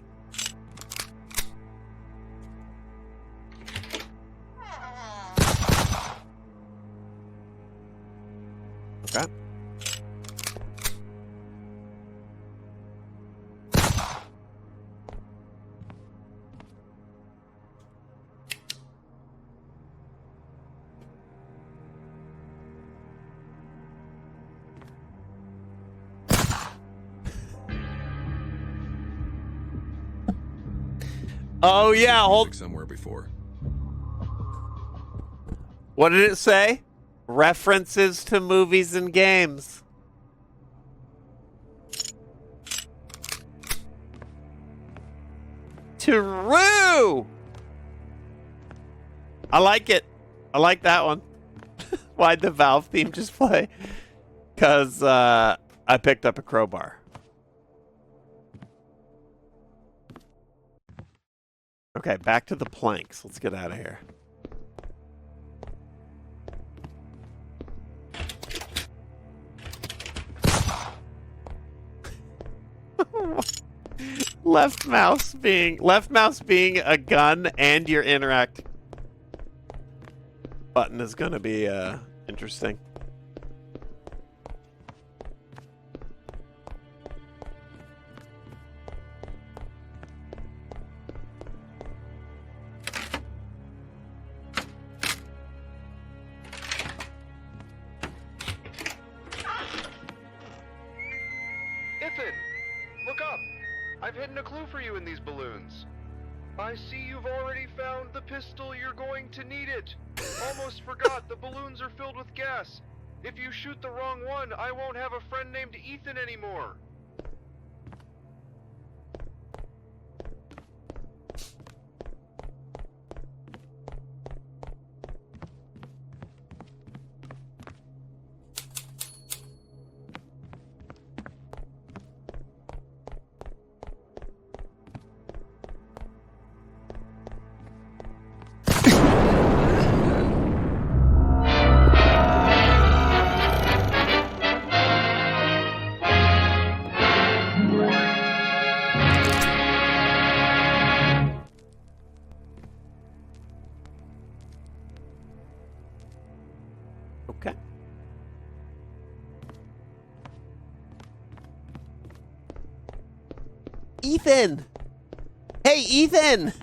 Okay. Oh yeah, hold. Somewhere before. What did it say? References to movies and games. True. I like it. I like that one. Why'd the Valve theme just play? Because I picked up a crowbar. Okay, back to the planks. Let's get out of here. left mouse being a gun and your interact button is gonna be interesting. I've hidden a clue for you in these balloons. I see you've already found the pistol. You're going to need it. Almost forgot, the balloons are filled with gas. If you shoot the wrong one, I won't have a friend named Ethan anymore. Okay. Ethan! Hey, Ethan!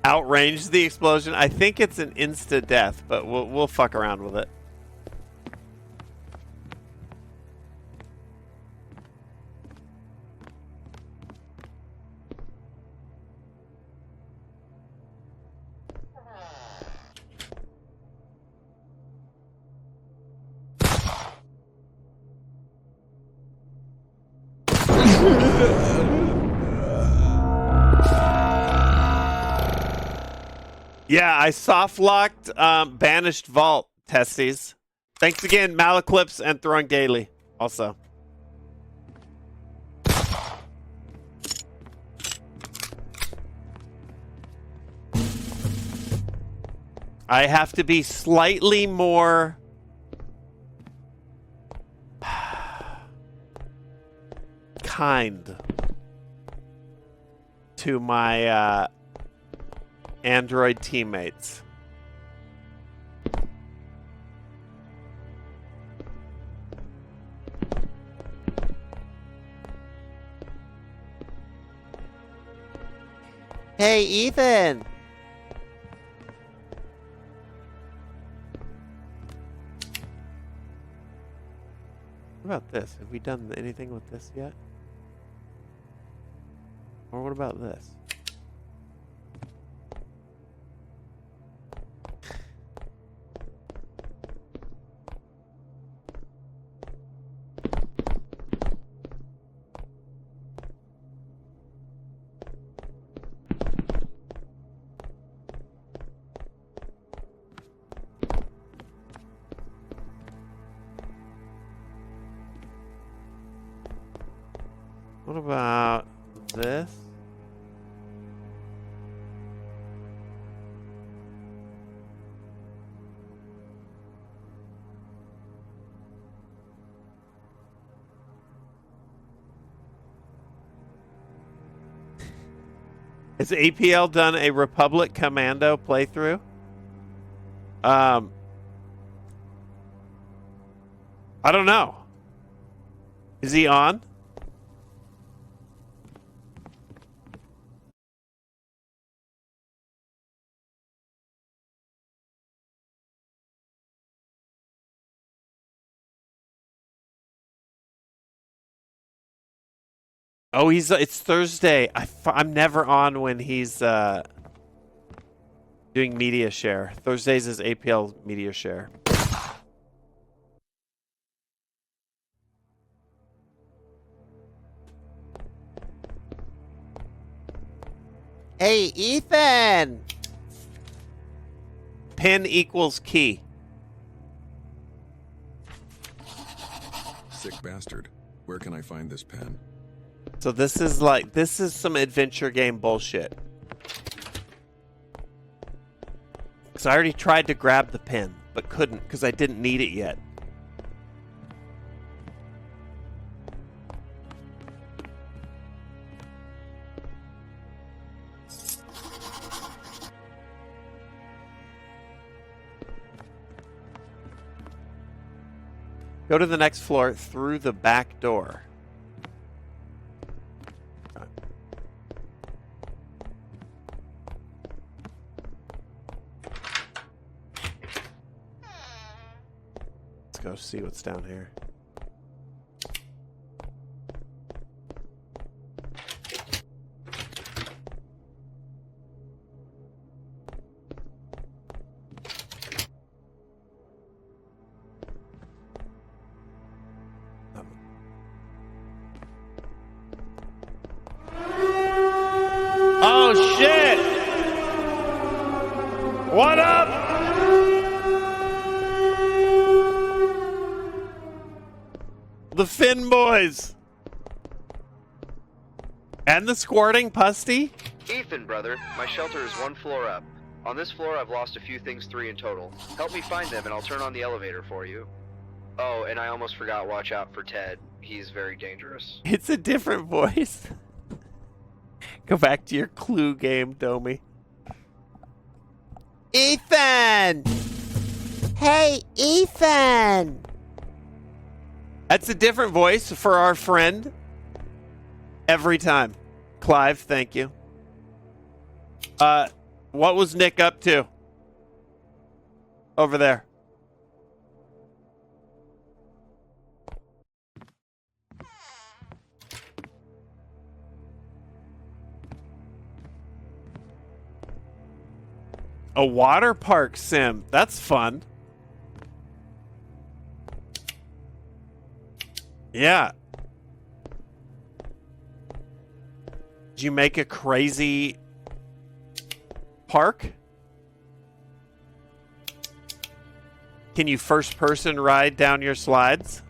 Outrange the explosion. I think it's an insta death, but we'll fuck around with it. Yeah, I soft locked Banished Vault, Testes. Thanks again, Malaclips and Throwing Daily. Also. I have to be slightly more kind to my Android teammates. Hey, Ethan! What about this? Have we done anything with this yet? Or what about this? What about this? Has APL done a Republic Commando playthrough? I don't know. Is he on? Oh, it's Thursday. I'm never on when he's doing media share. Thursdays is APL media share. Hey, Ethan! Pin equals key. Sick bastard. Where can I find this pen? So this is some adventure game bullshit. Because I already tried to grab the pin, but couldn't because I didn't need it yet. Go to the next floor through the back door. Let's go see what's down here. Oh shit! What up? The Finn boys. And the squirting Pusty? Ethan, brother, my shelter is one floor up. On this floor, I've lost a few things, 3 in total. Help me find them, and I'll turn on the elevator for you. Oh, and I almost forgot, watch out for Ted. He's very dangerous. It's a different voice. Go back to your Clue game, Domi. Ethan! Hey, Ethan! That's a different voice for our friend. Every time. Clive, thank you. What was Nick up to? Over there. A water park sim. That's fun. Yeah. Did you make a crazy park? Can you first person ride down your slides?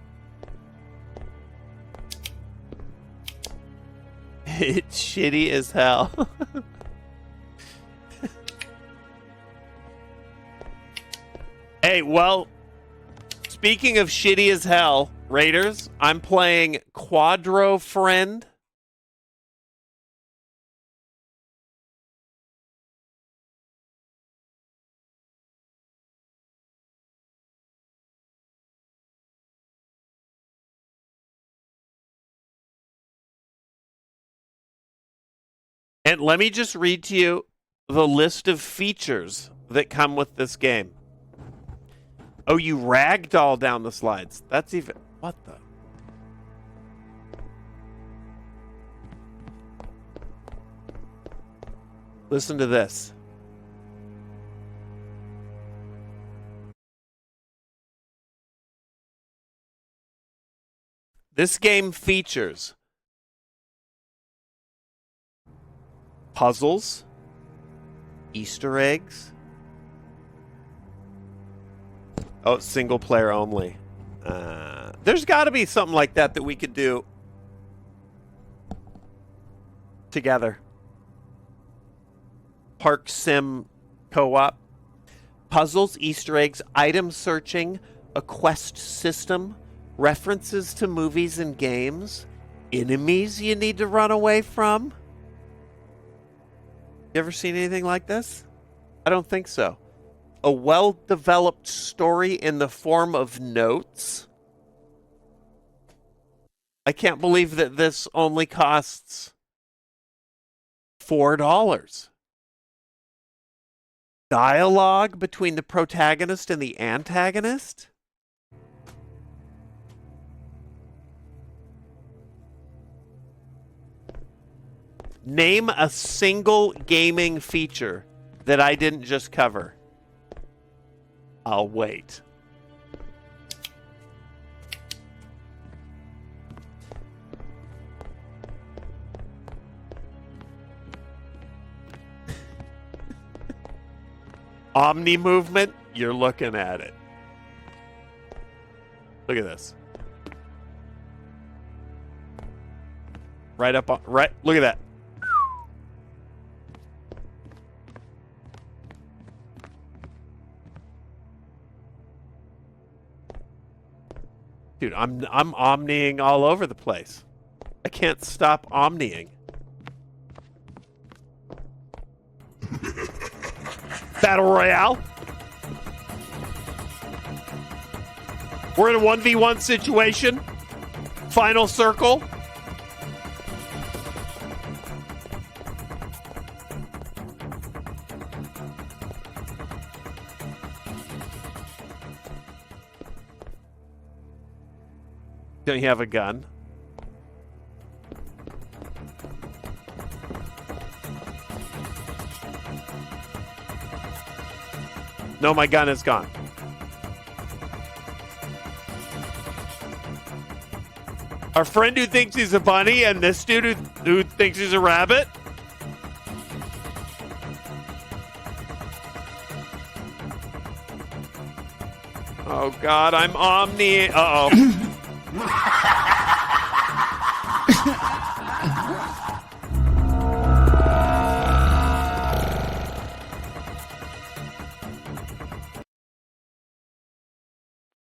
It's shitty as hell. Hey, well, speaking of shitty as hell, Raiders, I'm playing Quadro Friend. And let me just read to you the list of features that come with this game. Oh, you ragdoll down the slides. That's even... What the... Listen to this. This game features puzzles, Easter eggs. Oh, single player only. There's got to be something like that that we could do together. Park Sim Co-op. Puzzles, Easter eggs, item searching, a quest system, references to movies and games, enemies you need to run away from. You ever seen anything like this? I don't think so. A well-developed story in the form of notes. I can't believe that this only costs $4. Dialogue between the protagonist and the antagonist? Name a single gaming feature that I didn't just cover. I'll wait. Omni movement, you're looking at it. Look at this. Right up on, right, look at that. Dude, I'm omniing all over the place. I can't stop omniing. Battle Royale. We're in a 1v1 situation. Final circle. Don't you have a gun? No, my gun is gone. Our friend who thinks he's a bunny and this dude who thinks he's a rabbit. Oh God, I'm omni. Uh-oh.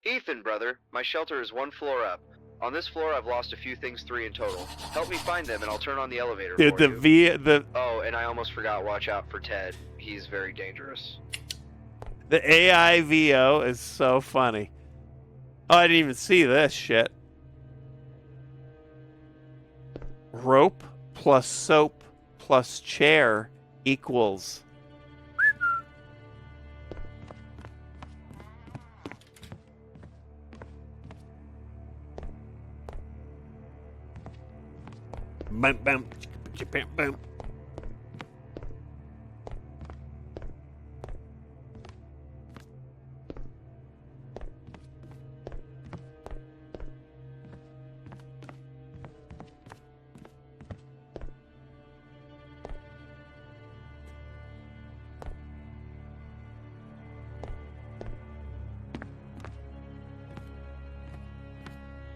Ethan, brother, my shelter is 1 floor up. On this floor, I've lost a few things, 3 in total. Help me find them, and I'll turn on the elevator Dude, for you. Oh, and I almost forgot, watch out for Ted. He's very dangerous. The AI VO is so funny. Oh, I didn't even see this shit. Rope plus soap plus chair equals... Bam, bam, bam, bam.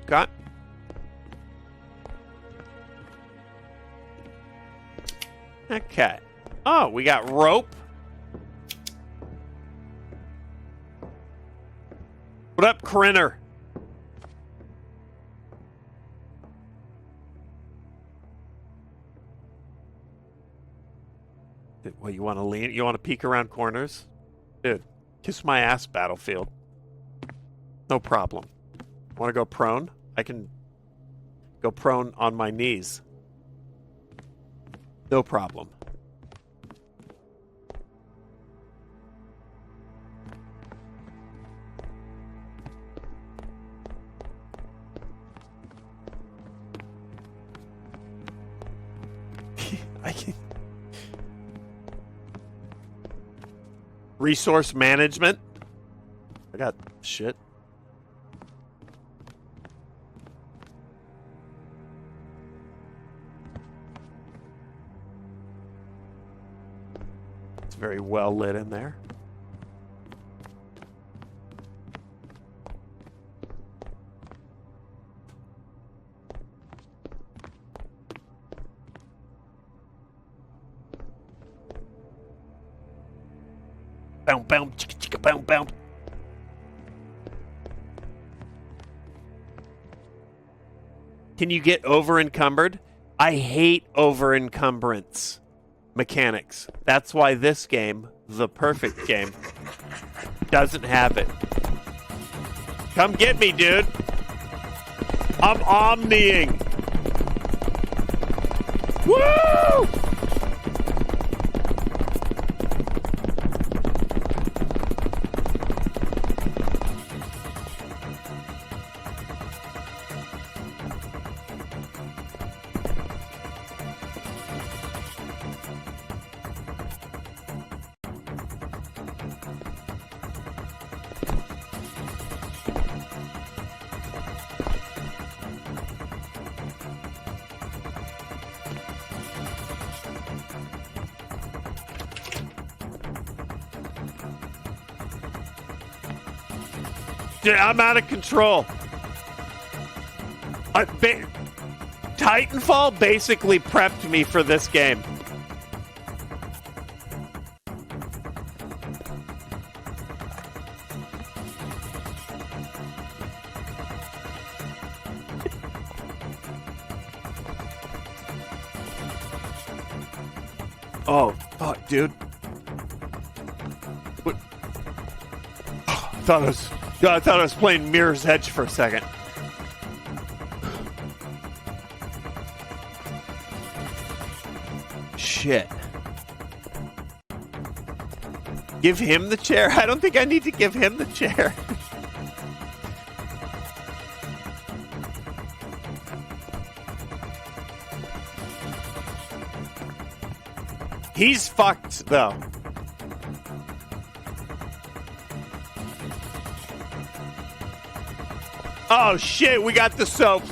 Got. Okay. Oh, we got rope. What up, Crinner? What, you want to lean? You want to peek around corners? Dude, kiss my ass, Battlefield. No problem. Want to go prone? I can go prone on my knees. No problem. I can... Resource management. I got shit. Very well lit in there. Boom, boom, chicka, chicka, boom, boom. Can you get over encumbered? I hate over encumbrance mechanics. That's why this game, the perfect game, doesn't have it. Come get me, dude. I'm omniing. Woo! I'm out of control. Titanfall basically prepped me for this game. Oh, fuck, dude. What? I thought I was playing Mirror's Edge for a second. Shit. Give him the chair? I don't think I need to give him the chair. He's fucked, though. Oh, shit, we got the soap.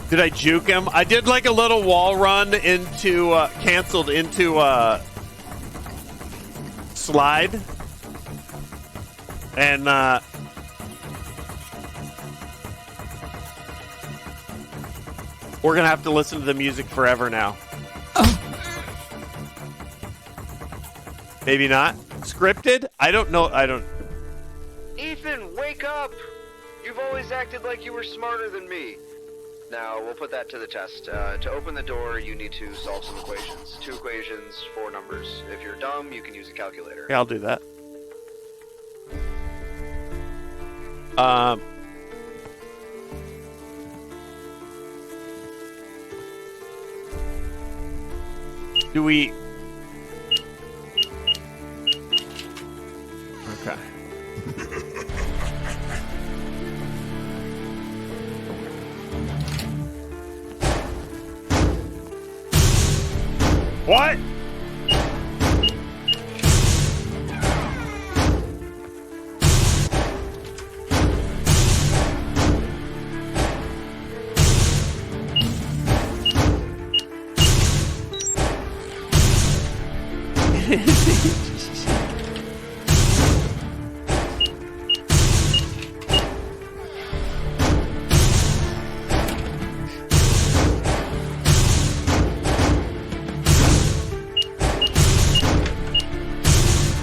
Did I juke him? I did like a little wall run into, canceled into, slide. And, we're gonna have to listen to the music forever now. Maybe not. Scripted? I don't know. Ethan, wake up! You've always acted like you were smarter than me. Now, we'll put that to the test. To open the door, you need to solve some equations. 2 equations, 4 numbers. If you're dumb, you can use a calculator. Yeah, I'll do that. Do we... Okay. What?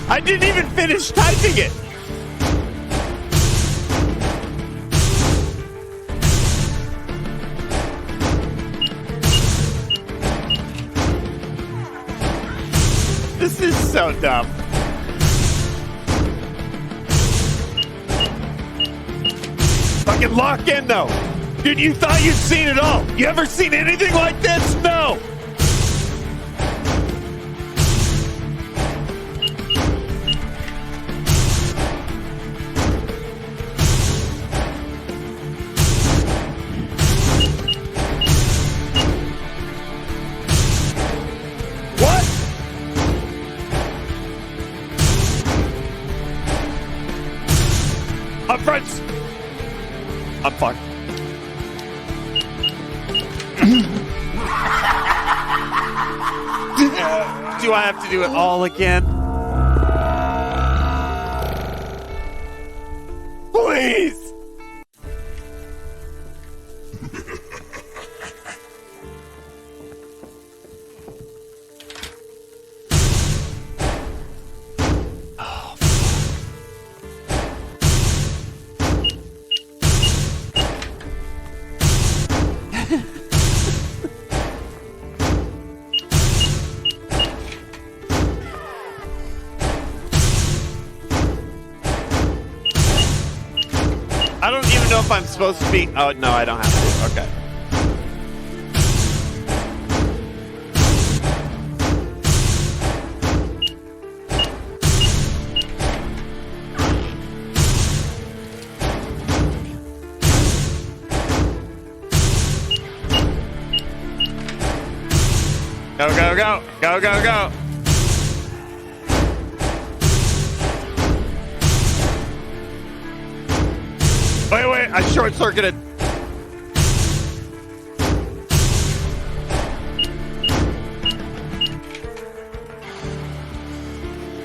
I didn't even finish typing it. This is so dumb. Fucking lock in though. Dude, you thought you'd seen it all. You ever seen anything like this? No. Up front! I'm fucked. Do I have to do it all again? Please! I don't even know if I'm supposed to be... Oh, no, I don't have to. Okay. Go, go, go. Go, go, go. Wait, I short-circuited.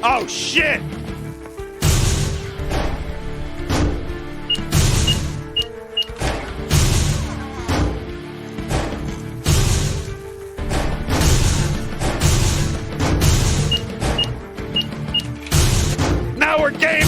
Oh, shit! Now we're gaming!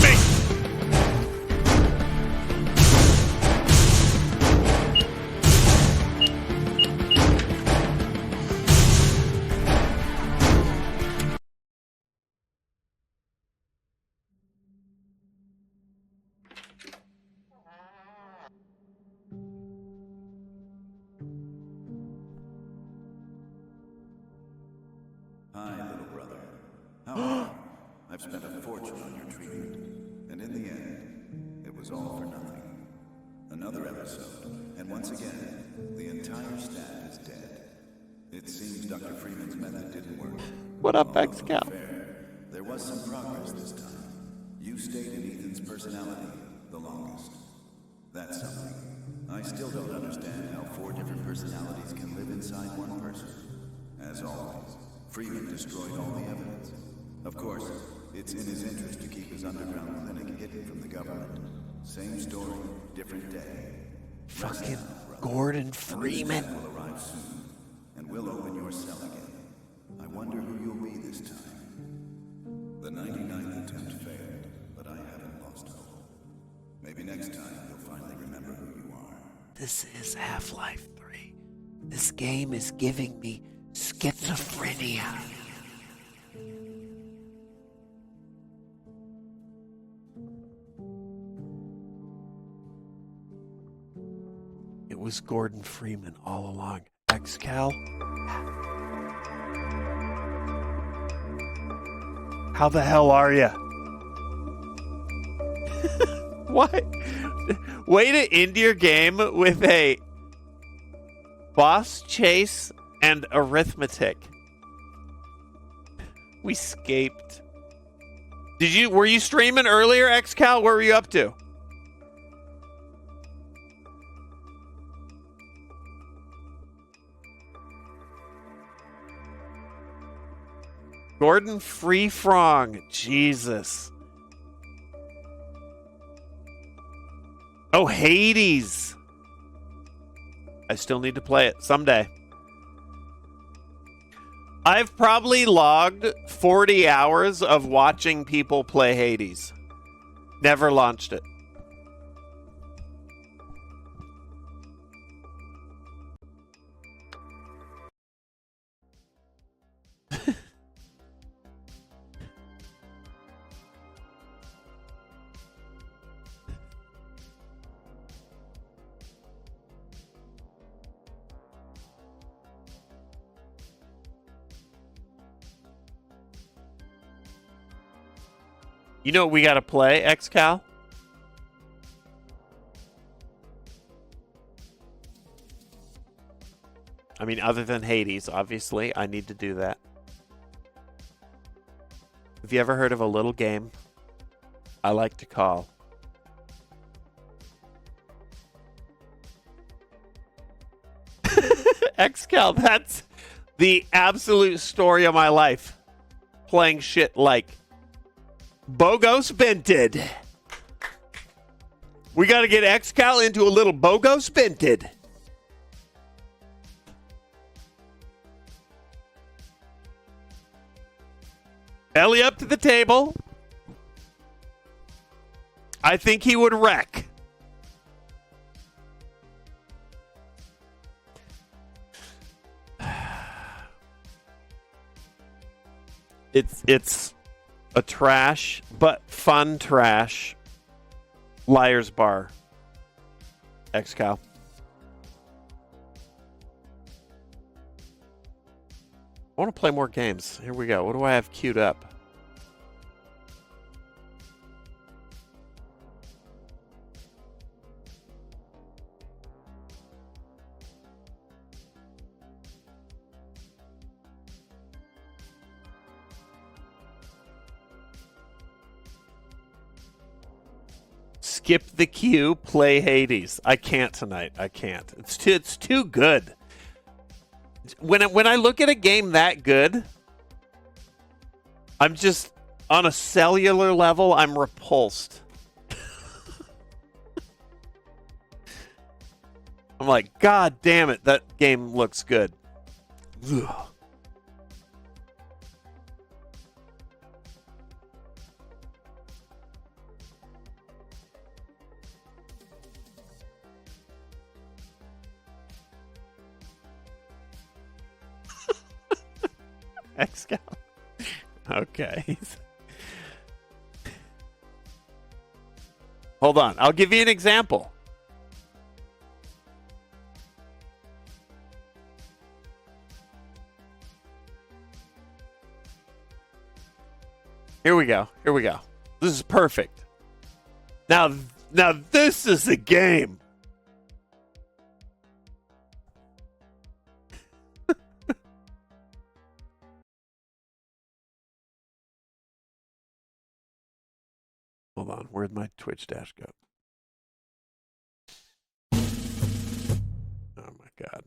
Hi, little brother. How are you? I've spent a fortune on your treatment, and in the end, it was all for nothing. Another episode, and once again, the entire staff is dead. It seems Dr. Freeman's method didn't work. What up, X-Cal? There was some progress this time. You stayed in Ethan's personality the longest. That's something. I still don't understand how 4 different personalities can live inside one person. As always, Freeman destroyed all the evidence. Of course, it's in his interest to keep his underground clinic hidden from the government. Same story, different day. Fucking Gordon Freeman. Will arrive soon, and we'll open your cell again. I wonder who you'll be this time. The 99th attempt failed, but I haven't lost hope. Maybe next time you'll finally remember who you are. This is Half-Life 3. This game is giving me schizophrenia. It was Gordon Freeman all along. X-Cal? How the hell are you? What? Way to end your game with a boss chase and arithmetic. We scaped. Were you streaming earlier, X-Cal? What were you up to? Gordon Freefrong. Jesus. Oh, Hades. I still need to play it someday. I've probably logged 40 hours of watching people play Hades. Never launched it. You know what we gotta play, X-Cal? I mean, other than Hades, obviously, I need to do that. Have you ever heard of a little game I like to call Excal, that's the absolute story of my life. Playing shit like Bogos Bented. We got to get Excal into a little Bogos Bented. Ellie up to the table. I think he would wreck. It's a trash, but fun trash. Liar's Bar. Excal. I want to play more games. Here we go. What do I have queued up? Skip the queue, play Hades. I can't tonight. I can't. It's too good. When I look at a game that good, I'm just on a cellular level, I'm repulsed. I'm like, God damn it, that game looks good. Ugh. Excal. Okay. Hold on. I'll give you an example. Here we go. Here we go. This is perfect. Now this is a game. Hold on, where'd my Twitch dash go? Oh my God.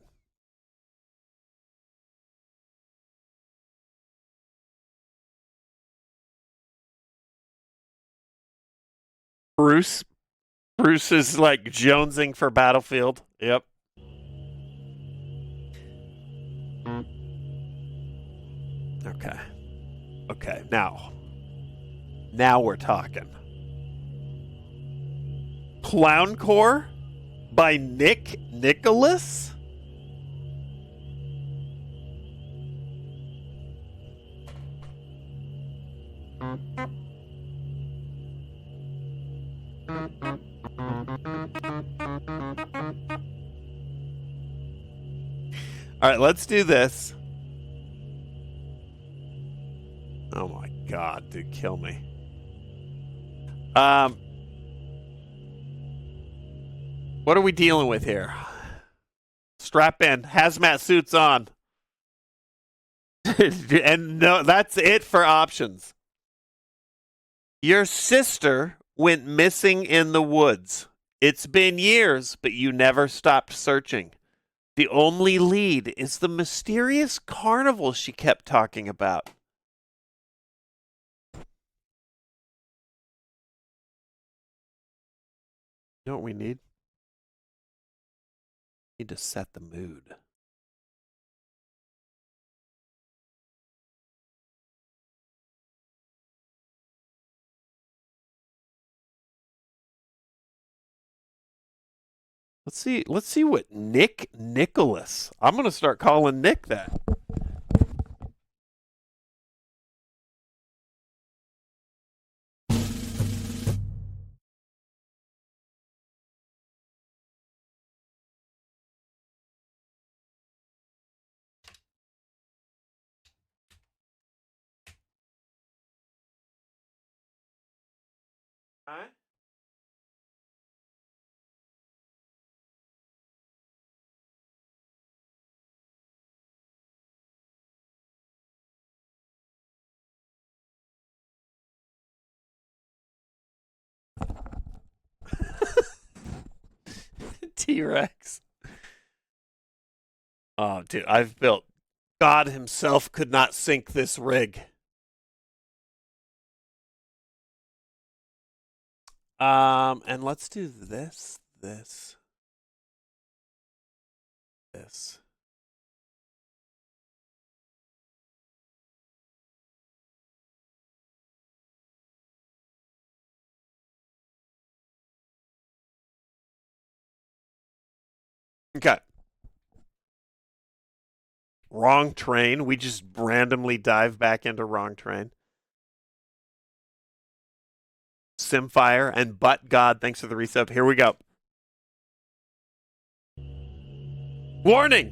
Bruce is like jonesing for Battlefield. Yep. Okay. Okay, now we're talking. Clowncore by Nick Nicholas? All right, let's do this. Oh my God, dude, kill me. What are we dealing with here? Strap in, hazmat suits on. And no, that's it for options. Your sister went missing in the woods. It's been years, but you never stopped searching. The only lead is the mysterious carnival she kept talking about. You know what we need? We need to set the mood. Let's see what Nick Nicholas. I'm going to start calling Nick that. Huh? T-Rex. Oh, dude, I've built. God himself could not sink this rig. And let's do this. Okay. Wrong train. We just randomly dive back into wrong train. Simfire and Butt God, thanks for the resub. Here we go. Warning!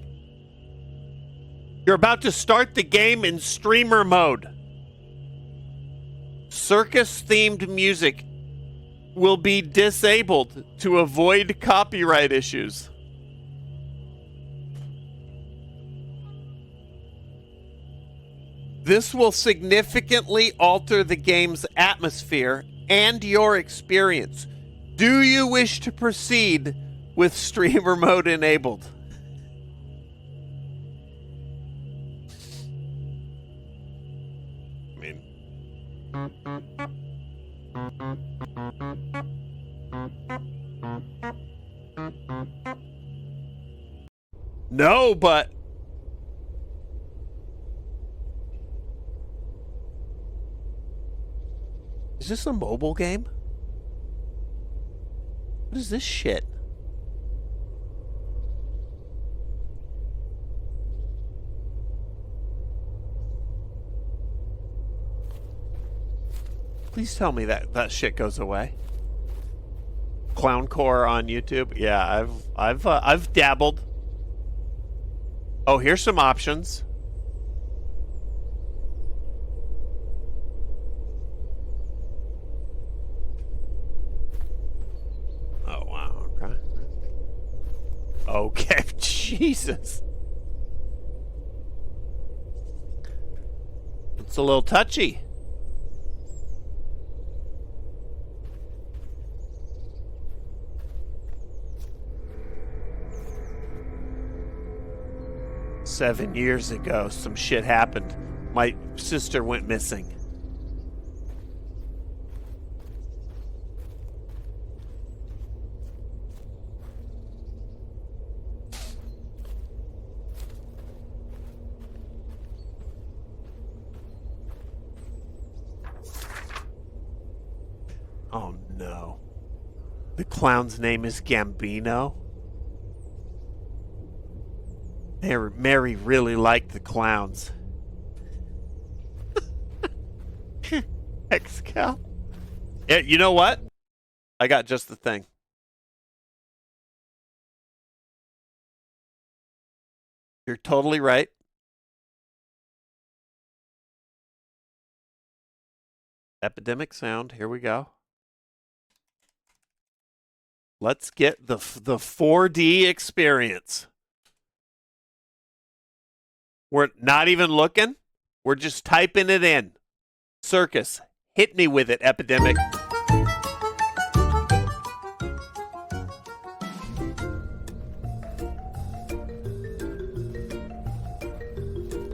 You're about to start the game in streamer mode. Circus-themed music will be disabled to avoid copyright issues. This will significantly alter the game's atmosphere and your experience. Do you wish to proceed with streamer mode enabled? I mean, no, but is this a mobile game? What is this shit? Please tell me that shit goes away. Clowncore on YouTube. Yeah, I've dabbled. Oh, here's some options. Oh, wow. Okay. Okay. Jesus. It's a little touchy. "7 years ago, some shit happened. My sister went missing. Oh no. The clown's name is Gambino? Mary really liked the clowns. Excal. Yeah, you know what? I got just the thing. You're totally right. Epidemic sound. Here we go. Let's get the 4D experience. We're not even looking. We're just typing it in. Circus. Hit me with it, Epidemic.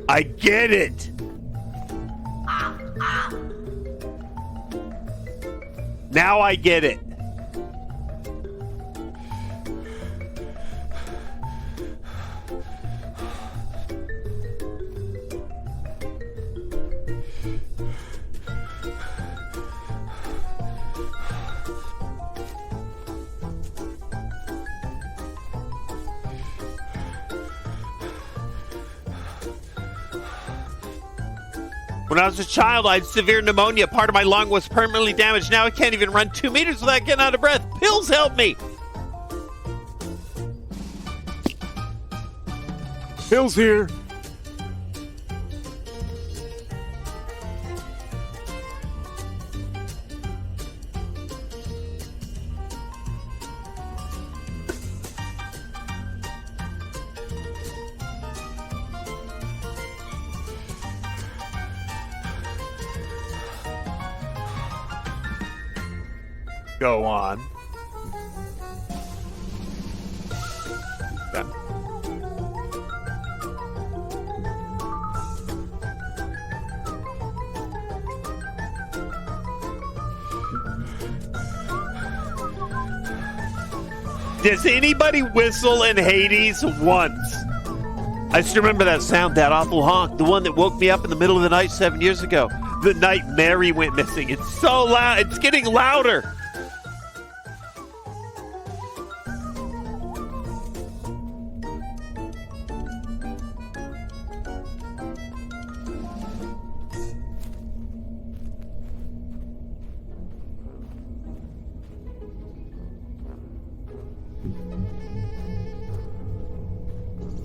I get it. Now I get it. When I was a child, I had severe pneumonia. Part of my lung was permanently damaged. Now I can't even run 2 meters without getting out of breath. Pills help me. Pills here. Go on. Does anybody whistle in Hades once? I still remember that sound, that awful honk, the one that woke me up in the middle of the night 7 years ago. The night Mary went missing. It's so loud. It's getting louder.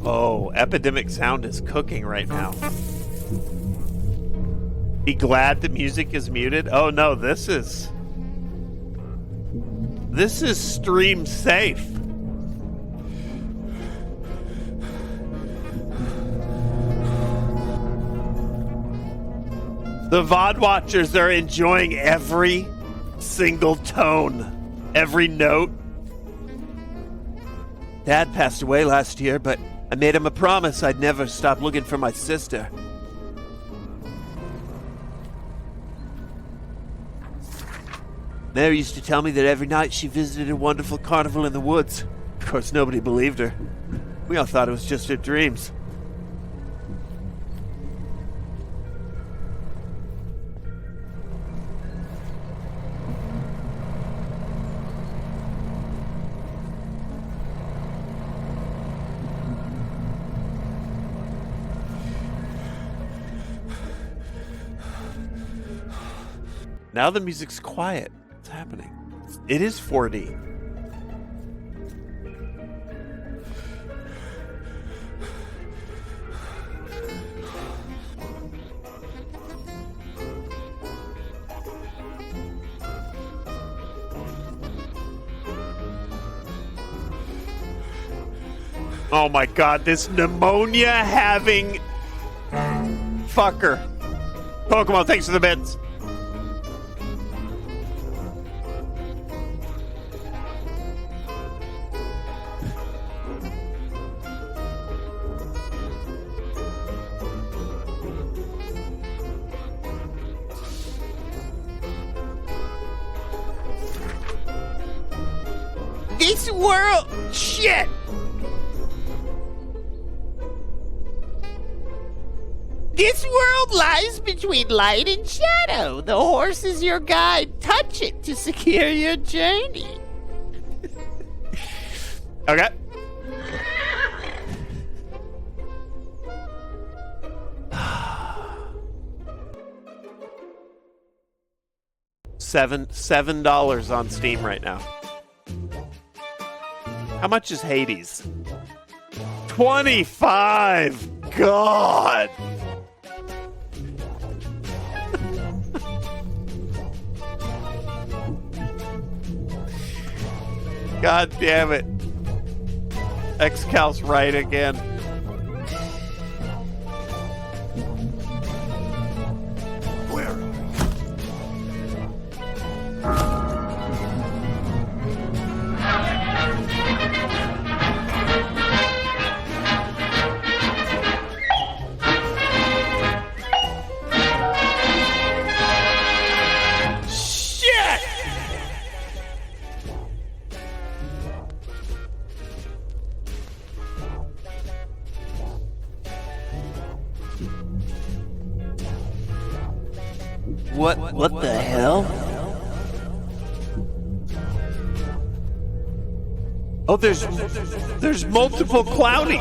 Oh, Epidemic Sound is cooking right now. Be glad the music is muted. Oh no, this is stream safe. The VOD watchers are enjoying every single tone, every note. Dad passed away last year, but I made him a promise I'd never stop looking for my sister. Mary used to tell me that every night she visited a wonderful carnival in the woods. Of course, nobody believed her. We all thought it was just her dreams. Now the music's quiet. What's happening? It is 4D. Oh my god, this pneumonia having fucker. Pokemon, thanks for the bits. This world... Shit! This world lies between light and shadow. The horse is your guide. Touch it to secure your journey. Okay. $7 on Steam right now. How much is Hades? 25! God! God damn it. Excal's right again. What the hell? Oh, there's multiple cloudies.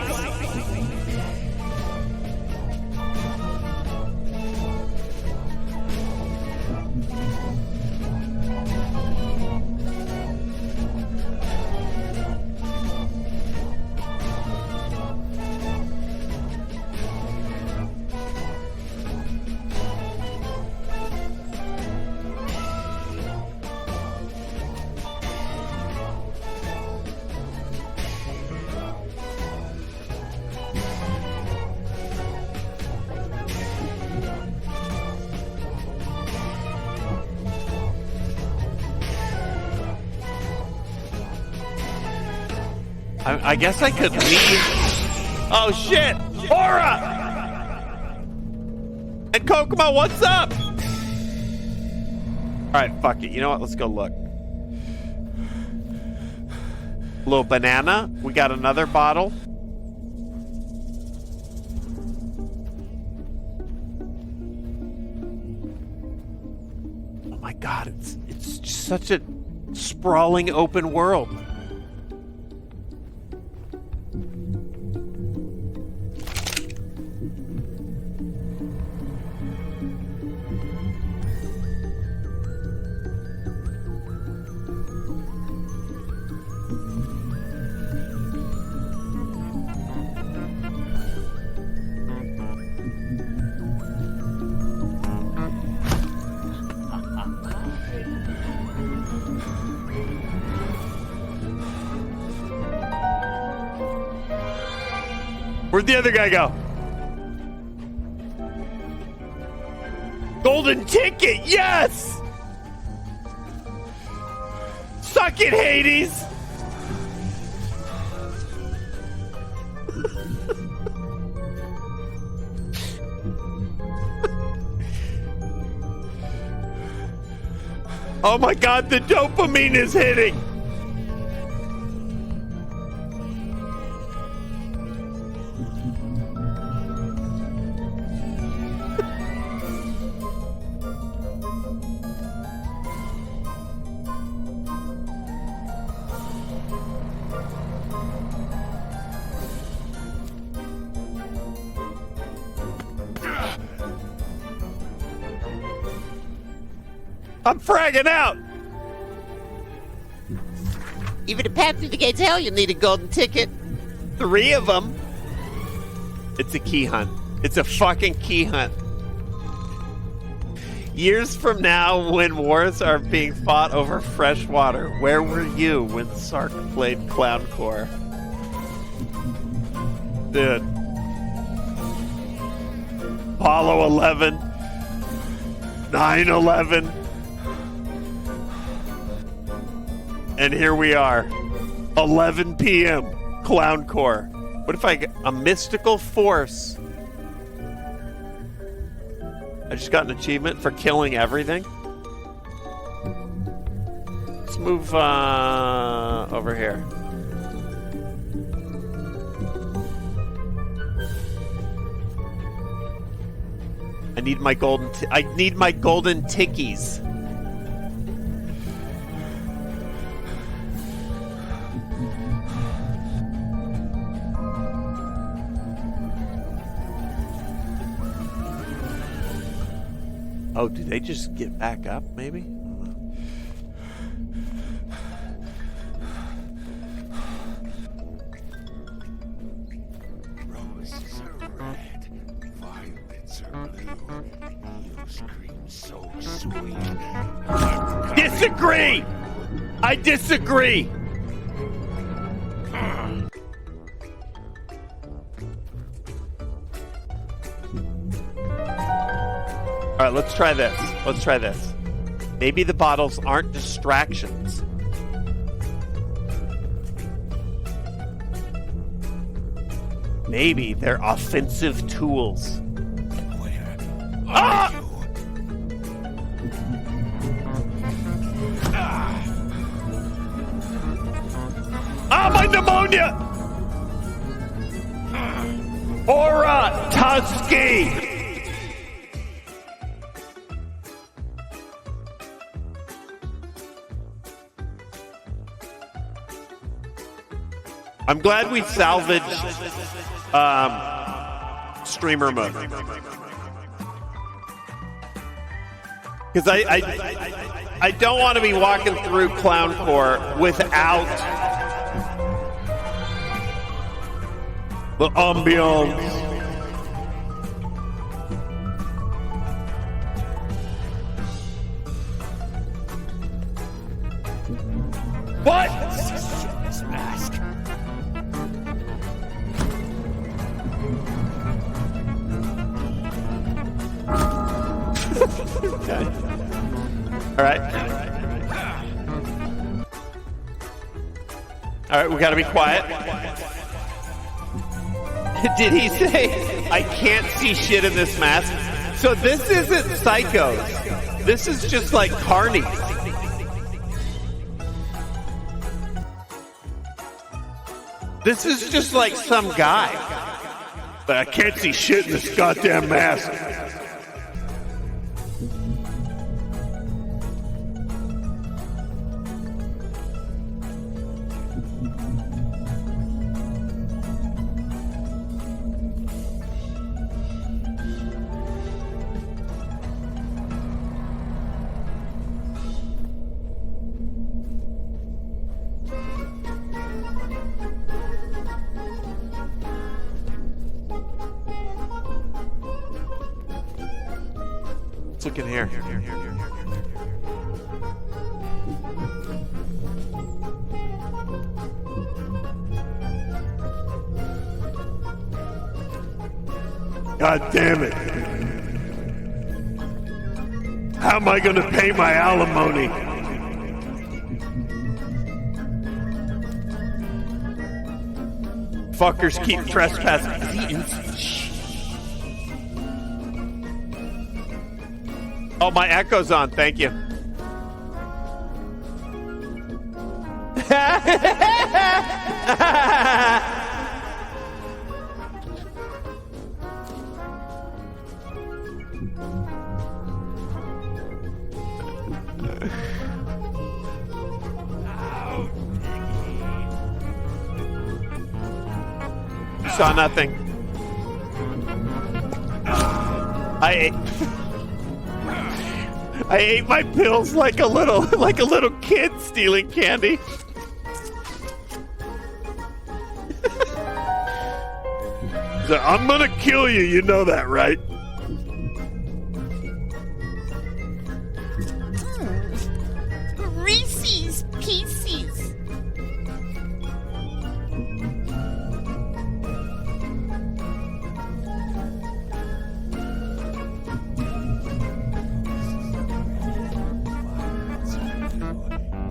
I guess I could leave. Oh shit! Aura! And Kokomo, what's up? Alright, fuck it. You know what? Let's go look. Little banana. We got another bottle. Oh my God, it's just such a sprawling open world. Where'd the other guy go? Golden ticket, yes! Suck it, Hades! Oh my God, the dopamine is hitting! I'm fragging out! Even to pass through the gates of hell, you need a golden ticket. 3 of them. It's a key hunt. It's a fucking key hunt. Years from now, when wars are being fought over fresh water, where were you when Sark played Clowncore? Dude. Apollo 11. 9/11. And here we are. 11 p.m. Clowncore. What if I get a mystical force? I just got an achievement for killing everything. Let's move over here. I need my golden tickies. Oh, did they just get back up, maybe? Roses are red, violets are blue. You scream so sweet. Disagree! I disagree! All right, let's try this. Let's try this. Maybe the bottles aren't distractions. Maybe they're offensive tools. Where Ah! are you? Ah, my pneumonia! Aura Tusky! I'm glad we salvaged streamer mode. Because I don't want to be walking through Clowncore without the ambiance. What? This mask. Okay. All right. All right, we got to be quiet. Did he say, I can't see shit in this mask? So this isn't Psychos. This is just like Carnies. This is just like some guy. But I can't see shit in this goddamn mask. Let's look in here. God damn it. How am I going to pay my alimony? Fuckers keep trespassing. Oh, my echo's on. Thank you. Saw nothing. I ate my pills like a little kid stealing candy. So I'm gonna kill you, you know that, right? Reese's Pieces.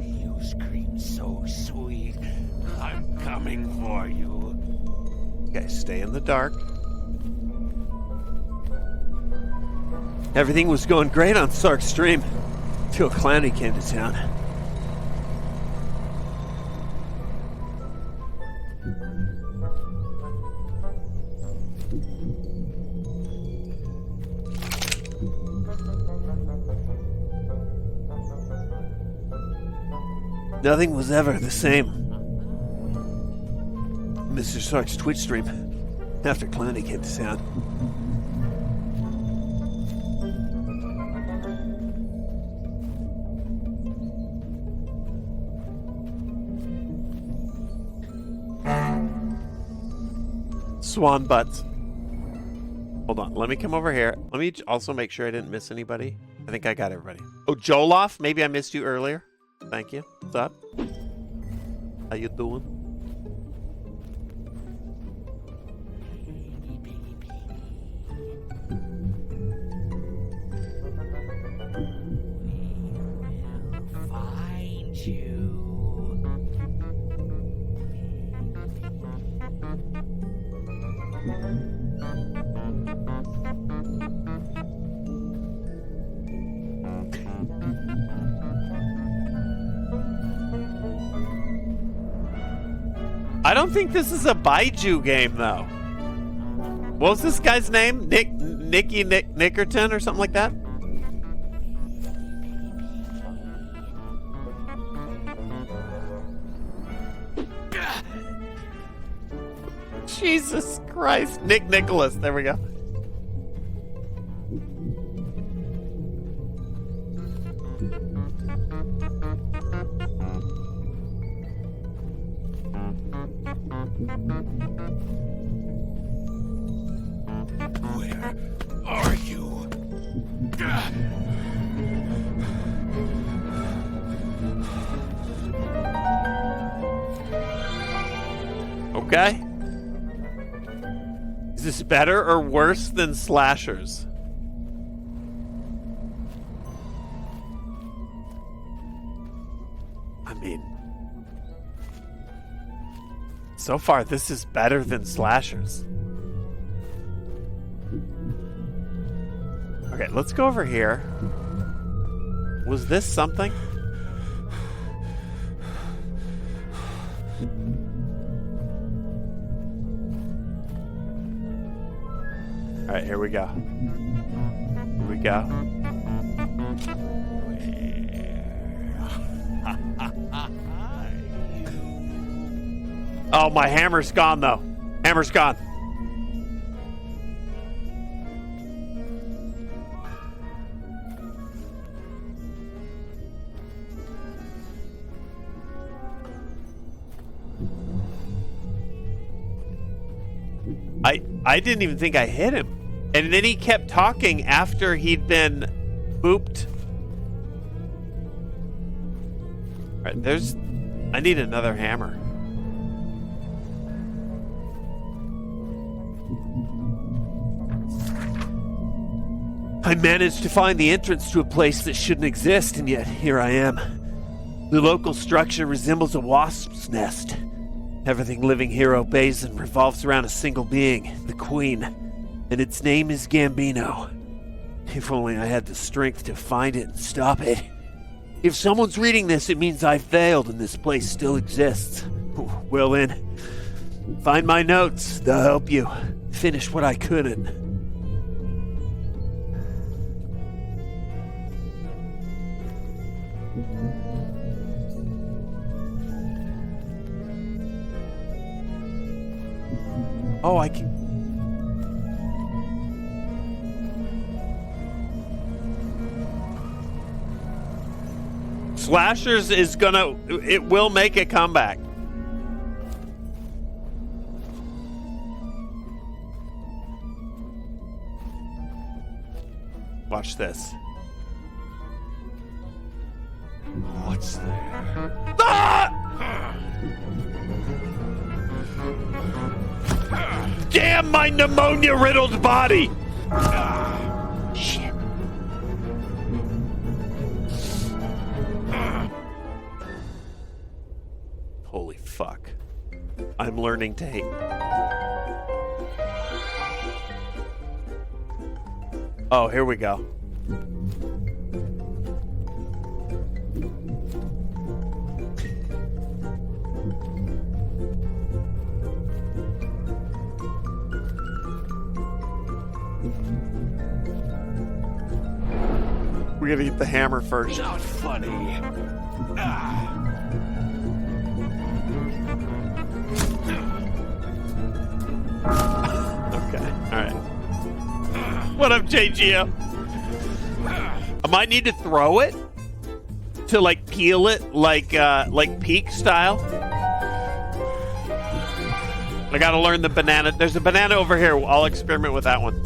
You scream so sweet. I'm coming for you. You guys stay in the dark. Everything was going great on Sark's stream until Clowny came to town. Nothing was ever the same. Mr. Sark's Twitch stream after Clowny came to town. Swan butts. Hold on, let me come over here. Let me also make sure I didn't miss anybody. I think I got everybody. Oh, Joloff, maybe I missed you earlier. Thank you. What's up? How you doing? Find you. I don't think this is a Baiju game, though. What was this guy's name? Nicky Nickerton or something like that? Jesus Christ. Nick Nicholas. There we go. Where are you? Okay. Is this better or worse than slashers? I mean, so far this is better than slashers. Okay, let's go over here. Was this something? Alright, here we go. Here we go. Oh, my hammer's gone, though. Hammer's gone. I didn't even think I hit him. And then he kept talking after he'd been booped. All right, I need another hammer. I managed to find the entrance to a place that shouldn't exist, and yet here I am. The local structure resembles a wasp's nest. Everything living here obeys and revolves around a single being, the Queen, and its name is Gambino. If only I had the strength to find it and stop it. If someone's reading this, it means I failed and this place still exists. Well then, find my notes. They'll help you finish what I couldn't. Oh, I can... Slashers is gonna... It will make a comeback. Watch this. What's there? Ah! Damn my pneumonia-riddled body! Shit. Holy fuck. I'm learning to hate. Oh, here we go. We gotta get the hammer first. Not funny. Okay, alright. What up, JGO? I might need to throw it to like peel it like Peak style. I gotta learn the banana. There's a banana over here. I'll experiment with that one.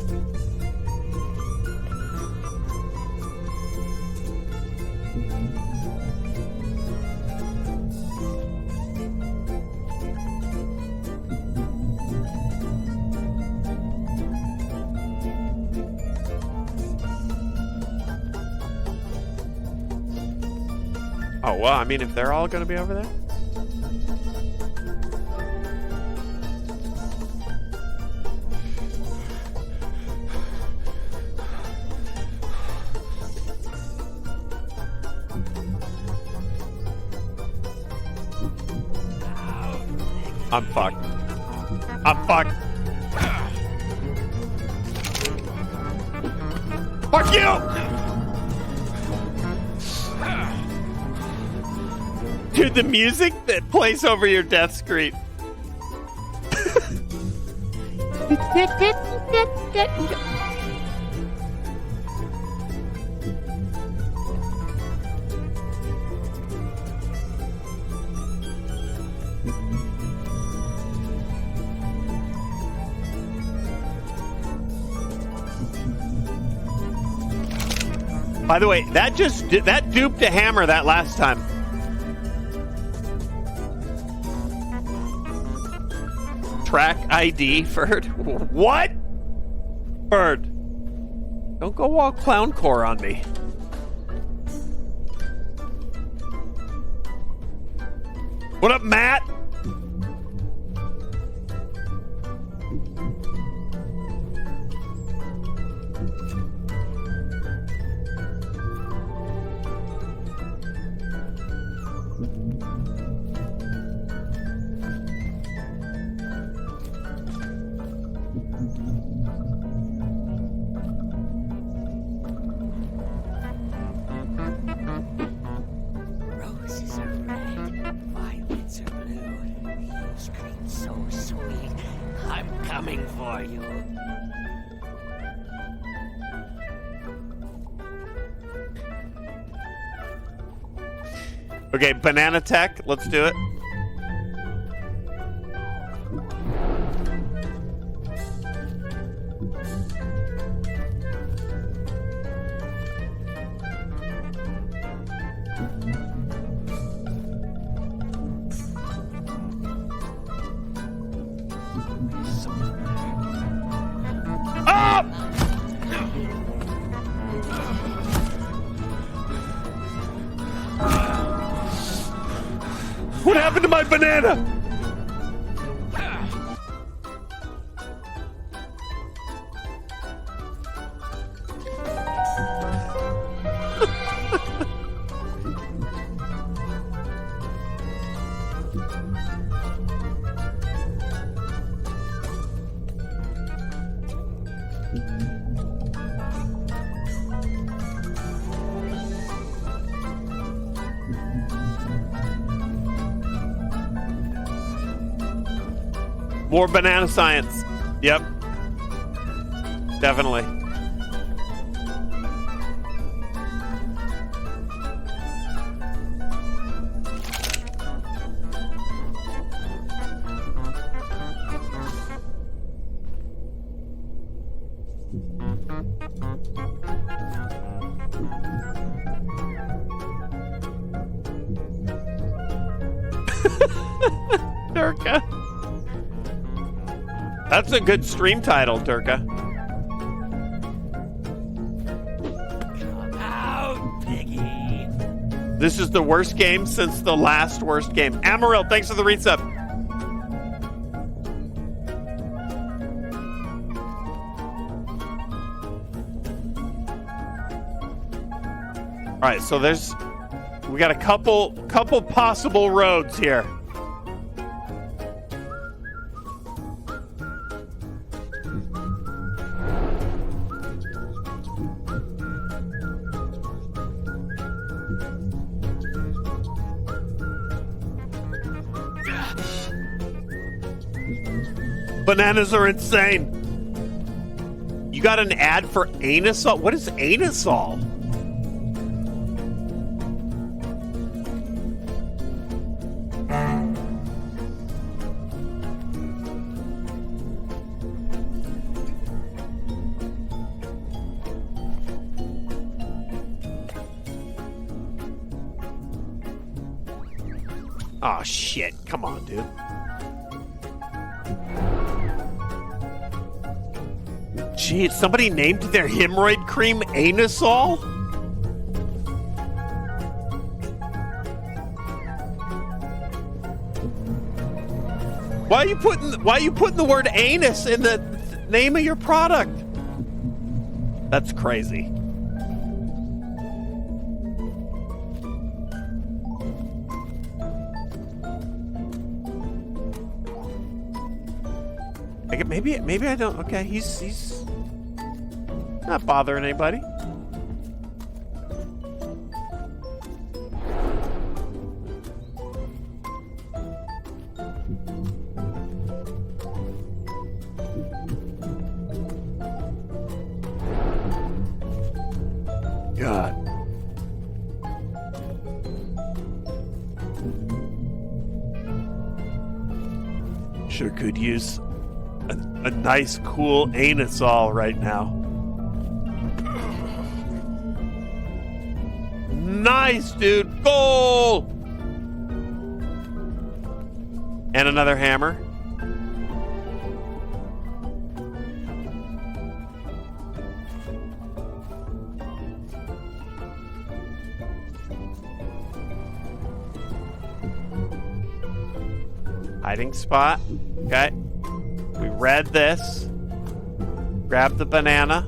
Oh, well, I mean, if they're all going to be over there. I'm fucked. I'm fucked. Fuck you! Dude, the music that plays over your death screen. By the way, that duped a hammer that last time. Track ID, Ferd? What? Ferd. Don't go all clowncore on me. What up, Matt? coming for you. Okay, banana tech. Let's do it. What happened to my banana? More banana science. Yep. Definitely. Durka. That's a good stream title, Durka. Come out, piggy. This is the worst game since the last worst game. Amaryl, thanks for the resub. All right, so we got a couple possible roads here. Bananas are insane. You got an ad for Anusol? What is Anusol? Oh shit, come on, dude. Gee, somebody named their hemorrhoid cream Anusol? Why are you putting the word anus in the name of your product? That's crazy. Maybe I don't. Okay, he's not bothering anybody. God. Sure could use a nice, cool Anusol right now. Nice, dude. Goal! And another hammer. Hiding spot. Okay. We read this. Grab the banana.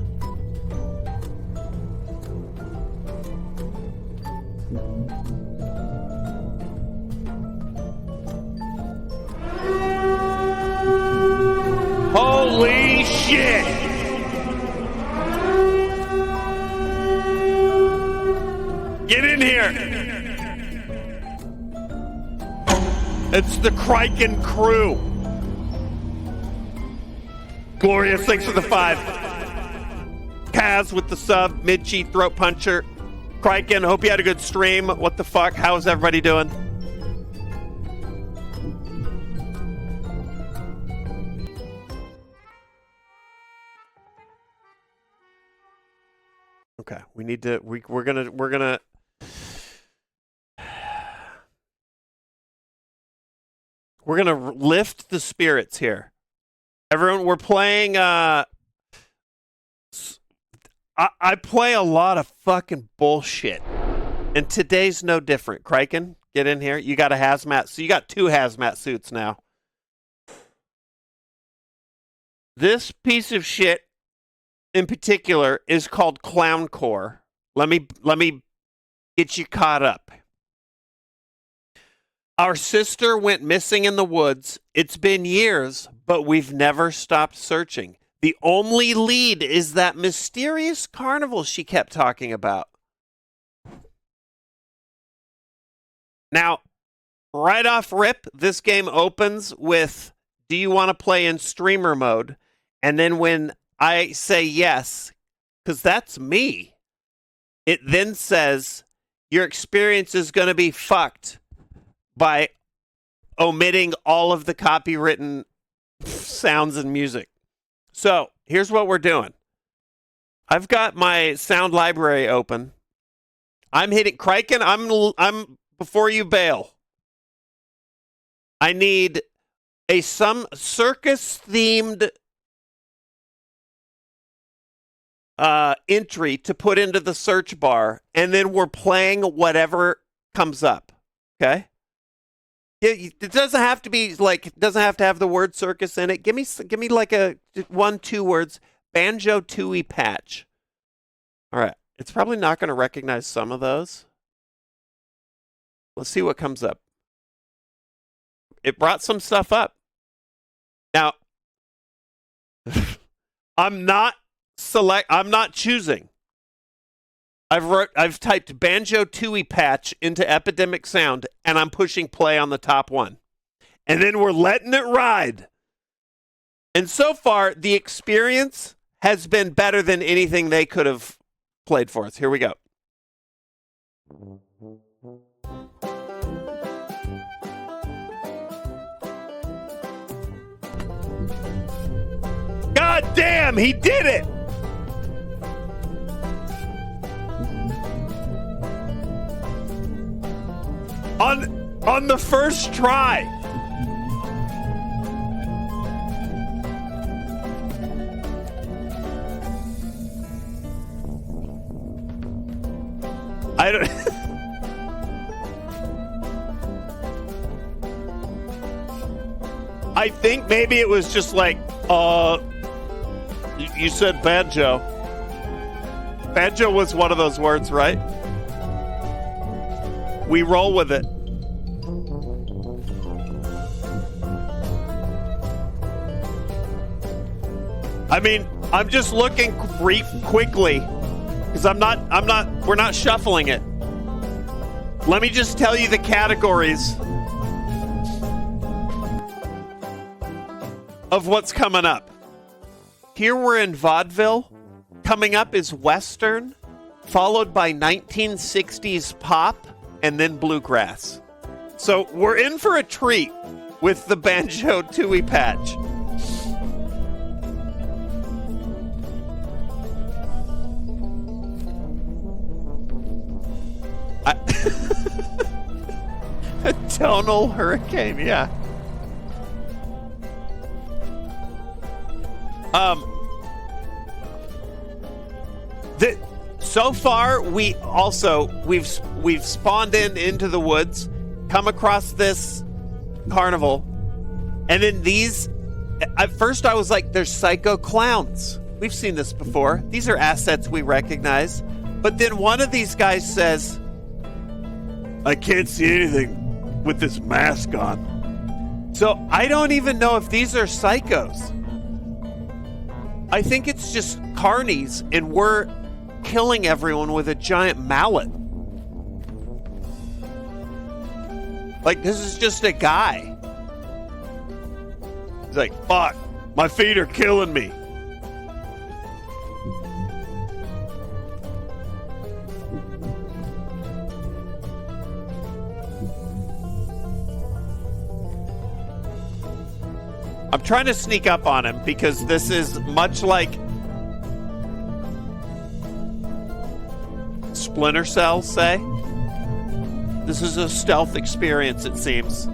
Holy shit! Get in here! It's the Kraken crew. Glorious, thanks for the 5. Kaz with the sub. Midchi, Throat Puncher. Kryken, hope you had a good stream. What the fuck? How's everybody doing? Okay, we need to. We're gonna. We're gonna lift the spirits here. Everyone, we're playing. I play a lot of fucking bullshit, and today's no different. Kryken, get in here. You got a hazmat. So you got 2 hazmat suits now. This piece of shit, in particular, is called Clown Core. Let me get you caught up. Our sister went missing in the woods. It's been years, but we've never stopped searching. The only lead is that mysterious carnival she kept talking about. Now, right off rip, this game opens with, do you want to play in streamer mode? And then when I say yes, because that's me, it then says, your experience is going to be fucked by omitting all of the copywritten sounds and music. So here's what we're doing. I've got my sound library open. I'm hitting Kryken. I'm before you bail. I need some circus themed entry to put into the search bar, and then we're playing whatever comes up. Okay. It doesn't have to be like, it doesn't have to have the word circus in it. Give me like a 1-2 words. Banjo Tooie Patch. All right. It's probably not going to recognize some of those. Let's see what comes up. It brought some stuff up. Now, I'm not choosing. I've typed Banjo Tooie Patch into Epidemic Sound, and I'm pushing play on the top one. And then we're letting it ride. And so far, the experience has been better than anything they could have played for us. Here we go. God damn, he did it! On the first try. I don't. I think maybe it was just like, you said banjo. Banjo was one of those words, right? We roll with it. I mean, I'm just looking quickly because we're not shuffling it. Let me just tell you the categories of what's coming up. Here we're in vaudeville. Coming up is Western, followed by 1960s pop, and then bluegrass. So we're in for a treat with the Banjo Tooie Patch. A tonal hurricane, yeah. So far, we've spawned into the woods, come across this carnival, and then these. At first, I was like, "There's psycho clowns." We've seen this before. These are assets we recognize. But then one of these guys says, I can't see anything with this mask on. So I don't even know if these are psychos. I think it's just carnies, and we're killing everyone with a giant mallet. Like, this is just a guy. He's like, fuck, My feet are killing me. I'm trying to sneak up on him because this is much like Splinter Cell, say. This is a stealth experience, it seems.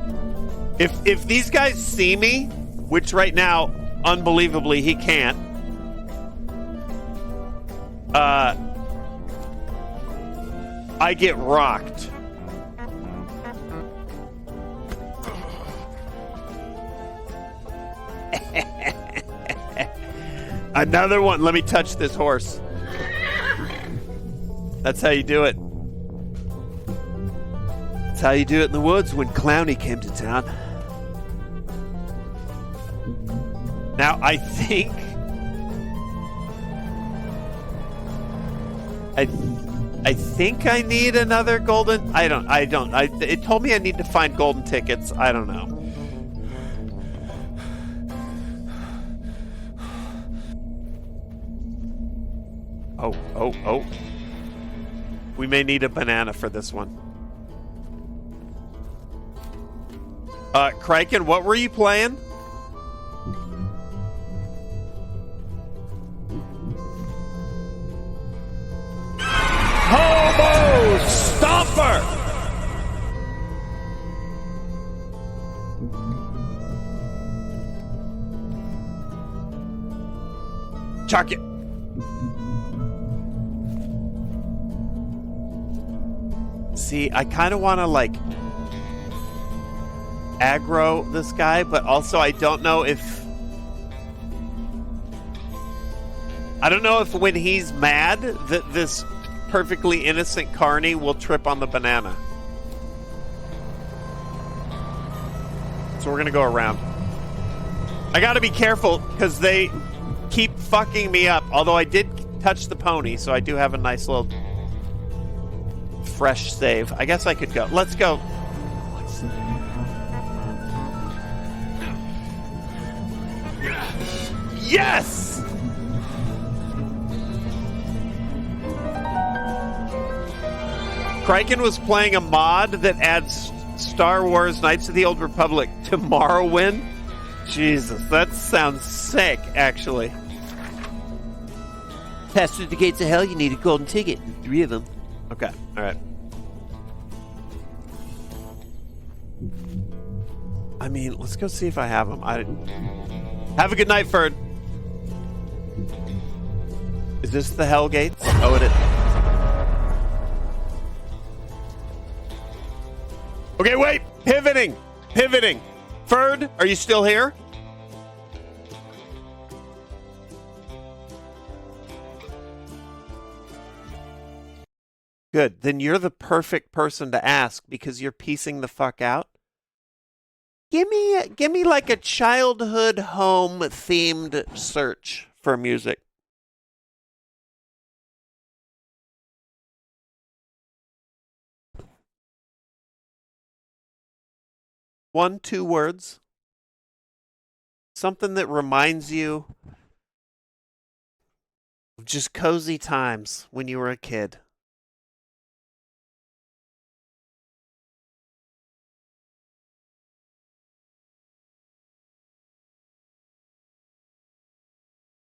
If these guys see me, which right now, unbelievably, he can't, I get rocked. Another one. Let me touch this horse. That's how you do it. That's how you do it in the woods when Clowny came to town. Now, I think... I think I need another golden... I don't. It told me I need to find golden tickets. I don't know. Oh. We may need a banana for this one. Kraken, what were you playing? Hobo Stomper! Chuck it. See, I kind of want to, like, aggro this guy, but also I don't know if... I don't know if when he's mad that this perfectly innocent carny will trip on the banana. So we're going to go around. I got to be careful because they keep fucking me up, although I did touch the pony, so I do have a nice little... fresh save. I guess I could go. Let's go. Yes! Kraken was playing a mod that adds Star Wars Knights of the Old Republic to Morrowind. Jesus, that sounds sick, actually. Pass through the gates of hell, you need a golden ticket. 3 of them. Okay, alright. I mean, let's go see if I have them. Have a good night, Ferd. Is this the Hell Gates? Oh, it is. Okay, wait! Pivoting! Ferd, are you still here? Good. Then you're the perfect person to ask because you're piecing the fuck out. Give me like a childhood home themed search for music. One, 2 words. Something that reminds you of just cozy times when you were a kid.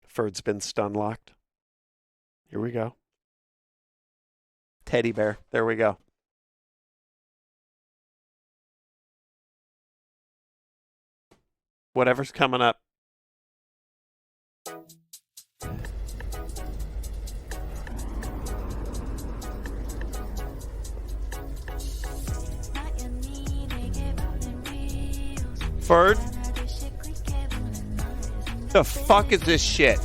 Ferd's been stun locked. Here we go. Teddy bear. There we go. Whatever's coming up. Ferd? The fuck is this shit?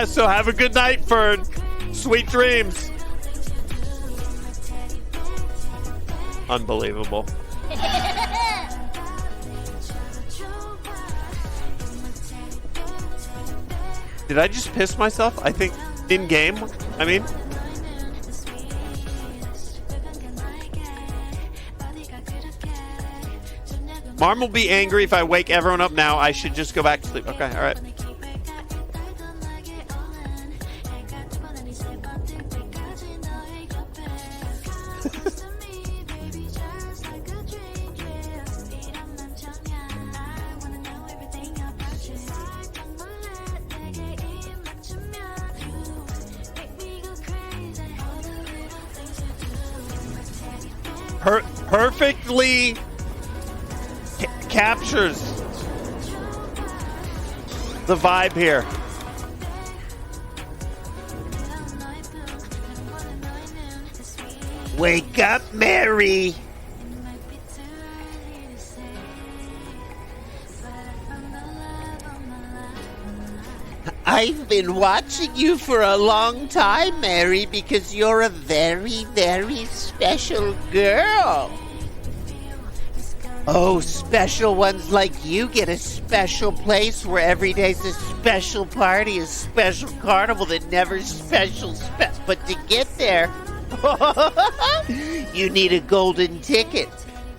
So have a good night, Ferd. Sweet dreams. Unbelievable. Did I just piss myself? I think in game. I mean. Marm will be angry if I wake everyone up now. I should just go back to sleep. Okay, all right. Perfectly captures the vibe here. Wake up, Mary! I've been watching you for a long time, Mary, because you're a very, very special girl. Oh, special ones like you get a special place where every day's a special party, a special carnival that never special. But to get there, you need a golden ticket.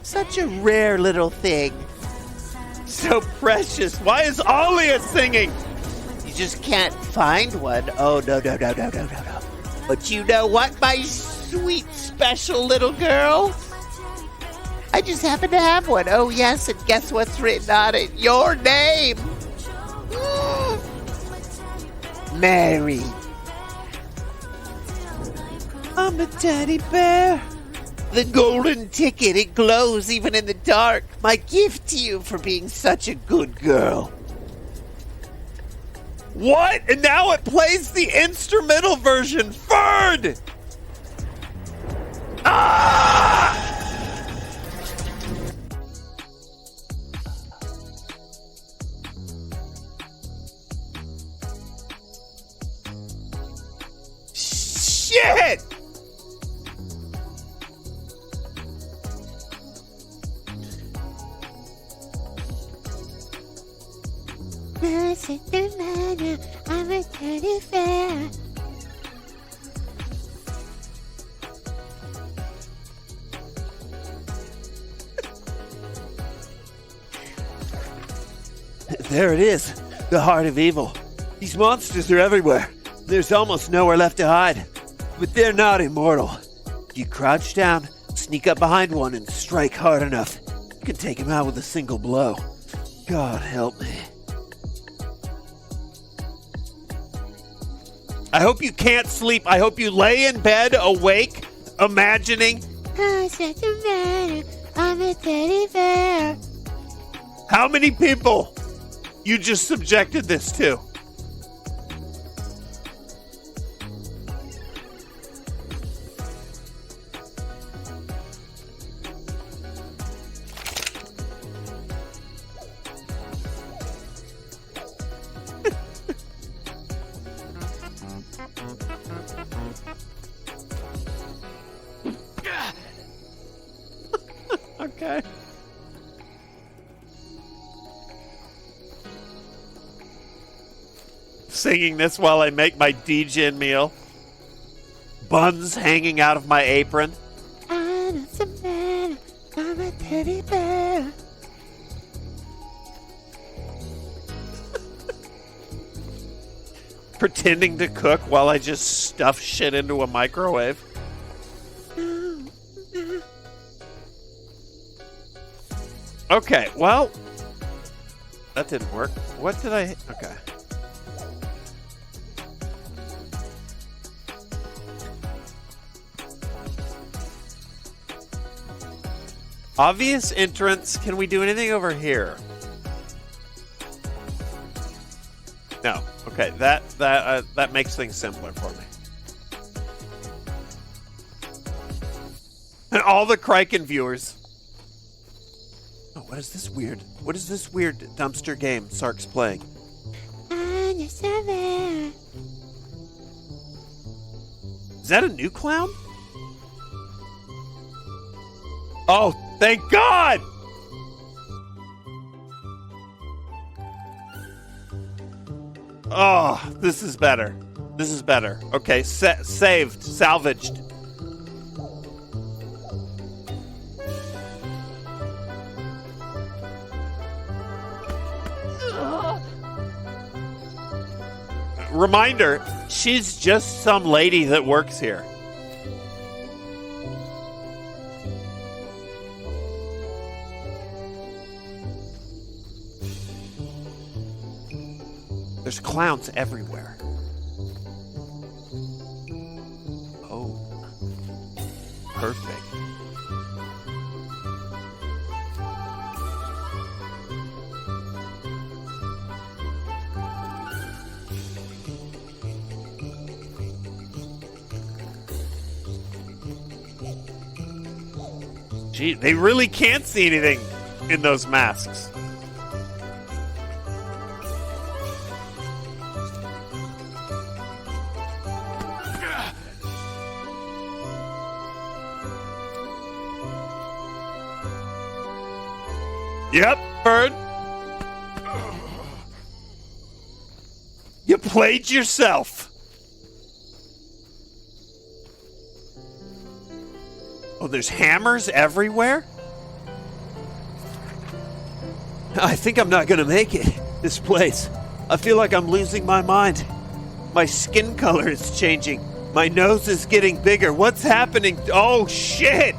Such a rare little thing. So precious. Why is Alia singing? You just can't find one. Oh, no. But you know what, my sweet, special little girl? I just happen to have one. Oh, yes, and guess what's written on it? Your name! Mary. I'm a teddy bear. The golden ticket, it glows even in the dark. My gift to you for being such a good girl. What? And now it plays the instrumental version. Ferd! Ah! Shit! I'm a teddy bear. There it is, the heart of evil. These monsters are everywhere. There's almost nowhere left to hide. But they're not immortal. You crouch down, sneak up behind one, and strike hard enough. You can take him out with a single blow. God help me. I hope you can't sleep. I hope you lay in bed awake, imagining. I'm a teddy bear. How many people you just subjected this to? Okay. Singing this while I make my D-Gin meal. Buns hanging out of my apron. I'm a teddy bear. Pretending to cook while I just stuff shit into a microwave. Okay, well, that didn't work. What did I... Okay. Obvious entrance. Can we do anything over here? No. Okay, that makes things simpler for me. And all the Kraken viewers. Oh, what is this weird? What is this weird dumpster game Sark's playing? Is that a new clown? Oh, thank God! Oh, this is better. This is better. Okay, saved, salvaged. Reminder, she's just some lady that works here. There's clowns everywhere. Oh. Perfect. Gee, they really can't see anything in those masks. Yep, Bird. You played yourself. Oh, there's hammers everywhere? I think I'm not gonna make it. This place. I feel like I'm losing my mind. My skin color is changing. My nose is getting bigger. What's happening? Oh, shit!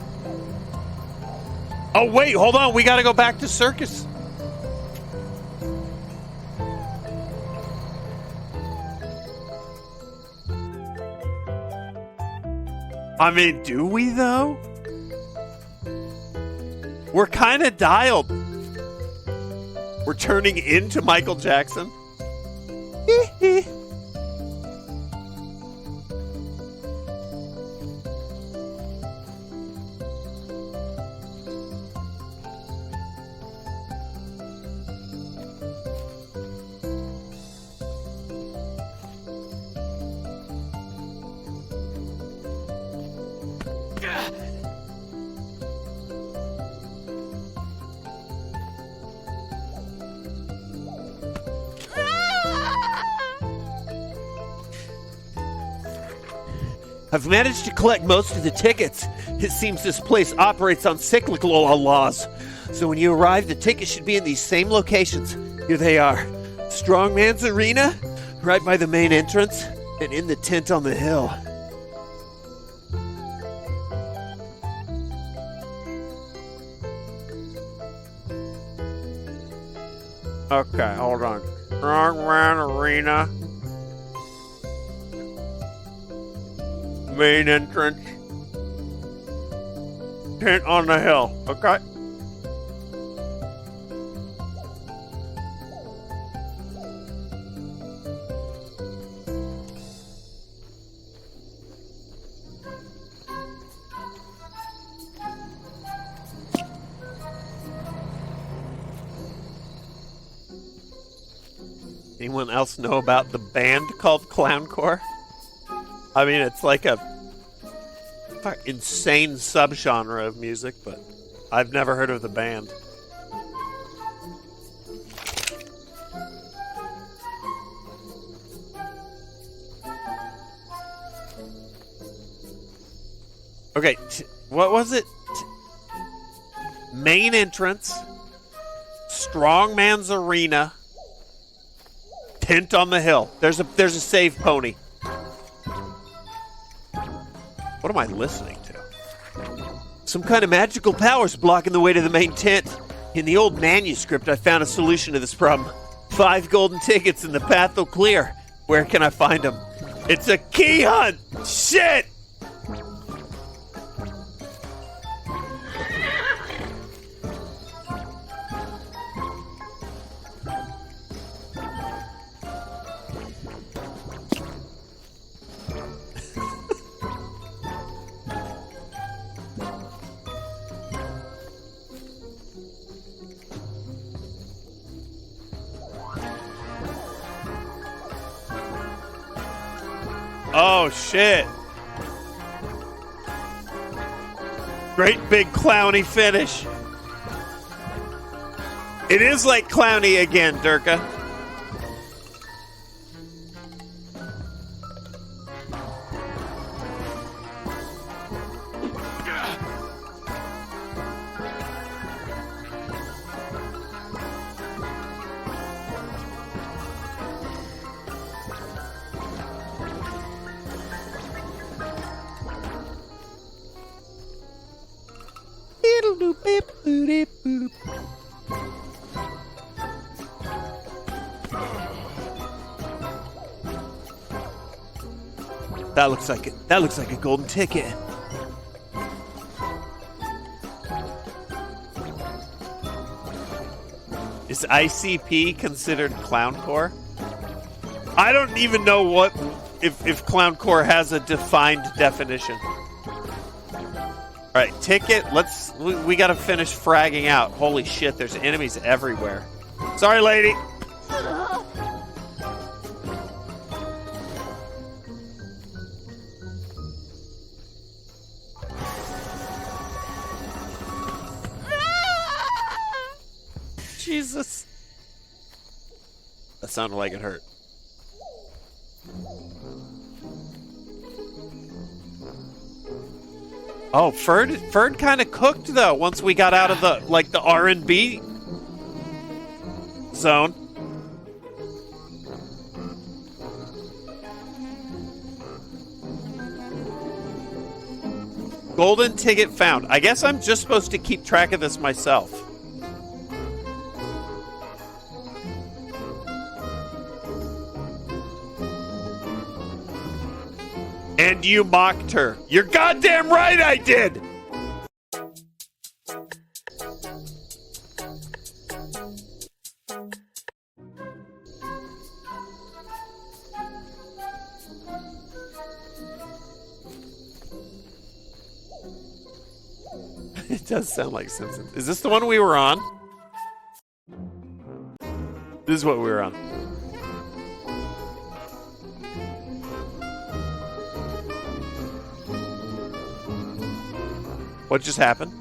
Oh, wait, hold on. We gotta go back to circus. I mean, do we, though? We're kind of dialed. We're turning into Michael Jackson. I've managed to collect most of the tickets. It seems this place operates on cyclical laws. So when you arrive, the tickets should be in these same locations. Here they are. Strongman's Arena, right by the main entrance, and in the tent on the hill. Okay, hold on. Strongman Arena. Main entrance. Tent on the hill. Okay. Anyone else know about the band called Clowncore? I mean, it's like a insane subgenre of music, but I've never heard of the band. Okay, what was it? Main entrance, Strongman's Arena, tent on the hill. There's a save pony. What am I listening to? Some kind of magical power's blocking the way to the main tent. In the old manuscript, I found a solution to this problem. 5 golden tickets and the path will clear. Where can I find them? It's a key hunt! Shit! Oh, shit. Great big clowny finish. It is like clowny again, Durka. That looks like a golden ticket. Is ICP considered clowncore? I don't even know what if clowncore has a defined definition. All right, ticket. We got to finish fragging out. Holy shit, there's enemies everywhere. Sorry, lady. Jesus. That sounded like it hurt. Oh, Ferd kind of cooked though once we got out of the R&B zone. Golden ticket found. I guess I'm just supposed to keep track of this myself. And you mocked her. You're goddamn right I did! It does sound like Simpsons. Is this the one we were on? This is what we were on. What just happened?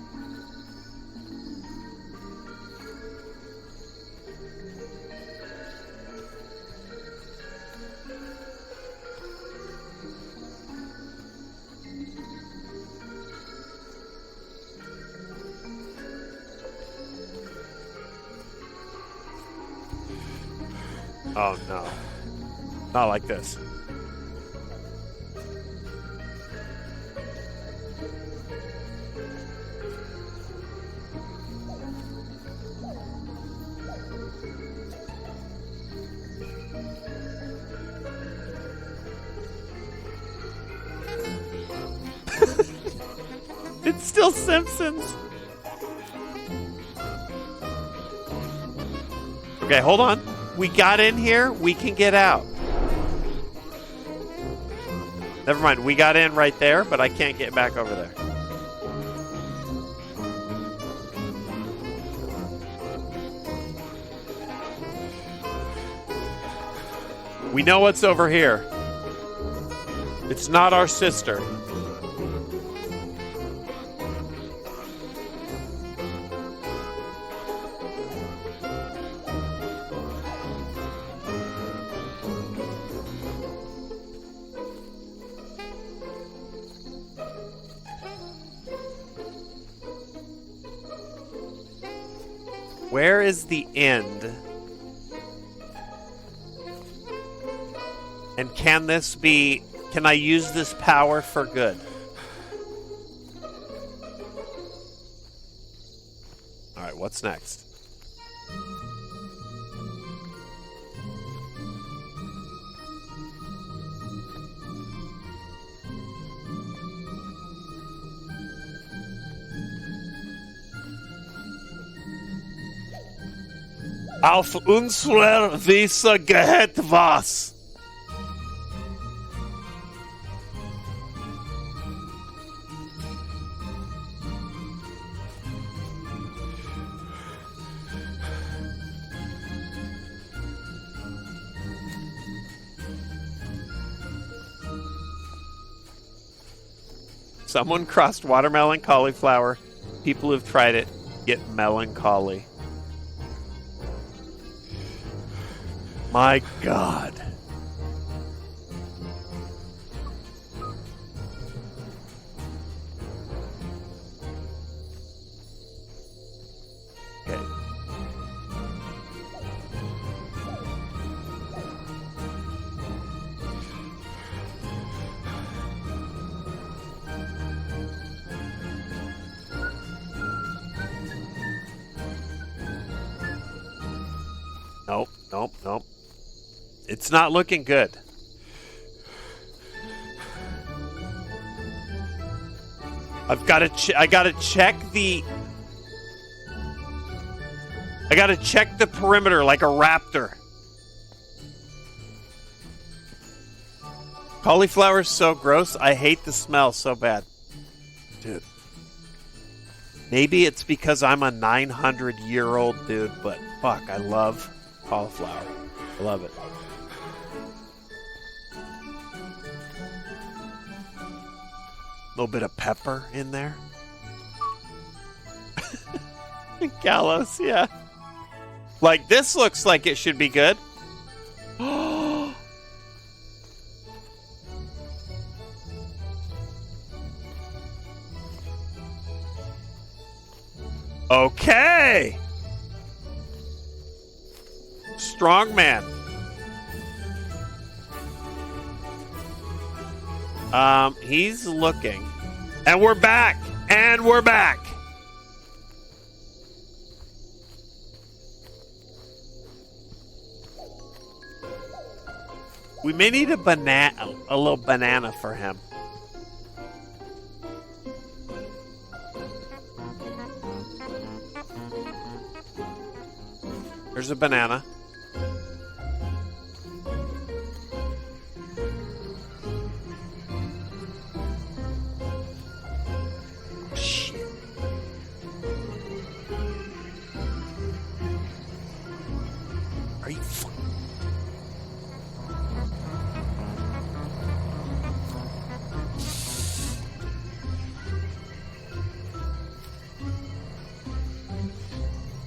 Oh no. Not like this. It's still Simpsons. Okay, hold on. We got in here. We can get out. Never mind. We got in right there, but I can't get back over there. We know what's over here. It's not our sister. Where is the end? And can this be... Can I use this power for good? Alright, what's next? Auf unserer Wiese geht was. Someone crossed watermelon cauliflower. People who've tried it get melancholy. My God. Okay. Nope, nope, nope. It's not looking good. I gotta check the perimeter like a raptor. Cauliflower's so gross. I hate the smell so bad. Dude. Maybe it's because I'm a 900-year-old dude, but fuck, I love cauliflower. I love it. A little bit of pepper in there. Gallows, yeah. Like, this looks like it should be good. Okay. Strongman. He's looking. And we're back. And we're back. We may need a little banana for him. There's a banana. Shit. Are you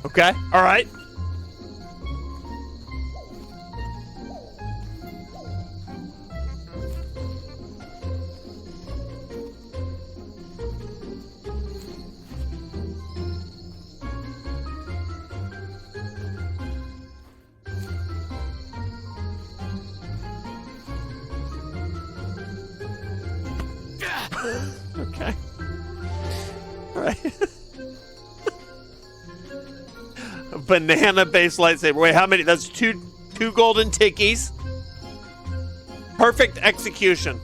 okay, all right. Okay. All right. A banana-based lightsaber. Wait, how many? That's two golden tickies. Perfect execution.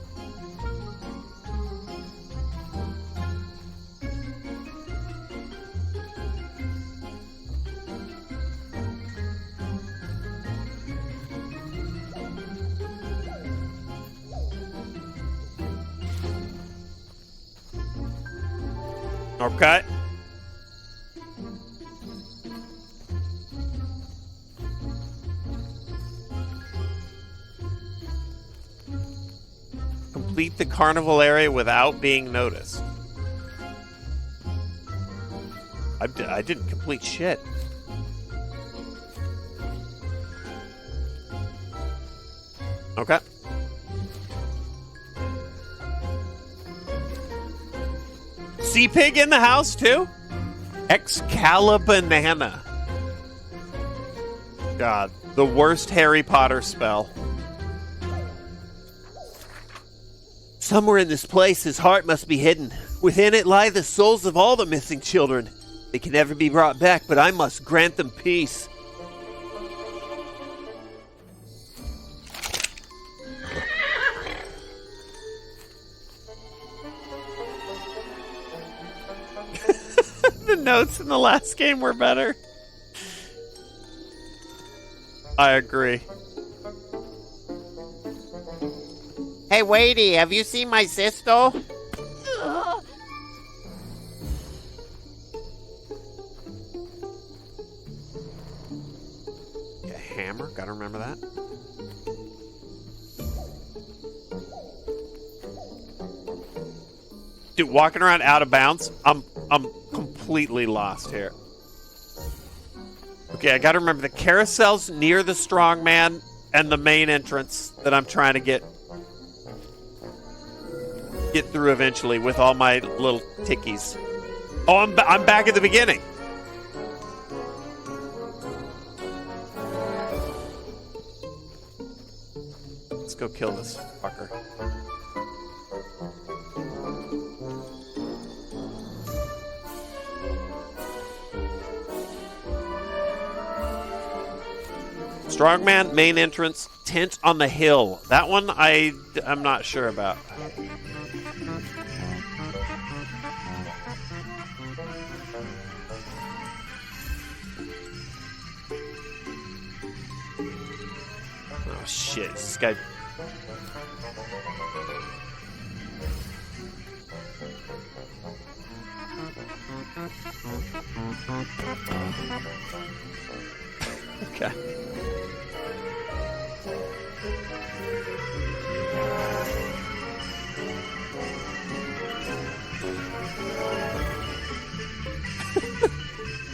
Okay. Complete the carnival area without being noticed. I didn't complete shit. Okay. Sea pig in the house too? Excalibanana. God, the worst Harry Potter spell. Somewhere in this place, his heart must be hidden. Within it lie the souls of all the missing children. They can never be brought back, but I must grant them peace. The notes in the last game were better. I agree. Hey, Wadey, have you seen my sister? A hammer, gotta remember that. Dude, walking around out of bounds, I'm completely lost here. Okay, I gotta remember the carousel's near the strongman and the main entrance that I'm trying to get through eventually with all my little tickies. Oh, I'm back at the beginning. Let's go kill this fucker. Strongman, main entrance, tent on the hill. That one I'm not sure about. Oh shit, this guy... Okay.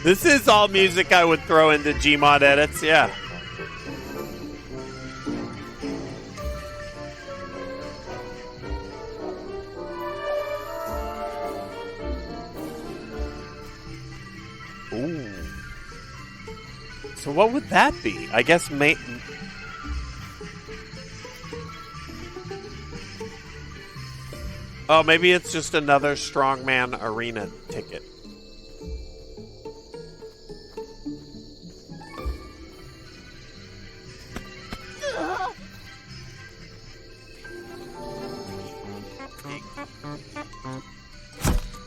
This is all music I would throw into Gmod edits, yeah. Ooh. So what would that be? I guess Oh, maybe it's just another Strongman Arena ticket.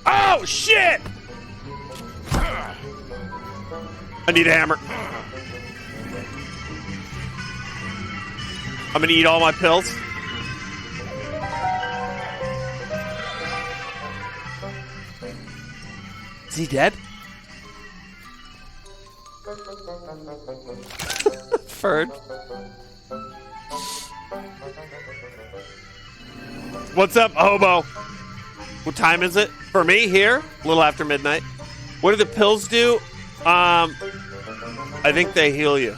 Oh, shit! I need a hammer. I'm gonna eat all my pills. Is he dead? Ferd. What's up, hobo? What time is it? For me, here? A little after midnight. What do the pills do? I think they heal you.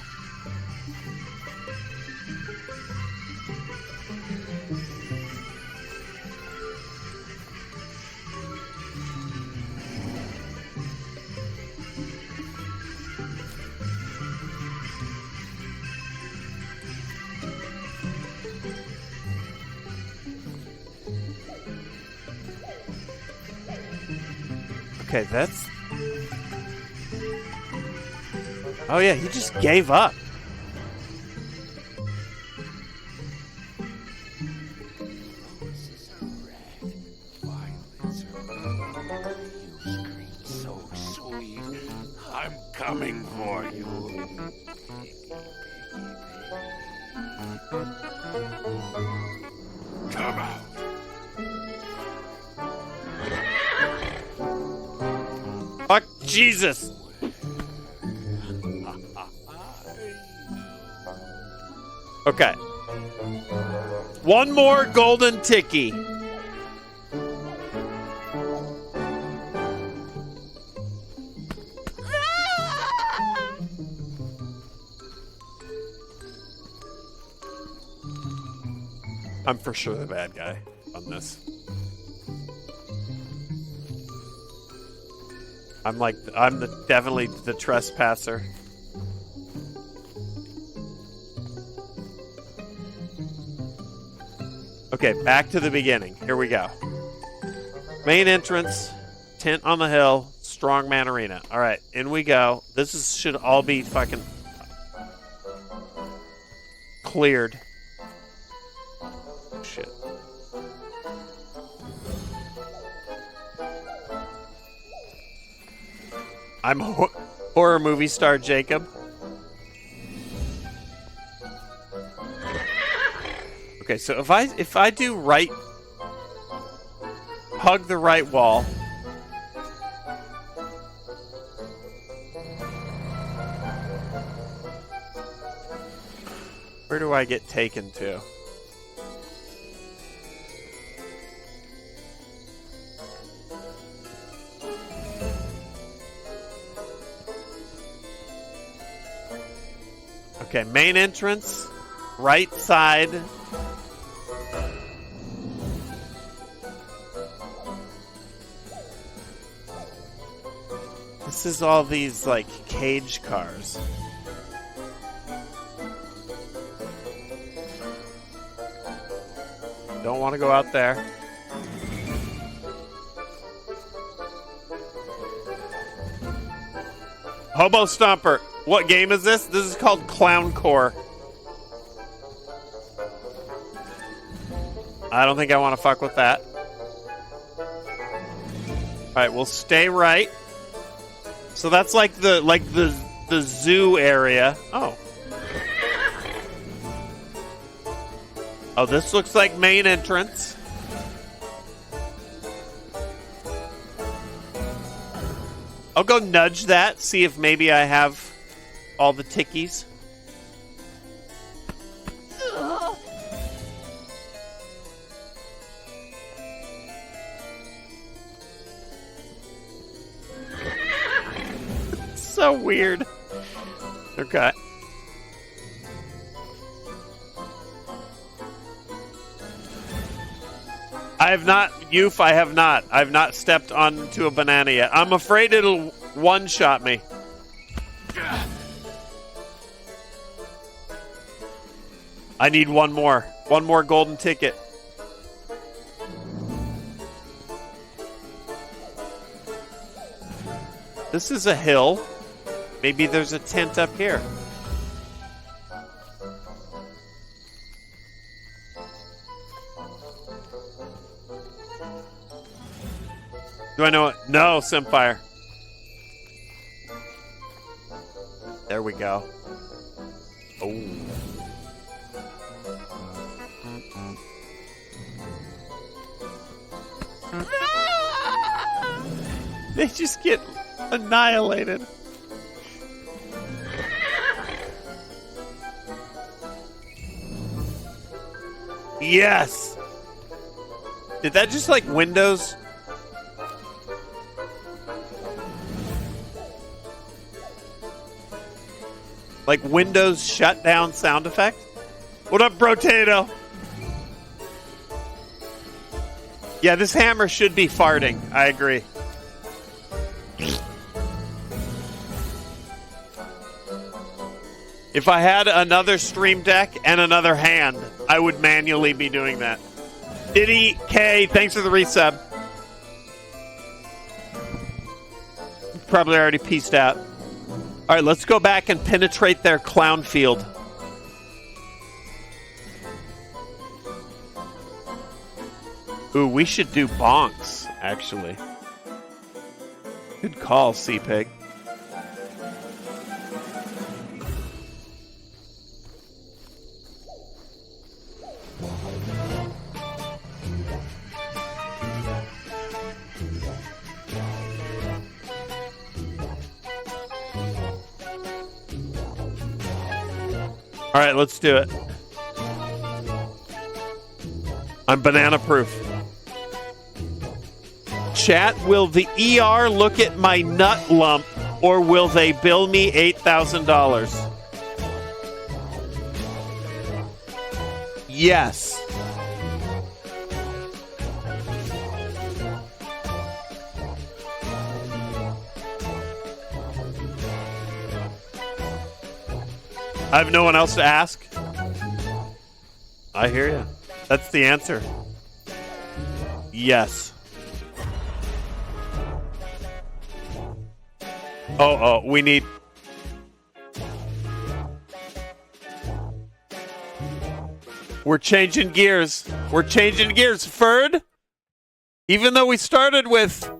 Okay, that's... Oh yeah, he just gave up. I'm coming for you. Come out. Fuck Jesus! Okay. One more golden ticky. I'm for sure the bad guy on this. I'm definitely the trespasser. Okay, back to the beginning. Here we go. Main entrance, tent on the hill, Strongman Arena. All right, in we go. Should all be fucking cleared. Shit. I'm horror movie star Jacob. Okay, so if I do right, hug the right wall. Where do I get taken to? Okay, main entrance, right side. This is all these, like, cage cars. Don't want to go out there. Hobo Stomper. What game is this? This is called Clown Core. I don't think I want to fuck with that. Alright, we'll stay right. So that's like the zoo area. Oh. Oh, this looks like main entrance. I'll go nudge that, see if maybe I have all the tickies. So weird. Okay. I have not, Youth, I have not. I've not stepped onto a banana yet. I'm afraid it'll one-shot me. I need one more. One more golden ticket. This is a hill. Maybe there's a tent up here. Do I know it? No, Simpfire. There we go. Oh. They just get annihilated. Yes! Did that just like Windows? Like Windows shutdown sound effect? What up, Brotato? Yeah, this hammer should be farting. I agree. If I had another Stream Deck and another hand, I would manually be doing that. Diddy K, thanks for the resub. Probably already pieced out. All right, let's go back and penetrate their clown field. Ooh, we should do bonks, actually. Good call, C-Pig. All right, let's do it. I'm banana proof. Chat, will the ER look at my nut lump or will they bill me $8,000? Yes. I have no one else to ask. I hear you. That's the answer. Yes. Oh, we need... We're changing gears. We're changing gears. Ferd, even though we started with...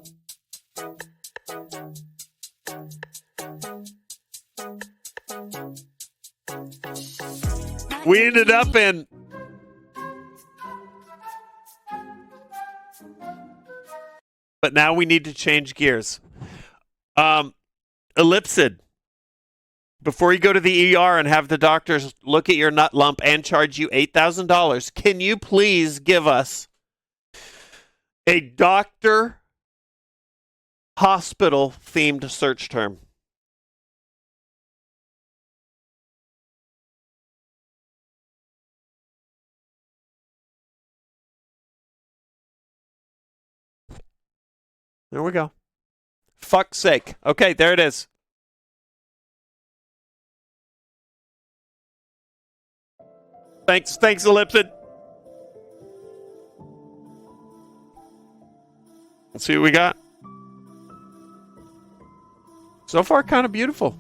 We ended up in... But now we need to change gears. Ellipsid. Before you go to the ER and have the doctors look at your nut lump and charge you $8,000, can you please give us a doctor hospital themed search term? There we go. Fuck's sake. Okay, there it is. Thanks, Ellipsid. Let's see what we got. So far, kind of beautiful.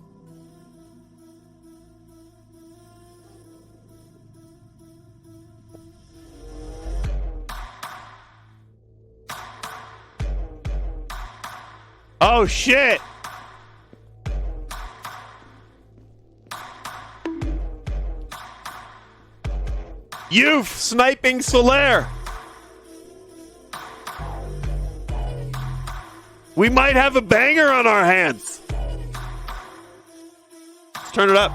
Oh, shit! Youth sniping Solaire! We might have a banger on our hands! Let's turn it up.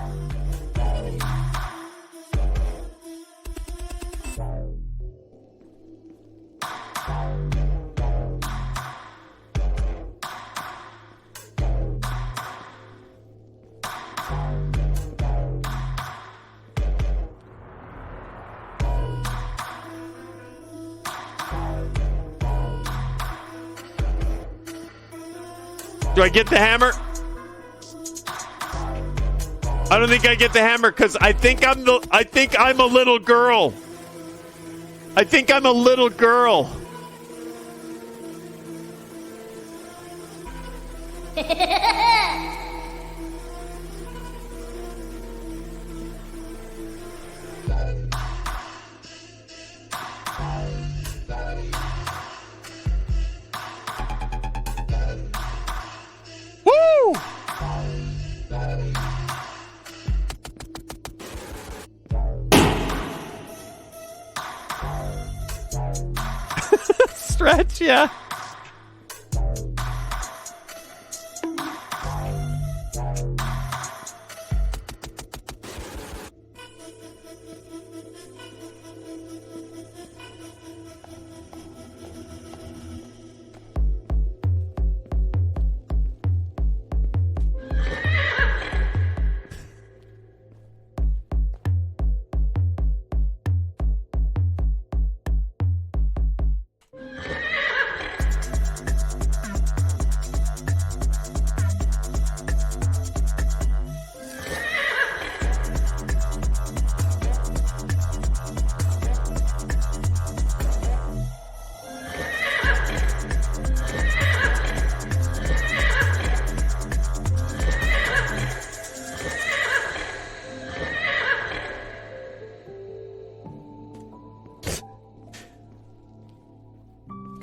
Do I get the hammer? I don't think I get the hammer because I think I'm a little girl. I think I'm a little girl. Woo! Stretch, yeah.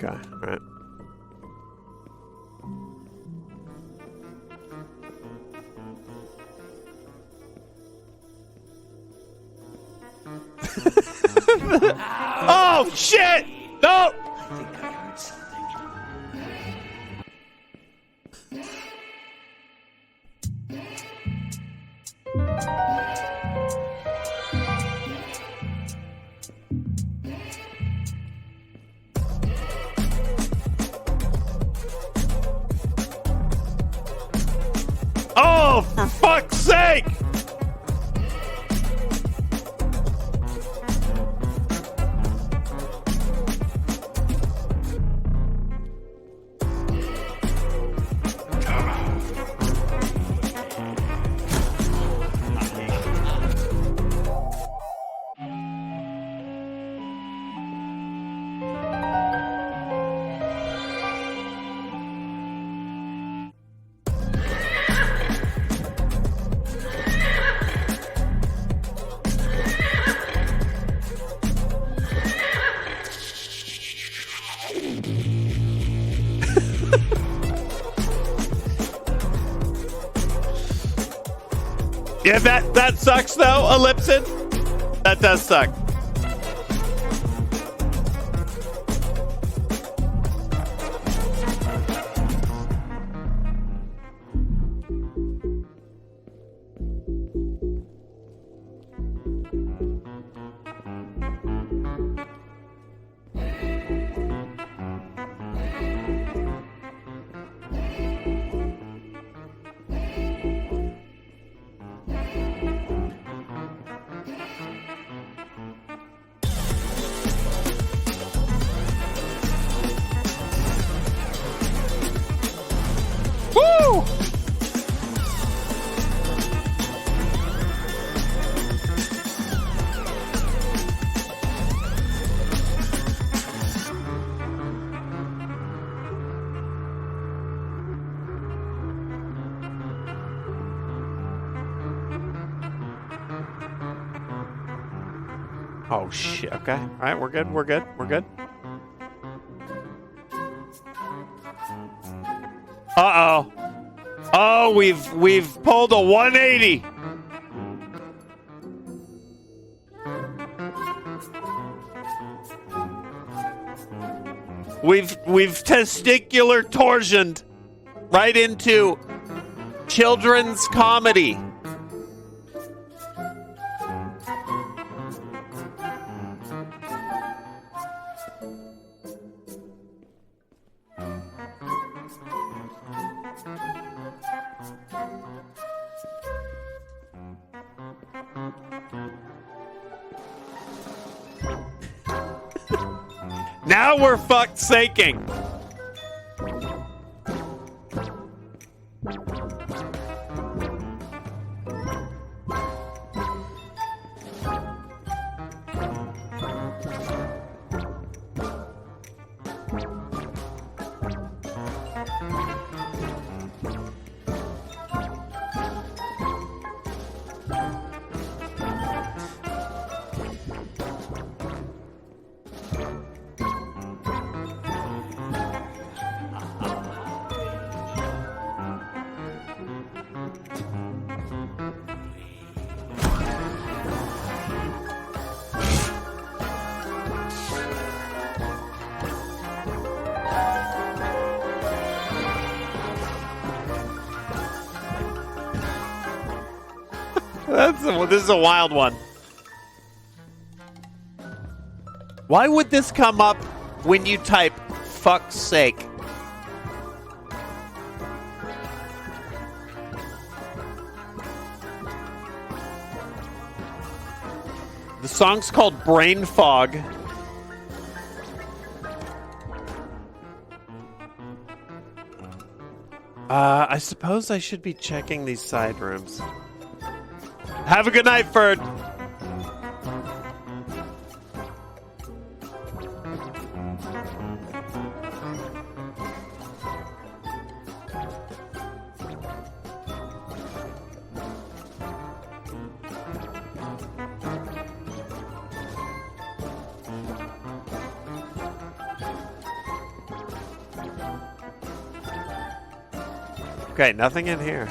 Okay, all right. Oh shit! No! I think I heard something. Oh, for fuck's sake! Yeah, that sucks though, Ellipsid. That does suck. Woo! Oh shit, okay. Alright, we're good, we're good, we're good. Uh-oh. Oh, we've pulled a 180. We've testicular torsioned right into children's comedy. Now we're fucked saking. This is a wild one. Why would this come up when you type fuck's sake? The song's called Brain Fog. I suppose I should be checking these side rooms. Have a good night, Ferd. Okay, nothing in here.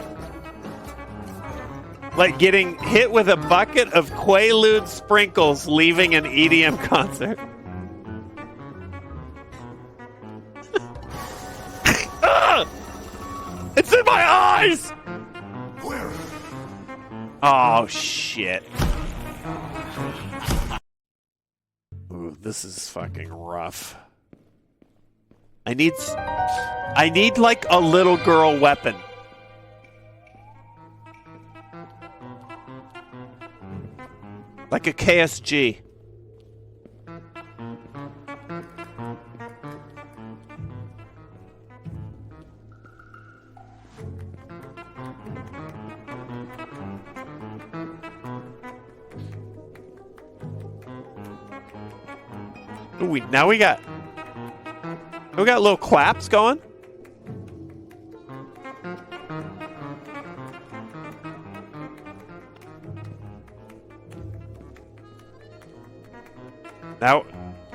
Like getting hit with a bucket of Quaalude sprinkles leaving an EDM concert. It's in my eyes! Where? Oh, shit. Ooh, this is fucking rough. I need like a little girl weapon. Like a KSG. Ooh, now we got little claps going.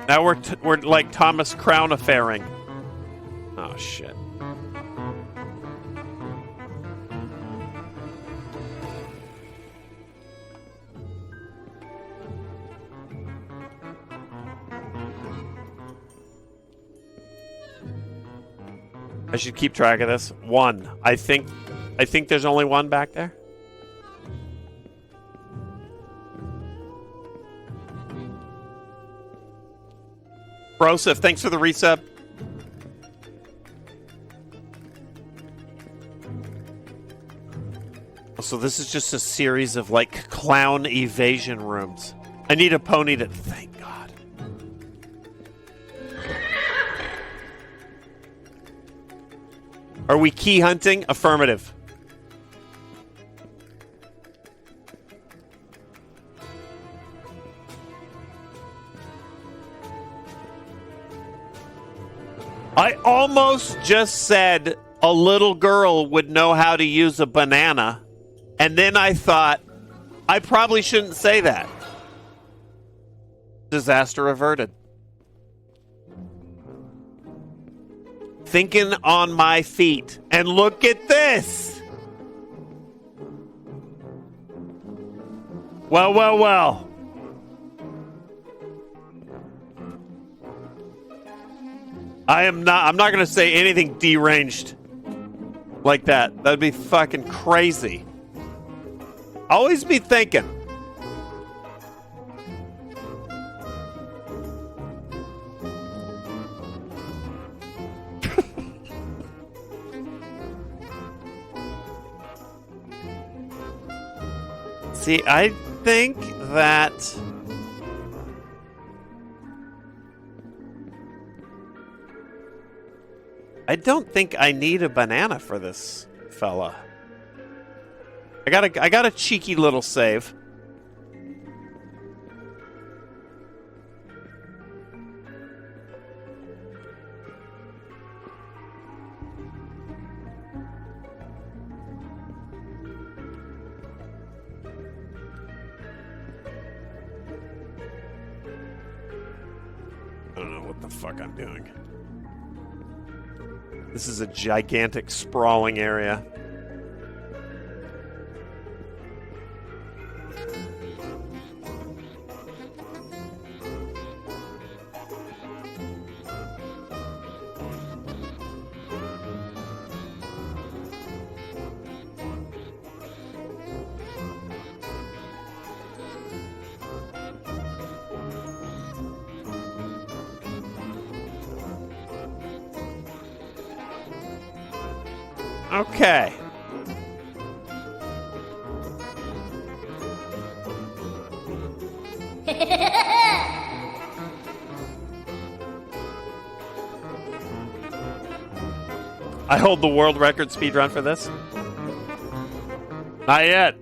Now we're like Thomas Crown affairing. Oh shit. I should keep track of this. One. I think there's only one back there. Brosif, thanks for the resub. So this is just a series of like clown evasion rooms. I need a pony to... Thank God. Are we key hunting? Affirmative. I almost just said a little girl would know how to use a banana, and then I thought, I probably shouldn't say that. Disaster averted. thinking on my feet. And look at this. Well, well, well. I'm not going to say anything deranged like that. That'd be fucking crazy. Always be thinking. See, I think that I don't think I need a banana for this fella. I got a cheeky little save. I don't know what the fuck I'm doing. This is a gigantic, sprawling area. Okay. I hold the world record speedrun for this. Not yet.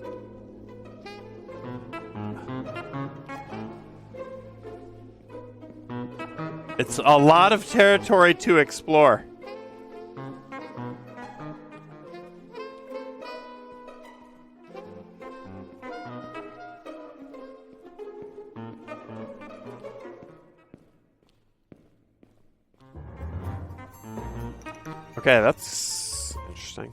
It's a lot of territory to explore. Okay, that's interesting.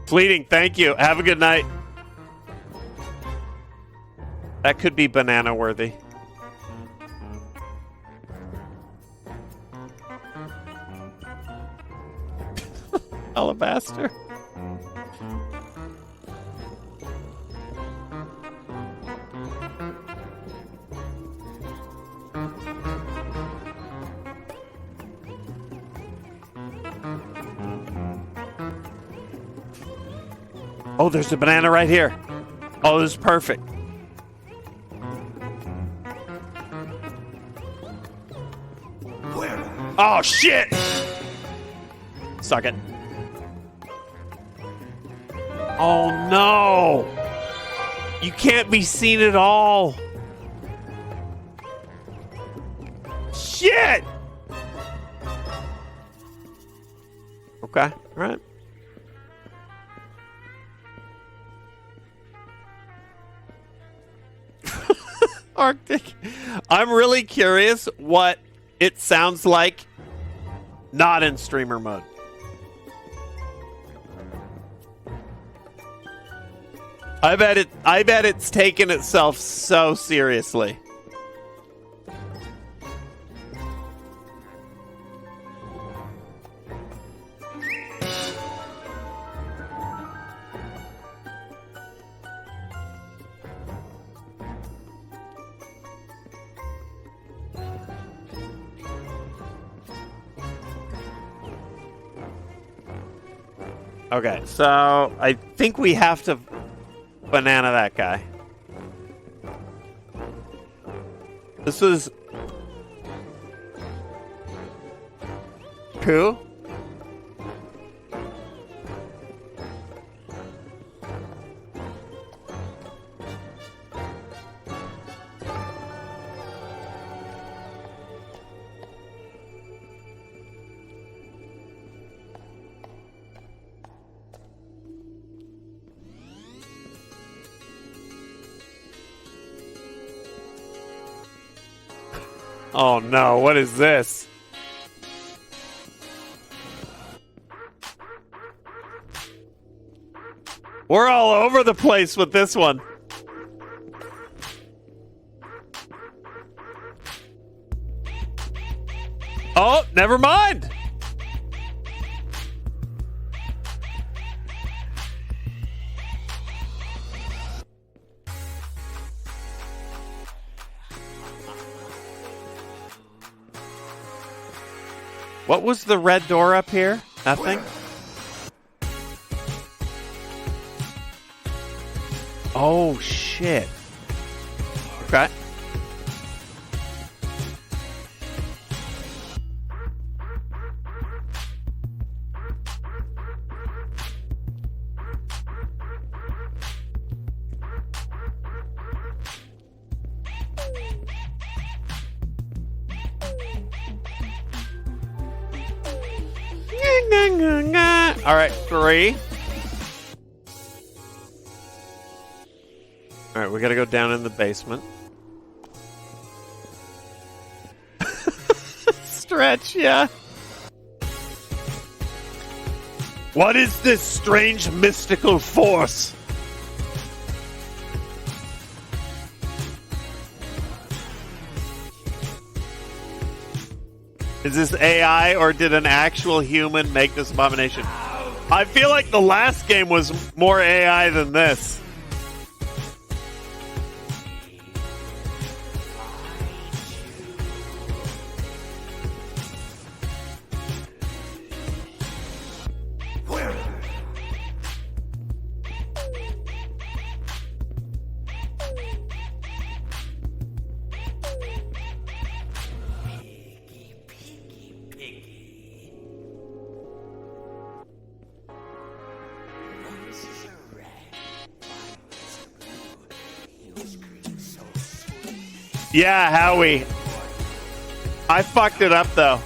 Fleeting, thank you. Have a good night. That could be banana worthy. Alabaster. Oh, there's a banana right here. Oh, this is perfect. Oh, shit! Suck it. Oh, no! You can't be seen at all. Shit! Okay, all right. Arctic. I'm really curious what it sounds like not in streamer mode. I bet it's taken itself so seriously. Okay, so I think we have to banana that guy. This was who? Oh no, what is this? We're all over the place with this one. Oh, never mind. What was the red door up here? Nothing? Oh, shit. Okay. All right, 3. All right, we gotta go down in the basement. Stretch, yeah. What is this strange mystical force? Is this AI or did an actual human make this abomination? I feel like the last game was more AI than this. Yeah, Howie. I fucked it up, though.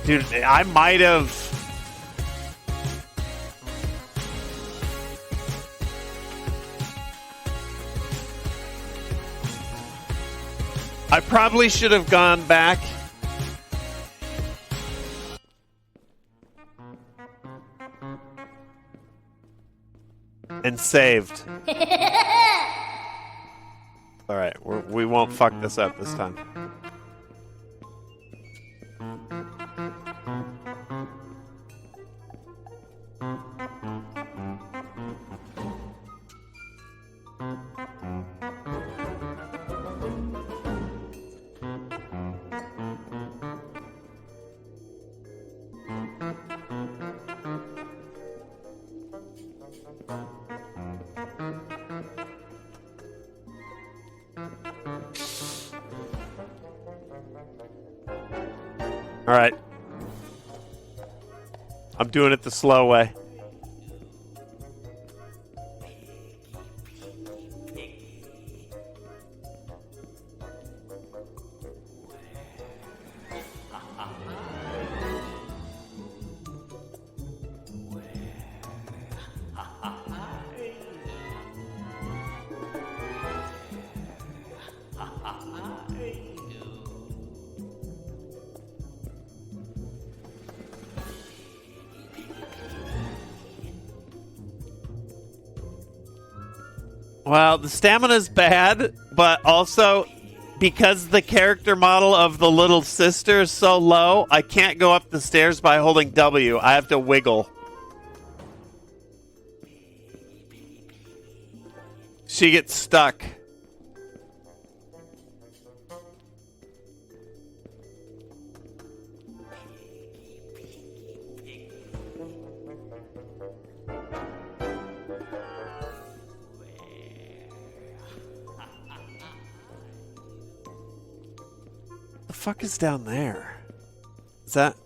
Dude, I might have... I probably should have gone back. And saved. Alright, we won't fuck this up this time. All right. I'm doing it the slow way. Well, the stamina's bad, but also because the character model of the little sister is so low, I can't go up the stairs by holding W. I have to wiggle. She gets stuck. The fuck is down there? Is that...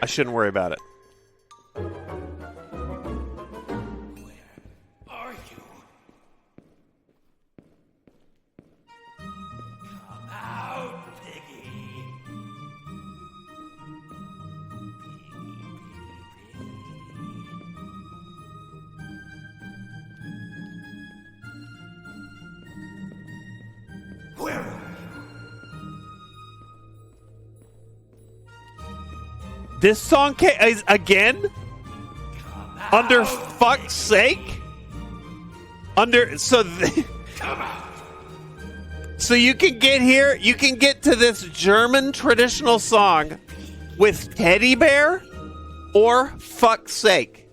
I shouldn't worry about it. This song is again? Under fuck's sake? So you can get here, you can get to this German traditional song with Teddy Bear or fuck's sake.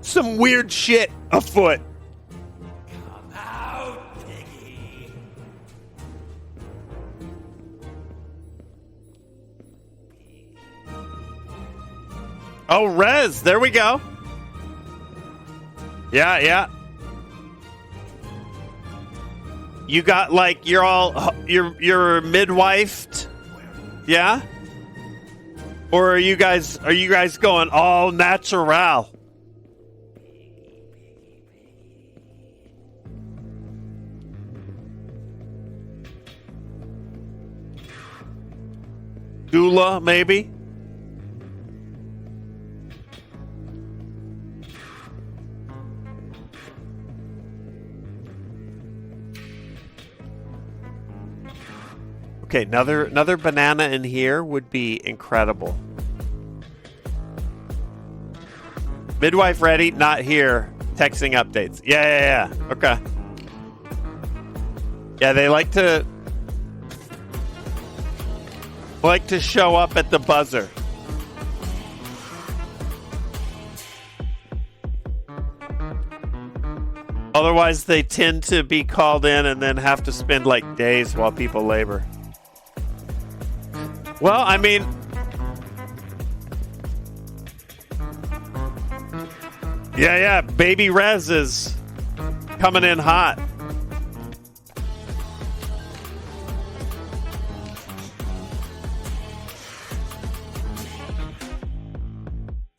Some weird shit afoot. Oh, Rez, there we go. Yeah. You got like you're midwifed, yeah? Or are you guys going all natural? Doula, maybe? Okay, another banana in here would be incredible. Midwife ready, not here. Texting updates. Yeah. Okay. Yeah, they like to show up at the buzzer. Otherwise, they tend to be called in and then have to spend like days while people labor. Well, I mean, yeah, Baby Rez is coming in hot.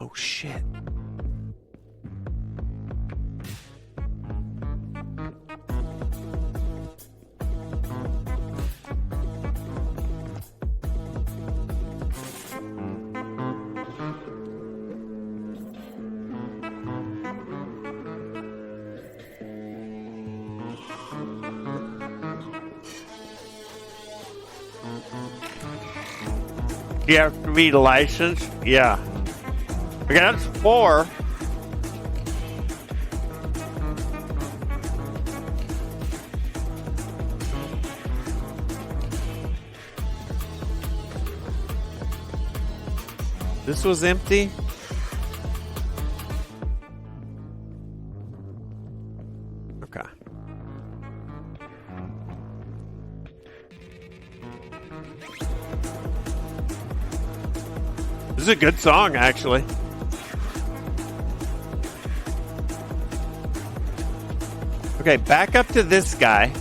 Oh, shit. You have to be licensed? Yeah. Okay, that's 4. This was empty? Okay. This is a good song, actually. Okay, back up to this guy.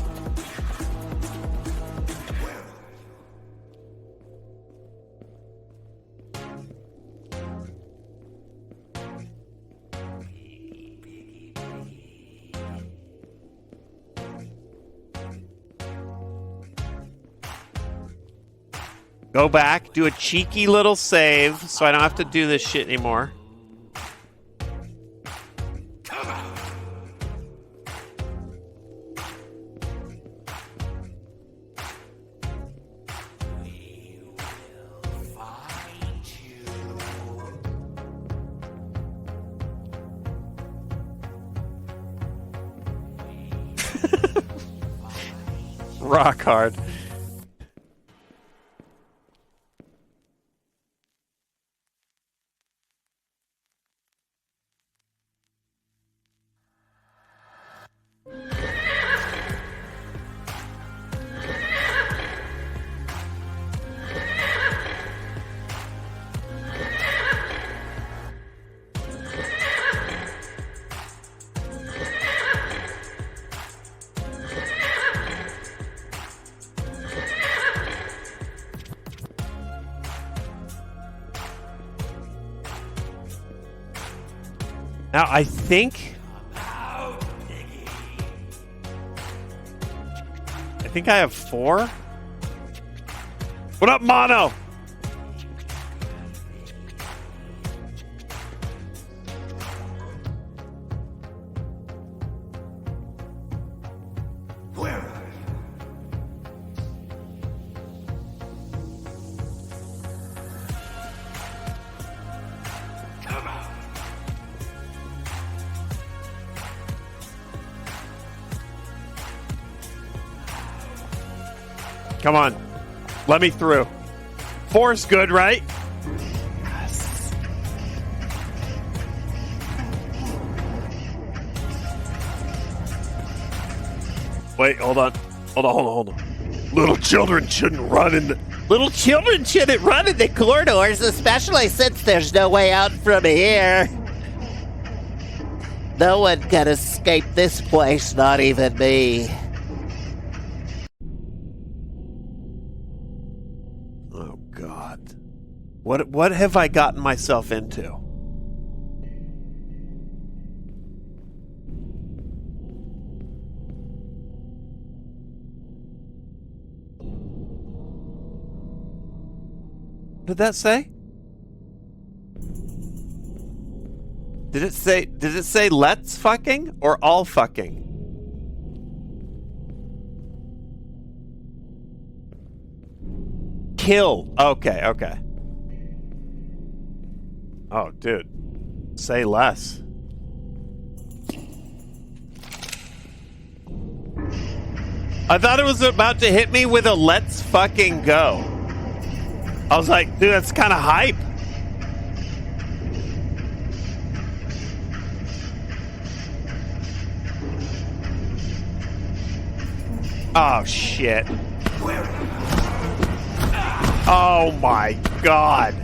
Go back, do a cheeky little save so I don't have to do this shit anymore. Rock hard. Now, I think I have 4. What up, Mono? Come on. Let me through. 4's good, right? Wait, hold on. Hold on. Little children shouldn't run in the... Little children shouldn't run in the corridors, especially since there's no way out from here. No one can escape this place, not even me. Oh, God. What have I gotten myself into? What did that say? Did it say let's fucking or all fucking? Kill. Okay. Oh, dude. Say less. I thought it was about to hit me with a let's fucking go. I was like, dude, that's kind of hype. Oh, shit. Oh, my God.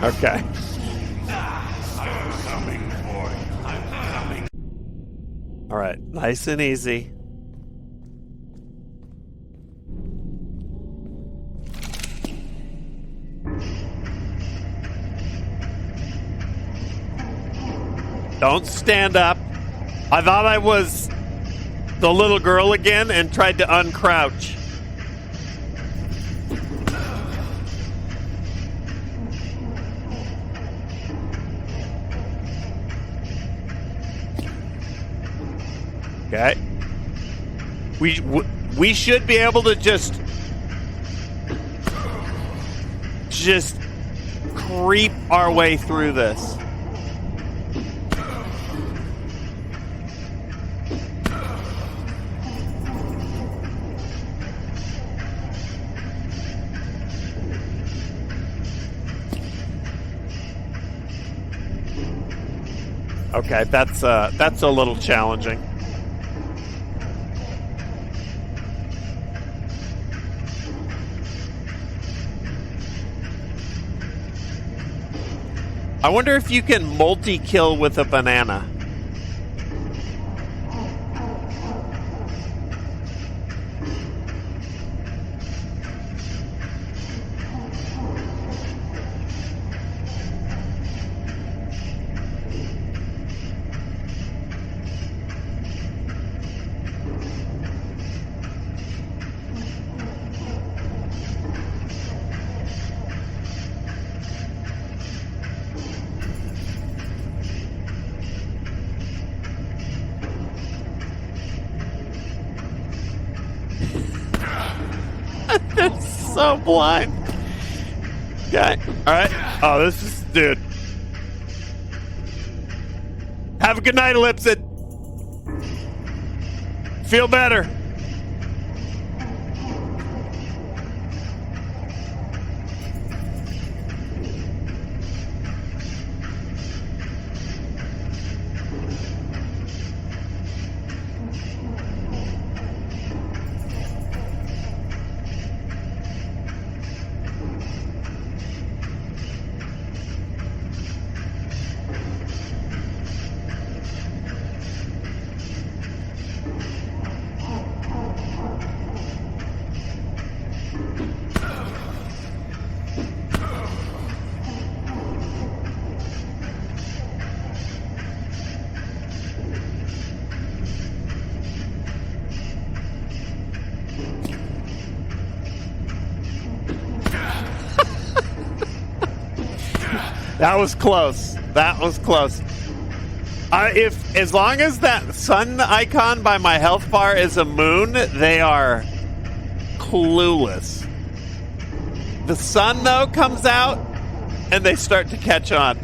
Okay. All right, nice and easy. Don't stand up. I thought I was the little girl again and tried to uncrouch. Okay. We should be able to just creep our way through this. Okay, that's a little challenging. I wonder if you can multi-kill with a banana. That's so blind. Okay. Alright. Oh, this is... Dude. Have a good night, Ellipsid. Feel better. That was close. That was close. As long as that sun icon by my health bar is a moon, they are clueless. The sun, though, comes out, and they start to catch on.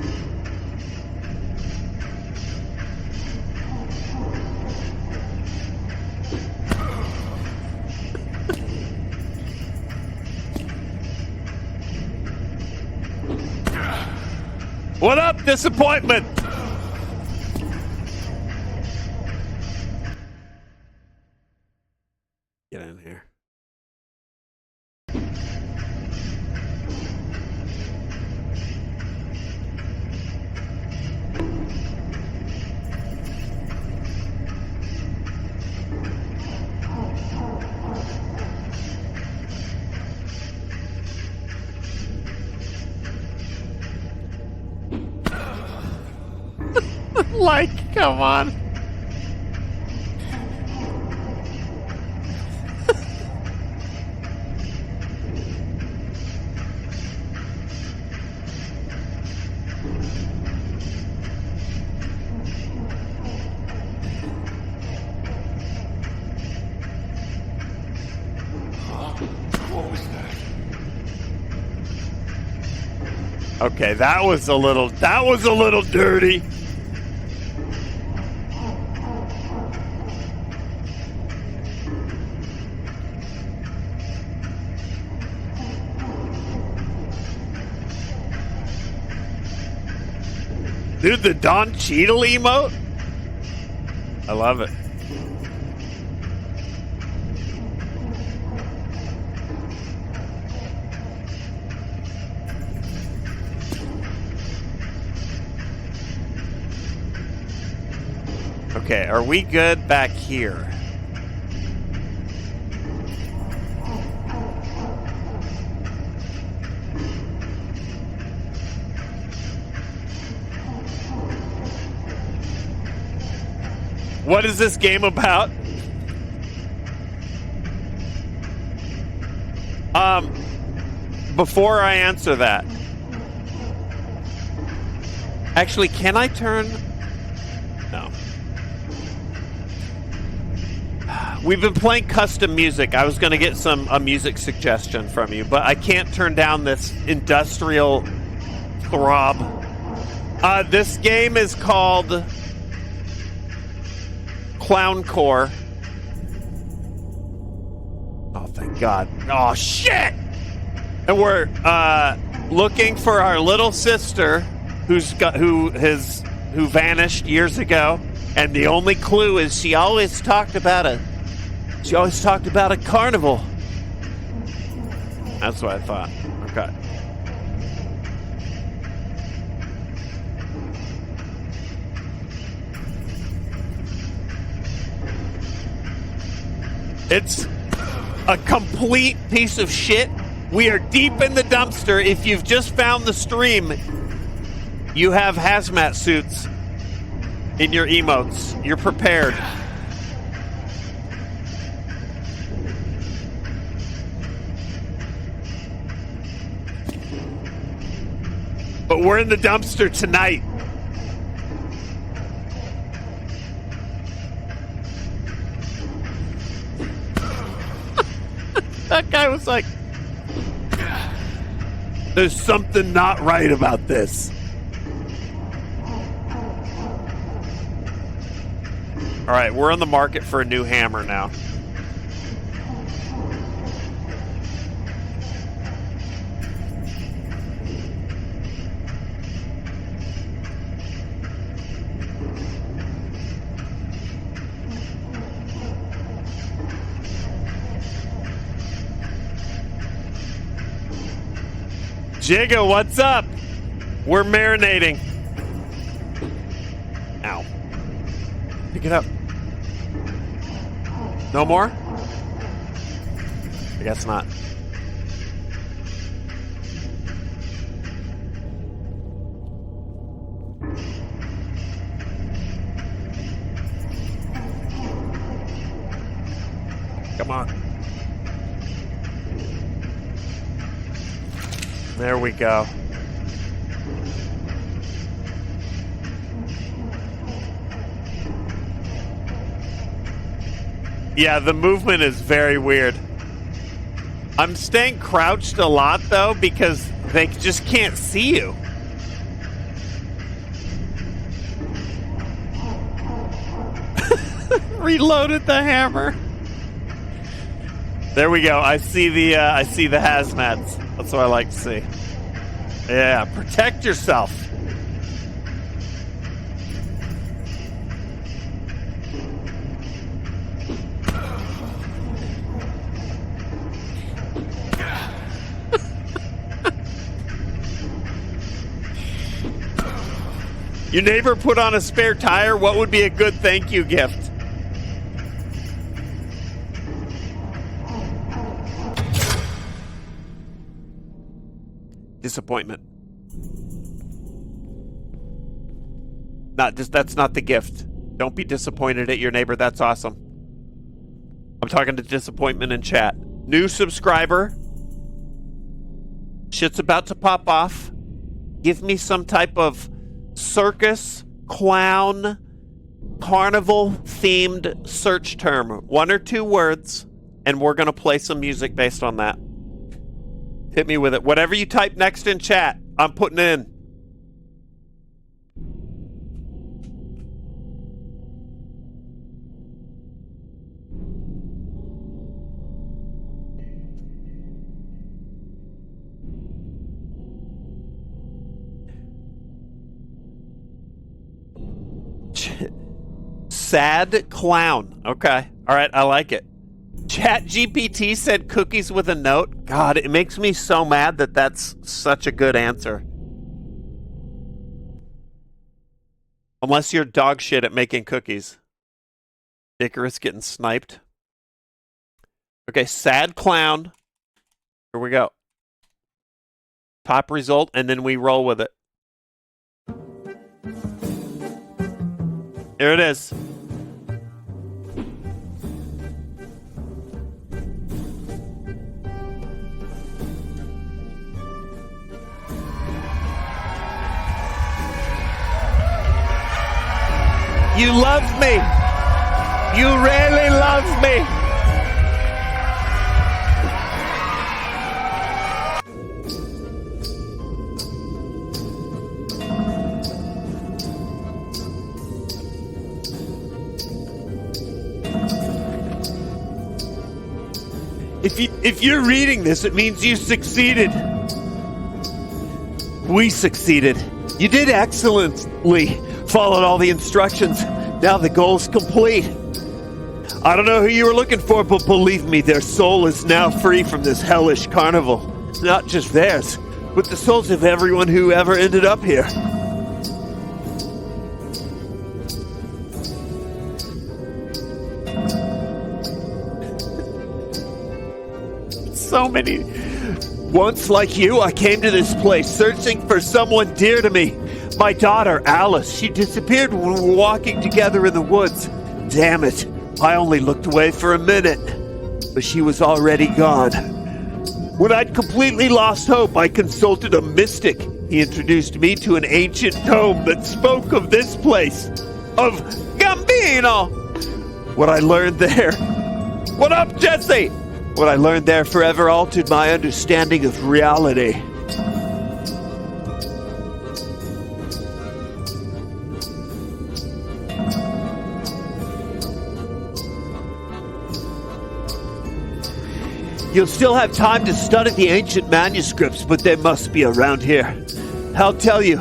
What up, disappointment? Get in here. Like, come on. What was that? Okay, that was a little dirty. Dude, the Don Cheadle emote? I love it. Okay, are we good back here? What is this game about? Before I answer that, actually, can I turn? No. We've been playing custom music. I was going to get a music suggestion from you, but I can't turn down this industrial throb. This game is called Clown Core. Oh, thank God. Oh, shit! And we're looking for our little sister who vanished years ago, and the only clue is she always talked about a carnival. That's what I thought. Okay. It's a complete piece of shit. We are deep in the dumpster. If you've just found the stream, you have hazmat suits in your emotes. You're prepared. But we're in the dumpster tonight. That guy was like, there's something not right about this. All right, we're on the market for a new hammer now. Jigga, what's up? We're marinating. Ow. Pick it up. No more? I guess not. Come on. There we go. Yeah, the movement is very weird. I'm staying crouched a lot, though, because they just can't see you. Reloaded the hammer. There we go. I see the hazmats. That's what I like to see. Yeah, protect yourself. Your neighbor put on a spare tire. What would be a good thank you gift? Disappointment. That's not the gift. Don't be disappointed at your neighbor. That's awesome. I'm talking to disappointment in chat. New subscriber. Shit's about to pop off. Give me some type of circus, clown, carnival themed search term. 1 or 2 words, and we're going to play some music based on that. Hit me with it. Whatever you type next in chat, I'm putting in. Sad clown. Okay. All right. I like it. Chat GPT said cookies with a note. God, it makes me so mad that that's such a good answer. Unless you're dog shit at making cookies. Icarus getting sniped. Okay. Sad clown. Here we go. Top result, and then we roll with it. Here it is. You love me. You really love me. If you're reading this, it means you succeeded. We succeeded. You did excellently. Followed all the instructions. Now the goal's complete. I don't know who you were looking for, but believe me, their soul is now free from this hellish carnival. Not just theirs, but the souls of everyone who ever ended up here. So many. Once, like you, I came to this place searching for someone dear to me. My daughter, Alice, she disappeared when we were walking together in the woods. Damn it, I only looked away for a minute, but she was already gone. When I'd completely lost hope, I consulted a mystic. He introduced me to an ancient tome that spoke of this place, of Gambino. What I learned there... What up, Jesse? What I learned there forever altered my understanding of reality. You'll still have time to study the ancient manuscripts, but they must be around here. I'll tell you,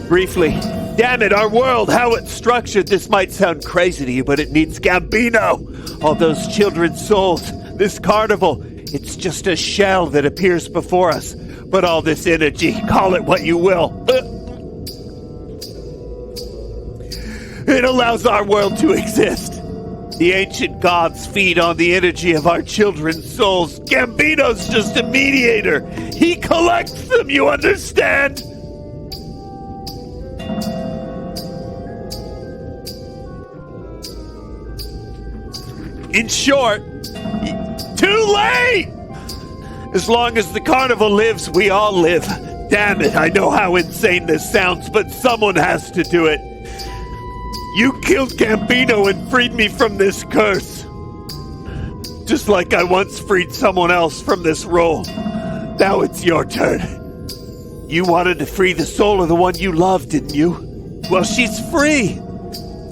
briefly. Damn it, our world, how it's structured. This might sound crazy to you, but it needs Gambino. All those children's souls, this carnival, it's just a shell that appears before us. But all this energy, call it what you will. It allows our world to exist. The ancient gods feed on the energy of our children's souls. Gambino's just a mediator. He collects them, you understand? In short, too late! As long as the carnival lives, we all live. Damn it, I know how insane this sounds, but someone has to do it. You killed Gambino and freed me from this curse. Just like I once freed someone else from this role. Now it's your turn. You wanted to free the soul of the one you loved, didn't you? Well, she's free.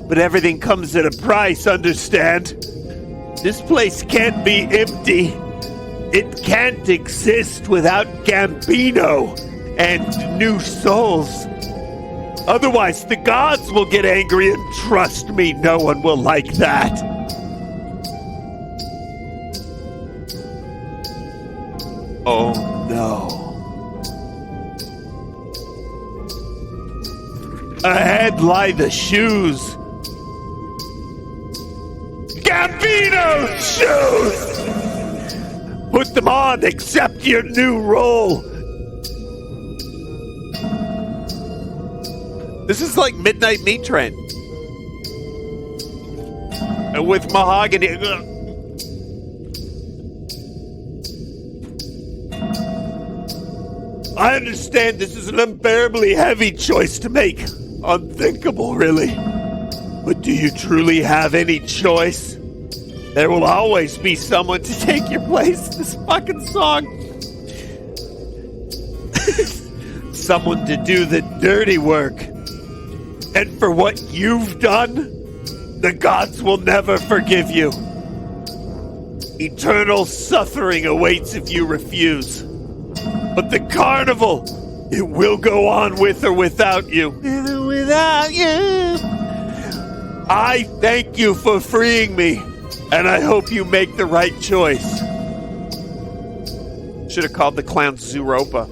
But everything comes at a price, understand? This place can't be empty. It can't exist without Gambino and new souls. Otherwise, the gods will get angry, and trust me, no one will like that. Oh no. Ahead lie the shoes. Gambino's shoes! Put them on, accept your new role. This is like Midnight Meat Train. With mahogany. I understand this is an unbearably heavy choice to make. Unthinkable, really. But do you truly have any choice? There will always be someone to take your place. This fucking song. Someone to do the dirty work. And for what you've done, the gods will never forgive you. Eternal suffering awaits if you refuse. But the carnival, it will go on with or without you. Without you. I thank you for freeing me, and I hope you make the right choice. Should have called the clown Zooropa.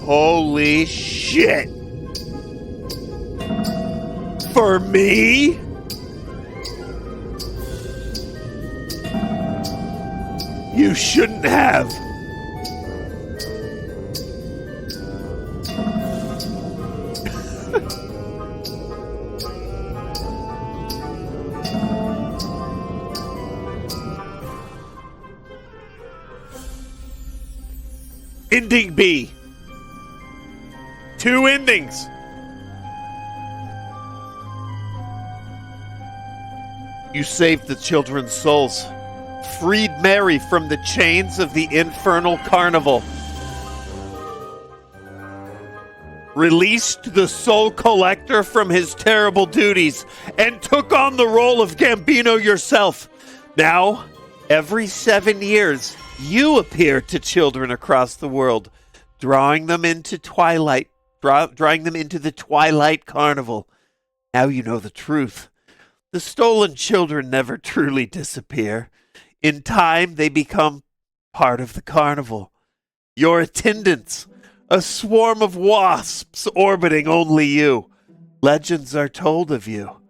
Holy shit. For me? You shouldn't have. Ending B. 2 endings. You saved the children's souls. Freed Mary from the chains of the infernal carnival. Released the soul collector from his terrible duties and took on the role of Gambino yourself. Now, every 7 years, you appear to children across the world, drawing them into the Twilight Carnival. Now you know the truth. The stolen children never truly disappear. In time, they become part of the carnival. Your attendants, a swarm of wasps orbiting only you. Legends are told of you.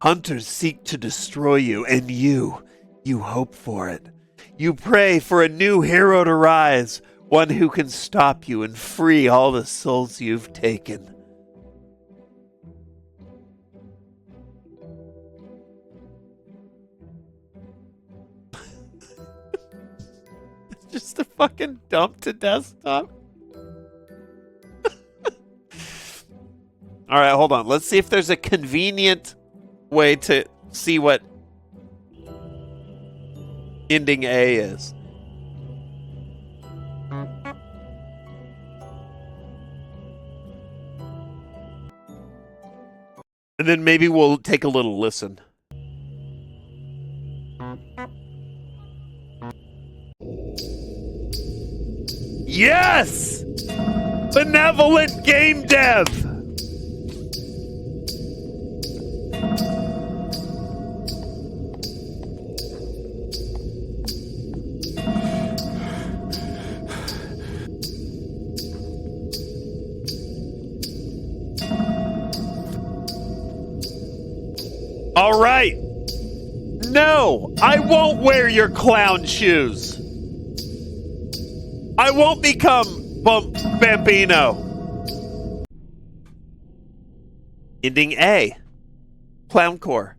Hunters seek to destroy you, and you hope for it. You pray for a new hero to rise, one who can stop you and free all the souls you've taken. Just a fucking dump to desktop. All right, hold on. Let's see if there's a convenient way to see what ending A is. And then maybe we'll take a little listen. Yes! Benevolent game dev! All right. No, I won't wear your clown shoes. I won't become Bambino. Ending A. Clowncore.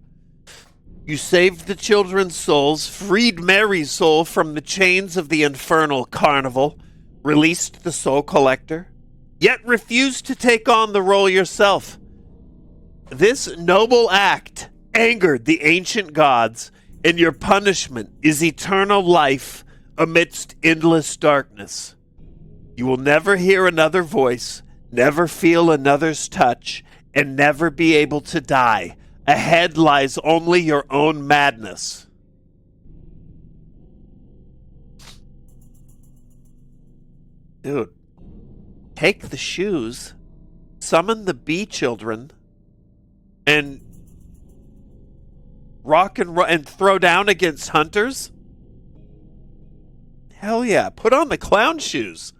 You saved the children's souls, freed Mary's soul from the chains of the infernal carnival, released the soul collector, yet refused to take on the role yourself. This noble act angered the ancient gods, and your punishment is eternal life amidst endless darkness. You will never hear another voice, never feel another's touch, and never be able to die. Ahead lies only your own madness. Dude, take the shoes, summon the bee children, and rock and throw down against hunters? Hell yeah, put on the clown shoes.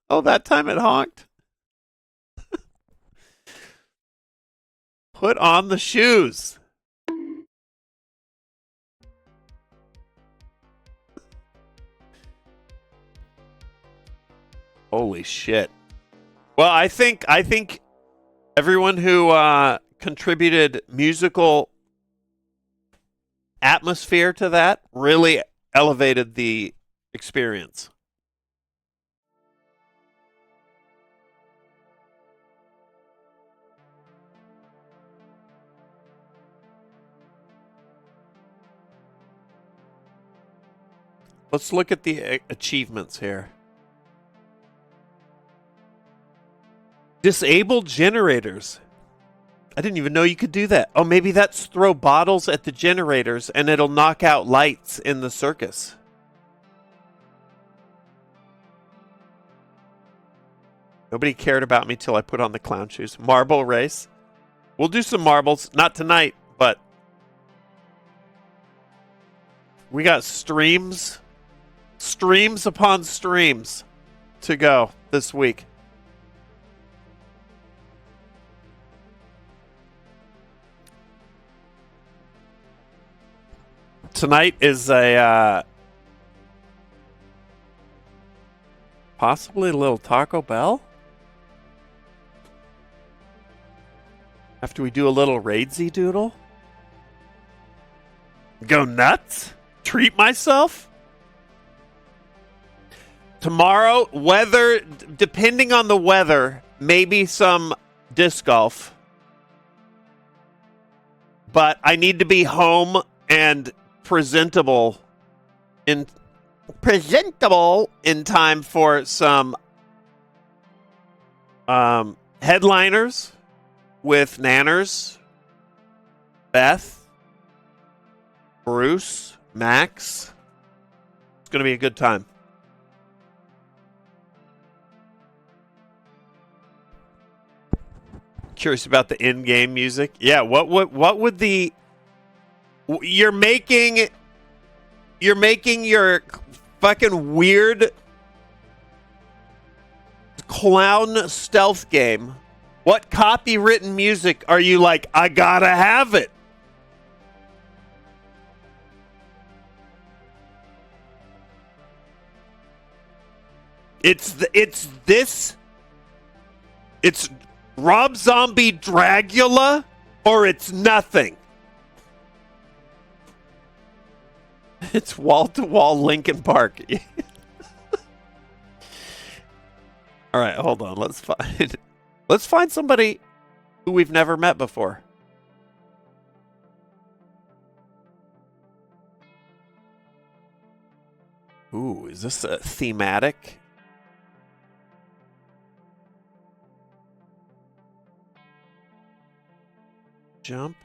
Oh, that time it honked. Put on the shoes. Holy shit. Well, I think everyone who contributed musical atmosphere to that really elevated the experience. Let's look at the achievements here. Disable generators. I didn't even know you could do that. Oh, maybe that's throw bottles at the generators and it'll knock out lights in the circus. Nobody cared about me till I put on the clown shoes. Marble race. We'll do some marbles. Not tonight, but we got streams upon streams to go this week. Tonight is a possibly a little Taco Bell. After we do a little raidsy doodle. Go nuts? Treat myself? Tomorrow, weather, depending on the weather, maybe some disc golf. But I need to be home and presentable in time for some headliners with Nanners, Beth, Bruce, Max. It's going to be a good time. Curious about the in-game music. Yeah, what would the you're making your fucking weird clown stealth game. What copywritten music are you like, I gotta have it? It's Rob Zombie Dragula, or it's nothing. It's wall-to-wall Linkin Park. All right, hold on. Let's find somebody who we've never met before. Ooh, is this a thematic? Jump.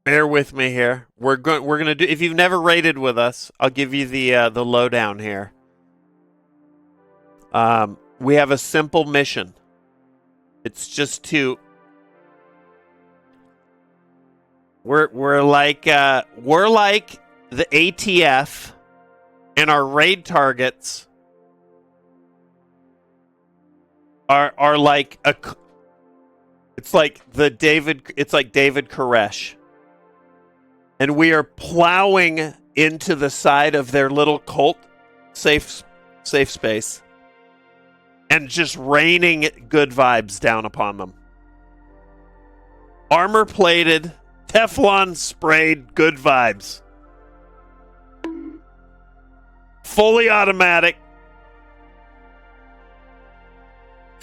Bear with me here. We're gonna do. If you've never raided with us, I'll give you the lowdown here. We have a simple mission. It's just to. We're like the ATF, and our raid targets are like it's like David Koresh. And we are plowing into the side of their little cult safe space and just raining good vibes down upon them. Armor plated, Teflon sprayed good vibes. Fully automatic.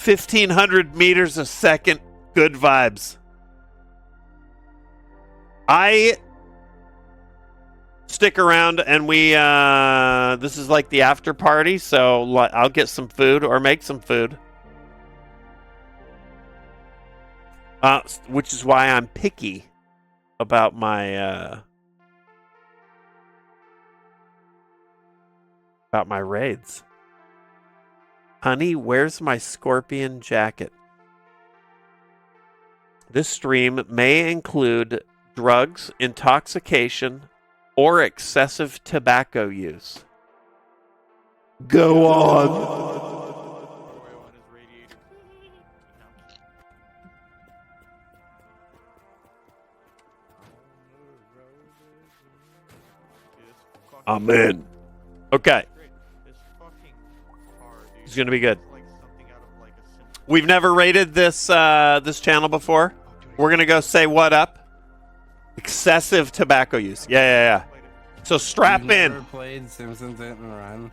1,500 meters a second. Good vibes. I stick around and we this is like the after party, so I'll get some food or make some food. Which is why I'm picky about my raids. Honey, where's my scorpion jacket? This stream may include drugs, intoxication, or excessive tobacco use. Go on. Amen. Okay. It's going to be good. We've never rated this this channel before. We're going to go say what up. Excessive tobacco use. Yeah. So strap You've in. never played Simpsons Hit and Run?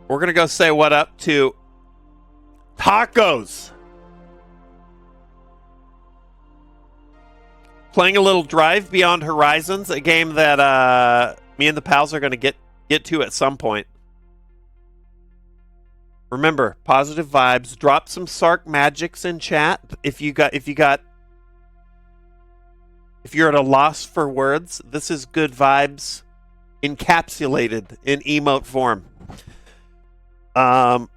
We're going to go say what up to Tacos. Playing a little Drive Beyond Horizons, a game that me and the pals are going to get to at some point. Remember, positive vibes. Drop some Sark magics in chat if you're at a loss for words. This is good vibes encapsulated in emote form. I'm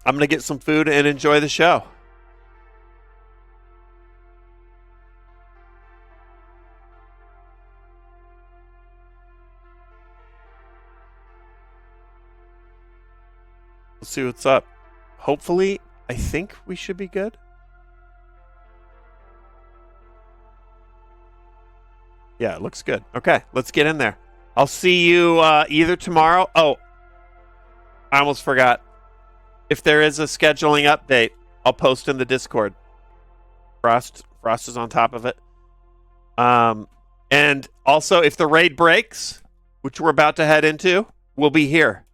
going to get some food and enjoy the show. Let's see what's up. Hopefully, I think we should be good. Yeah, it looks good. Okay, let's get in there. I'll see you either tomorrow. Oh, I almost forgot. If there is a scheduling update, I'll post in the Discord. Frost is on top of it. And also, if the raid breaks, which we're about to head into, we'll be here.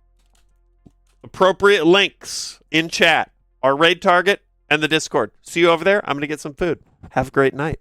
Appropriate links in chat. Our raid target and the Discord. See you over there. I'm going to get some food. Have a great night.